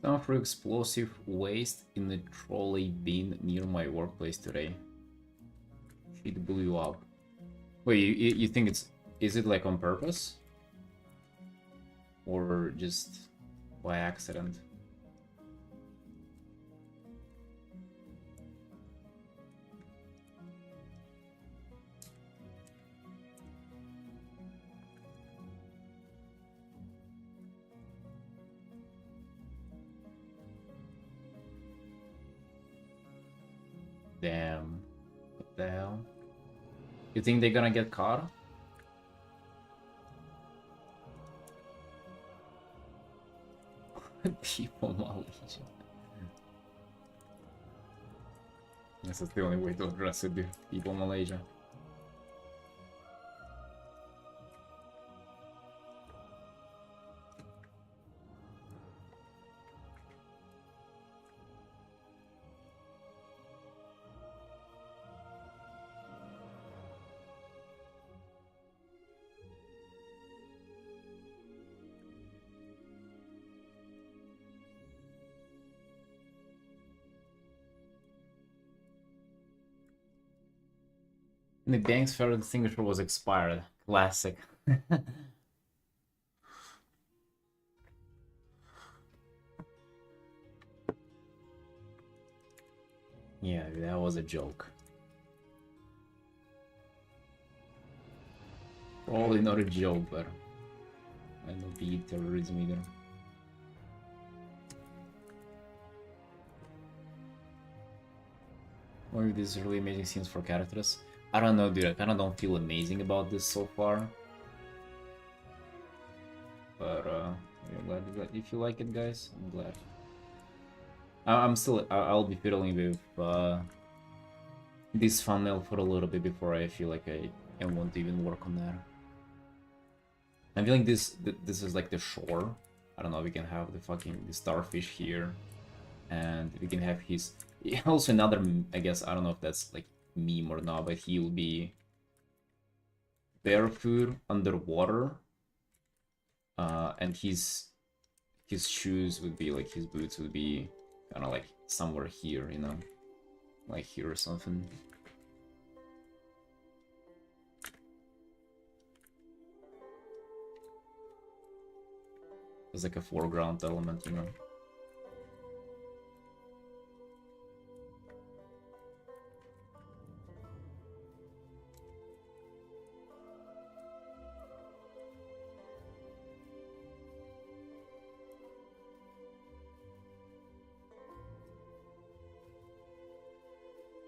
Some for explosive waste in the trolley bin near my workplace today. It blew up. Wait, you think is it like on purpose? Or just by accident? Damn. What the hell? You think they're gonna get caught? People Malaysia. Guess that's the only way to address it, dude. People Malaysia. And the bank's fire extinguisher was expired. Classic. Yeah, that was a joke. Probably not a joke, but I don't be terrorism either. Or if this is really amazing scenes for characters. I don't know, dude. I kind of don't feel amazing about this so far. But I'm glad if you like it, guys. I'm glad. I'll be fiddling with this thumbnail for a little bit before I feel like I want to even work on that. I'm feeling this is like the shore. I don't know. We can have the starfish here, and we can have his. Also another, I guess, I don't know if that's like meme or not, but he'll be barefoot underwater, and his shoes would be like, his boots would be kind of like somewhere here, you know, like here or something. It's like a foreground element, you know.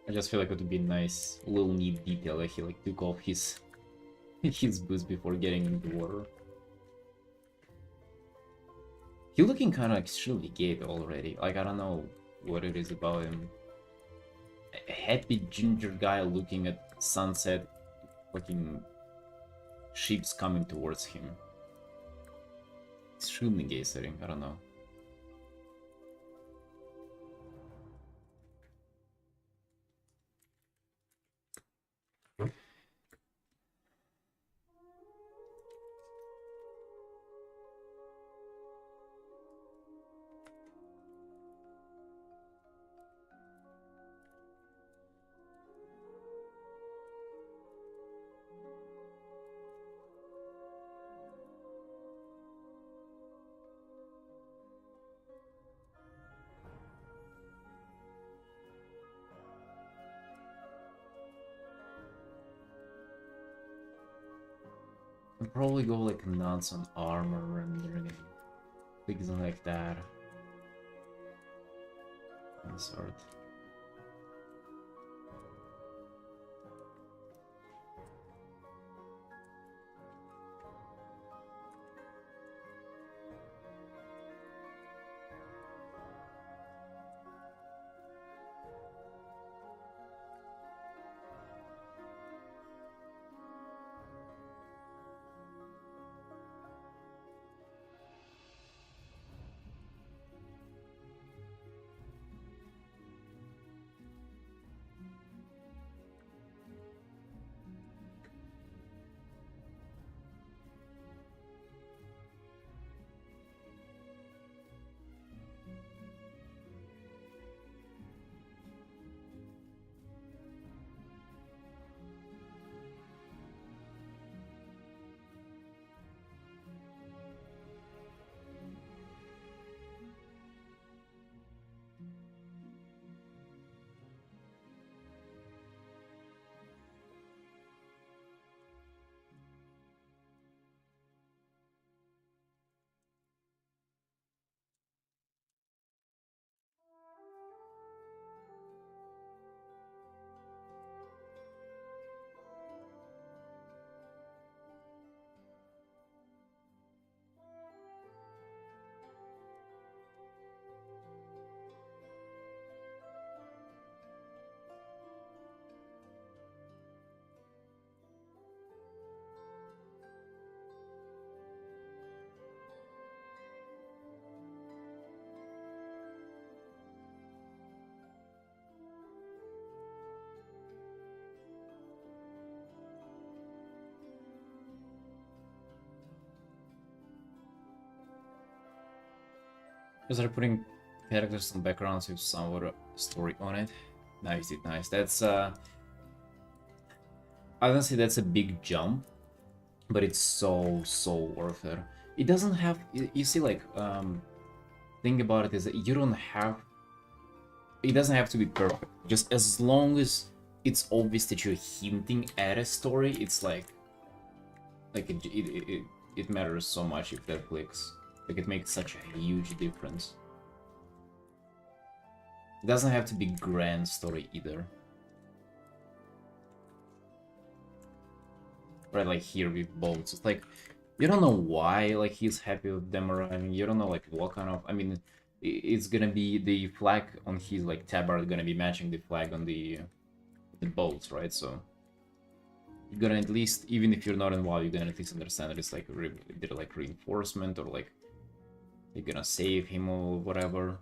I just feel like it would be a nice little neat detail that he like took off his his boots before getting into the water. He's looking kind of extremely gay already. Like, I don't know what it is about him. A happy ginger guy looking at sunset, fucking ships coming towards him. Extremely gay setting, I don't know. I'll probably go like nuts on armor rendering and things like that. This art. I started putting characters and backgrounds with some story on it. Nice, nice. That's I don't say that's a big jump, but it's so worth it. It doesn't have you see like thing about it is that you don't have it doesn't have to be perfect. Just as long as it's obvious that you're hinting at a story, it's like it matters so much if that clicks. Like it makes such a huge difference. It doesn't have to be grand story either. Right, like here with boats. It's like you don't know why like he's happy with them arriving. You don't know like what kind of it's gonna be the flag on his like tabard gonna be matching the flag on the boats, right? So you're gonna at least, even if you're not involved, you're gonna at least understand that it's like they're like reinforcement or like you're gonna save him or whatever.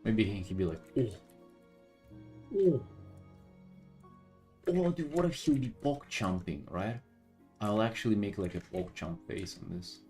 Maybe he'd be like, oh, dude, what if he'll be poke chomping, right? I'll actually make like a poke chomp face on this.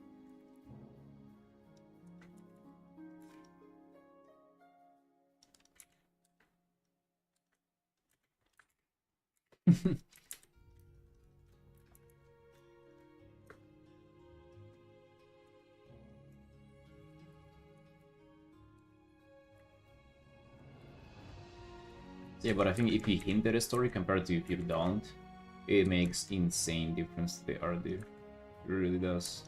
Yeah, but I think if you hint at a story compared to if you don't, it makes insane difference to the art, dude. It really does.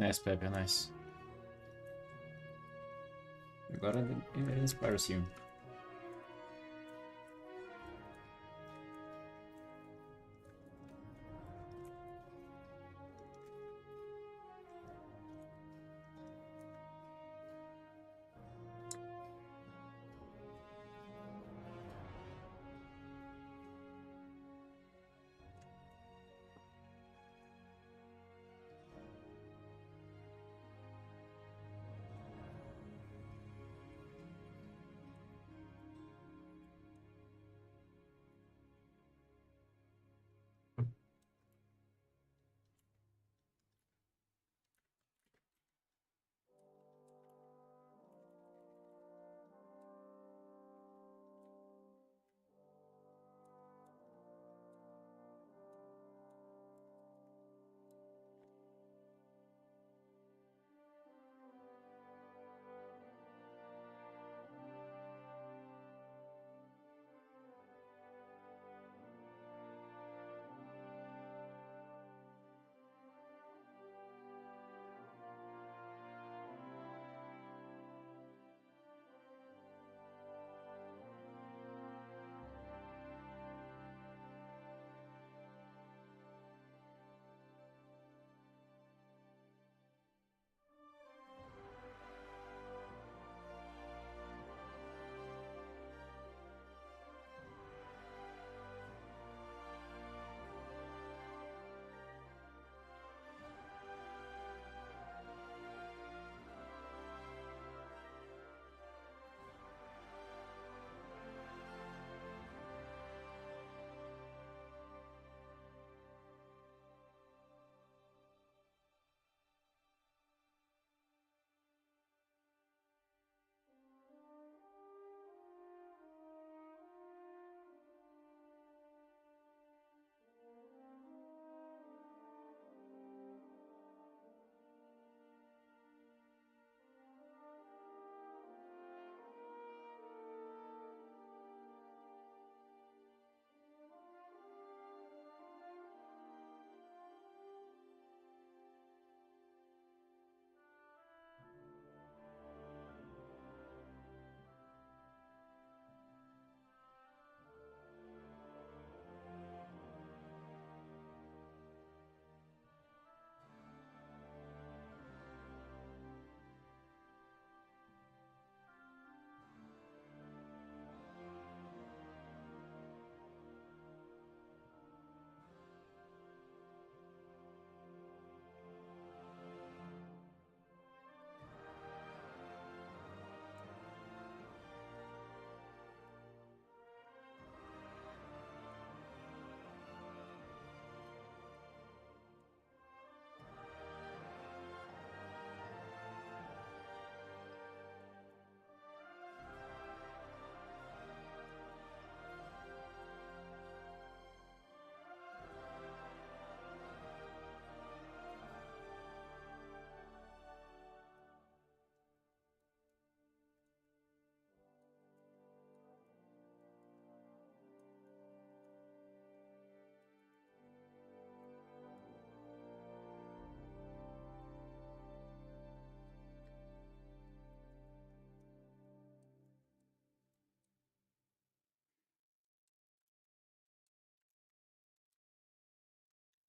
Nice, Pepe, nice. You got it, it inspires you.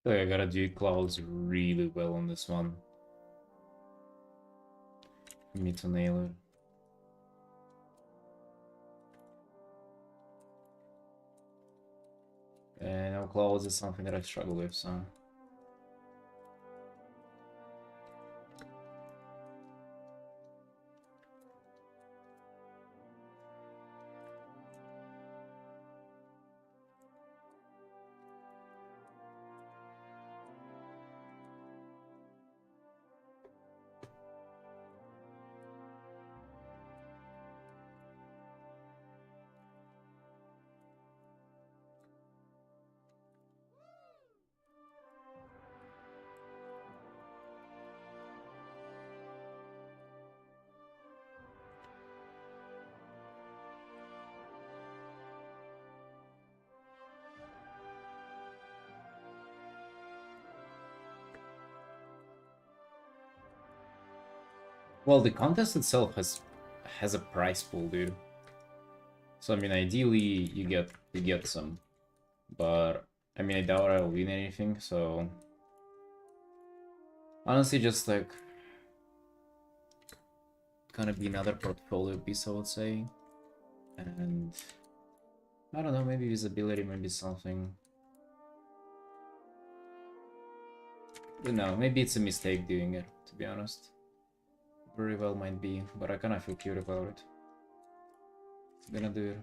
I feel like I gotta do clouds really well on this one for me to nail it. And now clouds is something that I struggle with, so. Well, the contest itself has a prize pool, dude. So I mean, ideally you get some, but I mean, I doubt I'll win anything. So honestly, just like gonna be another portfolio piece, I would say, and I don't know, maybe visibility, maybe something. But no, maybe it's a mistake doing it, to be honest. Very well might be, but I kind of feel cute about it. Gonna do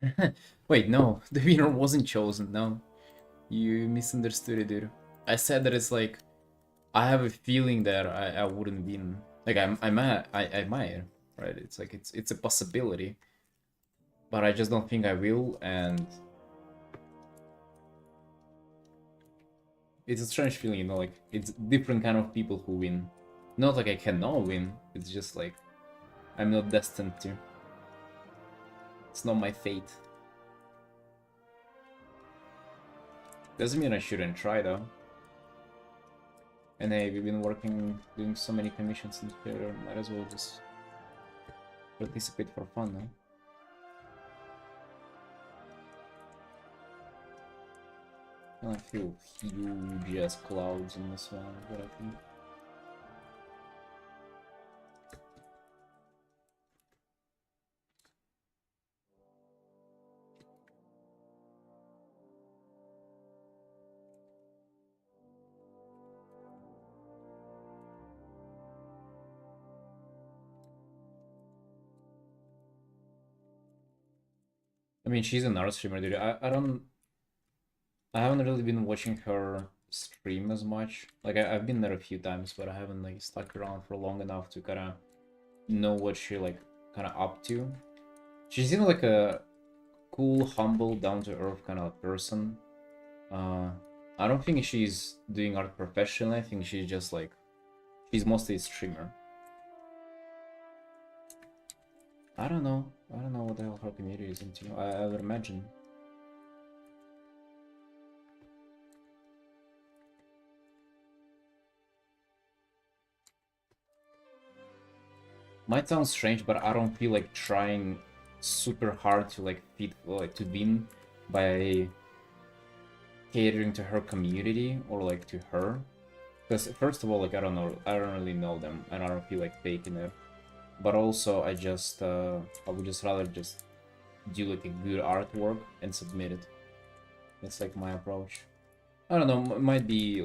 it. Wait, no, the winner wasn't chosen, no. You misunderstood it, dude. I said that it's like, I have a feeling that I wouldn't win. Like, I might, right? It's like, it's a possibility. But I just don't think I will, and it's a strange feeling, you know, like, it's different kind of people who win. Not like I cannot win, it's just like, I'm not destined to. It's not my fate. Doesn't mean I shouldn't try, though. And hey, we've been working, doing so many commissions in here, might as well just participate for fun, no? I feel huge ass clouds in this one, but I think. I mean, she's an art streamer, dude. I haven't really been watching her stream as much. Like, I've been there a few times, but I haven't, like, stuck around for long enough to kind of know what she, like, kind of up to. She seems like a cool, humble, down-to-earth kind of person. I don't think she's doing art professionally. I think she's just, like, she's mostly a streamer. I don't know. I don't know what the hell her community is into. I would imagine. Might sound strange, but I don't feel like trying super hard to like fit, like to win by catering to her community or like to her. Because first of all, like I don't know, I don't really know them, and I don't feel like faking it. But also, I would just rather just do like a good artwork and submit it. That's like my approach. I don't know, might be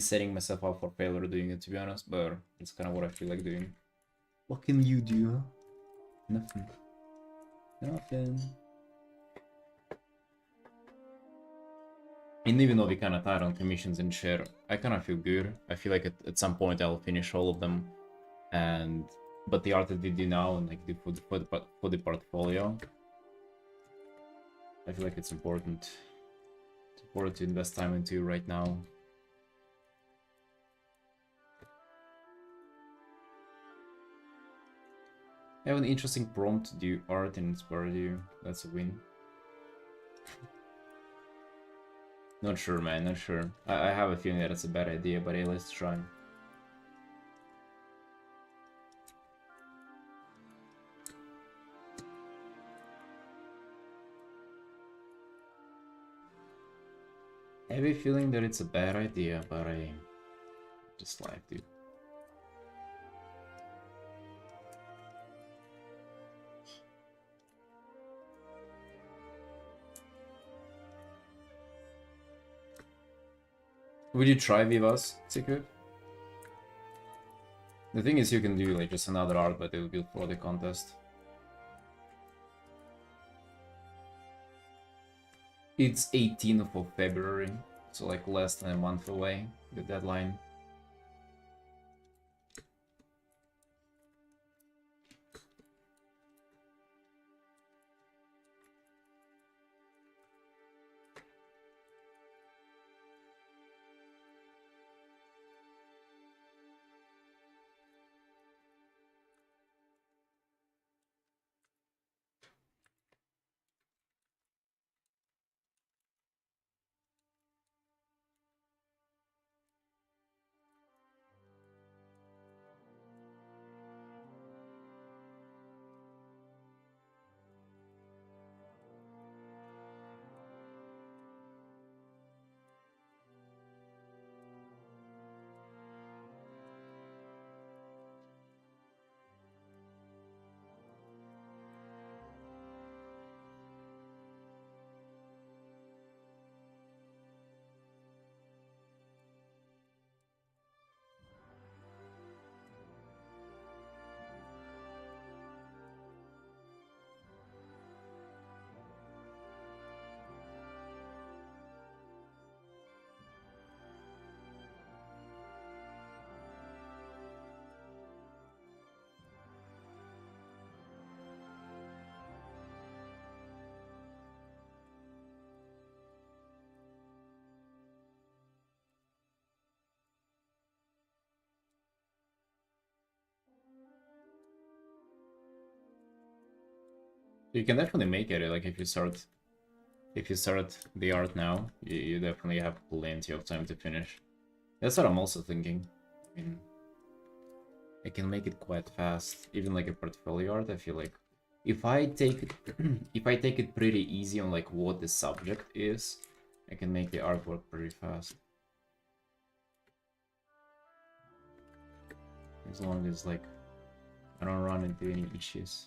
setting myself up for failure doing it, to be honest, but it's kind of what I feel like doing. What can you do? Nothing. Nothing. And even though we kind of tied on commissions and shit, I kind of feel good. I feel like at some point I'll finish all of them, and but the art that we do now and like for the portfolio, I feel like it's important. It's important to invest time into right now. I have an interesting prompt to do art and inspire you. That's a win. Not sure, man, not sure. I have a feeling that it's a bad idea, but hey, let's try. I have a feeling that it's a bad idea, but I just like to. Would you try Vivas, Secret? The thing is, you can do like just another art, but it will be for the contest. It's 18th of February, so like less than a month away, the deadline. You can definitely make it, like if you start the art now, you definitely have plenty of time to finish. That's what I'm also thinking. I mean, I can make it quite fast, even like a portfolio art. I feel like if I take it, if I take it pretty easy on like what the subject is, I can make the artwork pretty fast. As long as like I don't run into any issues.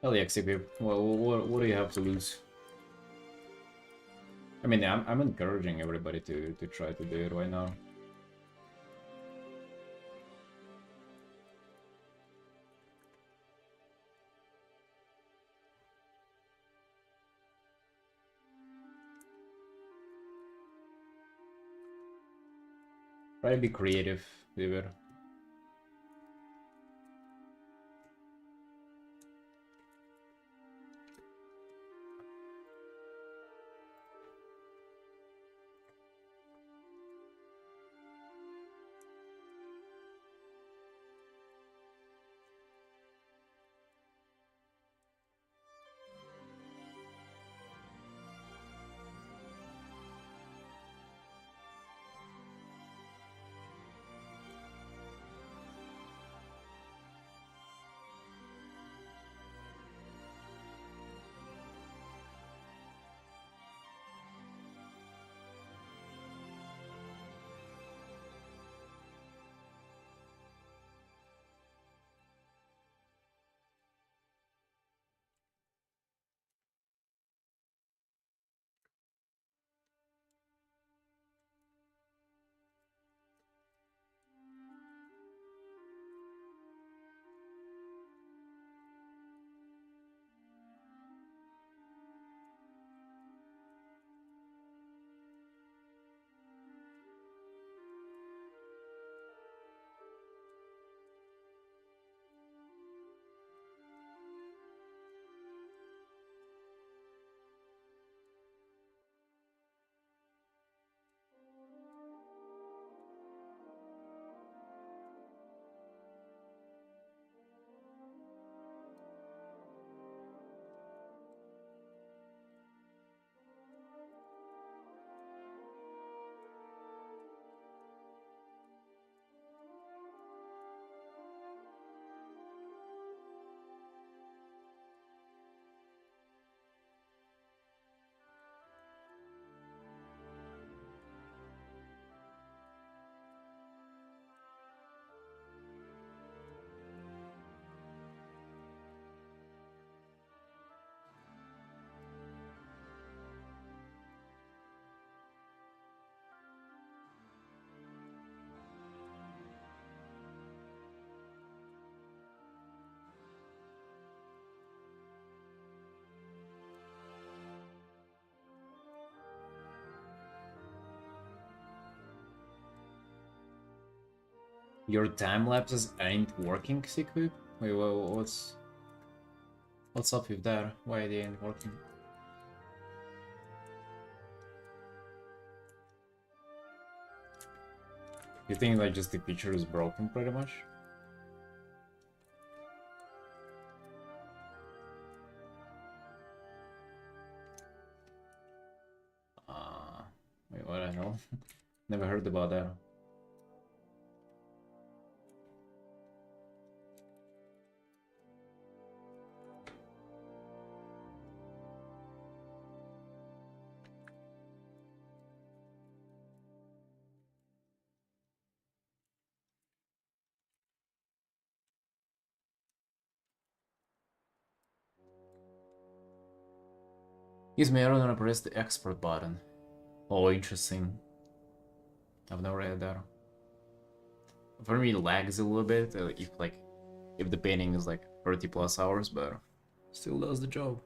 Hell yeah, XP. Well, what do you have to lose? I mean, I'm encouraging everybody to try to do it right now. Try to be creative, David. Your time lapses ain't working, Sequip? Wait, what's up with that? Why they ain't working? You think like just the feature is broken pretty much? Wait, what the hell? Never heard about that. Is my error gonna press the export button? Oh, interesting. I've never had that. For me, it lags a little bit if the painting is like 30 plus hours, but still does the job.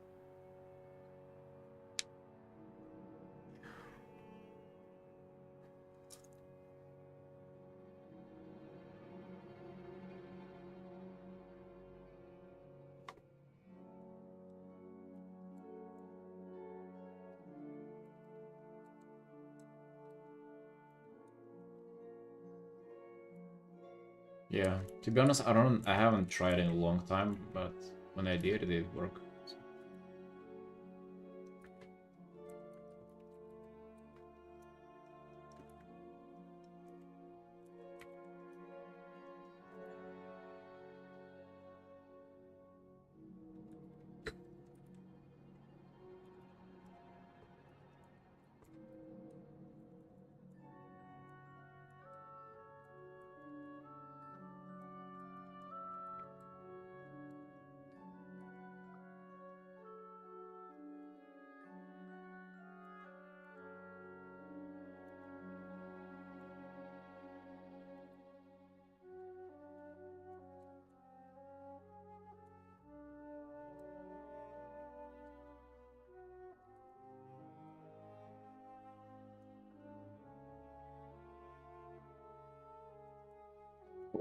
Yeah, to be honest, I haven't tried in a long time, but when I did, it did work.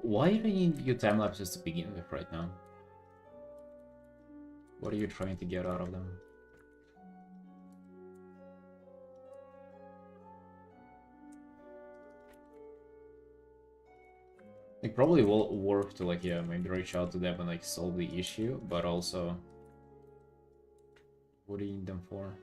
Why do you need your time lapses to begin with right now? What are you trying to get out of them? Like probably will work to like, yeah, maybe reach out to them and like solve the issue, but also what do you need them for?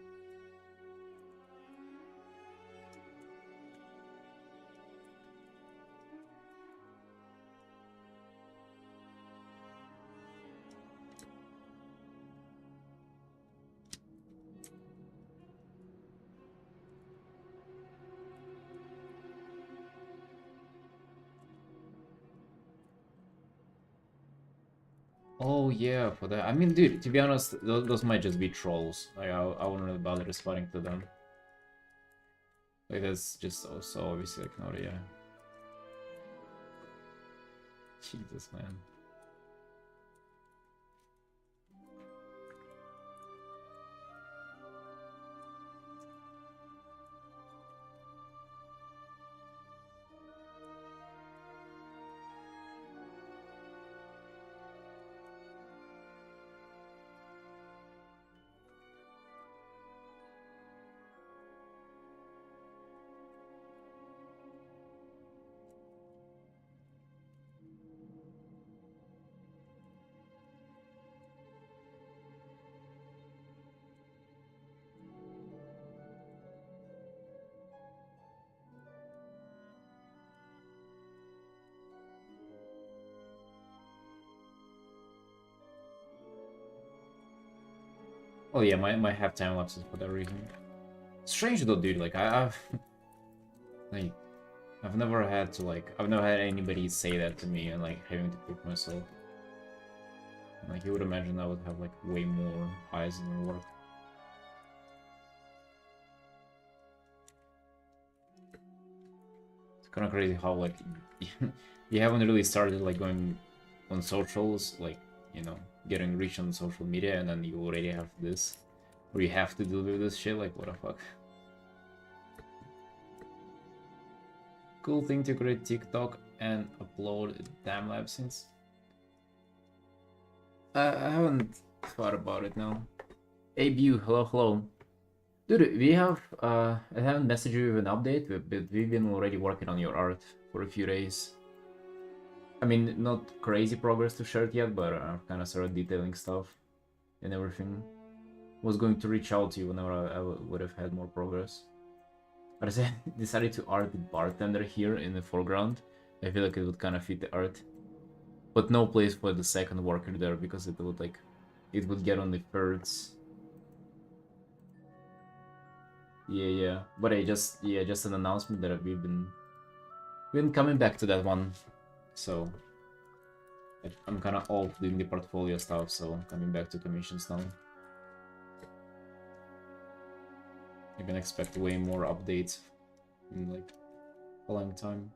Oh yeah, for that. I mean, dude, to be honest, those might just be trolls. Like, I wouldn't really bother responding to them. Like, that's just so obviously like, not, yeah. Jesus, man. Oh yeah, might have time lapses for that reason. Strange though, dude. Like I've like I've never had to like I've never had anybody say that to me and like having to cook myself. Like you would imagine I would have like way more eyes in the work. It's kind of crazy how like you haven't really started like going on socials, like, you know, getting rich on social media, and then you already have this, or you have to deal with this shit. Like, what the fuck? Cool thing to create TikTok and upload a time lapse since? I haven't thought about it now. Hey, Bu, hello, hello. Dude, we have, I haven't messaged you with an update, but we've been already working on your art for a few days. I mean, not crazy progress to share it yet, but kind of started detailing stuff and everything. Was going to reach out to you whenever I would have had more progress. But I decided to art the bartender here in the foreground. I feel like it would kind of fit the art. But no place for the second worker there because it would like, it would get on the thirds. Yeah. But I just an announcement that we've been coming back to that one. So I'm kind of off doing the portfolio stuff, so I'm coming back to commissions now. You can expect way more updates in like a long time.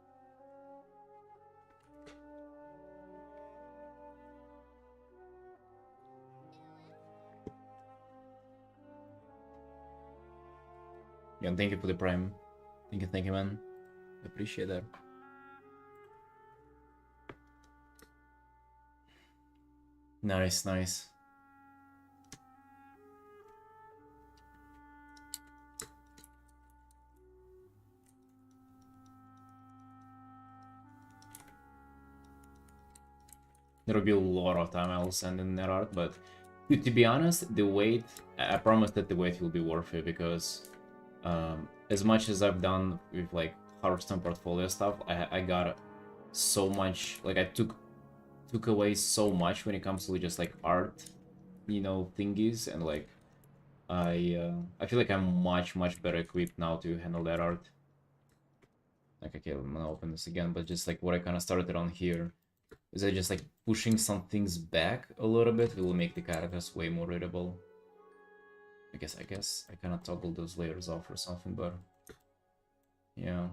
Yeah, and thank you for the prime. Thank you, man. Appreciate that. Nice. There'll be a lot of time I'll send in that art, but to be honest, the wait, I promise that the wait will be worth it because as much as I've done with like Hearthstone portfolio stuff, I got so much, like I took away so much when it comes to just like art, you know, thingies, and like I feel like I'm much better equipped now to handle that art. Like, okay, I'm gonna open this again, but just like what I kind of started on here is that just like pushing some things back a little bit will make the characters way more readable. I guess I kind of toggle those layers off or something, but yeah.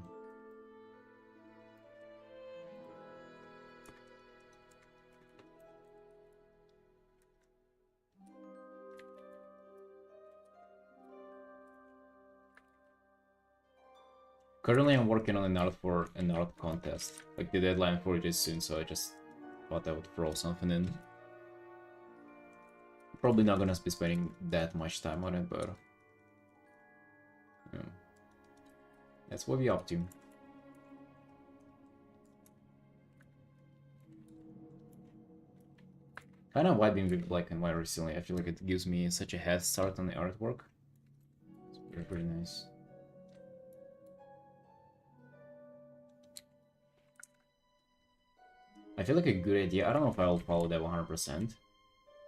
Currently, I'm working on an art contest. Like the deadline for it is soon, so I just thought I would throw something in. Probably not gonna be spending that much time on it, but yeah, that's what we're up to. Kind of vibing with black and white recently. I feel like it gives me such a head start on the artwork. It's pretty nice. I feel like a good idea. I don't know if I'll follow that 100%,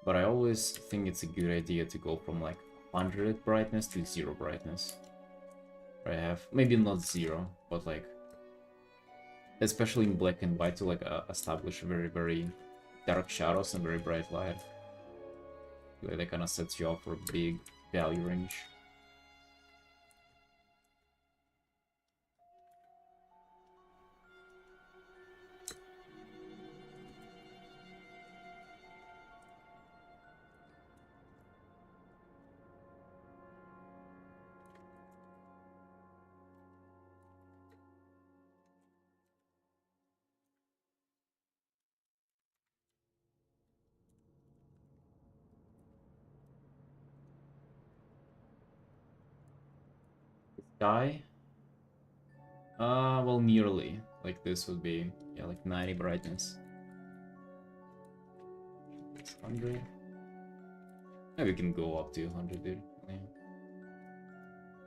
but I always think it's a good idea to go from like 100 brightness to 0 brightness. I have maybe not 0, but like especially in black and white to like establish very dark shadows and very bright light. Like that kind of sets you up for a big value range. Sky? Well, nearly. Like this would be, yeah, like 90 brightness. 100. Maybe we can go up to 100, dude. Yeah.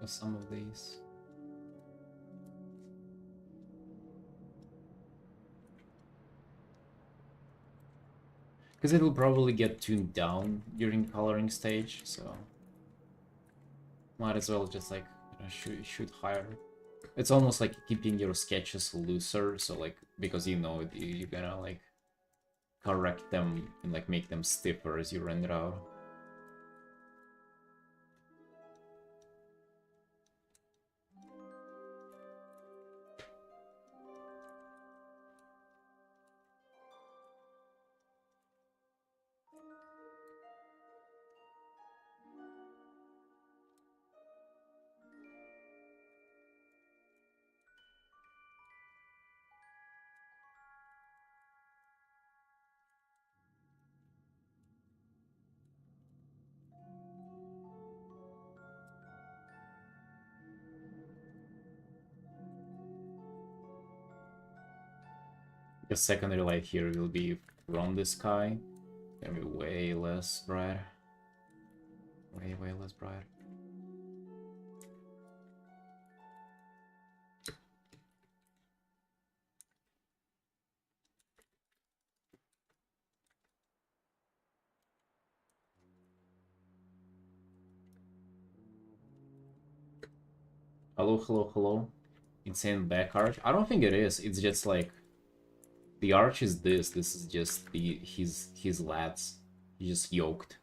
For some of these. Because it will probably get tuned down during coloring stage, so might as well just like, you know, shoot higher. It's almost like keeping your sketches looser, so like because you know you're gonna like correct them and like make them stiffer as you render out. The secondary light here will be from the sky. Gonna be way less bright. Way less bright. Hello, hello, hello. Insane back arch. I don't think it is. It's just like the arch is this. This is just his lats. He's just yoked.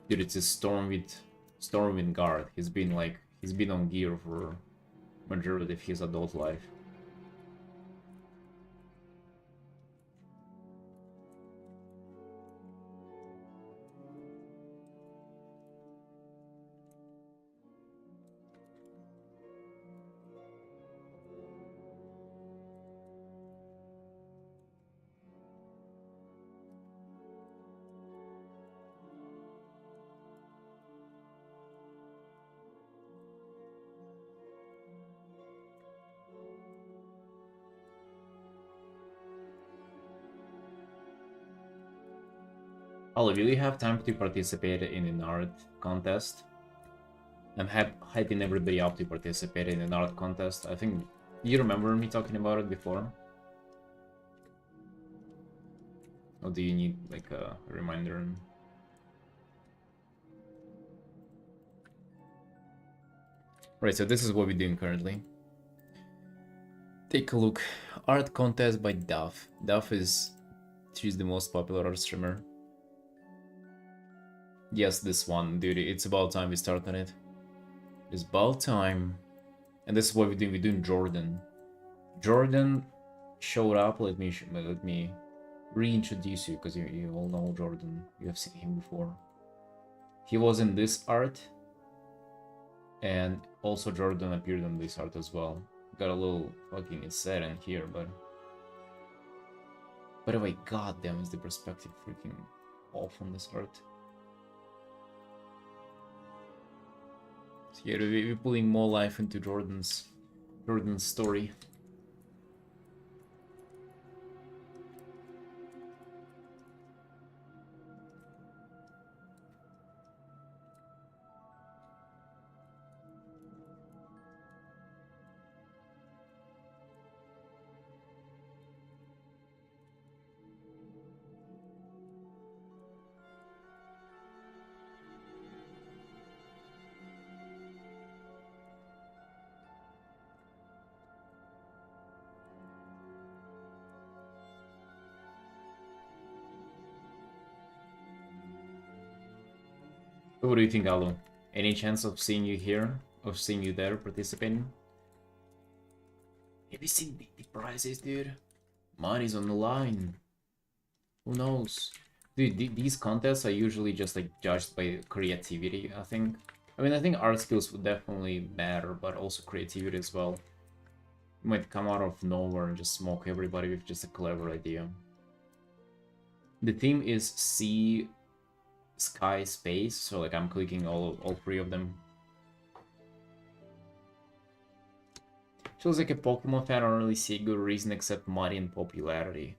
Dude, it's a Stormwind guard. He's been on gear for majority of his adult life. Olive, will you have time to participate in an art contest? I'm hyping everybody up to participate in an art contest. I think you remember me talking about it before? Or do you need like a reminder? Right, so this is what we're doing currently. Take a look. Art contest by Duff. She's the most popular art streamer. Yes, this one, dude. It's about time we start on it. It's about time. And this is what we're doing. We're doing Jordan. Jordan showed up. Let me reintroduce you, because you all know Jordan. You have seen him before. He was in this art, and also Jordan appeared in this art as well. Got a little fucking sad in here, but by the way, goddamn, is the perspective freaking off on this art. So yeah, we're putting more life into Jordan's story. What do you think, Alu? Any chance of seeing you here? Of seeing you there participating? Have you seen the prizes, dude? Money's on the line. Who knows? Dude, these contests are usually just like judged by creativity, I think. I mean, I think art skills would definitely matter, but also creativity as well. You might come out of nowhere and just smoke everybody with just a clever idea. The theme is sea, sky, space, so like I'm clicking all three of them. Feels like a Pokemon fan. I don't really see a good reason except money and popularity.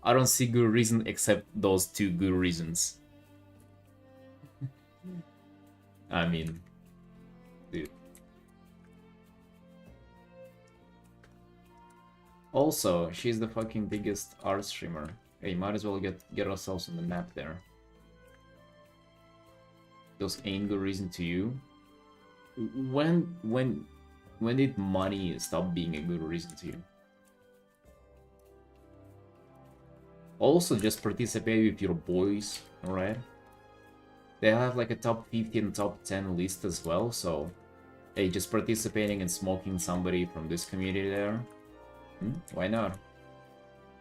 I don't see good reason except those two good reasons. I mean, dude. Also, she's the fucking biggest art streamer. Hey, might as well get ourselves on the map there. Those ain't good reason to you. When did money stop being a good reason to you? Also, just participate with your boys, alright? They have like a top 50 and top 10 list as well, so hey, just participating and smoking somebody from this community there. Why not?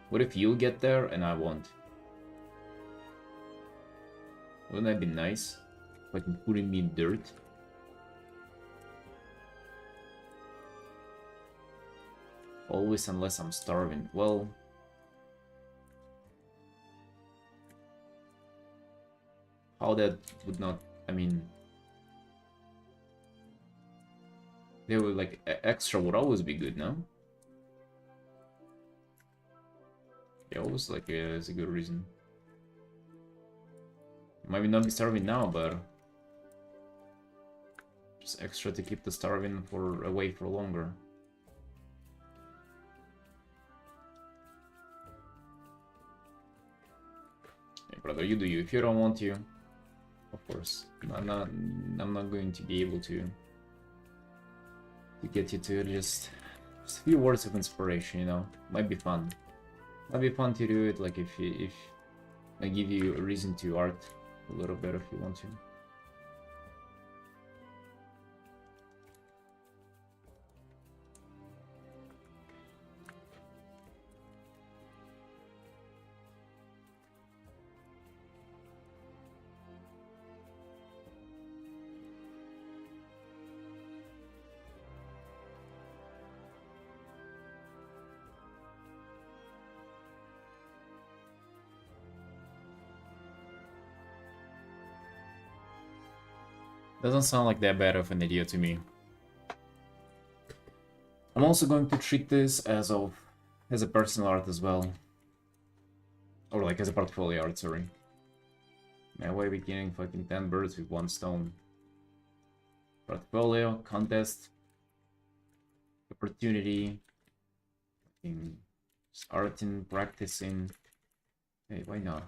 What if you get there and I won't? Wouldn't that be nice? Fucking putting me in dirt. Always unless I'm starving. Well, how that would not... I mean... They would like extra would always be good, no? Yeah, always like it's a good reason. Maybe not be starving now, but just extra to keep the starving for away for longer. Hey, brother, you do you. If you don't want to, of course, I'm not going to be able to get you to just a few words of inspiration, you know. Might be fun. Might be fun to do it, like if I give you a reason to art a little bit if you want to. Doesn't sound like that bad of an idea to me. I'm also going to treat this as a personal art as well. Or like as a portfolio art, sorry. My way beginning fucking 10 birds with 1 stone. Portfolio, contest, opportunity, fucking just Artin, practicing. Hey, why not?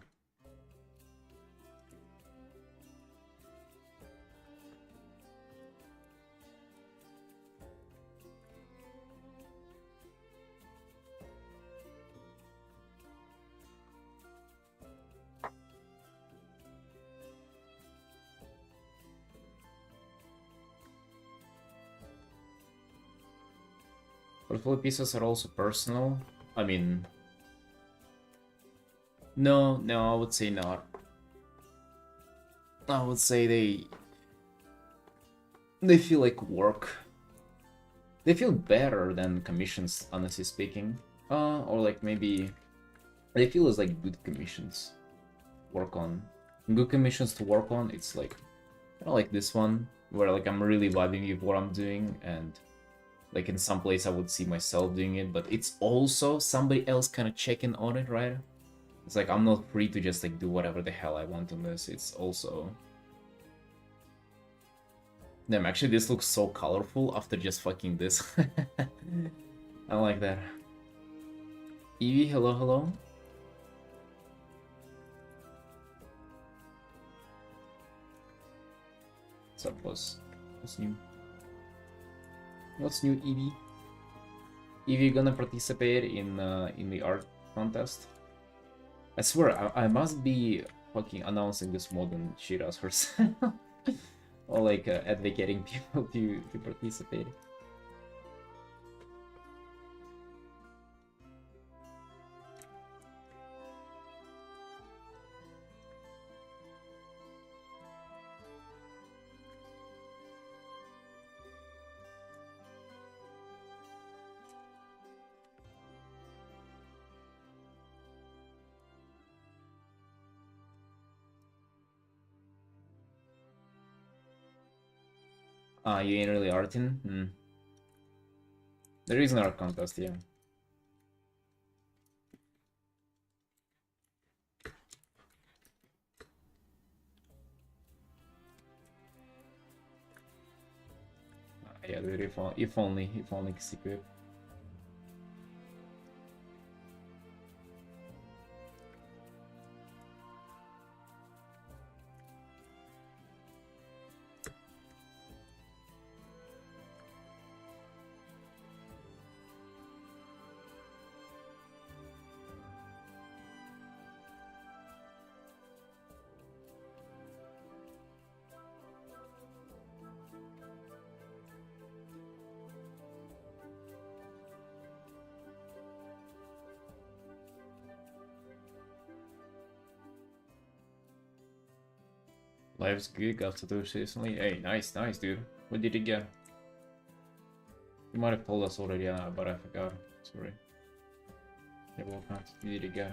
Portfolio pieces are also personal. I mean, no, I would say not. I would say they feel like work. They feel better than commissions, honestly speaking. Or like maybe they feel as like good commissions. Work on good commissions to work on. It's like kind of like this one where like I'm really vibing with what I'm doing, and like in some place I would see myself doing it, but it's also somebody else kind of checking on it, right? It's like I'm not free to just like do whatever the hell I want on this. It's also... Damn, actually this looks so colorful after just fucking this. I like that. Evie, hello, hello. What's up, boss? What's new? What's new, Evie? Evie, you gonna participate in the art contest? I swear, I must be fucking announcing this more than she does herself. Or like advocating people to participate. You ain't really Artin? Hmm. There is an art contest, yeah. Yeah, dude, if only secret. Life's good, got to do recently. Hey, nice, dude. What did you get? You might have told us already, but I forgot. Sorry. Yeah, what kind did you get?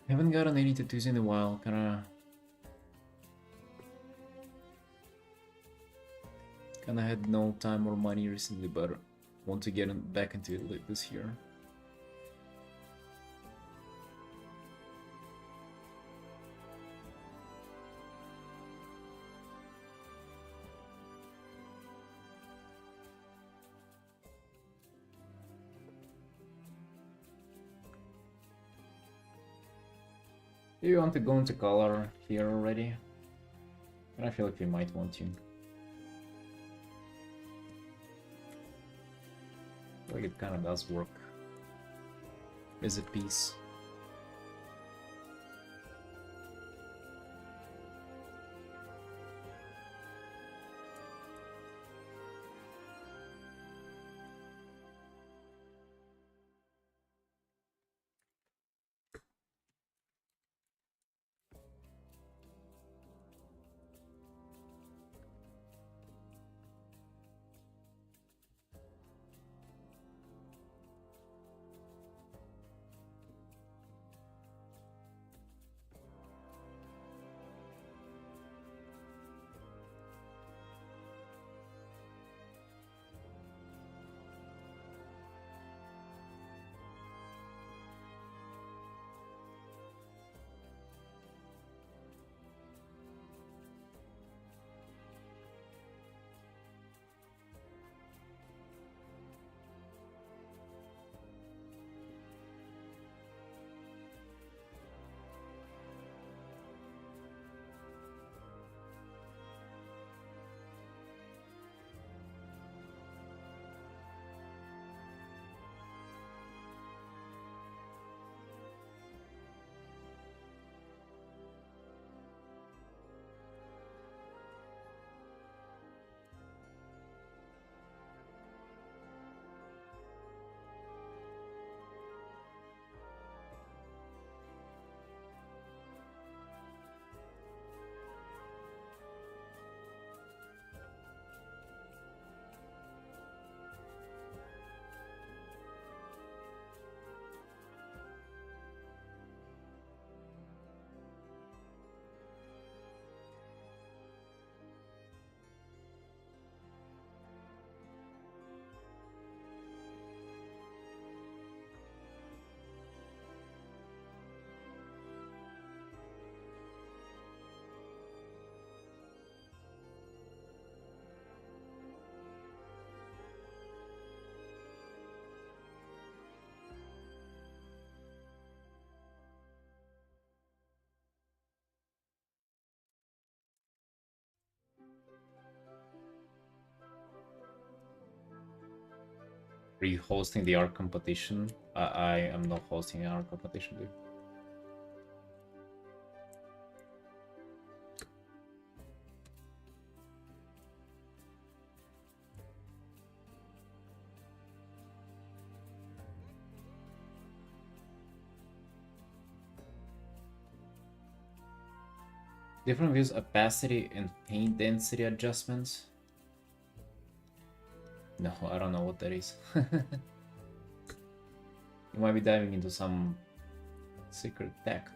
Haven't gotten any tattoos in a while. Kinda Kinda had no time or money recently, but want to get back into it this year. Do you want to go into color here already? And I feel like we might want to. I feel like it kind of does work as a piece. Are you hosting the art competition? I am not hosting an art competition, dude. Different views, opacity, and paint density adjustments. No, I don't know what that is. You might be diving into some secret tech.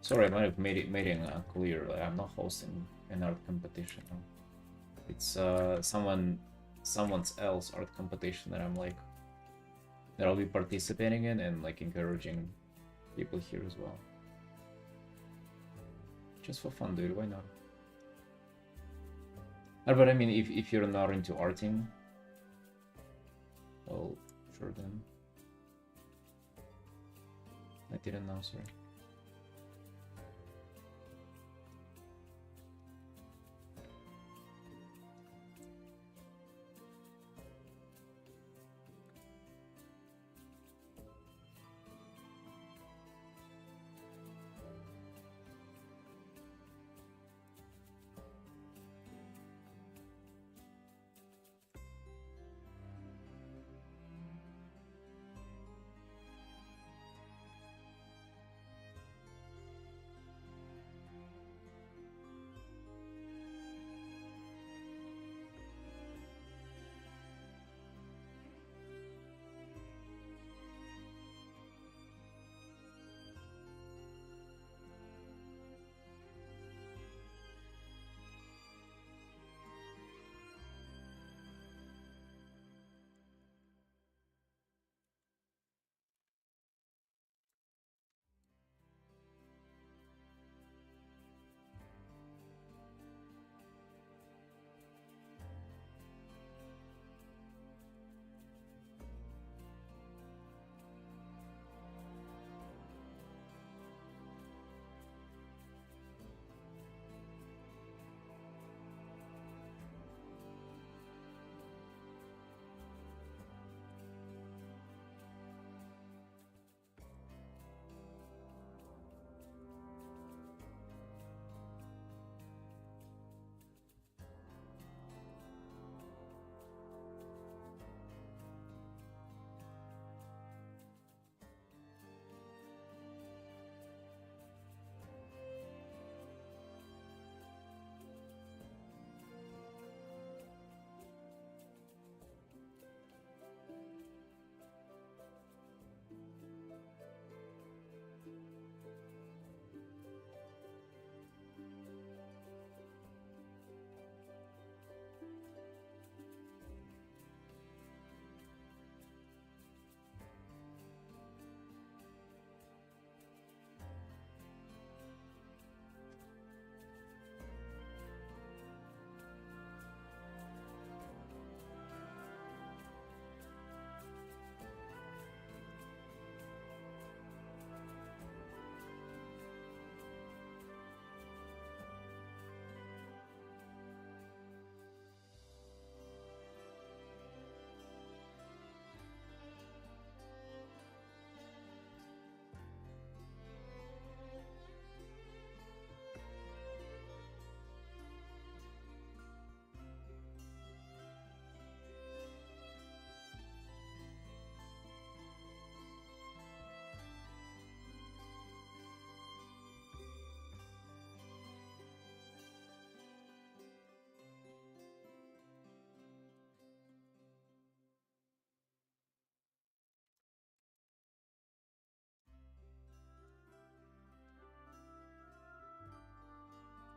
Sorry, I might have made it clear. Like, I'm not hosting an art competition. It's someone's else art competition that that I'll be participating in and like encouraging people here as well. Just for fun, dude. Why not? But I mean, if you're not into arting, well, sure then. I didn't know, sorry.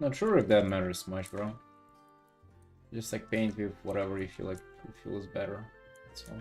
Not sure if that matters much, bro. Just like paint with whatever you feel like it feels better. That's all.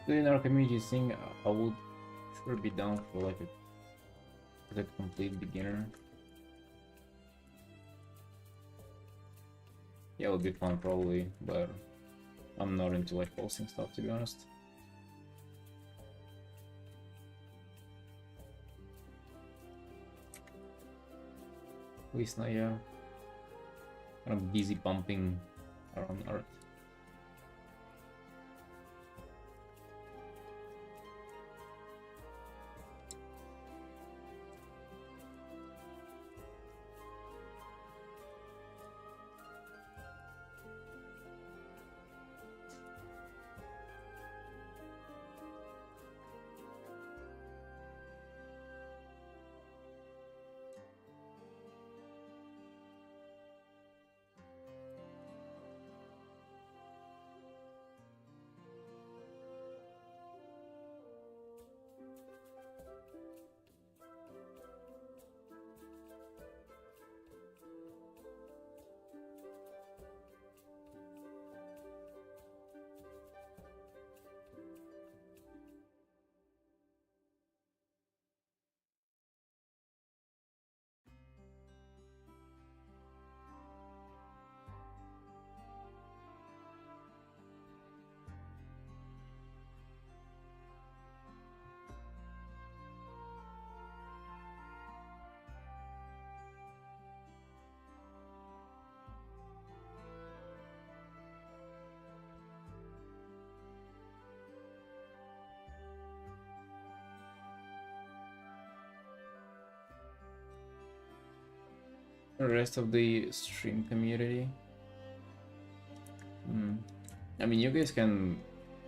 Doing our community thing, I would sure be down for like a complete beginner. Yeah, it would be fun probably, but I'm not into like posting stuff, to be honest. At least not yet. Kind of busy bumping around art. The rest of the stream community. I mean, you guys can.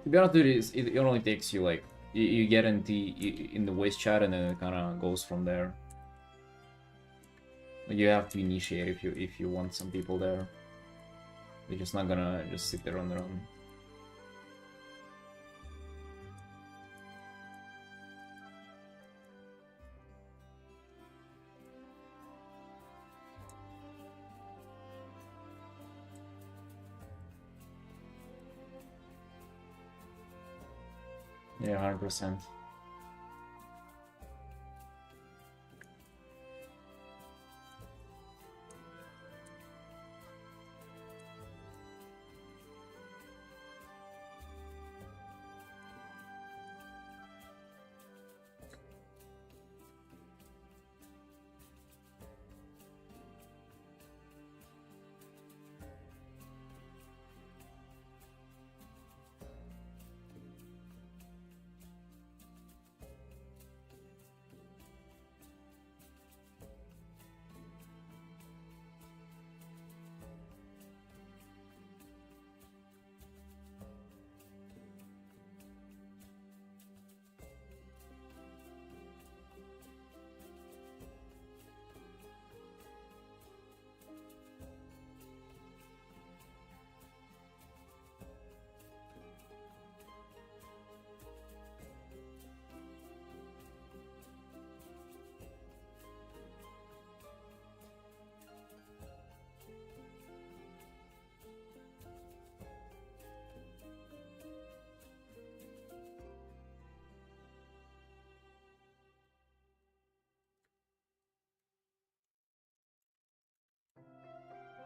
To be honest, it only takes you like you get in the voice chat and then it kind of goes from there. You have to initiate if you want some people there. They're just not gonna just sit there on their own. Yeah, 100%.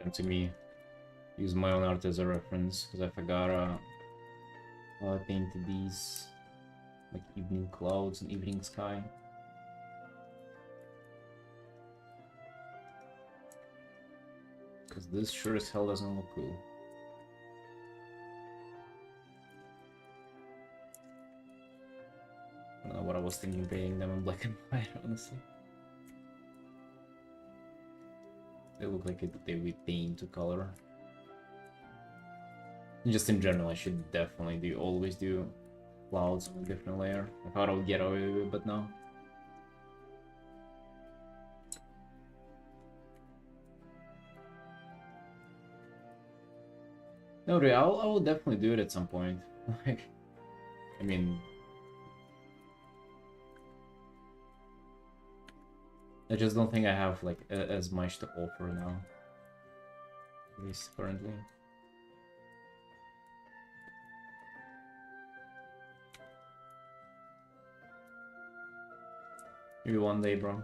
And to me, use my own art as a reference because I forgot how I painted these like evening clouds and evening sky. Because this sure as hell doesn't look cool. was thinking painting them in black and white, honestly. They look like they would paint to color. Just in general, I should definitely always do clouds on a different layer. I thought I would get away with it, but no. No, really, I will definitely do it at some point. Like, I mean, I just don't think I have like as much to offer now, at least currently. Maybe one day, bro.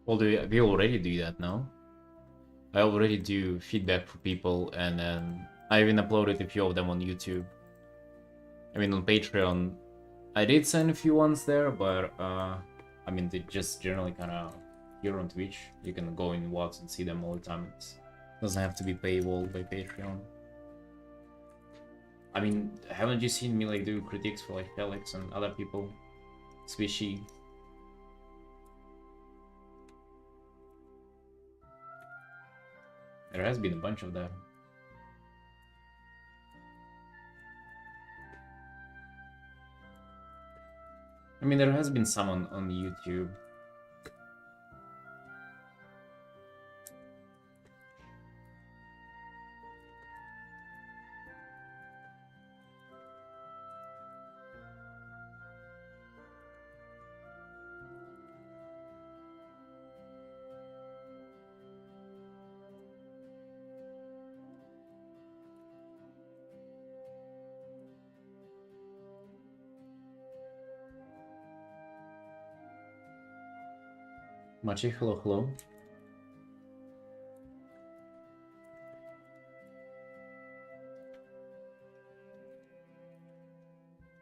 Well, we already do that now. I already do feedback for people, and then I even uploaded a few of them on YouTube. I mean, on Patreon, I did send a few ones there, but I mean, they just generally kind of here on Twitch. You can go in WOTS and see them all the time. It doesn't have to be paywalled by Patreon. I mean, haven't you seen me like do critiques for like Felix and other people? Swishy. There has been a bunch of that. I mean, there has been some on YouTube. Machi, hello, hello.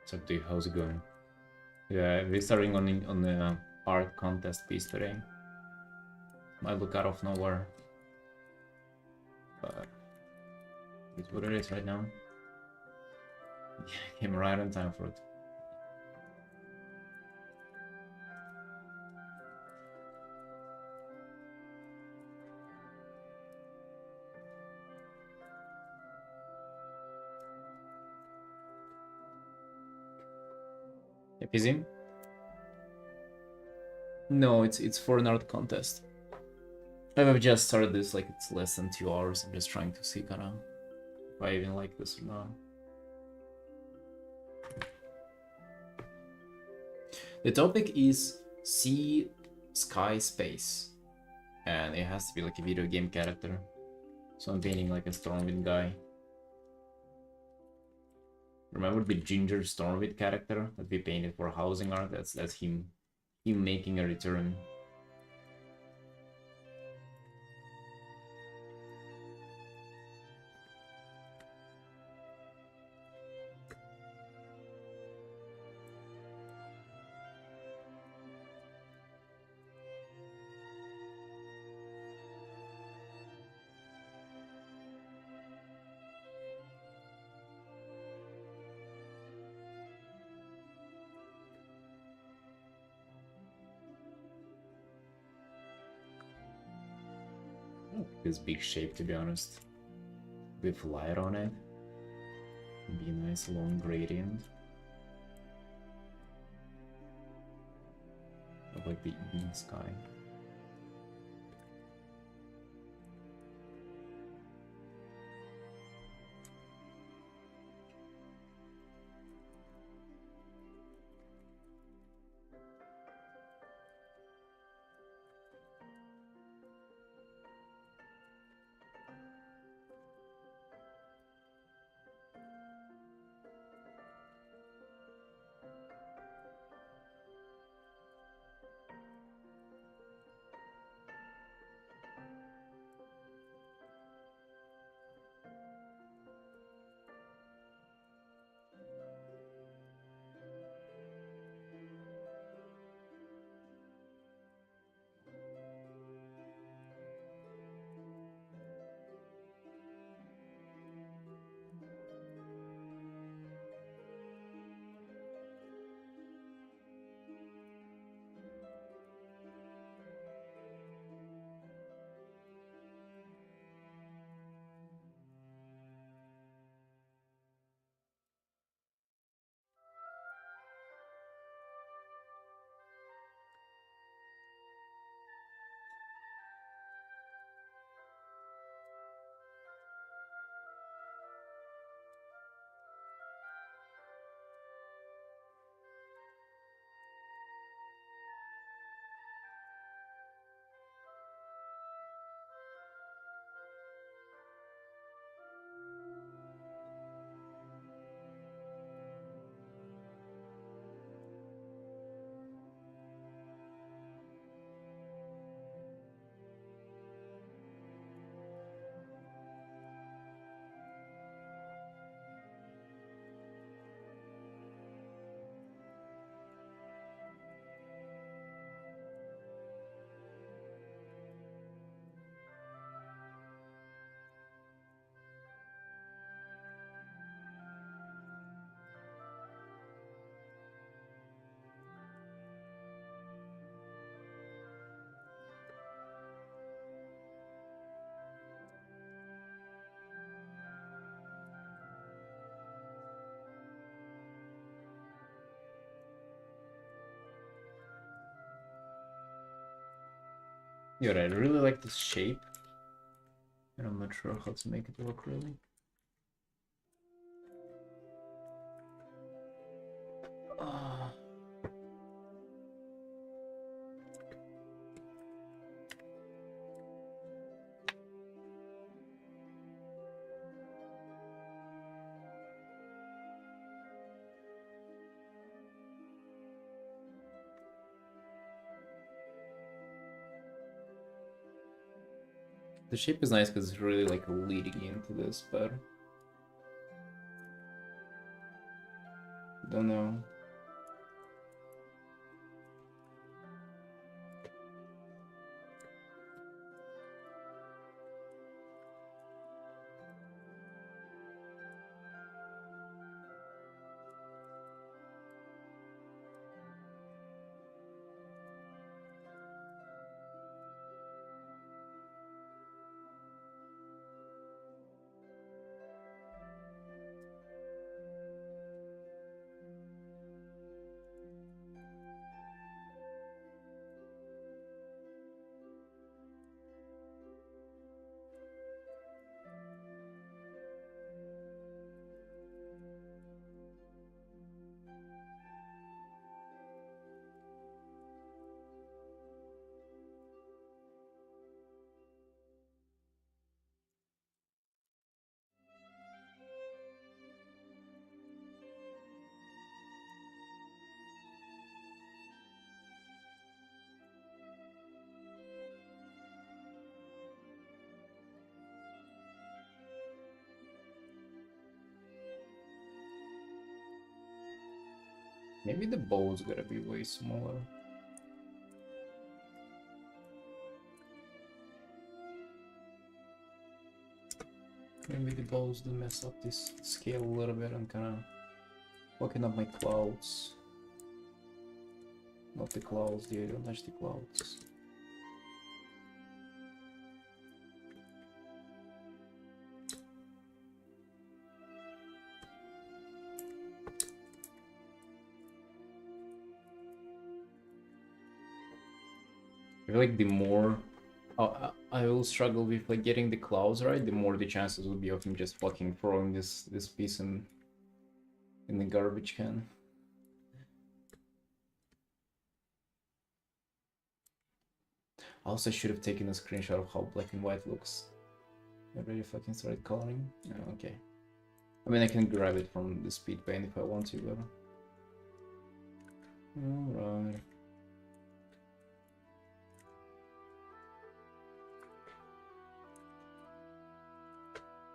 What's up, dude? How's it going? Yeah, we're starting on the art contest piece today. Might look out of nowhere, but it's what it is right now. Yeah, came right on time for it. Easy? No, it's for an art contest. I've just started this, like it's less than 2 hours. I'm just trying to see kinda if I even like this or not. The topic is sea, sky, space. And it has to be like a video game character. So I'm painting like a Stormwind guy. Remember the Ginger Stormwind character that we painted for housing art? That's him. him making a return. This big shape, to be honest, with light on it. Be a nice long gradient of like the evening sky. Yeah, I really like this shape, and I'm not sure how to make it work really. The shape is nice because it's really like leading into this, but don't know. Maybe the bow's gotta be way smaller. Maybe the bows do mess up this scale a little bit and kind of fucking up my clouds. Not the clouds, dude, don't touch the clouds. I feel like the more I will struggle with like getting the clouds right, the more the chances will be of him just fucking throwing this piece in the garbage can. Also, I should have taken a screenshot of how black and white looks. I already fucking started coloring. Oh, okay. I mean, I can grab it from the speed paint if I want to, but... Alright.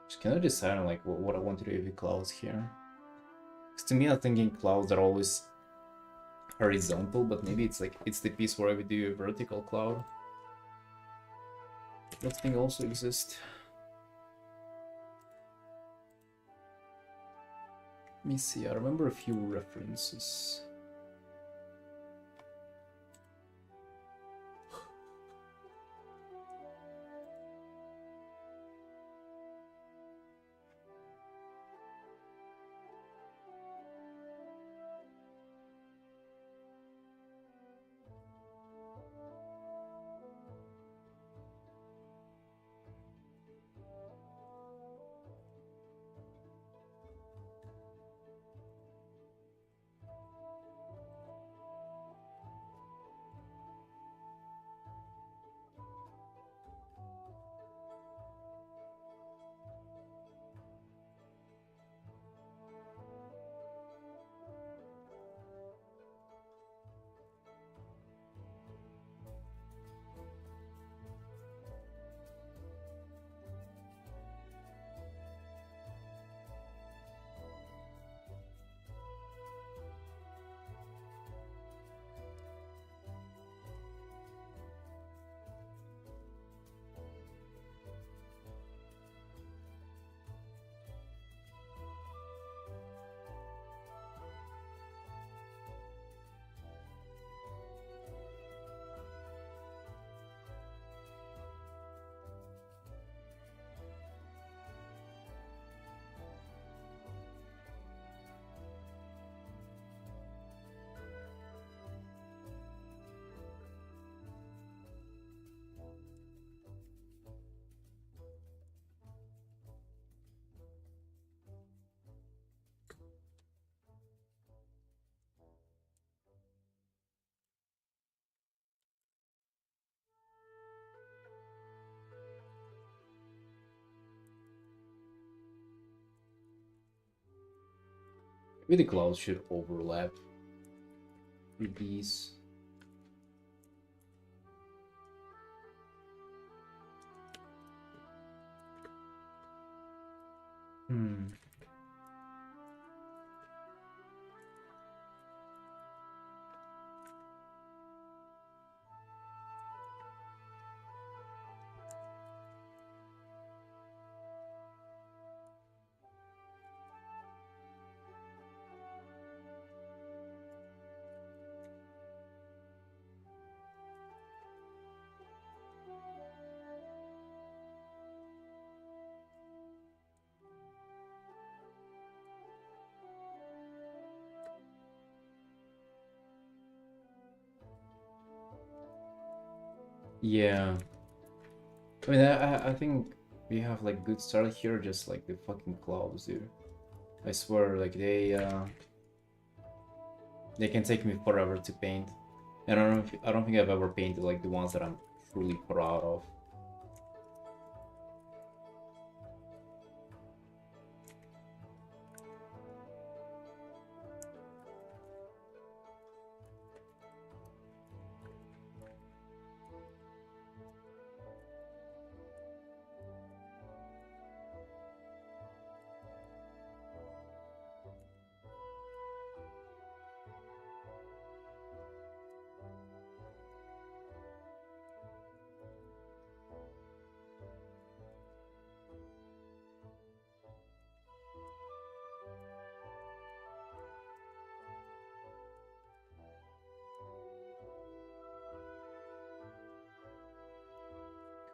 Just can I decide on like what I want to do with the clouds here? Because to me, I'm thinking clouds are always horizontal, but maybe it's like it's the piece where I would do a vertical cloud. That thing also exists. Let me see, I remember a few references. Maybe the clouds should overlap with these. Yeah. I mean, I think we have like good start here, just like the fucking clouds, dude. I swear, like they can take me forever to paint. And I don't think I've ever painted like the ones that I'm truly proud of.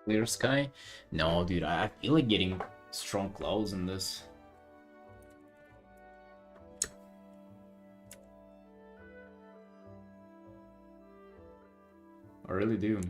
Clear sky? No, dude, I feel like getting strong clouds in this. I really do.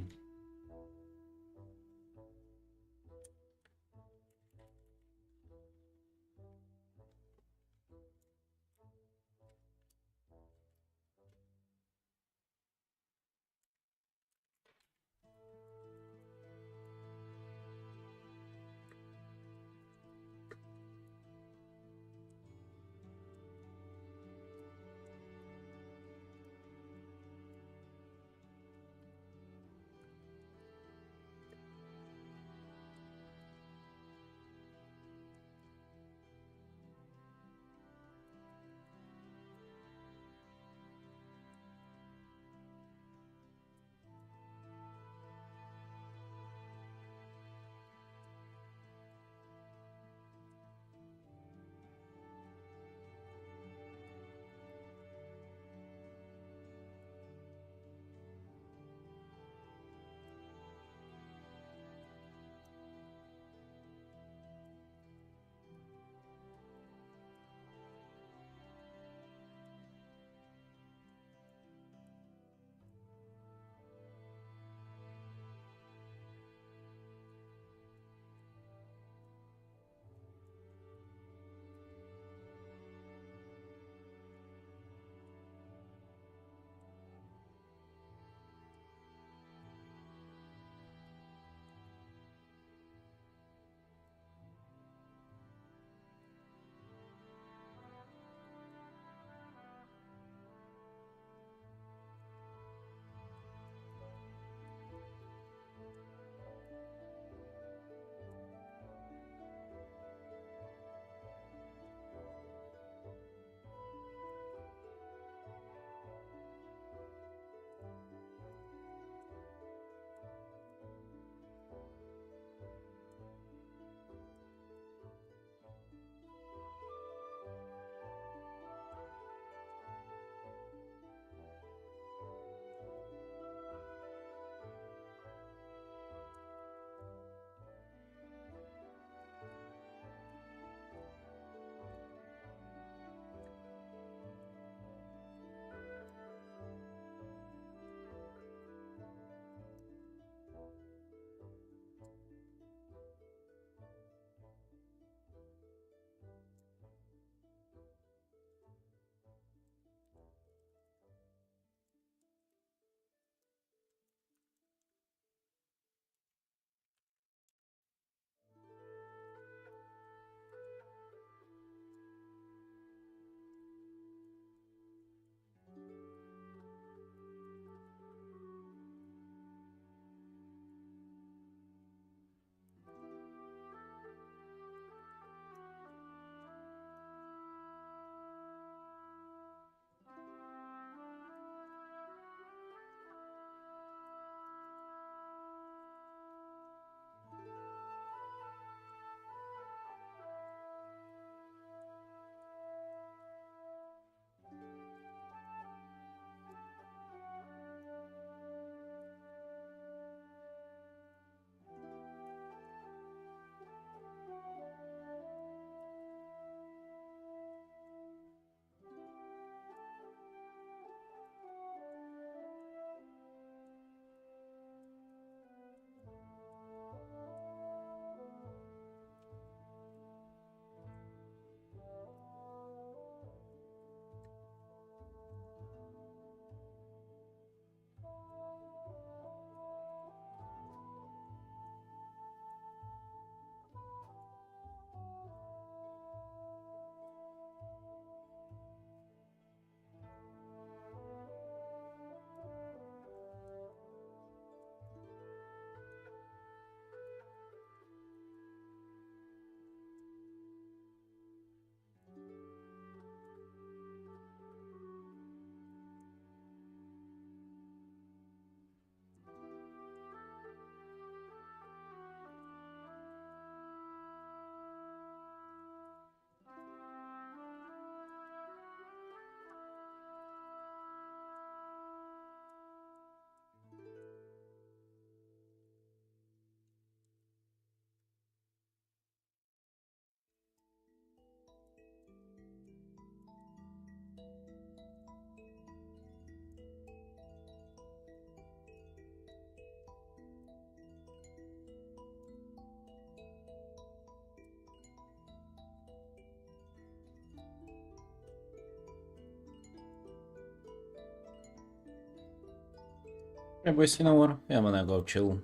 Hey boys, you know what? Yeah, I'm gonna go chill.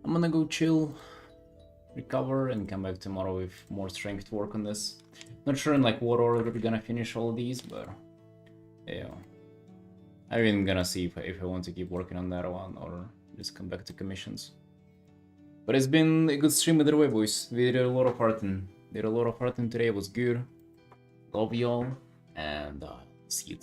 I'm gonna go chill, recover, and come back tomorrow with more strength to work on this. Not sure in like what order we're gonna finish all these, but yeah. I'm even gonna see if I want to keep working on that one or just come back to commissions. But it's been a good stream either way, boys. We did a lot of Artin. Did a lot of Artin today. It was good. Love y'all, and see you.